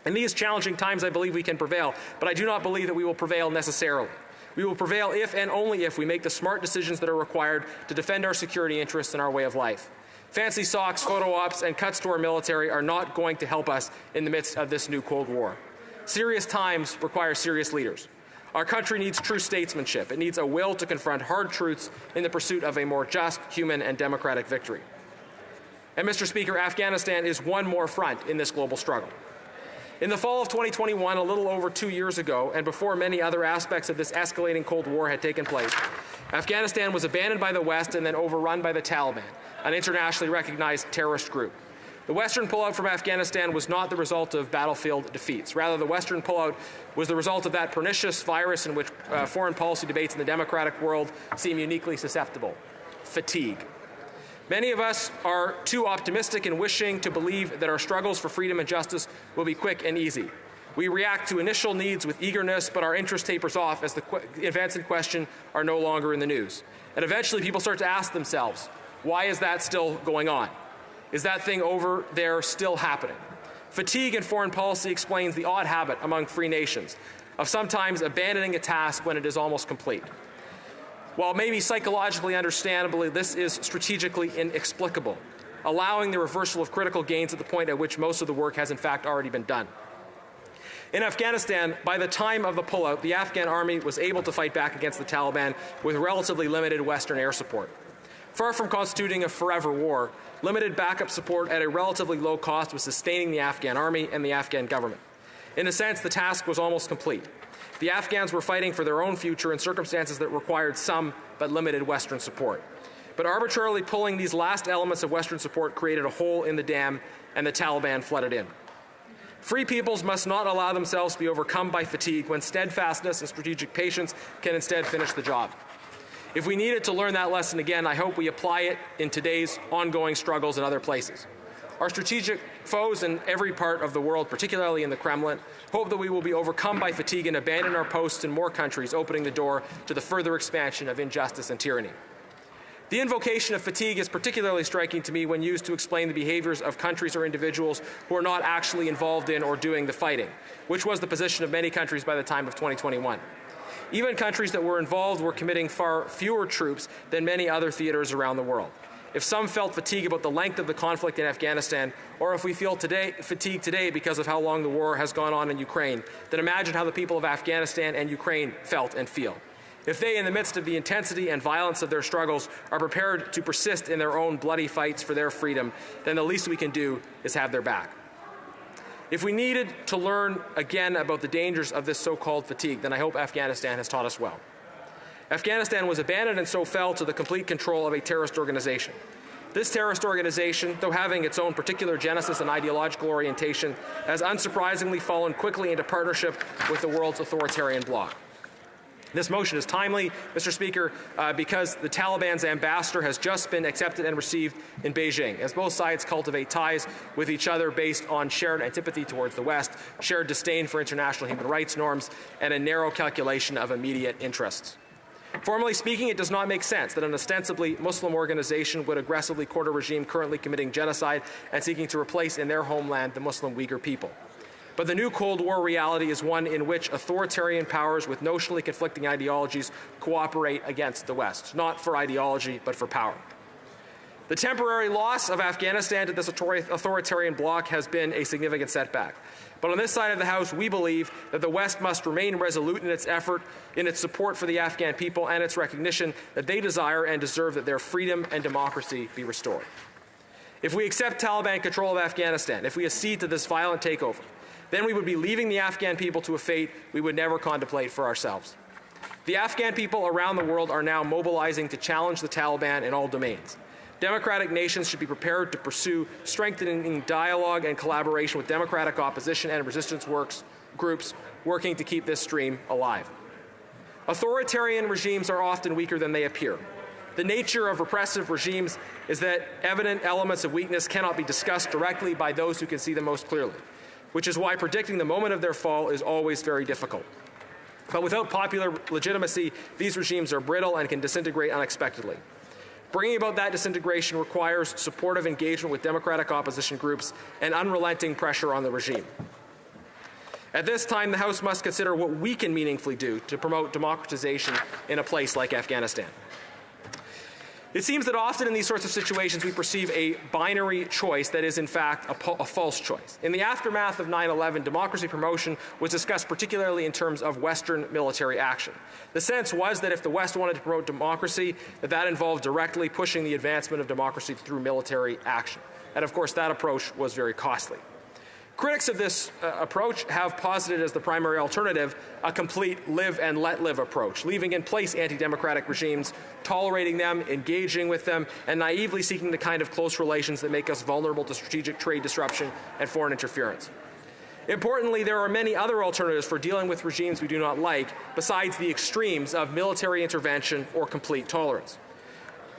In these challenging times, I believe we can prevail, but I do not believe that we will prevail necessarily. We will prevail if and only if we make the smart decisions that are required to defend our security interests and our way of life. Fancy socks, photo ops, and cuts to our military are not going to help us in the midst of this new Cold War. Serious times require serious leaders. Our country needs true statesmanship. It needs a will to confront hard truths in the pursuit of a more just, human, and democratic victory. And Mr. Speaker, Afghanistan is one more front in this global struggle. In the fall of 2021, a little over 2 years ago, and before many other aspects of this escalating Cold War had taken place, Afghanistan was abandoned by the West and then overrun by the Taliban, an internationally recognized terrorist group. The Western pullout from Afghanistan was not the result of battlefield defeats. Rather, the Western pullout was the result of that pernicious virus in which foreign policy debates in the democratic world seem uniquely susceptible: fatigue. Many of us are too optimistic in wishing to believe that our struggles for freedom and justice will be quick and easy. We react to initial needs with eagerness, but our interest tapers off as the events in question are no longer in the news. And eventually people start to ask themselves, why is that still going on? Is that thing over there still happening? Fatigue in foreign policy explains the odd habit among free nations of sometimes abandoning a task when it is almost complete. While maybe psychologically understandably, this is strategically inexplicable, allowing the reversal of critical gains at the point at which most of the work has in fact already been done. In Afghanistan, by the time of the pullout, the Afghan army was able to fight back against the Taliban with relatively limited Western air support. Far from constituting a forever war, limited backup support at a relatively low cost was sustaining the Afghan army and the Afghan government. In a sense, the task was almost complete. The Afghans were fighting for their own future in circumstances that required some but limited Western support. But arbitrarily pulling these last elements of Western support created a hole in the dam, and the Taliban flooded in. Free peoples must not allow themselves to be overcome by fatigue when steadfastness and strategic patience can instead finish the job. If we needed to learn that lesson again, I hope we apply it in today's ongoing struggles in other places. Our strategic foes in every part of the world, particularly in the Kremlin, hope that we will be overcome by fatigue and abandon our posts in more countries, opening the door to the further expansion of injustice and tyranny. The invocation of fatigue is particularly striking to me when used to explain the behaviors of countries or individuals who are not actually involved in or doing the fighting, which was the position of many countries by the time of 2021. Even countries that were involved were committing far fewer troops than many other theaters around the world. If some felt fatigue about the length of the conflict in Afghanistan, or if we feel fatigue today because of how long the war has gone on in Ukraine, then imagine how the people of Afghanistan and Ukraine felt and feel. If they, in the midst of the intensity and violence of their struggles, are prepared to persist in their own bloody fights for their freedom, then the least we can do is have their back. If we needed to learn again about the dangers of this so-called fatigue, then I hope Afghanistan has taught us well. Afghanistan was abandoned and so fell to the complete control of a terrorist organization. This terrorist organization, though having its own particular genesis and ideological orientation, has unsurprisingly fallen quickly into partnership with the world's authoritarian bloc. This motion is timely, Mr. Speaker, because the Taliban's ambassador has just been accepted and received in Beijing, as both sides cultivate ties with each other based on shared antipathy towards the West, shared disdain for international human rights norms, and a narrow calculation of immediate interests. Formally speaking, it does not make sense that an ostensibly Muslim organization would aggressively court a regime currently committing genocide and seeking to replace in their homeland the Muslim Uyghur people. But the new Cold War reality is one in which authoritarian powers with notionally conflicting ideologies cooperate against the West, not for ideology, but for power. The temporary loss of Afghanistan to this authoritarian bloc has been a significant setback. But on this side of the House, we believe that the West must remain resolute in its effort, in its support for the Afghan people, and its recognition that they desire and deserve that their freedom and democracy be restored. If we accept Taliban control of Afghanistan, if we accede to this violent takeover, then we would be leaving the Afghan people to a fate we would never contemplate for ourselves. The Afghan people around the world are now mobilizing to challenge the Taliban in all domains. Democratic nations should be prepared to pursue strengthening dialogue and collaboration with democratic opposition and resistance groups working to keep this stream alive. Authoritarian regimes are often weaker than they appear. The nature of repressive regimes is that evident elements of weakness cannot be discussed directly by those who can see them most clearly, which is why predicting the moment of their fall is always very difficult. But without popular legitimacy, these regimes are brittle and can disintegrate unexpectedly. Bringing about that disintegration requires supportive engagement with democratic opposition groups and unrelenting pressure on the regime. At this time, the House must consider what we can meaningfully do to promote democratization in a place like Afghanistan. It seems that often in these sorts of situations we perceive a binary choice that is in fact a false choice. In the aftermath of 9/11, democracy promotion was discussed particularly in terms of Western military action. The sense was that if the West wanted to promote democracy, that involved directly pushing the advancement of democracy through military action. And of course that approach was very costly. Critics of this approach have posited as the primary alternative a complete live and let live approach, leaving in place anti-democratic regimes, tolerating them, engaging with them, and naively seeking the kind of close relations that make us vulnerable to strategic trade disruption and foreign interference. Importantly, there are many other alternatives for dealing with regimes we do not like, besides the extremes of military intervention or complete tolerance.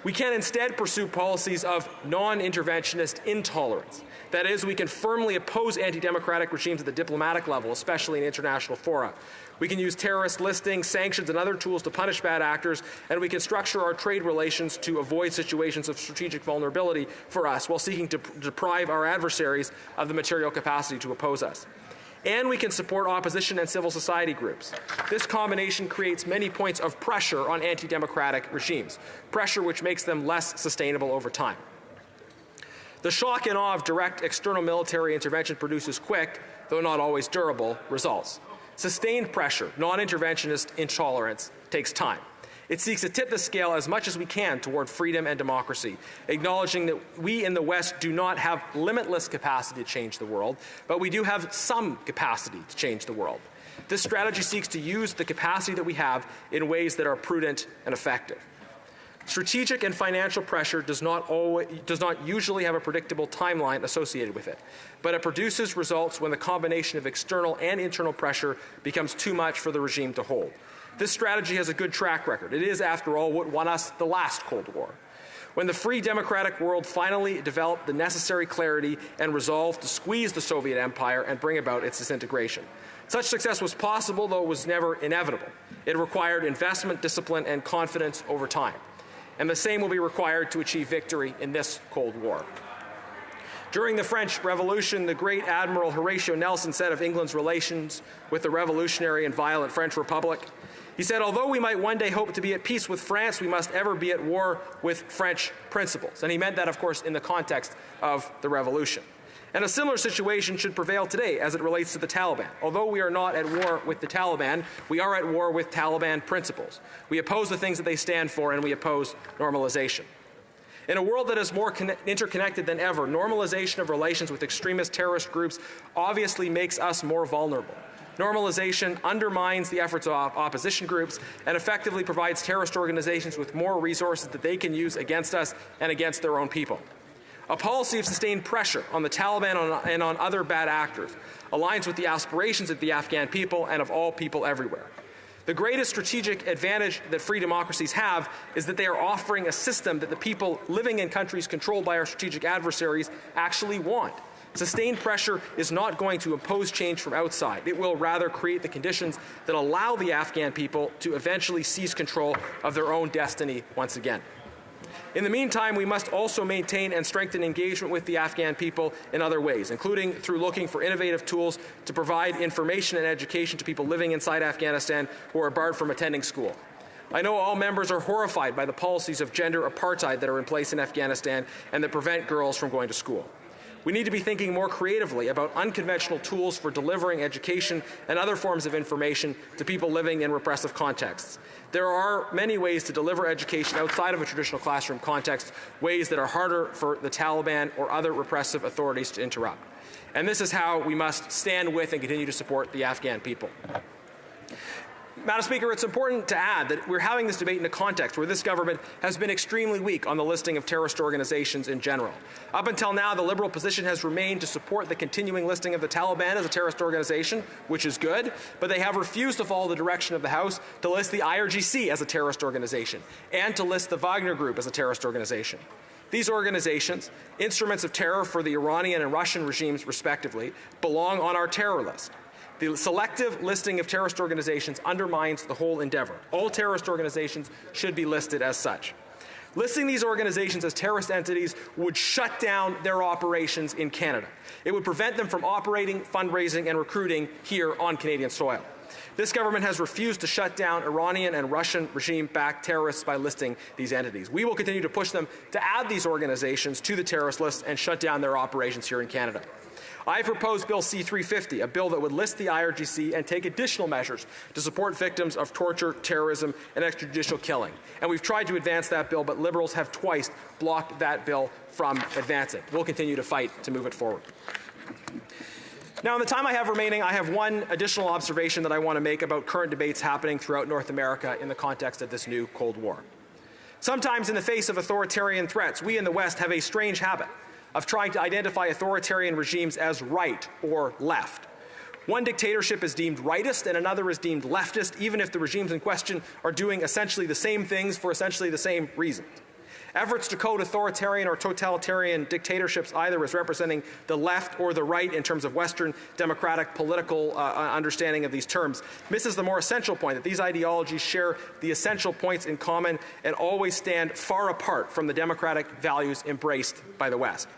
We can instead pursue policies of non-interventionist intolerance. That is, we can firmly oppose anti-democratic regimes at the diplomatic level, especially in international fora. We can use terrorist listings, sanctions, and other tools to punish bad actors, and we can structure our trade relations to avoid situations of strategic vulnerability for us while seeking to deprive our adversaries of the material capacity to oppose us. And we can support opposition and civil society groups. This combination creates many points of pressure on anti-democratic regimes, pressure which makes them less sustainable over time. The shock and awe of direct external military intervention produces quick, though not always durable, results. Sustained pressure, non-interventionist intolerance, takes time. It seeks to tip the scale as much as we can toward freedom and democracy, acknowledging that we in the West do not have limitless capacity to change the world, but we do have some capacity to change the world. This strategy seeks to use the capacity that we have in ways that are prudent and effective. Strategic and financial pressure does not usually have a predictable timeline associated with it, but it produces results when the combination of external and internal pressure becomes too much for the regime to hold. This strategy has a good track record. It is, after all, what won us the last Cold War. When the free democratic world finally developed the necessary clarity and resolve to squeeze the Soviet Empire and bring about its disintegration. Such success was possible, though it was never inevitable. It required investment, discipline, and confidence over time. And the same will be required to achieve victory in this Cold War. During the French Revolution, the great Admiral Horatio Nelson said of England's relations with the revolutionary and violent French Republic, he said, although we might one day hope to be at peace with France, we must ever be at war with French principles. And he meant that, of course, in the context of the revolution. And a similar situation should prevail today as it relates to the Taliban. Although we are not at war with the Taliban, we are at war with Taliban principles. We oppose the things that they stand for, and we oppose normalization. In a world that is more interconnected than ever, normalization of relations with extremist terrorist groups obviously makes us more vulnerable. Normalization undermines the efforts of opposition groups and effectively provides terrorist organizations with more resources that they can use against us and against their own people. A policy of sustained pressure on the Taliban and on other bad actors aligns with the aspirations of the Afghan people and of all people everywhere. The greatest strategic advantage that free democracies have is that they are offering a system that the people living in countries controlled by our strategic adversaries actually want. Sustained pressure is not going to impose change from outside. It will rather create the conditions that allow the Afghan people to eventually seize control of their own destiny once again. In the meantime, we must also maintain and strengthen engagement with the Afghan people in other ways, including through looking for innovative tools to provide information and education to people living inside Afghanistan who are barred from attending school. I know all members are horrified by the policies of gender apartheid that are in place in Afghanistan and that prevent girls from going to school. We need to be thinking more creatively about unconventional tools for delivering education and other forms of information to people living in repressive contexts. There are many ways to deliver education outside of a traditional classroom context, ways that are harder for the Taliban or other repressive authorities to interrupt. And this is how we must stand with and continue to support the Afghan people. Madam Speaker, it's important to add that we're having this debate in a context where this government has been extremely weak on the listing of terrorist organizations in general. Up until now, the Liberal position has remained to support the continuing listing of the Taliban as a terrorist organization, which is good, but they have refused to follow the direction of the House to list the IRGC as a terrorist organization and to list the Wagner Group as a terrorist organization. These organizations, instruments of terror for the Iranian and Russian regimes respectively, belong on our terror list. The selective listing of terrorist organizations undermines the whole endeavor. All terrorist organizations should be listed as such. Listing these organizations as terrorist entities would shut down their operations in Canada. It would prevent them from operating, fundraising, and recruiting here on Canadian soil. This government has refused to shut down Iranian and Russian regime-backed terrorists by listing these entities. We will continue to push them to add these organizations to the terrorist list and shut down their operations here in Canada. I proposed Bill C-350, a bill that would list the IRGC and take additional measures to support victims of torture, terrorism, and extrajudicial killing. And we've tried to advance that bill, but Liberals have twice blocked that bill from advancing. We'll continue to fight to move it forward. Now, in the time I have remaining, I have one additional observation that I want to make about current debates happening throughout North America in the context of this new Cold War. Sometimes in the face of authoritarian threats, we in the West have a strange habit of trying to identify authoritarian regimes as right or left. One dictatorship is deemed rightist and another is deemed leftist, even if the regimes in question are doing essentially the same things for essentially the same reasons. Efforts to code authoritarian or totalitarian dictatorships either as representing the left or the right in terms of Western democratic political understanding of these terms misses the more essential point that these ideologies share the essential points in common and always stand far apart from the democratic values embraced by the West.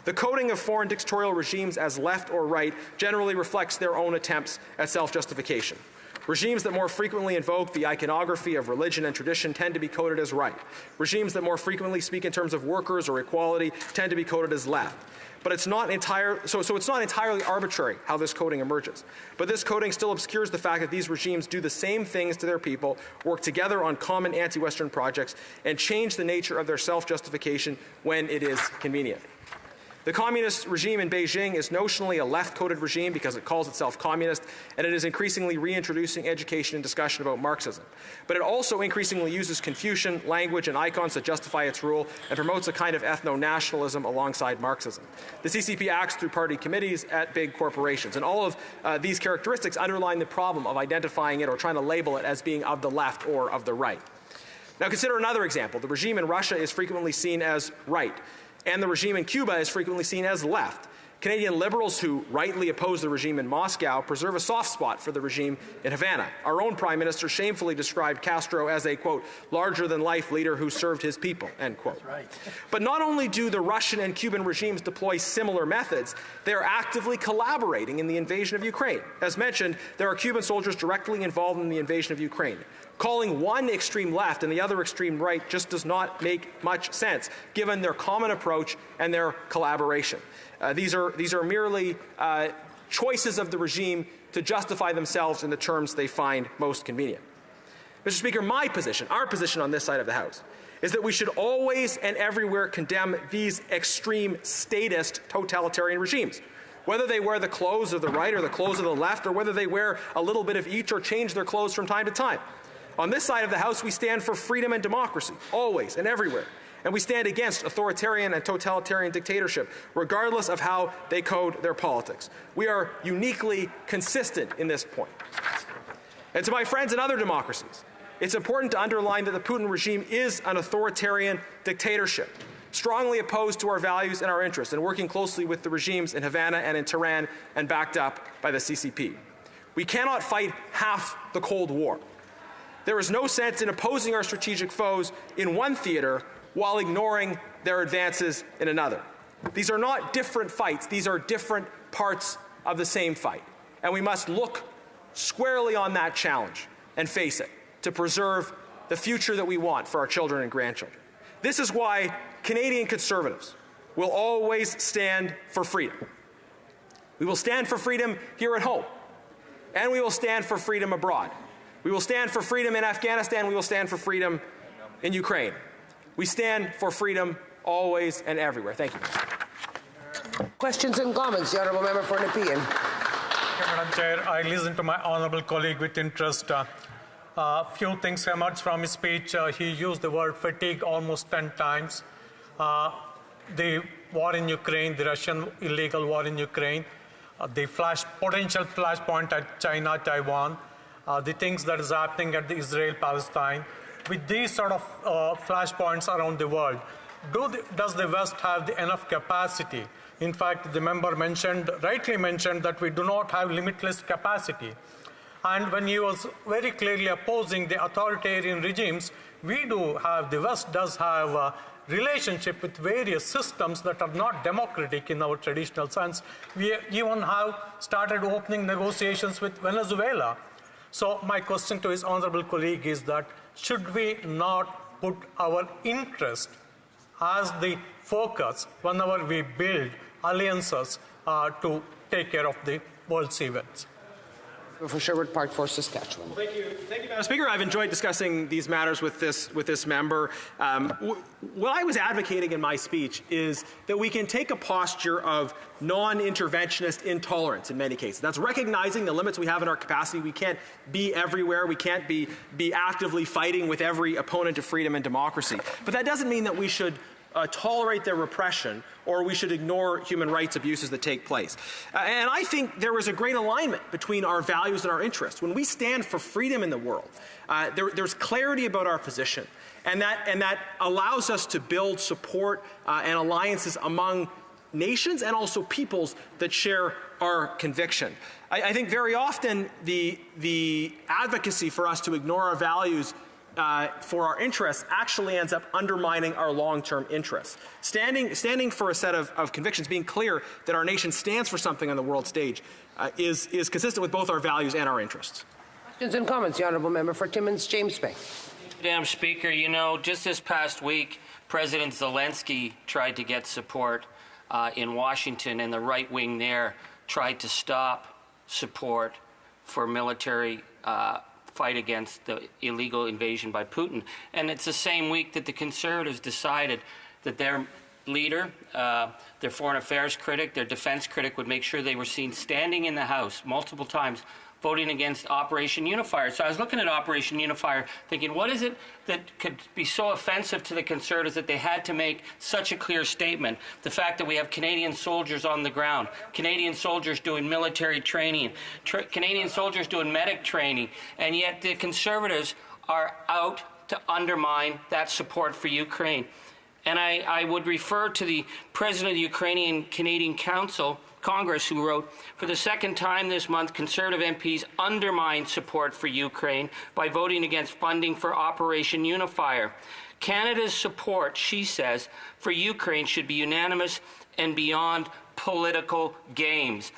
The coding of foreign dictatorial regimes as left or right generally reflects their own attempts at self-justification. Regimes that more frequently invoke the iconography of religion and tradition tend to be coded as right. Regimes that more frequently speak in terms of workers or equality tend to be coded as left. But it's not it's not entirely arbitrary how this coding emerges. But this coding still obscures the fact that these regimes do the same things to their people, work together on common anti-Western projects, and change the nature of their self-justification when it is convenient. The communist regime in Beijing is notionally a left-coded regime because it calls itself communist, and it is increasingly reintroducing education and discussion about Marxism. But it also increasingly uses Confucian language and icons to justify its rule and promotes a kind of ethno-nationalism alongside Marxism. The CCP acts through party committees at big corporations, and all of these characteristics underline the problem of identifying it or trying to label it as being of the left or of the right. Now consider another example. The regime in Russia is frequently seen as right, and the regime in Cuba is frequently seen as left. Canadian liberals who rightly oppose the regime in Moscow preserve a soft spot for the regime in Havana. Our own Prime Minister shamefully described Castro as a, quote, larger-than-life leader who served his people, end quote. That's right. But not only do the Russian and Cuban regimes deploy similar methods, they are actively collaborating in the invasion of Ukraine. As mentioned, there are Cuban soldiers directly involved in the invasion of Ukraine. Calling one extreme left and the other extreme right just does not make much sense, given their common approach and their collaboration. These are merely choices of the regime to justify themselves in the terms they find most convenient. Mr. Speaker, my position, our position on this side of the House, is that we should always and everywhere condemn these extreme statist totalitarian regimes, whether they wear the clothes of the right or the clothes of the left, or whether they wear a little bit of each or change their clothes from time to time. On this side of the House, we stand for freedom and democracy, always and everywhere. And we stand against authoritarian and totalitarian dictatorship, regardless of how they code their politics. We are uniquely consistent in this point. And to my friends in other democracies, it's important to underline that the Putin regime is an authoritarian dictatorship, strongly opposed to our values and our interests, and working closely with the regimes in Havana and in Tehran and backed up by the CCP. We cannot fight half the Cold War. There is no sense in opposing our strategic foes in one theater while ignoring their advances in another. These are not different fights. These are different parts of the same fight. And we must look squarely on that challenge and face it to preserve the future that we want for our children and grandchildren. This is why Canadian Conservatives will always stand for freedom. We will stand for freedom here at home, and we will stand for freedom abroad. We will stand for freedom in Afghanistan. We will stand for freedom in Ukraine. We stand for freedom always and everywhere. Thank you. Questions and comments. The Honourable Member for Nepean. Madam Chair, I listened to my honourable colleague with interest. Few things emerged from his speech. He used the word fatigue almost 10 times. The war in Ukraine, the Russian illegal war in Ukraine, the potential flashpoint at China, Taiwan, the things that is happening at the Israel-Palestine. With these sort of flashpoints around the world, does the West have enough capacity? In fact, the member rightly mentioned that we do not have limitless capacity. And when he was very clearly opposing the authoritarian regimes, the West does have a relationship with various systems that are not democratic in our traditional sense. We even have started opening negotiations with Venezuela. So my question to his honourable colleague is that should we not put our interest as the focus whenever we build alliances to take care of the world's events? For Sherwood Park for Saskatchewan. Thank you, Madam Speaker. I've enjoyed discussing these matters with this member. What I was advocating in my speech is that we can take a posture of non-interventionist intolerance in many cases. That's recognizing the limits we have in our capacity. We can't be everywhere. We can't be actively fighting with every opponent of freedom and democracy. But that doesn't mean that we should tolerate their repression or we should ignore human rights abuses that take place. And I think there is a great alignment between our values and our interests. When we stand for freedom in the world, there's clarity about our position, and that allows us to build support and alliances among nations and also peoples that share our conviction. I think very often the advocacy for us to ignore our values for our interests actually ends up undermining our long-term interests. Standing for a set of convictions, being clear that our nation stands for something on the world stage is consistent with both our values and our interests. Questions and comments. The Honourable Member for Timmins, James Bay. Madam Speaker, you know, just this past week, President Zelensky tried to get support in Washington, and the right wing there tried to stop support for military fight against the illegal invasion by Putin. And it's the same week that the Conservatives decided that their leader, their foreign affairs critic, their defense critic would make sure they were seen standing in the House multiple times voting against Operation Unifier. So I was looking at Operation Unifier thinking, what is it that could be so offensive to the Conservatives that they had to make such a clear statement? The fact that we have Canadian soldiers on the ground, Canadian soldiers doing military training, Canadian soldiers doing medic training, and yet the Conservatives are out to undermine that support for Ukraine. And I would refer to the president of the Ukrainian-Canadian Congress, who wrote, for the second time this month, Conservative MPs undermined support for Ukraine by voting against funding for Operation Unifier. Canada's support, she says, for Ukraine should be unanimous and beyond political games.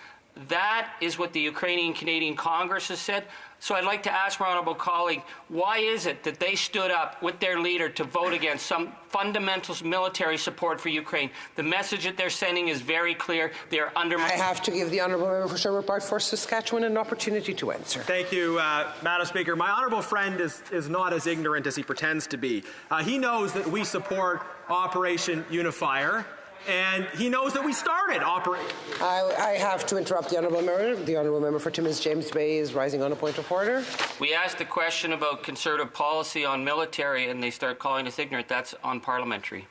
That is what the Ukrainian-Canadian Congress has said. So I'd like to ask my honourable colleague, why is it that they stood up with their leader to vote against some fundamental military support for Ukraine? The message that they're sending is very clear. They are undermining. I have to give the honourable member for Sherwood Park for Saskatchewan an opportunity to answer. Thank you, Madam Speaker. My honourable friend is not as ignorant as he pretends to be. He knows that we support Operation Unifier. And he knows that we started operating. I have to interrupt the honourable member. The honourable member for Timmins James Bay is rising on a point of order. We asked a question about Conservative policy on military, and they start calling us ignorant. That's unparliamentary.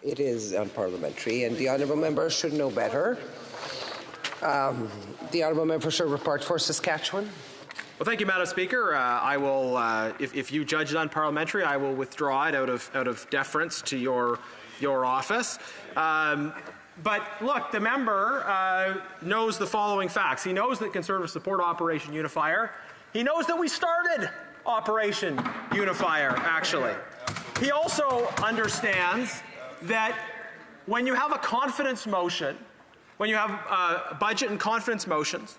It is unparliamentary, and the honourable member should know better. The honourable member for Sherwood Park for Saskatchewan. Well, thank you, Madam Speaker. I will, if you judge it unparliamentary, I will withdraw it out of deference to your office. But look, the member knows the following facts. He knows that Conservatives support Operation Unifier. He knows that we started Operation Unifier, actually. He also understands that when you have a confidence motion, when you have budget and confidence motions,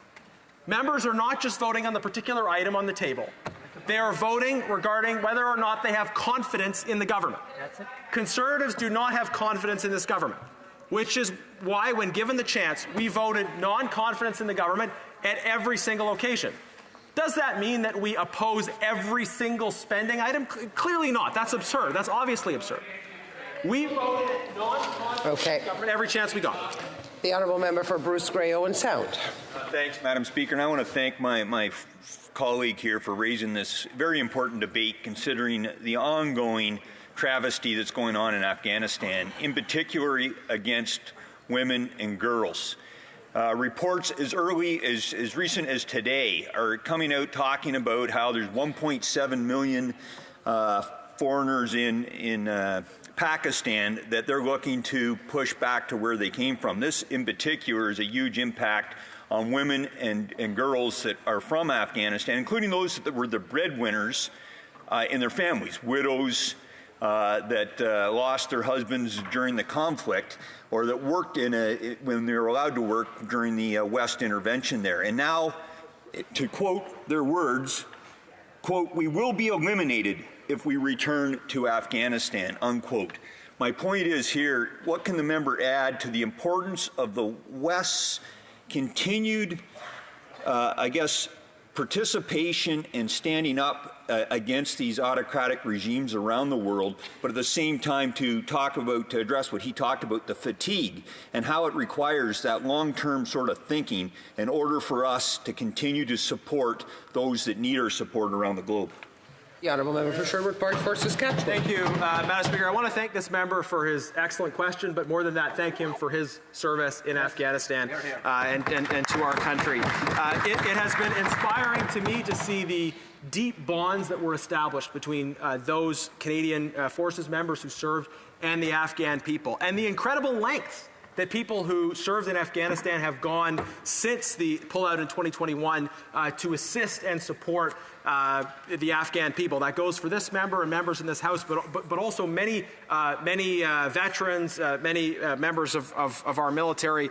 members are not just voting on the particular item on the table. They are voting regarding whether or not they have confidence in the government. Conservatives do not have confidence in this government, which is why, when given the chance, we voted non-confidence in the government at every single occasion. Does that mean that we oppose every single spending item? Clearly not. That's absurd. That's obviously absurd. We voted non-confidence in the government every chance we got. The honourable member for Bruce Grey Owen Sound. Thanks, Madam Speaker. And I want to thank my colleague here for raising this very important debate, considering the ongoing travesty that's going on in Afghanistan, in particular against women and girls. Reports as early as recent as today are coming out talking about how there's 1.7 million foreigners in Pakistan that they're looking to push back to where they came from. This in particular is a huge impact on women and girls that are from Afghanistan, including those that were the breadwinners in their families, widows that lost their husbands during the conflict, or that worked when they were allowed to work during the West intervention there. And now, to quote their words, quote, "We will be eliminated if we return to Afghanistan," unquote. My point is here, what can the member add to the importance of the West's continued, participation and standing up against these autocratic regimes around the world, but at the same time to address what he talked about, the fatigue, and how it requires that long-term sort of thinking in order for us to continue to support those that need our support around the globe. The honourable member for Sherwood Park for Saskatchewan. Thank you, Madam Speaker. I want to thank this member for his excellent question, but more than that, thank him for his service in Afghanistan and to our country. It has been inspiring to me to see the deep bonds that were established between those Canadian Forces members who served and the Afghan people, and the incredible lengths that people who served in Afghanistan have gone since the pullout in 2021 to assist and support the Afghan people. That goes for this member and members in this House, but also many veterans, many members of our military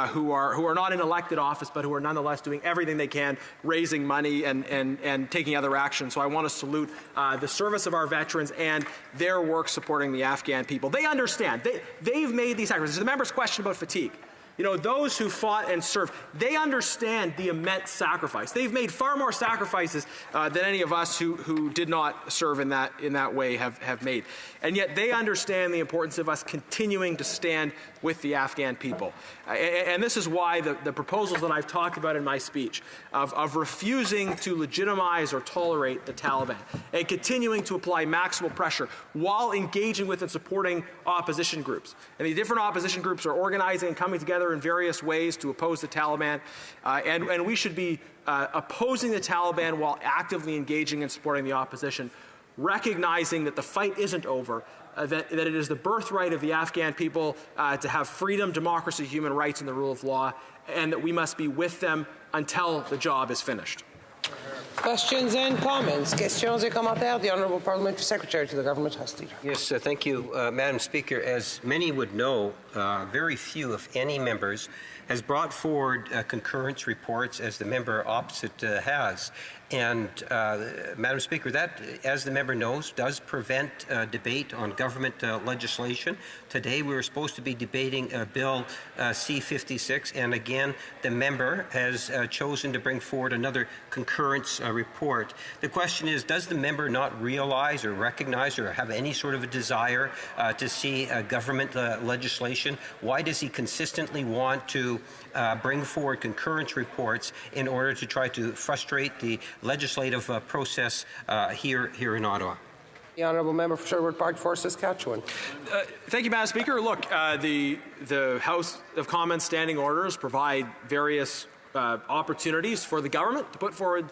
who are not in elected office, but who are nonetheless doing everything they can, raising money and taking other action. So I want to salute the service of our veterans and their work supporting the Afghan people. They understand. They've made these sacrifices. The member's question about fatigue. those who fought and served, they understand the immense sacrifice. They've made far more sacrifices than any of us who did not serve in that way have made. And yet they understand the importance of us continuing to stand with the Afghan people. And this is why the proposals that I've talked about in my speech of refusing to legitimize or tolerate the Taliban and continuing to apply maximal pressure while engaging with and supporting opposition groups. And the different opposition groups are organizing and coming together in various ways to oppose the Taliban. And we should be opposing the Taliban while actively engaging and supporting the opposition, recognizing that the fight isn't over, that it is the birthright of the Afghan people to have freedom, democracy, human rights, and the rule of law, and that we must be with them until the job is finished. Questions and comments. Questions et commentaires. The Honourable Parliamentary Secretary to the Government House Leader. Yes, thank you, Madam Speaker. As many would know, very few, if any, members has brought forward concurrence reports as the member opposite has. And, Madam Speaker, that, as the member knows, does prevent debate on government legislation. Today we were supposed to be debating Bill C-56, and again, the member has chosen to bring forward another concurrence report. The question is, does the member not realize or recognize or have any sort of a desire to see government legislation? Why does he consistently want to bring forward concurrence reports in order to try to frustrate the legislative process here in Ottawa? The Honourable Member for Sherwood Park for Saskatchewan. Thank you, Madam Speaker. Look, the House of Commons standing orders provide various opportunities for the government to put forward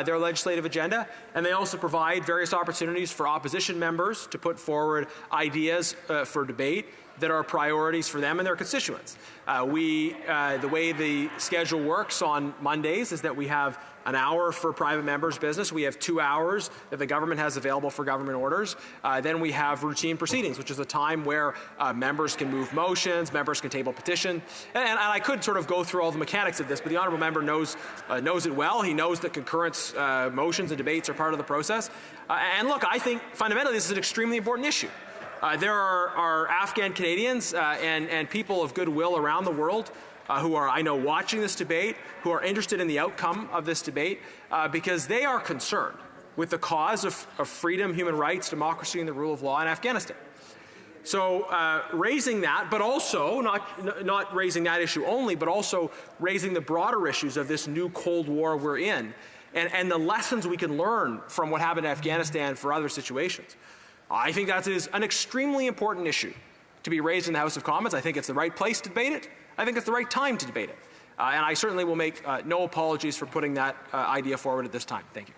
their legislative agenda, and they also provide various opportunities for opposition members to put forward ideas for debate that are priorities for them and their constituents. The way the schedule works on Mondays is that we have an hour for private members' business. We have 2 hours that the government has available for government orders. Then we have routine proceedings, which is a time where members can move motions, members can table petition. And I could sort of go through all the mechanics of this, but the honourable member knows it well. He knows that concurrence motions and debates are part of the process. And look, I think fundamentally this is an extremely important issue. There are Afghan Canadians and people of goodwill around the world who are, I know, watching this debate, who are interested in the outcome of this debate, because they are concerned with the cause of freedom, human rights, democracy, and the rule of law in Afghanistan. So raising that, but also not raising that issue only, but also raising the broader issues of this new Cold War we're in, and the lessons we can learn from what happened in Afghanistan for other situations. I think that is an extremely important issue to be raised in the House of Commons. I think it's the right place to debate it. I think it's the right time to debate it. And I certainly will make no apologies for putting that idea forward at this time. Thank you.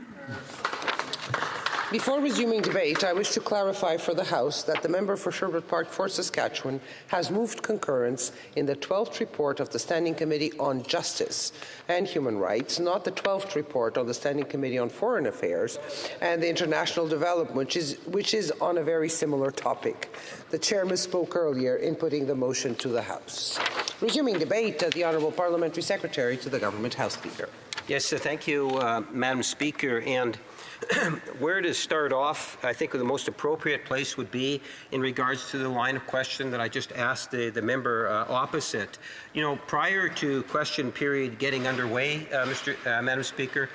Before resuming debate, I wish to clarify for the House that the member for Sherwood Park for Saskatchewan has moved concurrence in the 12th report of the Standing Committee on Justice and Human Rights, not the 12th report of the Standing Committee on Foreign Affairs and the International Development, which is on a very similar topic. The Chair misspoke earlier in putting the motion to the House. Resuming debate, the Honourable Parliamentary Secretary to the Government House Leader. Yes, thank you, Madam Speaker. And where to start off, I think the most appropriate place would be in regards to the line of question that I just asked the member opposite. You know, prior to question period getting underway, Madam Speaker,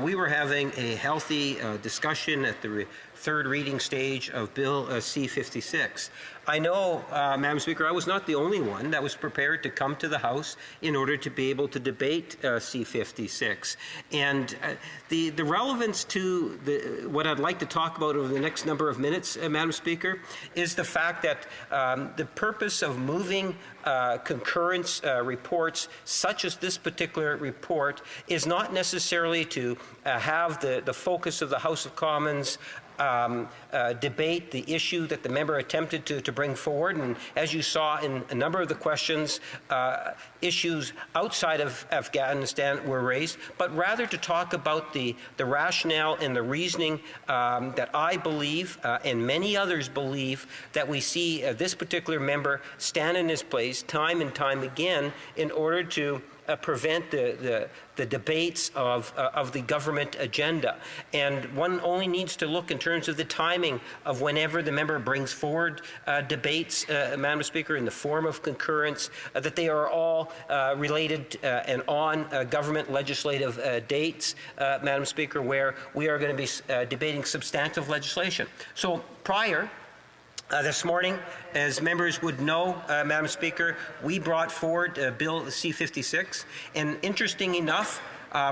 we were having a healthy discussion at the third reading stage of Bill C-56. I know, Madam Speaker, I was not the only one that was prepared to come to the House in order to be able to debate C-56. And the relevance to what I'd like to talk about over the next number of minutes, Madam Speaker, is the fact that the purpose of moving concurrence reports, such as this particular report, is not necessarily to have the focus of the House of Commons debate the issue that the member attempted to bring forward. And as you saw in a number of the questions, issues outside of Afghanistan were raised, but rather to talk about the rationale and the reasoning that I believe and many others believe that we see this particular member stand in his place time and time again in order to prevent the debates of the government agenda. And one only needs to look in terms of the timing of whenever the member brings forward debates, Madam Speaker, in the form of concurrence, that they are all related and on government legislative dates, Madam Speaker, where we are going to be debating substantive legislation. So prior, this morning, as members would know, Madam Speaker, we brought forward Bill C-56, and interesting enough,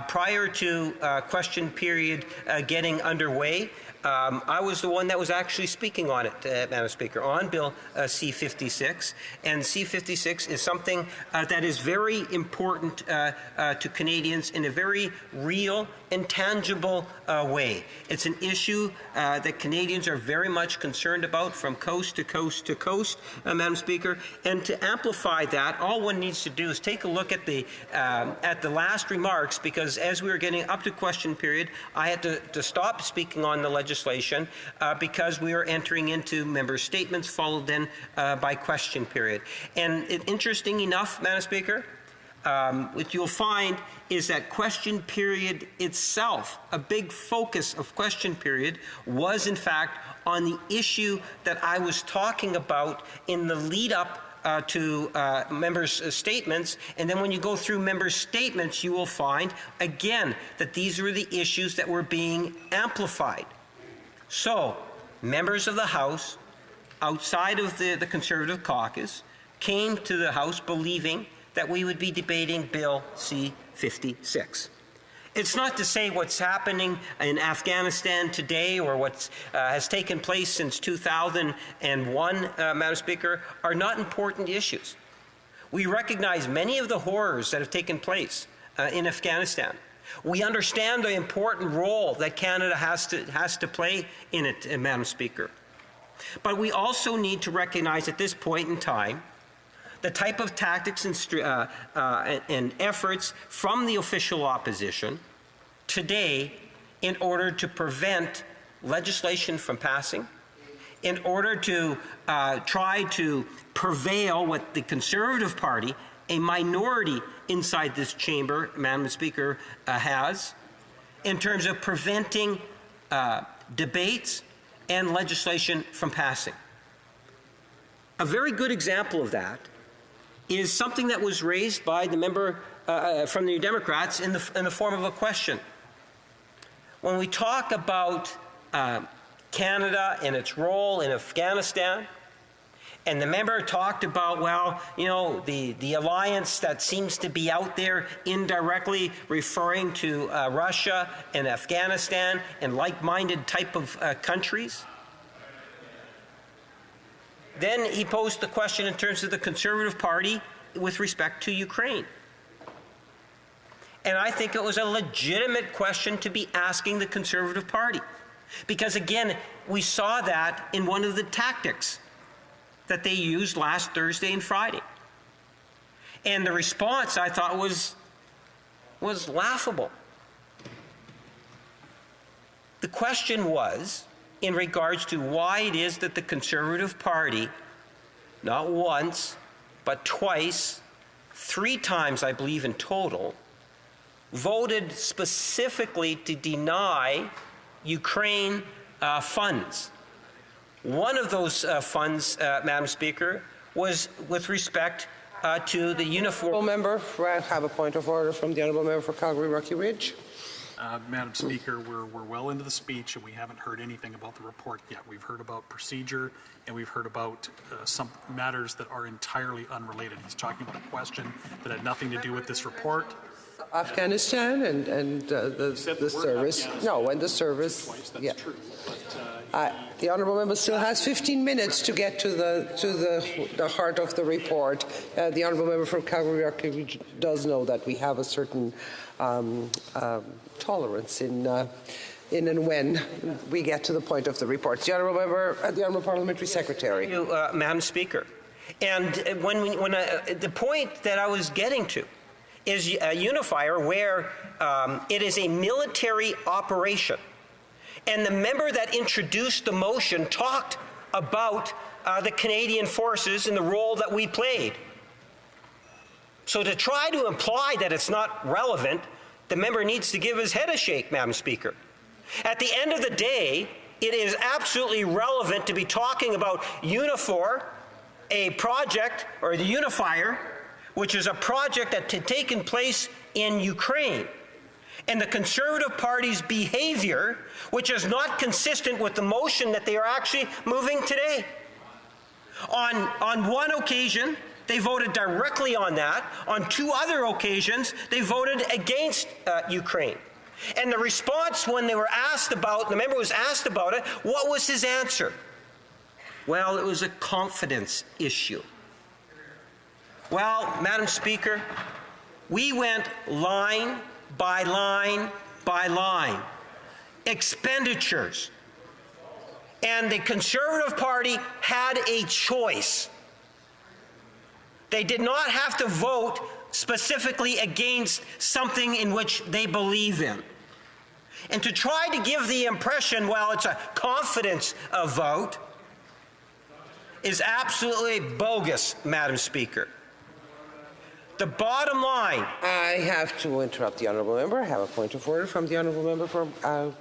prior to question period getting underway, I was the one that was actually speaking on it, Madam Speaker, on Bill C-56. And C-56 is something that is very important to Canadians in a very real and tangible way. It's an issue that Canadians are very much concerned about from coast to coast to coast, Madam Speaker. And to amplify that, all one needs to do is take a look at the last remarks, because as we were getting up to question period, I had to stop speaking on the legislation because we are entering into member statements, followed then by question period. And interesting enough, Madam Speaker, what you'll find is that question period itself, a big focus of question period, was in fact on the issue that I was talking about in the lead up to members' statements. And then when you go through members' statements, you will find, again, that these were the issues that were being amplified. So, members of the House, outside of the Conservative caucus, came to the House believing that we would be debating Bill C-56. It's not to say what's happening in Afghanistan today or what has taken place since 2001, Madam Speaker, are not important issues. We recognize many of the horrors that have taken place in Afghanistan. We understand the important role that Canada has to play in it, Madam Speaker. But we also need to recognize at this point in time the type of tactics and efforts from the official opposition today in order to prevent legislation from passing, in order to try to prevail what the Conservative Party, a minority inside this chamber, Madam Speaker, has, in terms of preventing debates and legislation from passing. A very good example of that is something that was raised by the member from the New Democrats in the form of a question. When we talk about Canada and its role in Afghanistan, and the member talked about, well, you know, the alliance that seems to be out there indirectly referring to Russia and Afghanistan and like-minded type of countries. Then he posed the question in terms of the Conservative Party with respect to Ukraine. And I think it was a legitimate question to be asking the Conservative Party. Because again, we saw that in one of the tactics that they used last Thursday and Friday. And the response, I thought, was laughable. The question was in regards to why it is that the Conservative Party, not once, but twice, 3 times, I believe in total, voted specifically to deny Ukraine funds. One of those funds, Madam Speaker, was with respect to the uniform. Member, I have a point of order from the Honourable Member for Calgary-Rocky Ridge. Madam Speaker, we're well into the speech and we haven't heard anything about the report yet. We've heard about procedure and we've heard about some matters that are entirely unrelated. He's talking about a question that had nothing to do with this report. Afghanistan and the service. No, and the service. Twice, that's yeah. true. But, the honourable member still has 15 minutes to get to the heart of the report. The honourable member from Calgary does know that we have a certain tolerance in and when we get to the point of the report. The honourable member, the honourable parliamentary secretary. Thank you, Madam Speaker. And the point that I was getting to is a unifier where it is a military operation. And the member that introduced the motion talked about the Canadian forces and the role that we played. So to try to imply that it's not relevant, the member needs to give his head a shake, Madam Speaker. At the end of the day, it is absolutely relevant to be talking about Unifor, a project, or the Unifier, which is a project that had taken place in Ukraine, and the Conservative Party's behavior, which is not consistent with the motion that they are actually moving today. On one occasion, they voted directly on that. On two other occasions, they voted against Ukraine. And the response when they were asked about, the member was asked about it, what was his answer? Well, it was a confidence issue. Well, Madam Speaker, we went line by line by line. Expenditures. And the Conservative Party had a choice. They did not have to vote specifically against something in which they believe in. And to try to give the impression, well, it's a confidence vote, is absolutely bogus, Madam Speaker. The bottom line. I have to interrupt the honourable member. I have a point of order from the honourable member from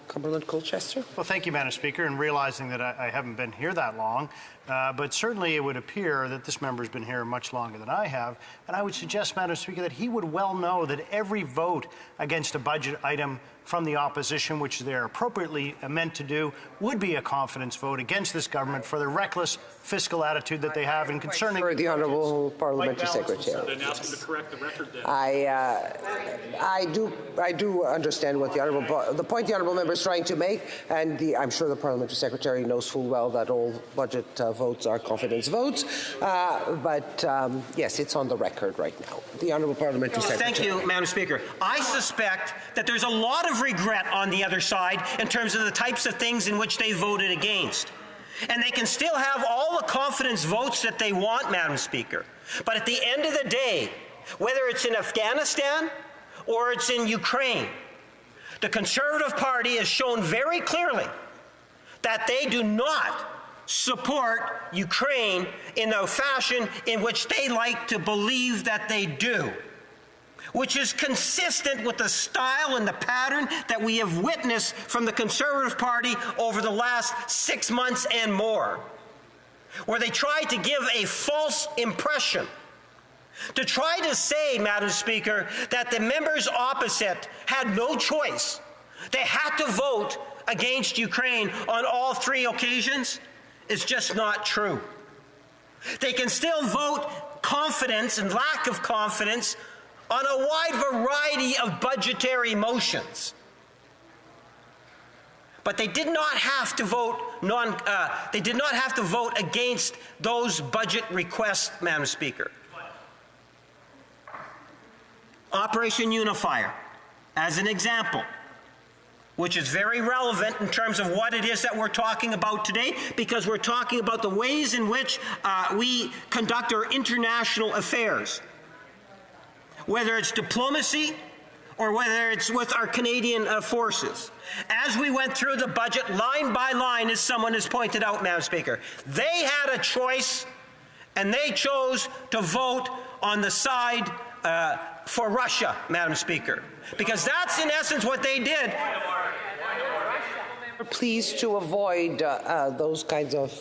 Cumberland Colchester. Well, thank you, Madam Speaker, and realizing that I haven't been here that long, but certainly it would appear that this member has been here much longer than I have, and I would suggest, Madam Speaker, that he would well know that every vote against a budget item from the opposition, which they're appropriately meant to do, would be a confidence vote against this government for the reckless fiscal attitude that they have and concerning... For the honourable parliamentary secretary. Then ask him to correct the record then. I do understand what the point the honourable member is trying to make, and I'm sure the parliamentary secretary knows full well that all budget votes are confidence votes. But yes, it's on the record right now. The honourable parliamentary secretary. Thank you, Madam Speaker. I suspect that there's a lot of regret on the other side in terms of the types of things in which they voted against. And they can still have all the confidence votes that they want, Madam Speaker. But at the end of the day, whether it's in Afghanistan or it's in Ukraine, the Conservative Party has shown very clearly that they do not support Ukraine in the fashion in which they like to believe that they do, which is consistent with the style and the pattern that we have witnessed from the Conservative Party over the last 6 months and more, where they try to give a false impression, to try to say, Madam Speaker, that the members opposite had no choice. They had to vote against Ukraine on all three occasions. It's just not true. They can still vote confidence and lack of confidence on a wide variety of budgetary motions. But they did not have to vote they did not have to vote against those budget requests, Madam Speaker. Operation Unifier, as an example, which is very relevant in terms of what it is that we're talking about today, because we're talking about the ways in which we conduct our international affairs, whether it's diplomacy or whether it's with our Canadian forces. As we went through the budget line by line, as someone has pointed out, Madam Speaker, they had a choice, and they chose to vote on the side for Russia, Madam Speaker, because that's in essence what they did. Please to avoid those kinds of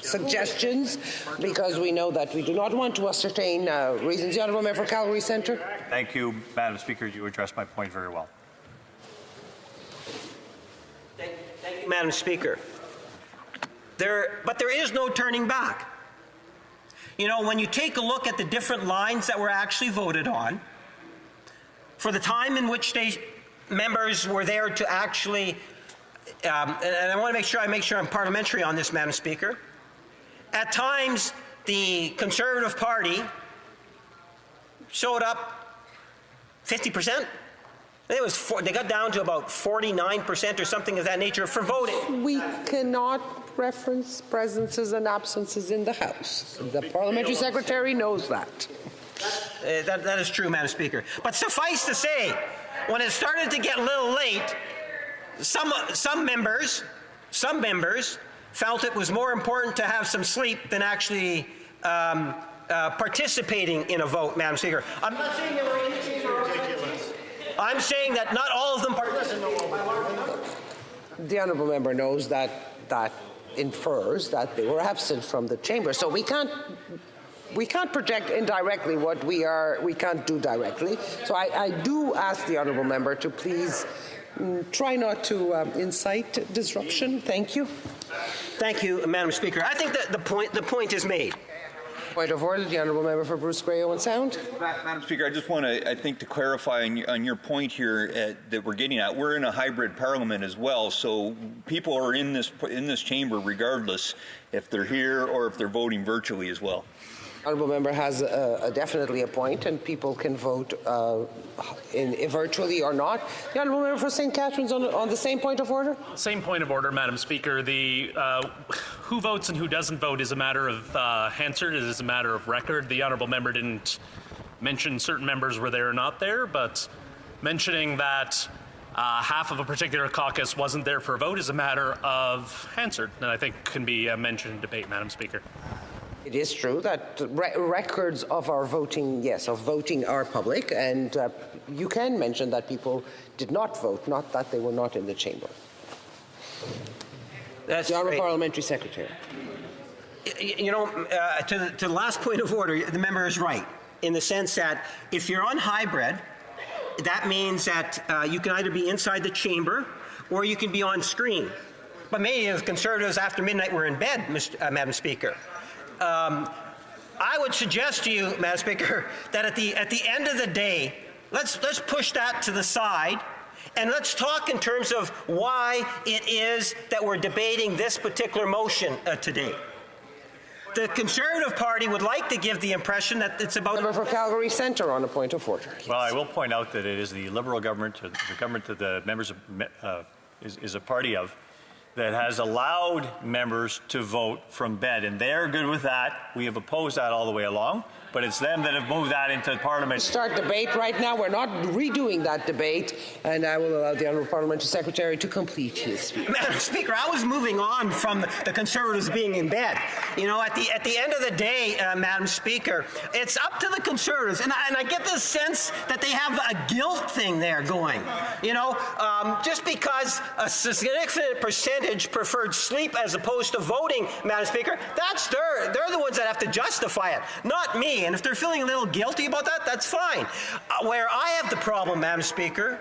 suggestions, because we know that we do not want to ascertain reasons. The honourable member for Calgary Centre. Thank you, Madam Speaker. You addressed my point very well. Thank you, Madam Speaker. But there is no turning back. You know, when you take a look at the different lines that were actually voted on, for the time in which members were there to actually, and I want to make sure I'm parliamentary on this, Madam Speaker. At times, the Conservative Party showed up 50%. They got down to about 49% or something of that nature for voting. We cannot reference presences and absences in the House. The parliamentary secretary knows that. That is true, Madam Speaker. But suffice to say, when it started to get a little late, some members felt it was more important to have some sleep than actually participating in a vote, Madam Speaker. I'm not saying they were in the chamber. I'm saying that not all of them participated. The honourable member knows that infers that they were absent from the chamber. So we can't project indirectly what we can't do directly. So I do ask the honourable member to please try not to incite disruption. Thank you. Thank you, Madam Speaker. I think that the point is made. Point of order, the honourable member for Bruce Grey Owen Sound. Madam Speaker, I just want to, I think, to clarify on your point here that we're getting at. We're in a hybrid parliament as well, so people are in this chamber regardless if they're here or if they're voting virtually as well. Honourable member has definitely a point, and people can vote virtually or not. The honourable member for St. Catharines on the same point of order. Same point of order, Madam Speaker. The who votes and who doesn't vote is a matter of Hansard. It is a matter of record. The honourable member didn't mention certain members were there or not there, but mentioning that half of a particular caucus wasn't there for a vote is a matter of Hansard, and I think can be mentioned in debate, Madam Speaker. It is true that records of our voting, are public, and you can mention that people did not vote, not that they were not in the chamber. That's the Honourable great. Parliamentary Secretary. You know, to the last point of order, the member is right in the sense that if you're on hybrid, that means that you can either be inside the chamber or you can be on screen. But many of the Conservatives after midnight were in bed, Madam Speaker. I would suggest to you, Madam Speaker, that at the end of the day, let's push that to the side, and let's talk in terms of why it is that we're debating this particular motion today. The Conservative Party would like to give the impression that it's about... Member for Calgary Centre on a point of order. Yes. Well, I will point out that it is the Liberal government, the government that the members is a party of, that has allowed members to vote from bed, and they're good with that. We have opposed that all the way along, but it's them that have moved that into Parliament. Start debate right now. We're not redoing that debate, and I will allow the Honourable Parliamentary Secretary to complete his speech. Madam Speaker, I was moving on from the Conservatives being in bed. You know, at the end of the day, Madam Speaker, it's up to the Conservatives, and I get this sense that they have a guilt thing there going. You know, just because a significant percentage preferred sleep as opposed to voting, Madam Speaker, they're the ones that have to justify it, not me. And if they're feeling a little guilty about that, that's fine. Where I have the problem, Madam Speaker,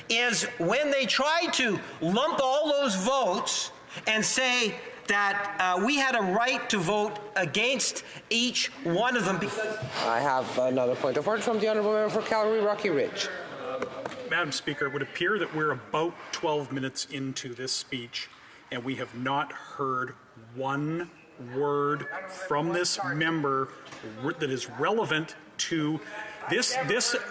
is when they try to lump all those votes and say that we had a right to vote against each one of them. I have another point of order from the Honourable Member for Calgary Rocky Ridge. Madam Speaker, it would appear that we're about 12 minutes into this speech, and we have not heard one word from this member that is relevant to this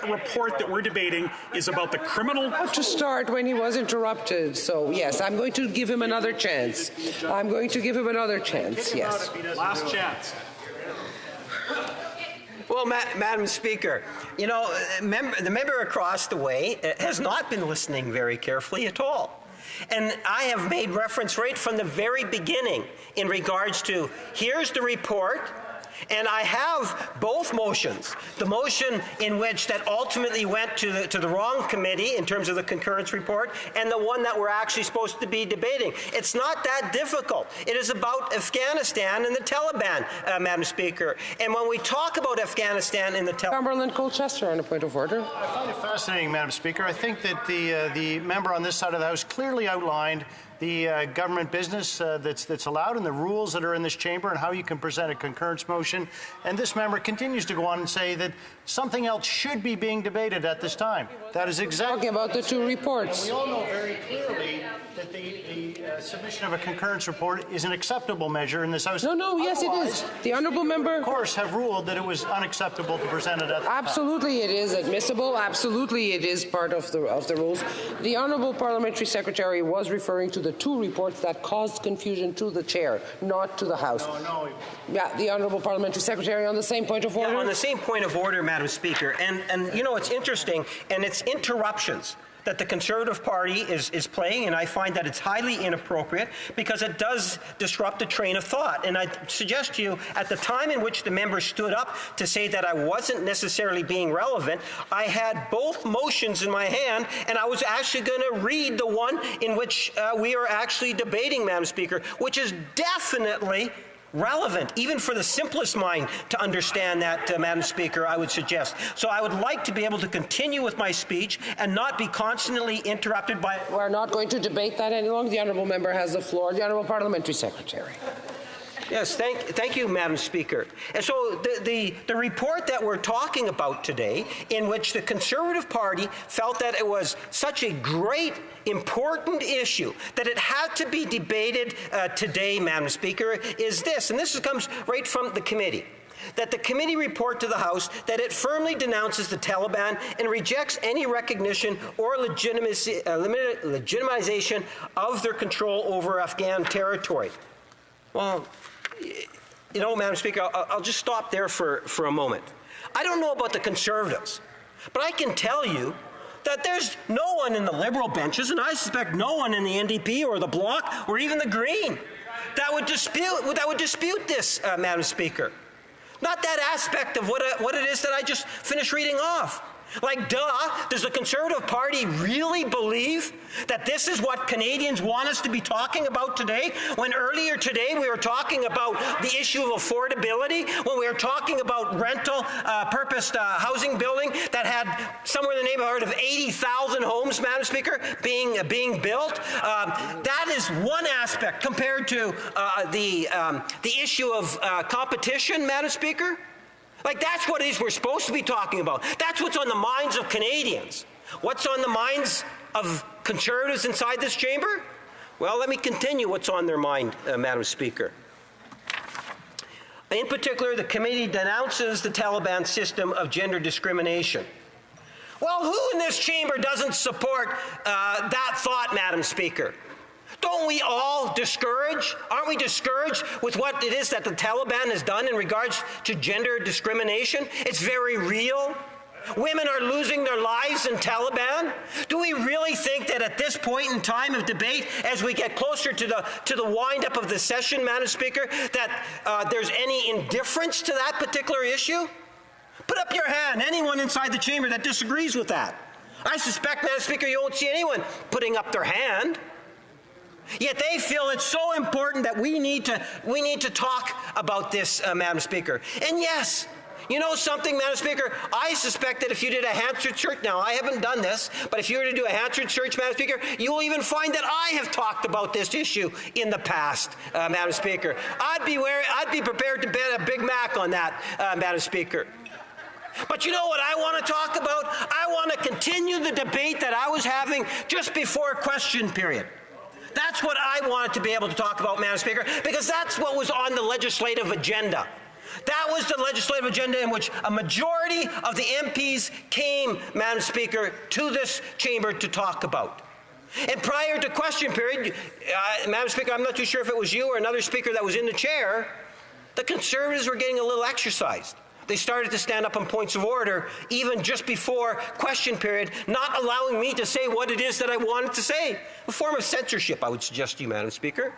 report that we're debating is about the criminal... To start when he was interrupted, so yes, I'm going to give him another chance. I'm going to give him another chance, yes. Last chance. Well, Madam Speaker, you know, the member across the way has not been listening very carefully at all. And I have made reference right from the very beginning in regards to, here's the report, and I have both motions. The motion in which that ultimately went to the wrong committee in terms of the concurrence report, and the one that we're actually supposed to be debating. It's not that difficult. It is about Afghanistan and the Taliban, Madam Speaker. And when we talk about Afghanistan and the Taliban... Cumberland Colchester on a point of order. I find it fascinating, Madam Speaker. I think that the member on this side of the House clearly outlined the government business that's allowed and the rules that are in this chamber and how you can present a concurrence motion. And this member continues to go on and say that something else should be being debated at this time. That is exactly... Talking about the two reports. And we all know very clearly that the submission of a concurrence report is an acceptable measure in this House. No, yes, it is. The Honourable Member... Of course, have ruled that it was unacceptable to present it at the time. Absolutely, it is admissible. Absolutely, it is part of the rules. The Honourable Parliamentary Secretary was referring to the two reports that caused confusion to the chair, not to the House. No. Yeah, the Honourable Parliamentary Secretary on the same point of order. Yeah, on the same point of order, Madam Speaker. And you know, it's interesting, and it's interruptions. that the Conservative Party is playing, and I find that it's highly inappropriate because it does disrupt the train of thought. And I suggest to you, at the time in which the member stood up to say that I wasn't necessarily being relevant, I had both motions in my hand, and I was actually going to read the one in which we are actually debating, Madam Speaker, which is definitely relevant, even for the simplest mind to understand that, Madam Speaker, I would suggest. So I would like to be able to continue with my speech and not be constantly interrupted by... We're not going to debate that any longer. The honourable member has the floor. The honourable parliamentary secretary. Yes, thank you, Madam Speaker. And so the report that we're talking about today, in which the Conservative Party felt that it was such a great, important issue that it had to be debated today, Madam Speaker, is this, and this comes right from the committee, that the committee report to the House that it firmly denounces the Taliban and rejects any recognition or legitimization of their control over Afghan territory. Well, you know, Madam Speaker, I'll just stop there for a moment. I don't know about the Conservatives, but I can tell you that there's no one in the Liberal benches, and I suspect no one in the NDP or the Bloc or even the Green that would dispute this, Madam Speaker. Not that aspect of what it is that I just finished reading off. Like, does the Conservative Party really believe that this is what Canadians want us to be talking about today? When earlier today we were talking about the issue of affordability, when we were talking about rental purposed housing building that had somewhere in the neighborhood of 80,000 homes, Madam Speaker, being built. That is one aspect compared to the issue of competition, Madam Speaker. Like, that's what it is we're supposed to be talking about. That's what's on the minds of Canadians. What's on the minds of Conservatives inside this chamber? Well, let me continue what's on their mind, Madam Speaker. In particular, the committee denounces the Taliban system of gender discrimination. Well, who in this chamber doesn't support that thought, Madam Speaker? Don't we all discourage? Aren't we discouraged with what it is that the Taliban has done in regards to gender discrimination? It's very real. Women are losing their lives in Taliban. Do we really think that at this point in time of debate, as we get closer to the wind-up of the session, Madam Speaker, that there's any indifference to that particular issue? Put up your hand, anyone inside the chamber that disagrees with that. I suspect, Madam Speaker, you won't see anyone putting up their hand. Yet they feel it's so important that we need to talk about this, Madam Speaker. And yes, you know something, Madam Speaker? I suspect that if you did a Hansard search, now I haven't done this, but if you were to do a Hansard search, Madam Speaker, you will even find that I have talked about this issue in the past, Madam Speaker. I'd be prepared to bet a Big Mac on that, Madam Speaker. But you know what I want to talk about? I want to continue the debate that I was having just before question period. That's what I wanted to be able to talk about, Madam Speaker, because that's what was on the legislative agenda. That was the legislative agenda in which a majority of the MPs came, Madam Speaker, to this chamber to talk about. And prior to question period, Madam Speaker, I'm not too sure if it was you or another speaker that was in the chair, the Conservatives were getting a little exercised. They started to stand up on points of order even just before question period, not allowing me to say what it is that I wanted to say. A form of censorship, I would suggest to you, Madam Speaker.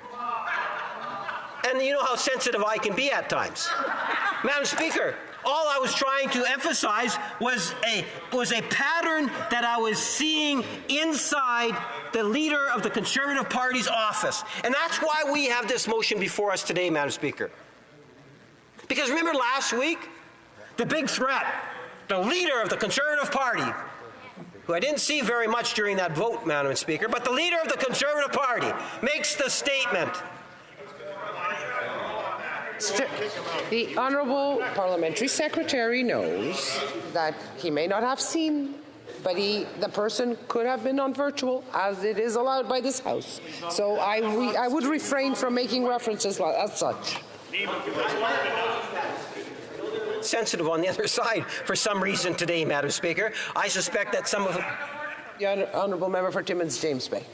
And you know how sensitive I can be at times. Madam Speaker, all I was trying to emphasize was a pattern that I was seeing inside the leader of the Conservative Party's office. And that's why we have this motion before us today, Madam Speaker. Because remember last week, the big threat, the leader of the Conservative Party, who I didn't see very much during that vote, Madam Speaker, but the leader of the Conservative Party makes the statement. The honourable parliamentary secretary knows that he may not have seen, but the person could have been on virtual, as it is allowed by this House. So I would refrain from making references as such. Sensitive on the other side for some reason today, Madam Speaker. I suspect that some of them... The honourable member for Timmins James Bay.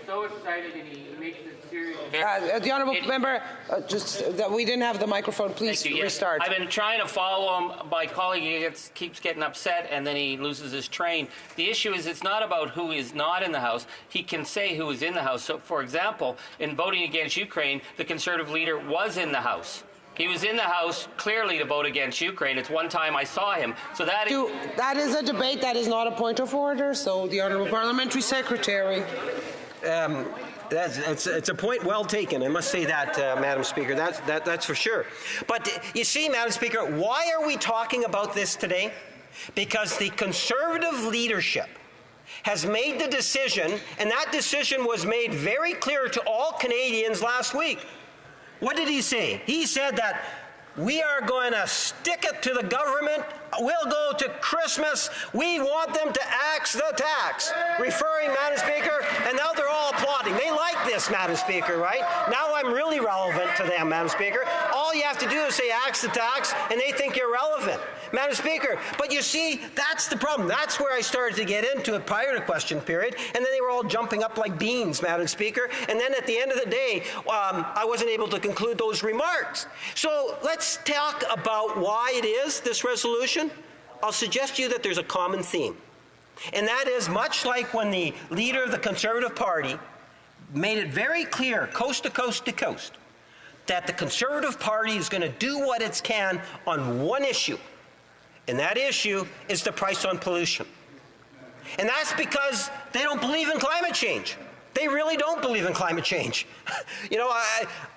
So excited, and he makes this The honourable member, just that we didn't have the microphone. Please restart. I've been trying to follow him. My colleague keeps getting upset, and then he loses his train. The issue is it's not about who is not in the House. He can say who is in the House. So, for example, in voting against Ukraine, the Conservative leader was in the House. He was in the House clearly to vote against Ukraine. It's one time I saw him. So that is a debate. That is not a point of order. So the honourable parliamentary secretary. It's a point well taken. I must say that, Madam Speaker. That's for sure. But you see, Madam Speaker, why are we talking about this today? Because the Conservative leadership has made the decision, and that decision was made very clear to all Canadians last week. What did he say? He said that we are going to stick it to the government. We'll go to Christmas. We want them to axe the tax. Referring, Madam Speaker, and now they're all applauding. They like this, Madam Speaker, right? Now I'm really relevant to them, Madam Speaker. All you have to do is say axe the tax, and they think you're relevant, Madam Speaker. But you see, that's the problem. That's where I started to get into it prior to question period, and then they were all jumping up like beans, Madam Speaker. And then at the end of the day, I wasn't able to conclude those remarks. So let's talk about why it is, this resolution. I'll suggest to you that there's a common theme. And that is, much like when the leader of the Conservative Party made it very clear, coast to coast to coast, that the Conservative Party is going to do what it can on one issue. And that issue is the price on pollution. And that's because they don't believe in climate change. They really don't believe in climate change. You know,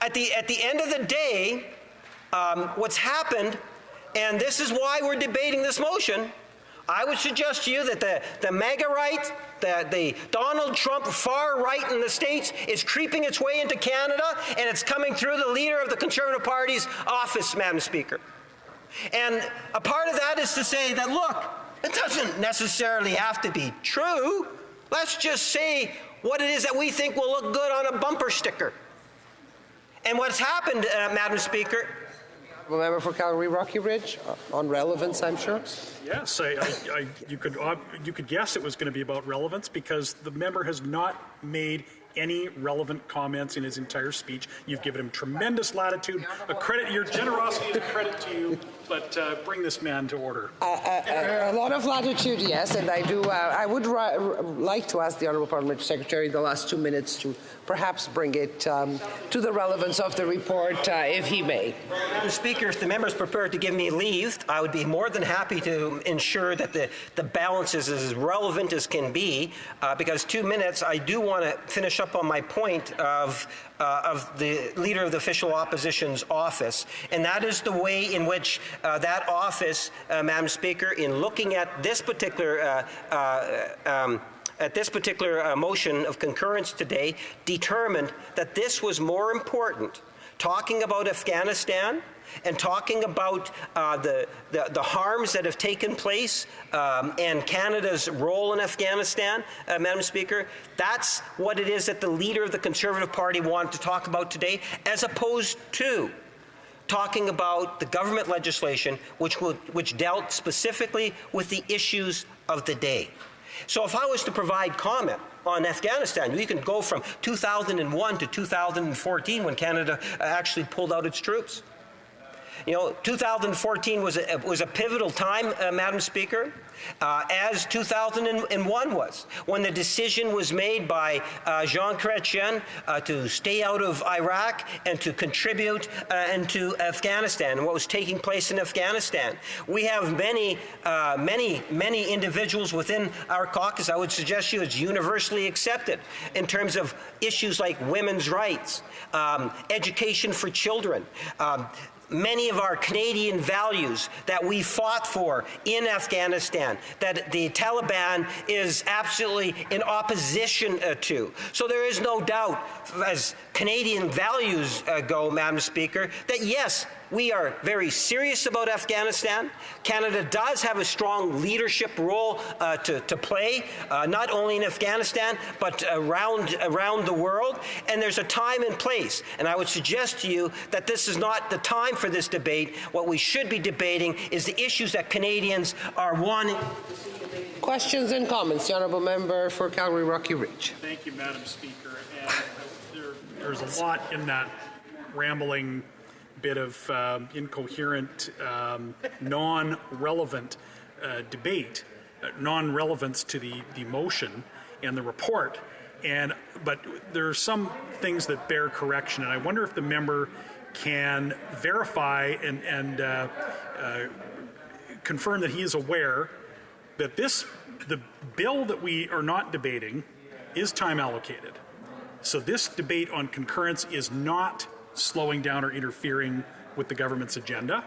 at the end of the day, what's happened, and this is why we're debating this motion, I would suggest to you that the MAGA right, the Donald Trump far right in the States is creeping its way into Canada, and it's coming through the leader of the Conservative Party's office, Madam Speaker. And a part of that is to say that, look, it doesn't necessarily have to be true. Let's just say what it is that we think will look good on a bumper sticker. And what's happened, Madam Speaker, member for Calgary Rocky Ridge, on relevance, I'm sure. Yes, you could guess it was going to be about relevance because the member has not made any relevant comments in his entire speech. You've given him tremendous latitude. Your generosity is a credit to you, but bring this man to order. A lot of latitude, yes, and I do. I would like to ask the Honourable Parliamentary Secretary the last 2 minutes to perhaps bring it to the relevance of the report, if he may. Mr. Speaker, if the member is prepared to give me leave, I would be more than happy to ensure that the balance is as relevant as can be, because 2 minutes, I do want to finish up on my point of the Leader of the Official Opposition's office, and that is the way in which that office, Madam Speaker, in looking at this particular motion of concurrence today, determined that this was more important, talking about Afghanistan and talking about the harms that have taken place and Canada's role in Afghanistan, Madam Speaker. That's what it is that the leader of the Conservative Party wanted to talk about today, as opposed to talking about the government legislation which dealt specifically with the issues of the day. So if I was to provide comment on Afghanistan, we can go from 2001 to 2014 when Canada actually pulled out its troops. You know, 2014 was a pivotal time, Madam Speaker, as 2001 was, when the decision was made by Jean Chrétien to stay out of Iraq and to contribute into Afghanistan and what was taking place in Afghanistan. We have many individuals within our caucus, I would suggest to you, it's universally accepted in terms of issues like women's rights, education for children, many of our Canadian values that we fought for in Afghanistan, that the Taliban is absolutely in opposition to. So there is no doubt, as Canadian values go, Madam Speaker, that yes, we are very serious about Afghanistan. Canada does have a strong leadership role to play, not only in Afghanistan, but around the world. And there's a time and place. And I would suggest to you that this is not the time for this debate. What we should be debating is the issues that Canadians are wanting to see debated Questions and comments. The honourable member for Calgary Rocky Ridge. Thank you, Madam Speaker. And there's a lot in that rambling bit of incoherent, non-relevant debate, non-relevance to the motion and the report. But there are some things that bear correction, and I wonder if the member can verify and confirm that he is aware that the bill that we are not debating is time allocated. So this debate on concurrence is not slowing down or interfering with the government's agenda.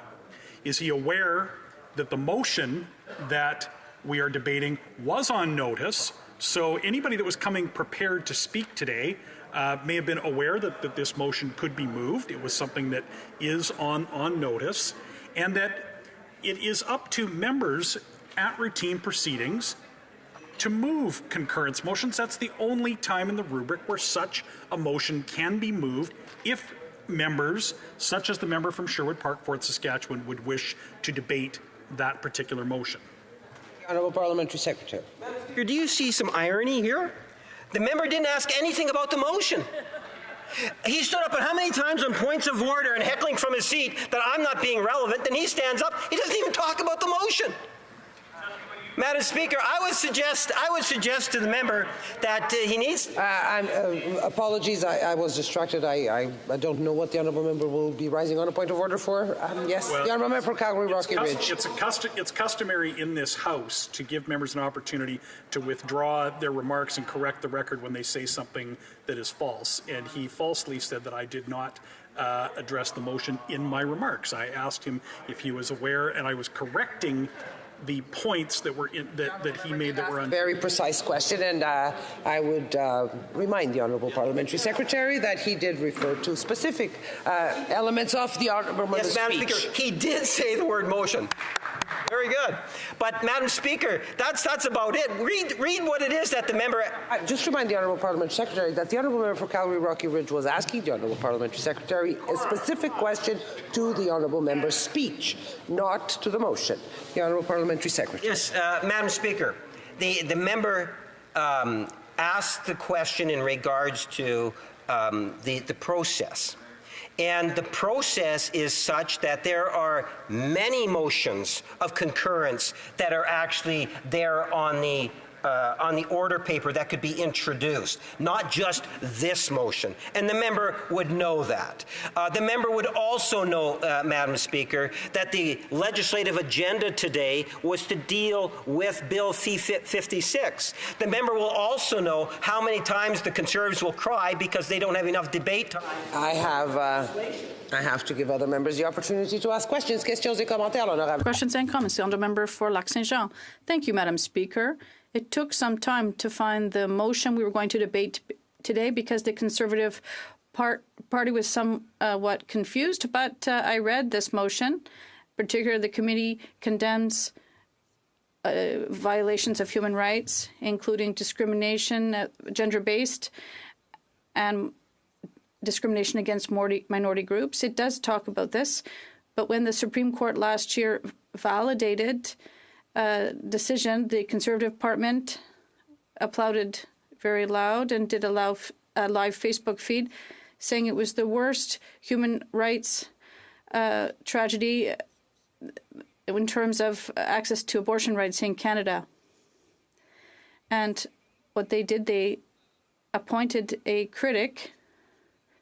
Is he aware that the motion that we are debating was on notice? So anybody that was coming prepared to speak today may have been aware that this motion could be moved. It was something that is on notice, and that it is up to members at routine proceedings to move concurrence motions. That's the only time in the rubric where such a motion can be moved if members, such as the member from Sherwood Park, Fort Saskatchewan, would wish to debate that particular motion. Honourable Parliamentary Secretary. Do you see some irony here? The member didn't ask anything about the motion. He stood up, and how many times on points of order and heckling from his seat that I'm not being relevant, then he stands up, he doesn't even talk about the motion. Madam Speaker, I would suggest to the member that he needs... apologies, I was distracted. I don't know what the honourable member will be rising on a point of order for. Yes, well, the honourable member for Calgary Rocky Ridge. It's customary in this House to give members an opportunity to withdraw their remarks and correct the record when they say something that is false. And he falsely said that I did not address the motion in my remarks. I asked him if he was aware, and I was correcting the points that were that he made that were on. Very precise question, and I would remind the honourable Parliamentary Secretary that he did refer to specific elements of the honourable member's speech. Yes, Madam Speaker, he did say the word motion. Very good. But, Madam Speaker, that's about it. Read what it is that the member... Just remind the honourable Parliamentary Secretary that the honourable member for Calgary Rocky Ridge was asking the honourable Parliamentary Secretary a specific question to the honourable member's speech, not to the motion. The honourable Parliamentary Secretary. Yes, Madam Speaker, the member asked the question in regards to the process. And the process is such that there are many motions of concurrence that are actually there on the order paper that could be introduced, not just this motion. And the member would know that. The member would also know, Madam Speaker, that the legislative agenda today was to deal with Bill C-56. The member will also know how many times the Conservatives will cry because they don't have enough debate time. I have to give other members the opportunity to ask questions. Questions et commentaires, l'honorable. Questions and comments. The honourable member for Lac-Saint-Jean. Thank you, Madam Speaker. It took some time to find the motion we were going to debate today because the Conservative Party was somewhat confused, but I read this motion. Particularly, the committee condemns violations of human rights, including discrimination, gender-based, and discrimination against minority groups. It does talk about this, but when the Supreme Court last year validated decision, the Conservative Parliament applauded very loud and did a live Facebook feed saying it was the worst human rights tragedy in terms of access to abortion rights in Canada. And what they did, they appointed a critic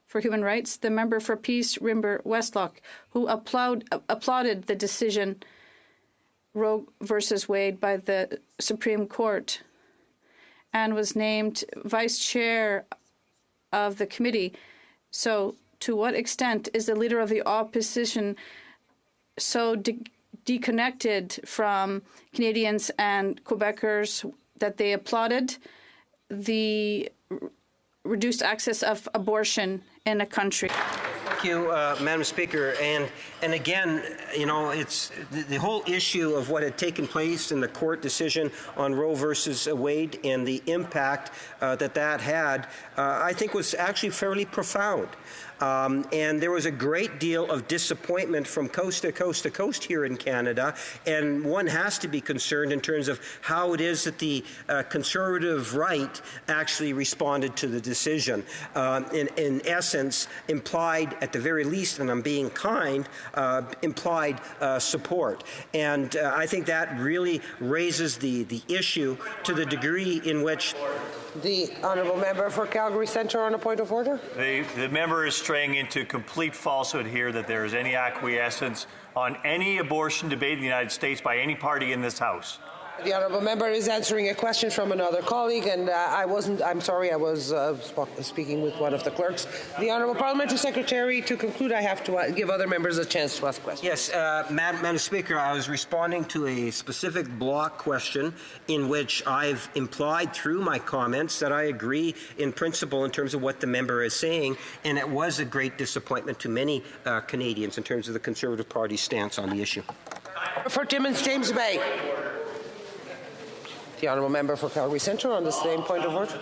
for human rights, the member for Peace, Rimber Westlock, who applauded the decision Roe versus Wade by the Supreme Court and was named vice chair of the committee. So to what extent is the leader of the opposition so disconnected from Canadians and Quebecers that they applauded the reduced access of abortion in a country? Thank you, Madam Speaker. And again, you know, it's the whole issue of what had taken place in the court decision on Roe versus Wade and the impact that had, I think was actually fairly profound. And there was a great deal of disappointment from coast to coast to coast here in Canada, and one has to be concerned in terms of how it is that the Conservative right actually responded to the decision. In essence, implied, at the very least, and I'm being kind, implied support. And I think that really raises the issue to the degree in which... The honourable member for Calgary Centre on a point of order. The member is straying into complete falsehood here that there is any acquiescence on any abortion debate in the United States by any party in this House. The honourable member is answering a question from another colleague, and I'm sorry, I was speaking with one of the clerks. The honourable parliamentary secretary, to conclude, I have to give other members a chance to ask questions. Yes, Madam Speaker, I was responding to a specific block question in which I've implied through my comments that I agree in principle in terms of what the member is saying, and it was a great disappointment to many Canadians in terms of the Conservative Party's stance on the issue. For Timmins, James Bay. The honourable member for Calgary Centre on the same point of order.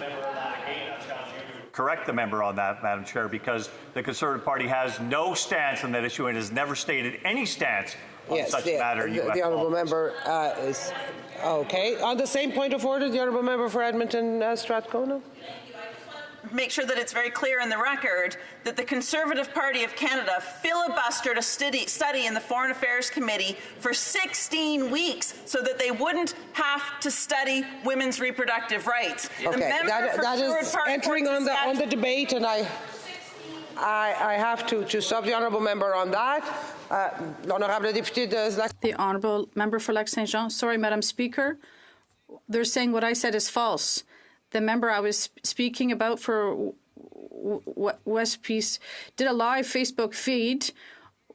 Correct the member on that, Madam Chair, because the Conservative Party has no stance on that issue and has never stated any stance on such a matter. The honourable member is okay. On the same point of order, the honourable member for Edmonton, Strathcona. Make sure that it's very clear in the record that the Conservative Party of Canada filibustered a study in the Foreign Affairs Committee for 16 weeks so that they wouldn't have to study women's reproductive rights. Okay, that is entering on the debate, and I have to stop the honourable member on that. The honourable member for Lac-Saint-Jean. Sorry, Madam Speaker. They're saying what I said is false. The member I was speaking about for West Peace did a live Facebook feed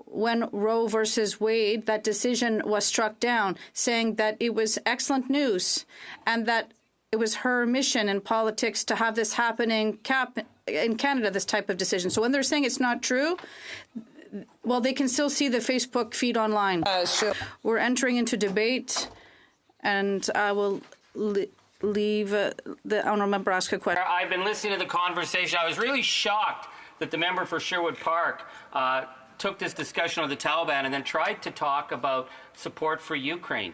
when Roe versus Wade, that decision was struck down, saying that it was excellent news and that it was her mission in politics to have this happen in Canada, this type of decision. So when they're saying it's not true, well, they can still see the Facebook feed online. We're entering into debate, and I will leave the honourable member ask a question. I've been listening to the conversation. I was really shocked that the member for Sherwood Park took this discussion of the Taliban and then tried to talk about support for Ukraine.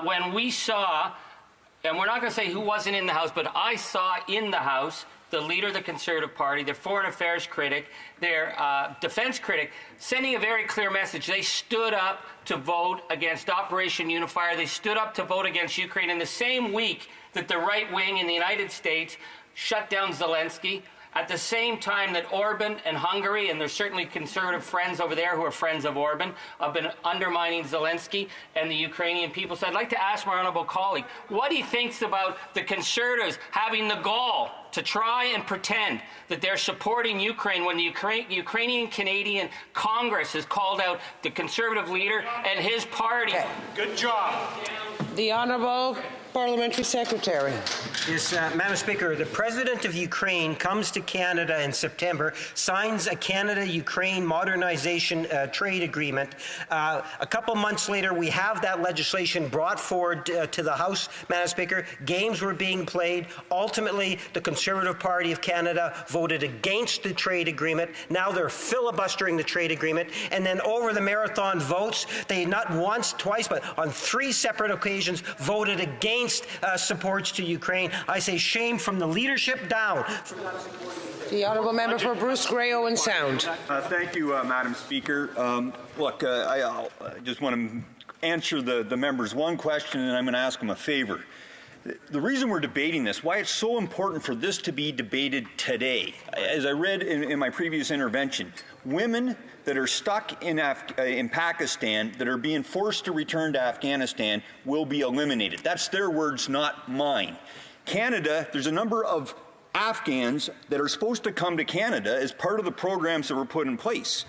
When we saw, and we're not going to say who wasn't in the House, but I saw in the House the leader of the Conservative Party, their foreign affairs critic, their defense critic, sending a very clear message. They stood up to vote against Operation Unifier. They stood up to vote against Ukraine in the same week that the right wing in the United States shut down Zelensky, at the same time that Orban and Hungary, and there's certainly Conservative friends over there who are friends of Orban, have been undermining Zelensky and the Ukrainian people. So I'd like to ask my honourable colleague what he thinks about the Conservatives having the gall to try and pretend that they're supporting Ukraine when the Ukrainian-Canadian Congress has called out the Conservative leader and his party. Okay. Good job. The honourable parliamentary secretary. Yes, Madam Speaker, the President of Ukraine comes to Canada in September, signs a Canada-Ukraine modernization trade agreement. A couple months later, we have that legislation brought forward to the House, Madam Speaker. Games were being played. Ultimately, the Conservative Party of Canada voted against the trade agreement. Now they're filibustering the trade agreement. And then over the marathon votes, they not once, twice, but on 3 separate occasions voted against supports to Ukraine. I say shame from the leadership down. The honourable member for Bruce Grey Owen Sound. Thank you, Madam Speaker. Look, I just want to answer the member's one question, and I'm going to ask him a favour. The reason we're debating this, why it's so important for this to be debated today, as I read in my previous intervention, women that are stuck in Pakistan, that are being forced to return to Afghanistan, will be eliminated. That's their words, not mine. Canada, there's a number of Afghans that are supposed to come to Canada as part of the programs that were put in place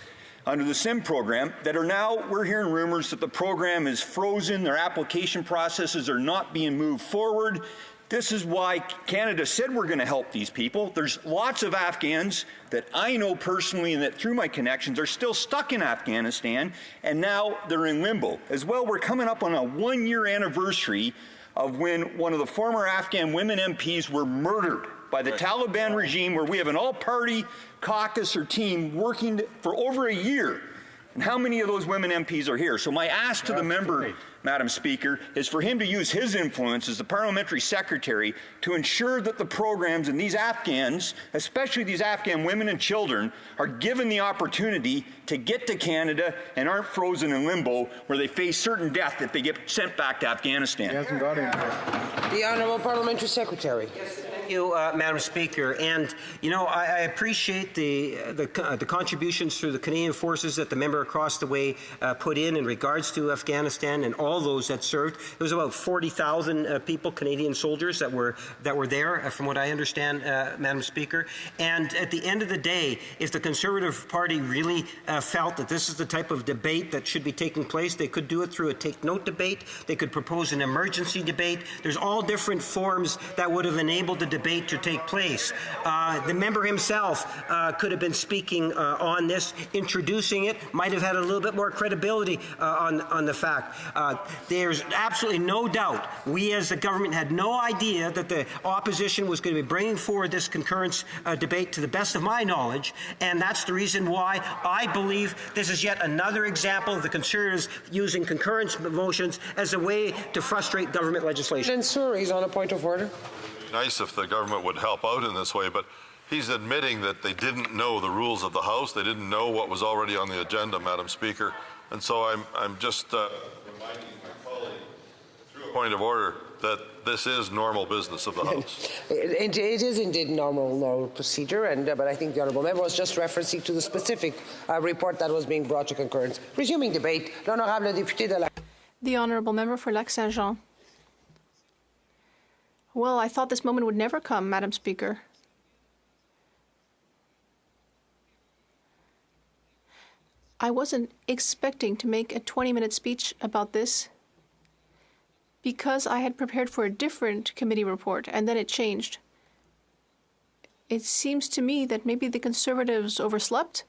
under the SIM program that are now, we're hearing rumors that the program is frozen, their application processes are not being moved forward. This is why Canada said we're going to help these people. There's lots of Afghans that I know personally and that through my connections are still stuck in Afghanistan, and now they're in limbo. As well, we're coming up on a 1-year anniversary of when one of the former Afghan women MPs were murdered by the Taliban regime, where we have an all-party caucus or team working for over a year. And how many of those women MPs are here? So my ask to the member, Madam Speaker, is for him to use his influence as the parliamentary secretary to ensure that the programs and these Afghans, especially these Afghan women and children, are given the opportunity to get to Canada and aren't frozen in limbo where they face certain death if they get sent back to Afghanistan. He hasn't got him. The Honourable Parliamentary Secretary. Thank you, Madam Speaker. And, you know, I appreciate the contributions through the Canadian forces that the member across the way put in regards to Afghanistan and all those that served. There was about 40,000 people, Canadian soldiers, that were there, from what I understand, Madam Speaker. And at the end of the day, if the Conservative Party really felt that this is the type of debate that should be taking place, they could do it through a take-note debate. They could propose an emergency debate. There's all different forms that would have enabled the debate to take place. The member himself could have been speaking on this, introducing it, might have had a little bit more credibility on the fact. There's absolutely no doubt we as the government had no idea that the opposition was going to be bringing forward this concurrence debate, to the best of my knowledge, and that's the reason why I believe this is yet another example of the Conservatives using concurrence motions as a way to frustrate government legislation. And Surrey's on a point of order. Nice if the government would help out in this way, but he's admitting that they didn't know the rules of the House. They didn't know what was already on the agenda, Madam Speaker. And so I'm just reminding my colleague, through a point of order, that this is normal business of the House. It is indeed normal procedure, but I think the Honourable Member was just referencing to the specific report that was being brought to concurrence. Resuming debate, l'Honourable député de la... The Honourable Member for Lac-Saint-Jean. Well, I thought this moment would never come, Madam Speaker. I wasn't expecting to make a 20-minute speech about this because I had prepared for a different committee report, and then it changed. It seems to me that maybe the Conservatives overslept.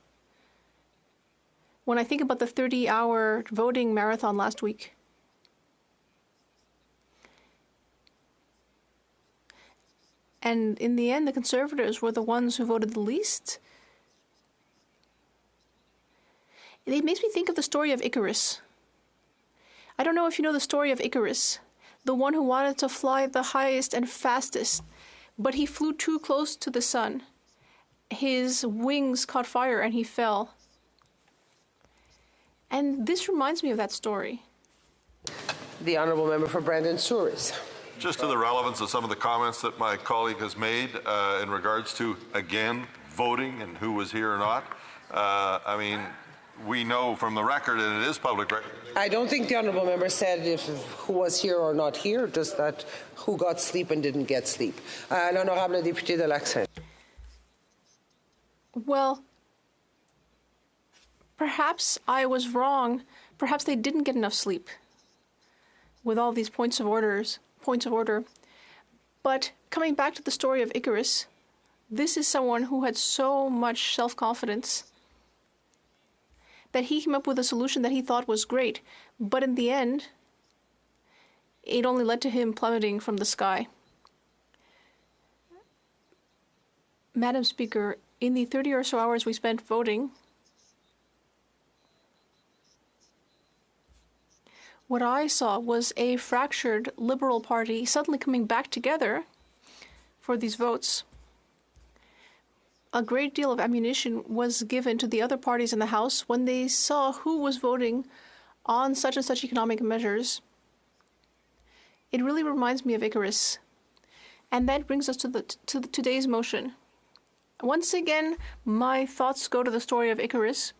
When I think about the 30-hour voting marathon last week, and in the end, the Conservatives were the ones who voted the least. It makes me think of the story of Icarus. I don't know if you know the story of Icarus, the one who wanted to fly the highest and fastest, but he flew too close to the sun. His wings caught fire and he fell. And this reminds me of that story. The Honourable Member for Brandon Souris. Just to the relevance of some of the comments that my colleague has made in regards to, again, voting and who was here or not. I mean, we know from the record, and it is public record. I don't think the Honourable Member said who was here or not here, just that who got sleep and didn't get sleep. L'Honourable député de Lac-Saint. Well, perhaps I was wrong. Perhaps they didn't get enough sleep with all these points of order. But coming back to the story of Icarus, this is someone who had so much self-confidence that he came up with a solution that he thought was great, but in the end, it only led to him plummeting from the sky. Madam Speaker, in the 30 or so hours we spent voting, what I saw was a fractured Liberal Party suddenly coming back together for these votes. A great deal of ammunition was given to the other parties in the House when they saw who was voting on such and such economic measures. It really reminds me of Icarus. And that brings us to today's motion. Once again, my thoughts go to the story of Icarus,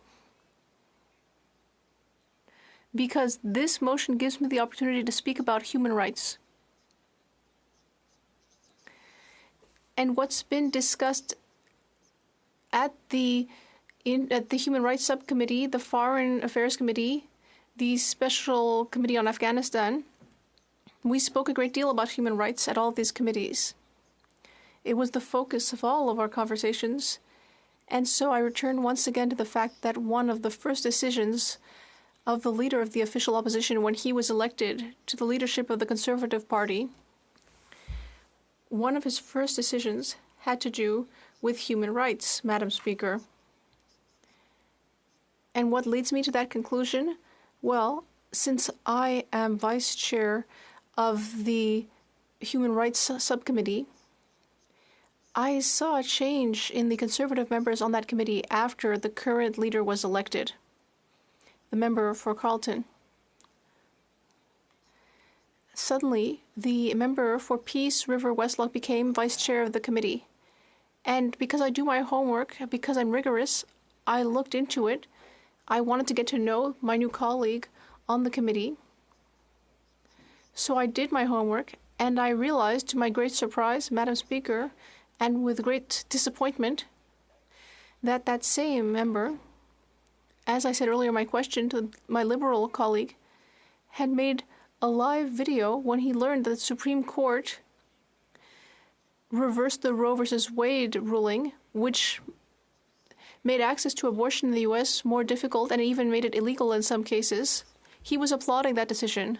because this motion gives me the opportunity to speak about human rights. And what's been discussed at the Human Rights Subcommittee, the Foreign Affairs Committee, the Special Committee on Afghanistan, we spoke a great deal about human rights at all of these committees. It was the focus of all of our conversations. And so I return once again to the fact that one of the first decisions of the leader of the official opposition when he was elected to the leadership of the Conservative Party, one of his first decisions had to do with human rights, Madam Speaker. And what leads me to that conclusion? Well, since I am vice chair of the Human Rights Subcommittee, I saw a change in the Conservative members on that committee after the current leader was elected, the member for Carleton. Suddenly, the member for Peace River Westlock became vice chair of the committee. And because I do my homework, because I'm rigorous, I looked into it. I wanted to get to know my new colleague on the committee. So I did my homework, and I realized, to my great surprise, Madam Speaker, and with great disappointment, that that same member, as I said earlier in my question to my Liberal colleague, had made a live video when he learned that the Supreme Court reversed the Roe v. Wade ruling, which made access to abortion in the U.S. more difficult and even made it illegal in some cases. He was applauding that decision.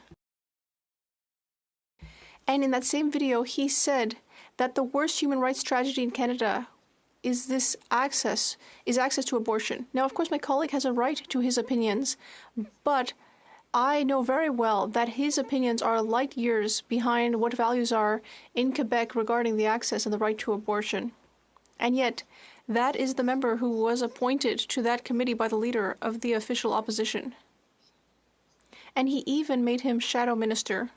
And in that same video, he said that the worst human rights tragedy in Canada is access to abortion. Now, of course, my colleague has a right to his opinions, but I know very well that his opinions are light years behind what values are in Quebec regarding the access and the right to abortion. And yet, that is the member who was appointed to that committee by the leader of the official opposition. And he even made him shadow minister.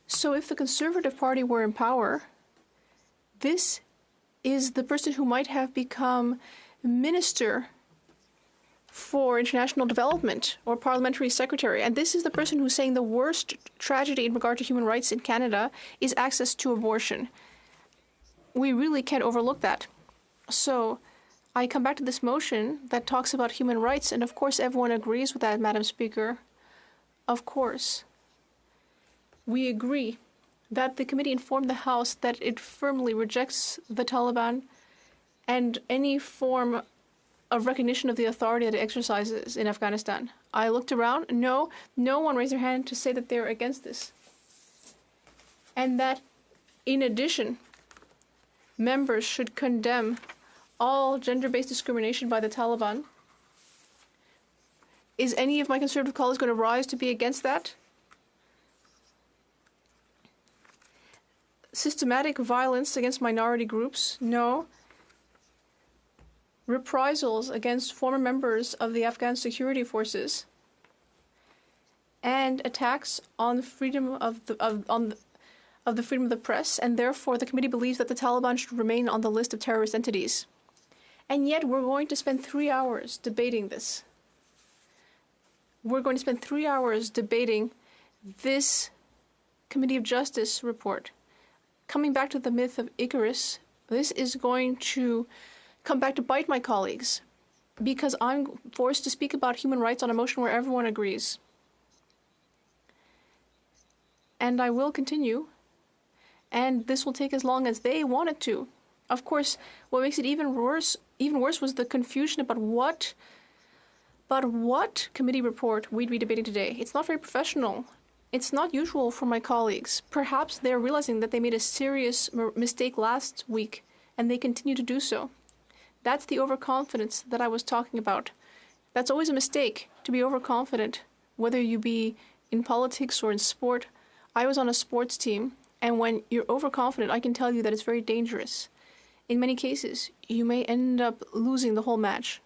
So if the Conservative Party were in power, this is the person who might have become Minister for International Development or Parliamentary Secretary. And this is the person who's saying the worst tragedy in regard to human rights in Canada is access to abortion. We really can't overlook that. So I come back to this motion that talks about human rights, and of course everyone agrees with that, Madam Speaker. Of course. We agree that the committee informed the House that it firmly rejects the Taliban and any form of recognition of the authority that it exercises in Afghanistan. I looked around. No one raised their hand to say that they're against this. And that, in addition, members should condemn all gender-based discrimination by the Taliban. Is any of my Conservative colleagues going to rise to be against that? Systematic violence against minority groups? No. Reprisals against former members of the Afghan security forces? And attacks on freedom of the freedom of the press, and therefore the committee believes that the Taliban should remain on the list of terrorist entities. And yet we're going to spend 3 hours debating this. We're going to spend 3 hours debating this Committee of Justice report. Coming back to the myth of Icarus, this is going to come back to bite my colleagues because I'm forced to speak about human rights on a motion where everyone agrees. And I will continue. And this will take as long as they want it to. Of course, what makes it even worse was the confusion about what committee report we'd be debating today. It's not very professional. It's not usual for my colleagues. Perhaps they're realizing that they made a serious mistake last week, and they continue to do so. That's the overconfidence that I was talking about. That's always a mistake, to be overconfident, whether you be in politics or in sport. I was on a sports team, and when you're overconfident, I can tell you that it's very dangerous. In many cases, you may end up losing the whole match.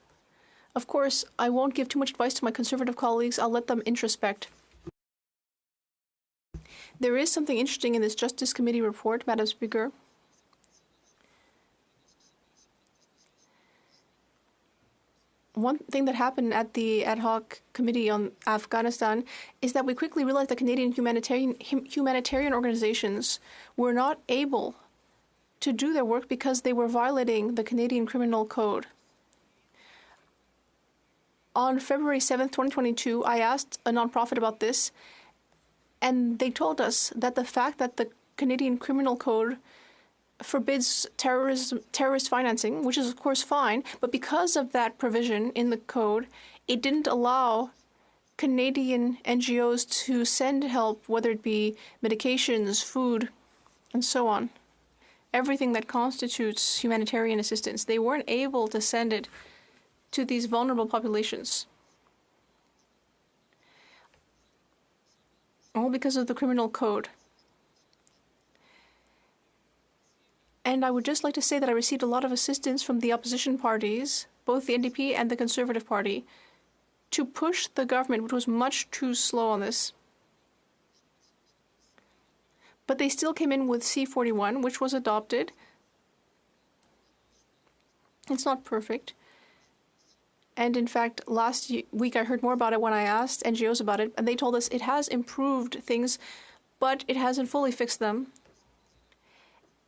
Of course, I won't give too much advice to my Conservative colleagues. I'll let them introspect. There is something interesting in this Justice Committee report, Madam Speaker. One thing that happened at the ad hoc committee on Afghanistan is that we quickly realized that Canadian humanitarian organizations were not able to do their work because they were violating the Canadian Criminal Code. On February 7th, 2022, I asked a nonprofit about this, and they told us that the fact that the Canadian Criminal Code forbids terrorist financing, which is of course fine, but because of that provision in the code, it didn't allow Canadian NGOs to send help, whether it be medications, food, and so on. Everything that constitutes humanitarian assistance. They weren't able to send it to these vulnerable populations. All because of the criminal code. And I would just like to say that I received a lot of assistance from the opposition parties, both the NDP and the Conservative Party, to push the government, which was much too slow on this. But they still came in with C-41, which was adopted. It's not perfect. And in fact, last week I heard more about it when I asked NGOs about it, and they told us it has improved things, but it hasn't fully fixed them.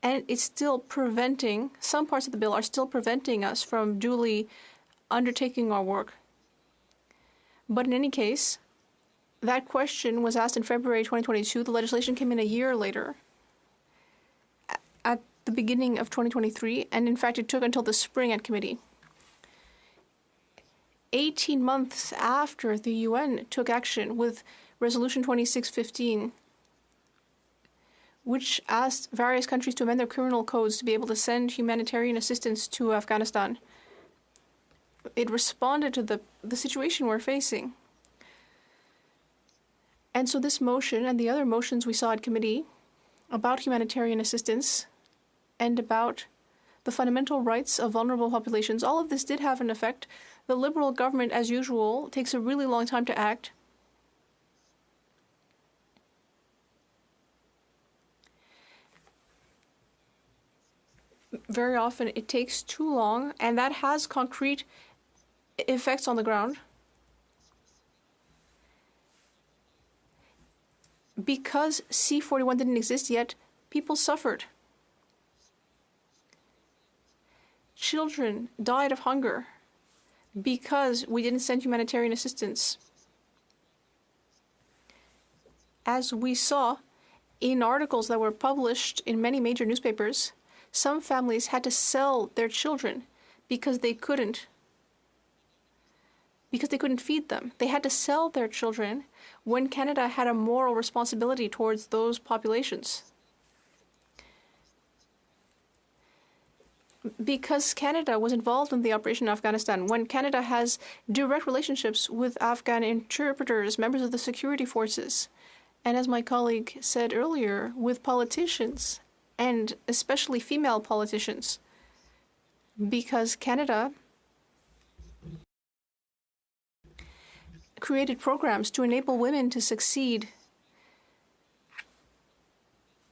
And it's still preventing, some parts of the bill are still preventing us from duly undertaking our work. But in any case, that question was asked in February 2022. The legislation came in a year later, at the beginning of 2023, and in fact it took until the spring at committee. 18 months after the UN took action with Resolution 2615, which asked various countries to amend their criminal codes to be able to send humanitarian assistance to Afghanistan. It responded to the situation we're facing. And so this motion and the other motions we saw at committee about humanitarian assistance and about the fundamental rights of vulnerable populations, all of this did have an effect. The Liberal government, as usual, takes a really long time to act. Very often it takes too long, and that has concrete effects on the ground. Because C-41 didn't exist yet, people suffered. Children died of hunger because we didn't send humanitarian assistance. As we saw in articles that were published in many major newspapers, some families had to sell their children because they couldn't feed them. They had to sell their children when Canada had a moral responsibility towards those populations. Because Canada was involved in the operation in Afghanistan, when Canada has direct relationships with Afghan interpreters, members of the security forces, and as my colleague said earlier, with politicians, and especially female politicians, because Canada created programs to enable women to succeed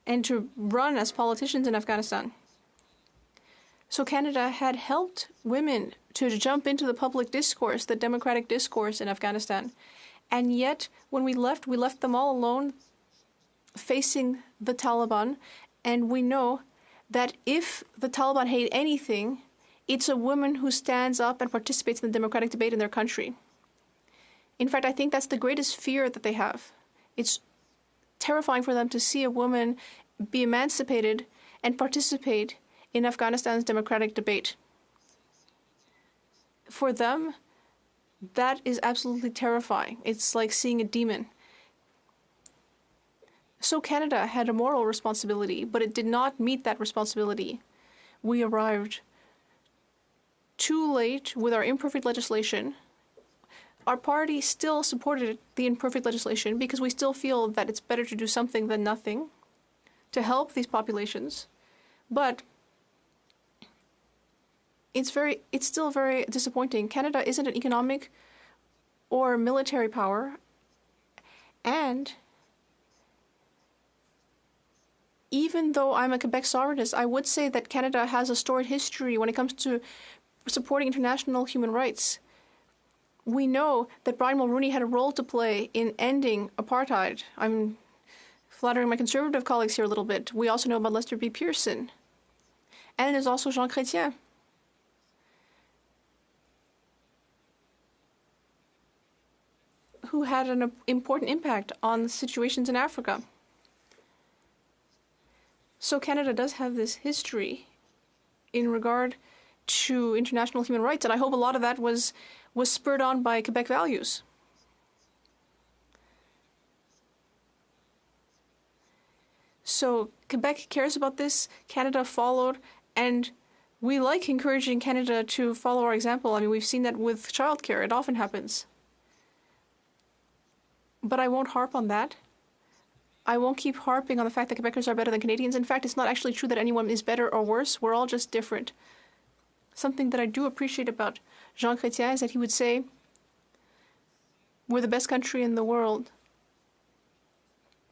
and to run as politicians in Afghanistan. So Canada had helped women to jump into the public discourse, the democratic discourse in Afghanistan. And yet, when we left them all alone facing the Taliban. And we know that if the Taliban hate anything, it's a woman who stands up and participates in the democratic debate in their country. In fact, I think that's the greatest fear that they have. It's terrifying for them to see a woman be emancipated and participate in Afghanistan's democratic debate. For them, that is absolutely terrifying. It's like seeing a demon. So Canada had a moral responsibility, but it did not meet that responsibility. We arrived too late with our imperfect legislation. Our party still supported the imperfect legislation because we still feel that it's better to do something than nothing to help these populations. But it's still very disappointing. Canada isn't an economic or military power, and even though I'm a Quebec sovereignist, I would say that Canada has a storied history when it comes to supporting international human rights. We know that Brian Mulroney had a role to play in ending apartheid. I'm flattering my Conservative colleagues here a little bit. We also know about Lester B. Pearson. And there's also Jean Chrétien, who had an important impact on situations in Africa. So Canada does have this history in regard to international human rights, and I hope a lot of that was spurred on by Quebec values. So Quebec cares about this. Canada followed, and we like encouraging Canada to follow our example. I mean, we've seen that with childcare. It often happens. But I won't harp on that. I won't keep harping on the fact that Quebecers are better than Canadians. In fact, it's not actually true that anyone is better or worse. We're all just different. Something that I do appreciate about Jean Chrétien is that he would say, we're the best country in the world.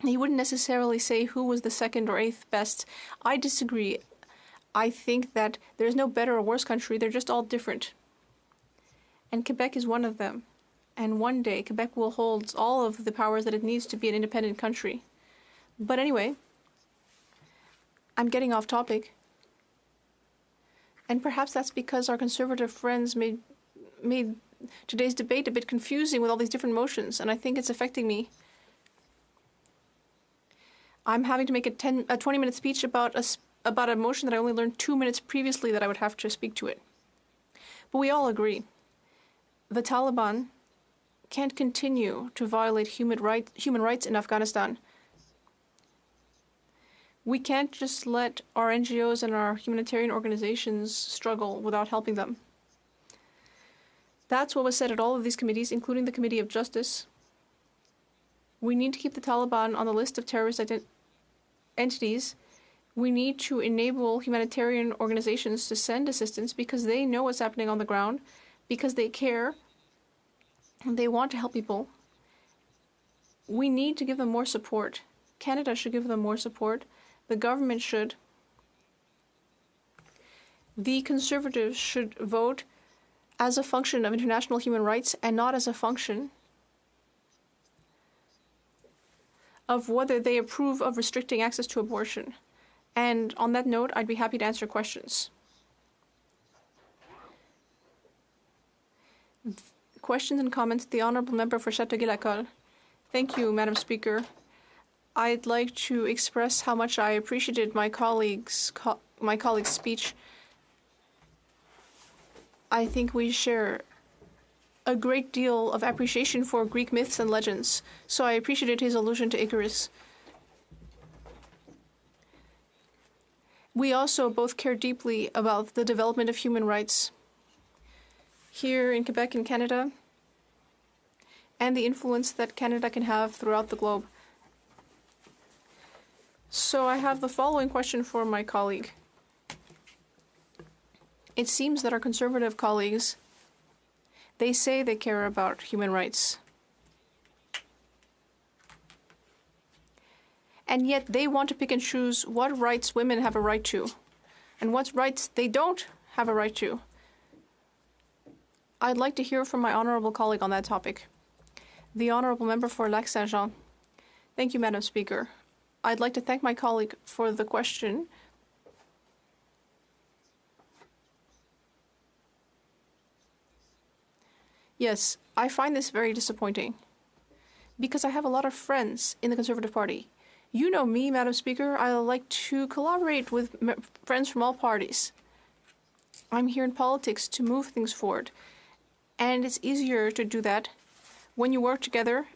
He wouldn't necessarily say who was the second or eighth best. I disagree. I think that there's no better or worse country. They're just all different. And Quebec is one of them. And one day, Quebec will hold all of the powers that it needs to be an independent country. But anyway, I'm getting off topic. And perhaps that's because our Conservative friends made today's debate a bit confusing with all these different motions, and I think it's affecting me. I'm having to make a 20-minute speech about a motion that I only learned 2 minutes previously that I would have to speak to it. But we all agree. The Taliban can't continue to violate human rights in Afghanistan. We can't just let our NGOs and our humanitarian organizations struggle without helping them. That's what was said at all of these committees, including the Committee of Justice. We need to keep the Taliban on the list of terrorist entities. We need to enable humanitarian organizations to send assistance because they know what's happening on the ground, because they care, and they want to help people. We need to give them more support. Canada should give them more support. The government should. The Conservatives should vote as a function of international human rights and not as a function of whether they approve of restricting access to abortion. And on that note, I'd be happy to answer questions. Questions and comments, the Honourable Member for Châteauguay-Lacolle. Thank you, Madam Speaker. I'd like to express how much I appreciated my colleague's speech. I think we share a great deal of appreciation for Greek myths and legends, so I appreciated his allusion to Icarus. We also both care deeply about the development of human rights here in Quebec and Canada, and the influence that Canada can have throughout the globe. So I have the following question for my colleague. It seems that our Conservative colleagues, they say they care about human rights. And yet they want to pick and choose what rights women have a right to and what rights they don't have a right to. I'd like to hear from my honourable colleague on that topic. The Honourable Member for Lac-Saint-Jean. Thank you, Madam Speaker. I'd like to thank my colleague for the question. Yes, I find this very disappointing because I have a lot of friends in the Conservative Party. You know me, Madam Speaker. I like to collaborate with friends from all parties. I'm here in politics to move things forward, and it's easier to do that when you work together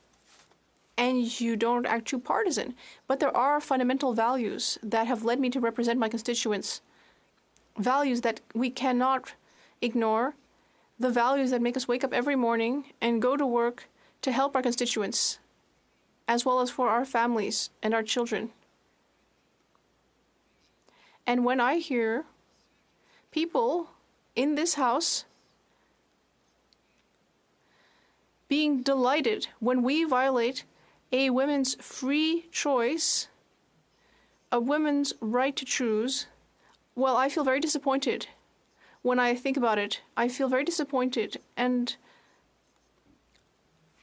and you don't act too partisan. But there are fundamental values that have led me to represent my constituents, values that we cannot ignore, the values that make us wake up every morning and go to work to help our constituents, as well as for our families and our children. And when I hear people in this House being delighted when we violate a woman's free choice, a woman's right to choose, well, I feel very disappointed. When I think about it, I feel very disappointed, and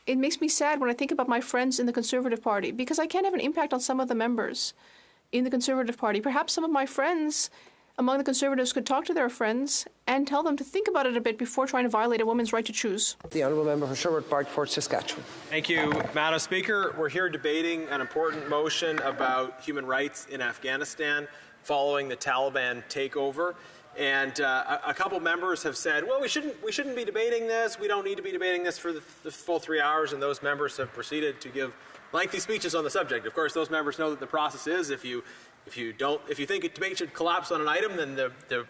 it makes me sad when I think about my friends in the Conservative Party, because I can't have an impact on some of the members in the Conservative Party. Perhaps some of my friends among the Conservatives could talk to their friends and tell them to think about it a bit before trying to violate a woman's right to choose. The Honourable Member for Sherwood Park, Fort Saskatchewan. Thank you, Madam Speaker. We're here debating an important motion about human rights in Afghanistan following the Taliban takeover. And a couple members have said, well, we shouldn't be debating this. We don't need to be debating this for the full 3 hours. And those members have proceeded to give lengthy speeches on the subject. Of course, those members know that the process is if you think a debate should collapse on an item, then the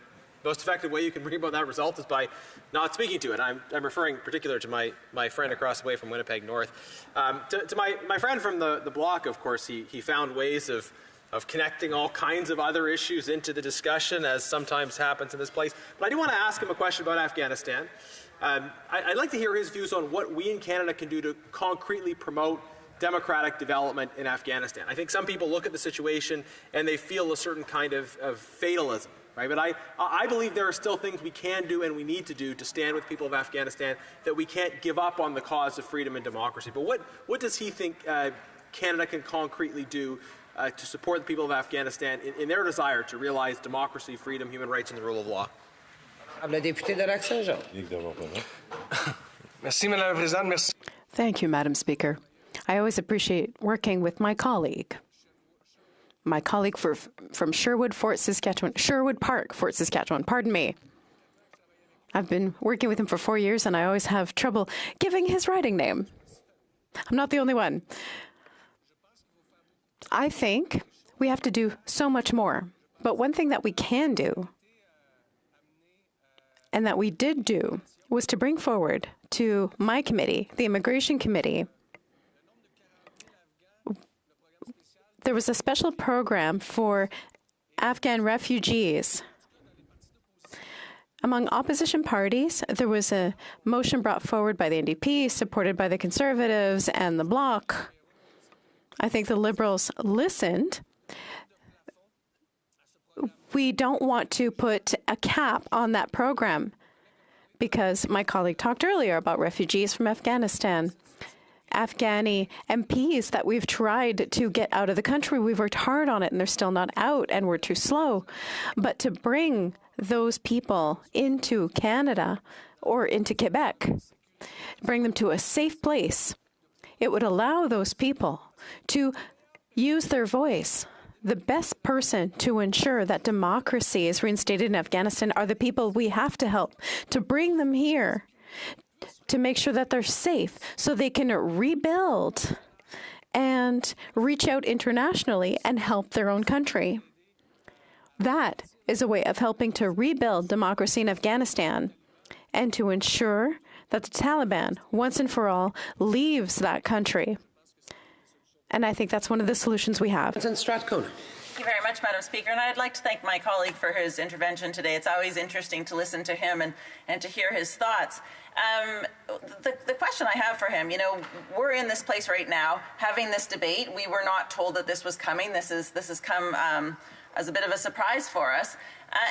most effective way you can bring about that result is by not speaking to it. I'm referring in particular to my friend across the way from Winnipeg North. To my friend from the block, of course, he found ways of connecting all kinds of other issues into the discussion, as sometimes happens in this place. But I do want to ask him a question about Afghanistan. I'd like to hear his views on what we in Canada can do to concretely promote democratic development in Afghanistan. I think some people look at the situation and they feel a certain kind of fatalism. Right? But I believe there are still things we can do and we need to do to stand with people of Afghanistan, that we can't give up on the cause of freedom and democracy. But what does he think Canada can concretely do to support the people of Afghanistan in their desire to realize democracy, freedom, human rights, and the rule of law? Thank you, Madam Speaker. I always appreciate working with my colleague from Sherwood Park, Fort Saskatchewan, pardon me. I've been working with him for 4 years, and I always have trouble giving his writing name. I'm not the only one. I think we have to do so much more. But one thing that we can do, and that we did do, was to bring forward to my committee, the Immigration Committee, there was a special program for Afghan refugees. Among opposition parties, there was a motion brought forward by the NDP, supported by the Conservatives and the Bloc. I think the Liberals listened. We don't want to put a cap on that program because my colleague talked earlier about refugees from Afghanistan. Afghani MPs that we've tried to get out of the country. We've worked hard on it, and they're still not out, and we're too slow. But to bring those people into Canada or into Quebec, bring them to a safe place, it would allow those people to use their voice. The best person to ensure that democracy is reinstated in Afghanistan are the people we have to help, to bring them here, to make sure that they're safe so they can rebuild and reach out internationally and help their own country. That is a way of helping to rebuild democracy in Afghanistan and to ensure that the Taliban, once and for all, leaves that country. And I think that's one of the solutions we have. Thank you very much, Madam Speaker, and I'd like to thank my colleague for his intervention today. It's always interesting to listen to him and to hear his thoughts. The question I have for him, we're in this place right now having this debate. We were not told that this was coming. This has come as a bit of a surprise for us.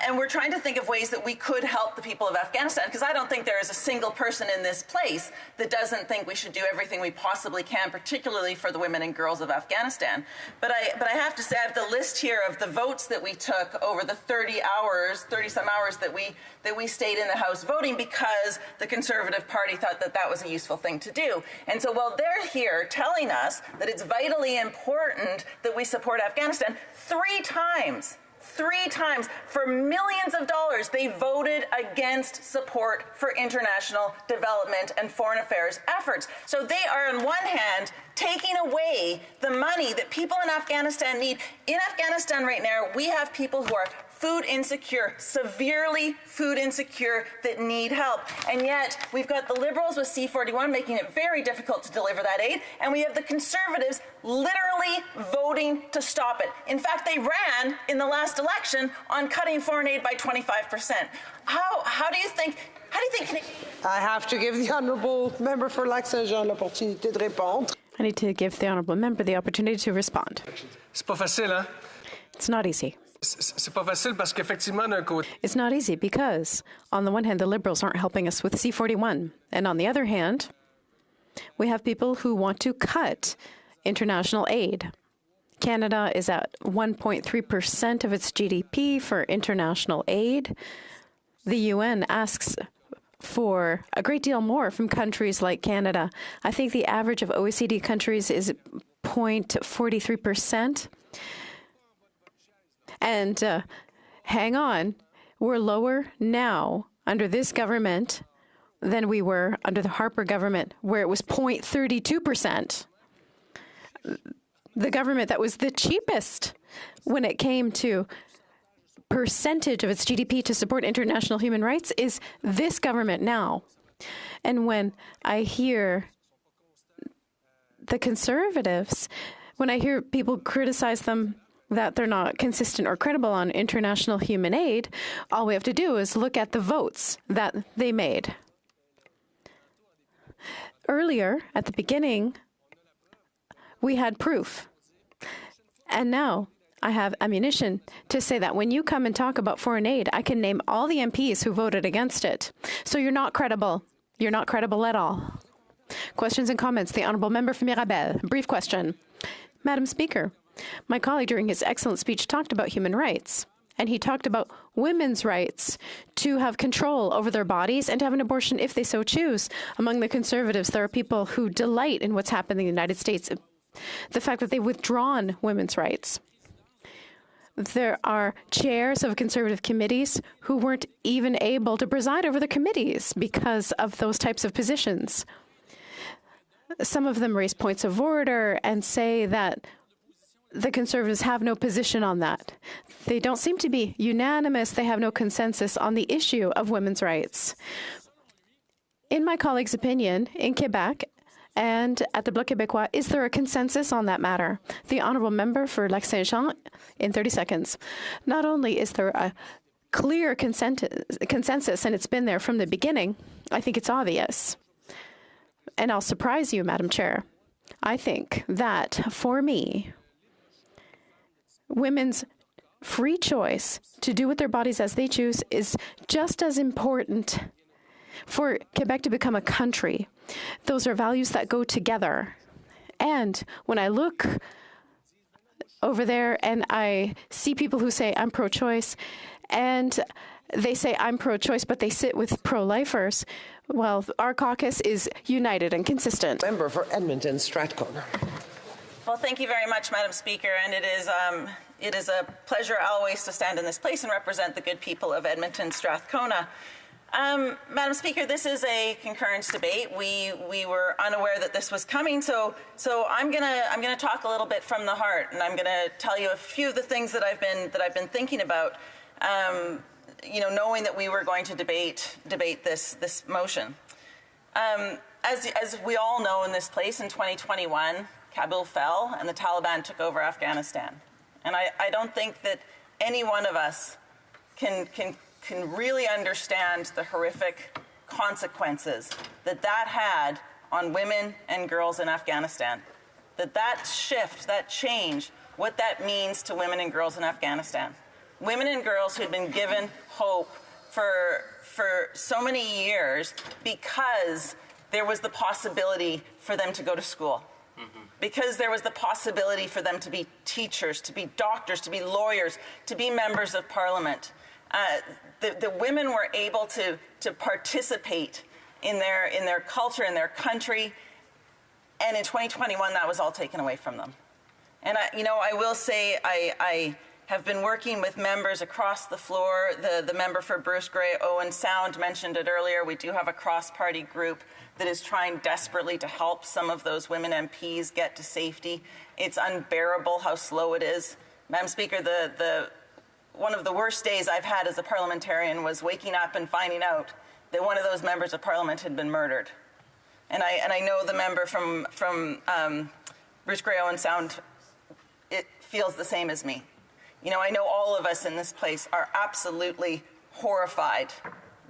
And we're trying to think of ways that we could help the people of Afghanistan, because I don't think there is a single person in this place that doesn't think we should do everything we possibly can, particularly for the women and girls of Afghanistan. But I have to say, I have the list here of the votes that we took over the 30-some hours that we stayed in the House voting, because the Conservative Party thought that that was a useful thing to do. And so while they're here telling us that it's vitally important that we support Afghanistan, three times for millions of dollars, they voted against support for international development and foreign affairs efforts. So they are, on one hand, taking away the money that people in Afghanistan need. In Afghanistan right now, we have people who are food insecure, severely food insecure, that need help. And yet, we've got the Liberals with C-41 making it very difficult to deliver that aid, and we have the Conservatives literally voting to stop it. In fact, they ran in the last election on cutting foreign aid by 25%. How do you think... I have to give the honourable member for Lac-Saint-Jean l'opportunité de répondre. I need to give the honourable member the opportunity to respond. It's not easy. It's not easy because, on the one hand, the Liberals aren't helping us with C-41. And on the other hand, we have people who want to cut international aid. Canada is at 1.3% of its GDP for international aid. The UN asks for a great deal more from countries like Canada. I think the average of OECD countries is 0.43%. And hang on, we're lower now under this government than we were under the Harper government, where it was 0.32%. the government that was the cheapest when it came to percentage of its GDP to support international human rights is this government now. And when I hear the Conservatives, when I hear people criticize them that they're not consistent or credible on international human aid, all we have to do is look at the votes that they made. Earlier, at the beginning, we had proof. And now I have ammunition to say that when you come and talk about foreign aid, I can name all the MPs who voted against it. So you're not credible. You're not credible at all. Questions and comments. The Honourable Member for Mirabel. Brief question. Madam Speaker, my colleague during his excellent speech talked about human rights. And he talked about women's rights to have control over their bodies and to have an abortion if they so choose. Among the Conservatives, there are people who delight in what's happening in the United States, the fact that they've withdrawn women's rights. There are chairs of Conservative committees who weren't even able to preside over the committees because of those types of positions. Some of them raise points of order and say that the Conservatives have no position on that. They don't seem to be unanimous. They have no consensus on the issue of women's rights. In my colleague's opinion, in Quebec and at the Bloc Québécois, is there a consensus on that matter? The Honourable Member for Lac-Saint-Jean, in 30 seconds. Not only is there a clear consensus, and it's been there from the beginning, I think it's obvious. And I'll surprise you, Madam Chair. I think that, for me, women's free choice to do with their bodies as they choose is just as important for Quebec to become a country. Those are values that go together. And when I look over there and I see people who say, I'm pro-choice, and they say, I'm pro-choice, but they sit with pro-lifers, well, our caucus is united and consistent. Member for Edmonton Strathcona. Well, thank you very much, Madam Speaker, and it is a pleasure always to stand in this place and represent the good people of Edmonton Strathcona. Madam Speaker, this is a concurrence debate. We were unaware that this was coming, so I'm gonna talk a little bit from the heart, and I'm gonna tell you a few of the things that I've been thinking about. Knowing that we were going to debate this motion. As we all know in this place, in 2021, Kabul fell and the Taliban took over Afghanistan. And I don't think that any one of us can really understand the horrific consequences that had on women and girls in Afghanistan. That shift, that change, what that means to women and girls in Afghanistan. Women and girls who had been given hope for so many years because there was the possibility for them to go to school. Because there was the possibility for them to be teachers, to be doctors, to be lawyers, to be members of parliament. The women were able to participate in their culture, in their country, and in 2021 that was all taken away from them. And I will say I have been working with members across the floor. The member for Bruce Grey, Owen Sound, mentioned it earlier. We do have a cross-party group that is trying desperately to help some of those women MPs get to safety. It's unbearable how slow it is. Madam Speaker, one of the worst days I've had as a parliamentarian was waking up and finding out that one of those members of parliament had been murdered. And I know the member from Bruce Grey, Owen Sound, it feels the same as me. I know all of us in this place are absolutely horrified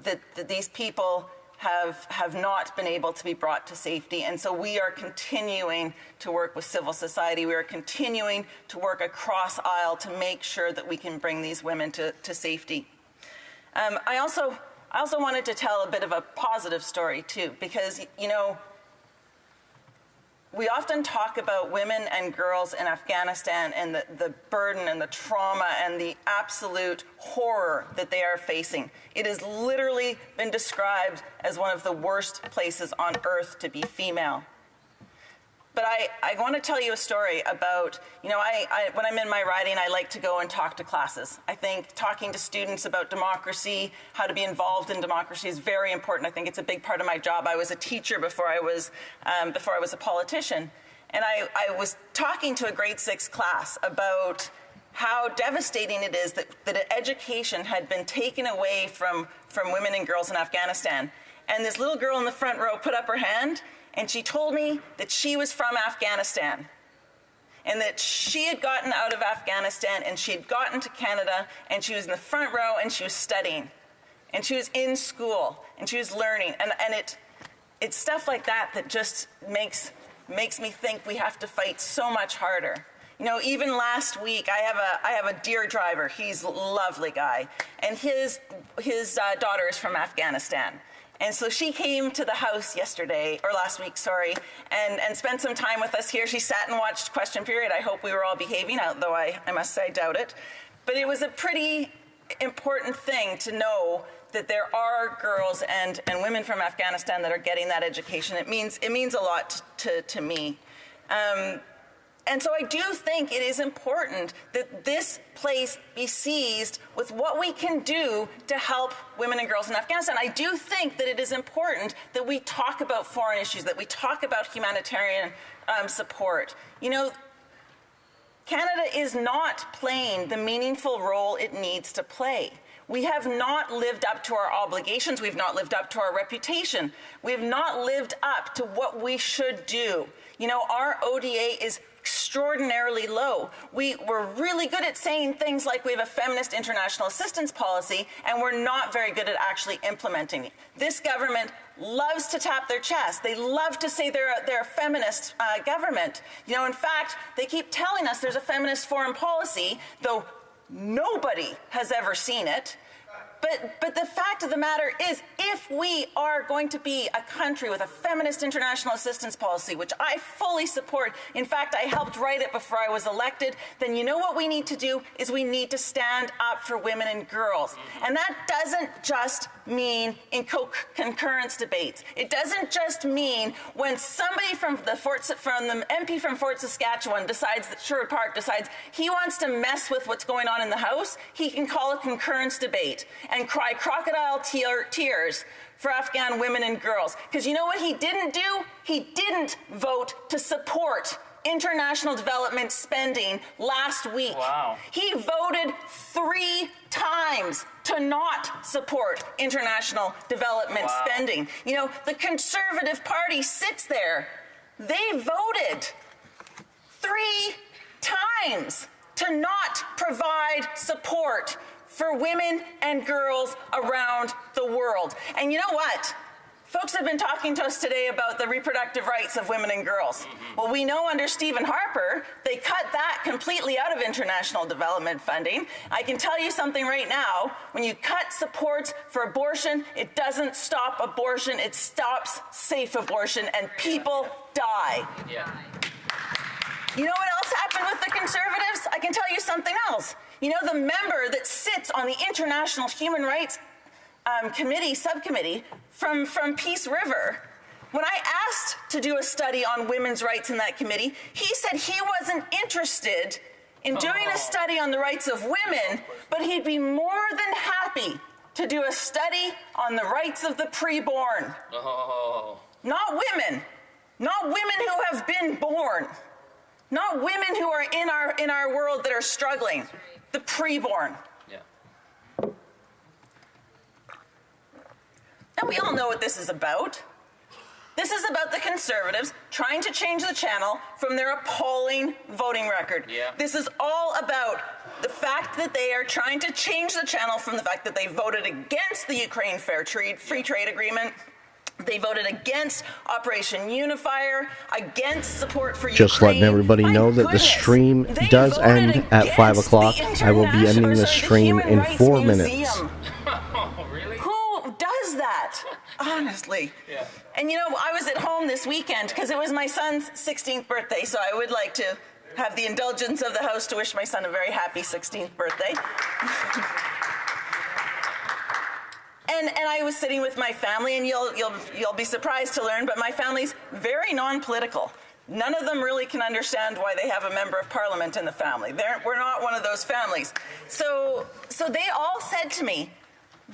that these people have not been able to be brought to safety. And so we are continuing to work with civil society. We are continuing to work across aisle to make sure that we can bring these women to safety. I also wanted to tell a bit of a positive story, too, because, we often talk about women and girls in Afghanistan and the burden and the trauma and the absolute horror that they are facing. It has literally been described as one of the worst places on earth to be female. But I want to tell you a story about, when I'm in my riding, I like to go and talk to classes. I think talking to students about democracy, how to be involved in democracy is very important. I think it's a big part of my job. I was a teacher before I was a politician. And I was talking to a grade 6 class about how devastating it is that education had been taken away from women and girls in Afghanistan. And this little girl in the front row put up her hand, and she told me that she was from Afghanistan, and that she had gotten out of Afghanistan, and she had gotten to Canada, and she was in the front row, and she was studying, and she was in school, and she was learning. And it's stuff like that that just makes me think we have to fight so much harder. You know, even last week, I have a deer driver. He's a lovely guy, and his daughter is from Afghanistan. And so she came to the house last week, and spent some time with us here. She sat and watched question period. I hope we were all behaving, although I must say I doubt it. But it was a pretty important thing to know that there are girls and women from Afghanistan that are getting that education. It means a lot to me. And so I do think it is important that this place be seized with what we can do to help women and girls in Afghanistan. I do think that it is important that we talk about foreign issues, that we talk about humanitarian support. You know, Canada is not playing the meaningful role it needs to play. We have not lived up to our obligations. We've not lived up to our reputation. We have not lived up to what we should do. You know, our ODA is extraordinarily low. We're really good at saying things like we have a feminist international assistance policy, and we're not very good at actually implementing it. This government loves to tap their chest. They love to say they're a feminist government. You know, in fact, they keep telling us there's a feminist foreign policy, though nobody has ever seen it. But the fact of the matter is, if we are going to be a country with a feminist international assistance policy, which I fully support, in fact, I helped write it before I was elected, then you know what we need to do is we need to stand up for women and girls. And that doesn't just mean in concurrence debates. It doesn't just mean when somebody from the MP from Fort Saskatchewan Sherwood Park decides he wants to mess with what's going on in the House, he can call a concurrence debate and cry crocodile tears for Afghan women and girls. Because you know what he didn't do? He didn't vote to support international development spending last week. Wow. He voted 3 times to not support international development spending. You know, the Conservative Party sits there. They voted 3 times to not provide support for women and girls around the world. And you know what? Folks have been talking to us today about the reproductive rights of women and girls. Well, we know under Stephen Harper, they cut that completely out of international development funding. I can tell you something right now. When you cut support for abortion, it doesn't stop abortion. It stops safe abortion, and people die. Yeah. You know what else happened with the Conservatives? I can tell you something else. You know, the member that sits on the International Human Rights subcommittee from Peace River, when I asked to do a study on women's rights in that committee, he said he wasn't interested in doing a study on the rights of women, but he'd be more than happy to do a study on the rights of the preborn. Oh. Not women who have been born. Not women who are in our world that are struggling. The preborn. Yeah. And we all know what this is about. This is about the Conservatives trying to change the channel from their appalling voting record. Yeah. This is all about the fact that they are trying to change the channel from the fact that they voted against the Ukraine Free Trade Agreement. They voted against Operation Unifier, against support for Ukraine. Just letting everybody know that the stream does end at 5 o'clock. I will be ending the stream in 4 minutes. Oh, really? Who does that? Honestly. Yeah. And you know, I was at home this weekend because it was my son's 16th birthday, so I would like to have the indulgence of the House to wish my son a very happy 16th birthday. And I was sitting with my family, and you'll be surprised to learn, but my family's very non-political. None of them really can understand why they have a member of parliament in the family. We're not one of those families. So they all said to me,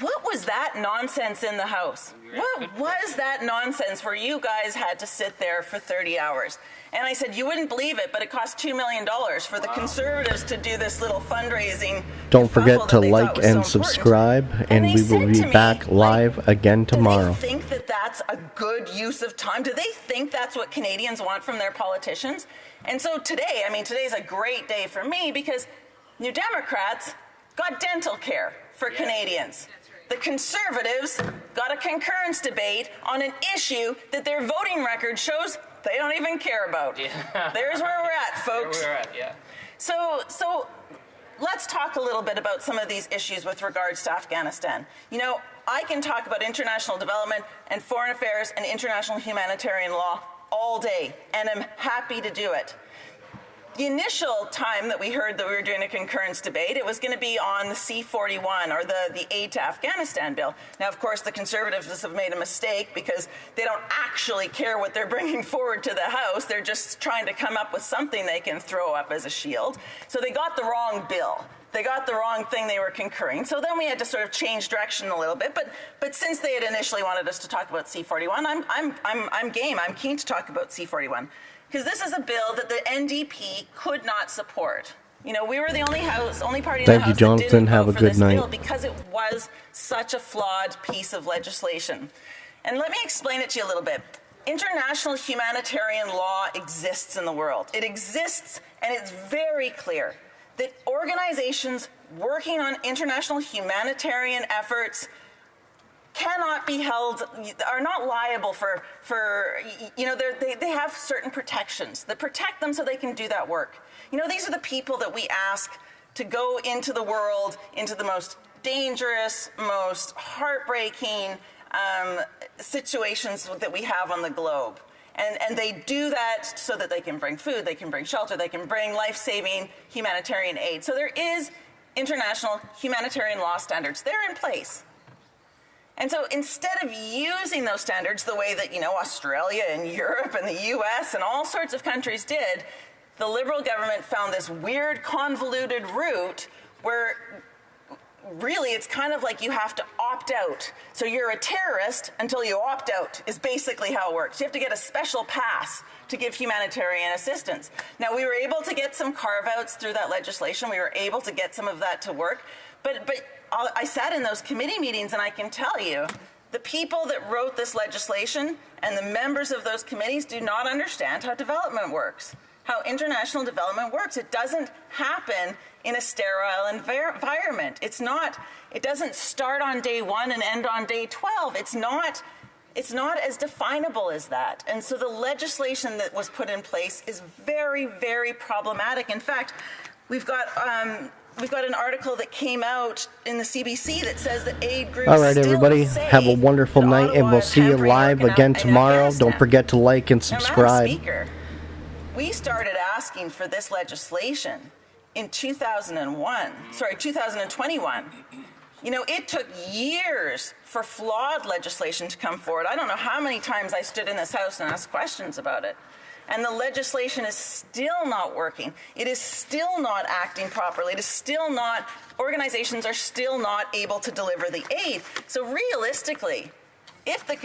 What was that nonsense in the House? What was that nonsense where you guys had to sit there for 30 hours? And I said, you wouldn't believe it, but it cost $2 million for the Conservatives to do this little fundraising. Don't forget to like and subscribe, and we will be back live again tomorrow. Do they think that that's a good use of time? Do they think that's what Canadians want from their politicians? And so today, today's a great day for me because New Democrats got dental care for Canadians. The Conservatives got a concurrence debate on an issue that their voting record shows they don't even care about. There's where we're at, folks. Where we're at, yeah. So let's talk a little bit about some of these issues with regards to Afghanistan. I can talk about international development and foreign affairs and international humanitarian law all day, and I'm happy to do it. The initial time that we heard that we were doing a concurrence debate, it was going to be on the C-41 or the aid to Afghanistan bill. Now, of course, the Conservatives have made a mistake because they don't actually care what they're bringing forward to the House. They're just trying to come up with something they can throw up as a shield. So they got the wrong bill. They got the wrong thing they were concurring. So then we had to sort of change direction a little bit. But since they had initially wanted us to talk about C-41, I'm game. I'm keen to talk about C-41. Because this is a bill that the NDP could not support. We were the only party in the House that didn't vote for this bill because it was such a flawed piece of legislation. And let me explain it to you a little bit. International humanitarian law exists in the world. It exists, and it's very clear that organizations working on international humanitarian efforts cannot be held, are not liable for they have certain protections that protect them so they can do that work. These are the people that we ask to go into the world, into the most dangerous, most heartbreaking situations that we have on the globe. And they do that so that they can bring food, they can bring shelter, they can bring life-saving humanitarian aid. So there is international humanitarian law standards. They're in place. And so instead of using those standards the way that, Australia and Europe and the US and all sorts of countries did, the Liberal government found this weird convoluted route where really it's kind of like you have to opt out. So you're a terrorist until you opt out is basically how it works. You have to get a special pass to give humanitarian assistance. Now, we were able to get some carve-outs through that legislation. We were able to get some of that to work. But I sat in those committee meetings, and I can tell you, the people that wrote this legislation and the members of those committees do not understand how development works, how international development works. It doesn't happen in a sterile environment. It doesn't start on day 1 and end on day 12. It's not as definable as that. And so the legislation that was put in place is very, very problematic. In fact, we've got an article that came out in the CBC that says that aid groups. All right, everybody, have a wonderful night, and we'll see you live again tomorrow. Don't forget to like and subscribe. Now, Madam Speaker, we started asking for this legislation in 2021. It took years for flawed legislation to come forward. I don't know how many times I stood in this House and asked questions about it. And the legislation is still not working. It is still not acting properly. It is still not, organizations are still not able to deliver the aid. So realistically, if the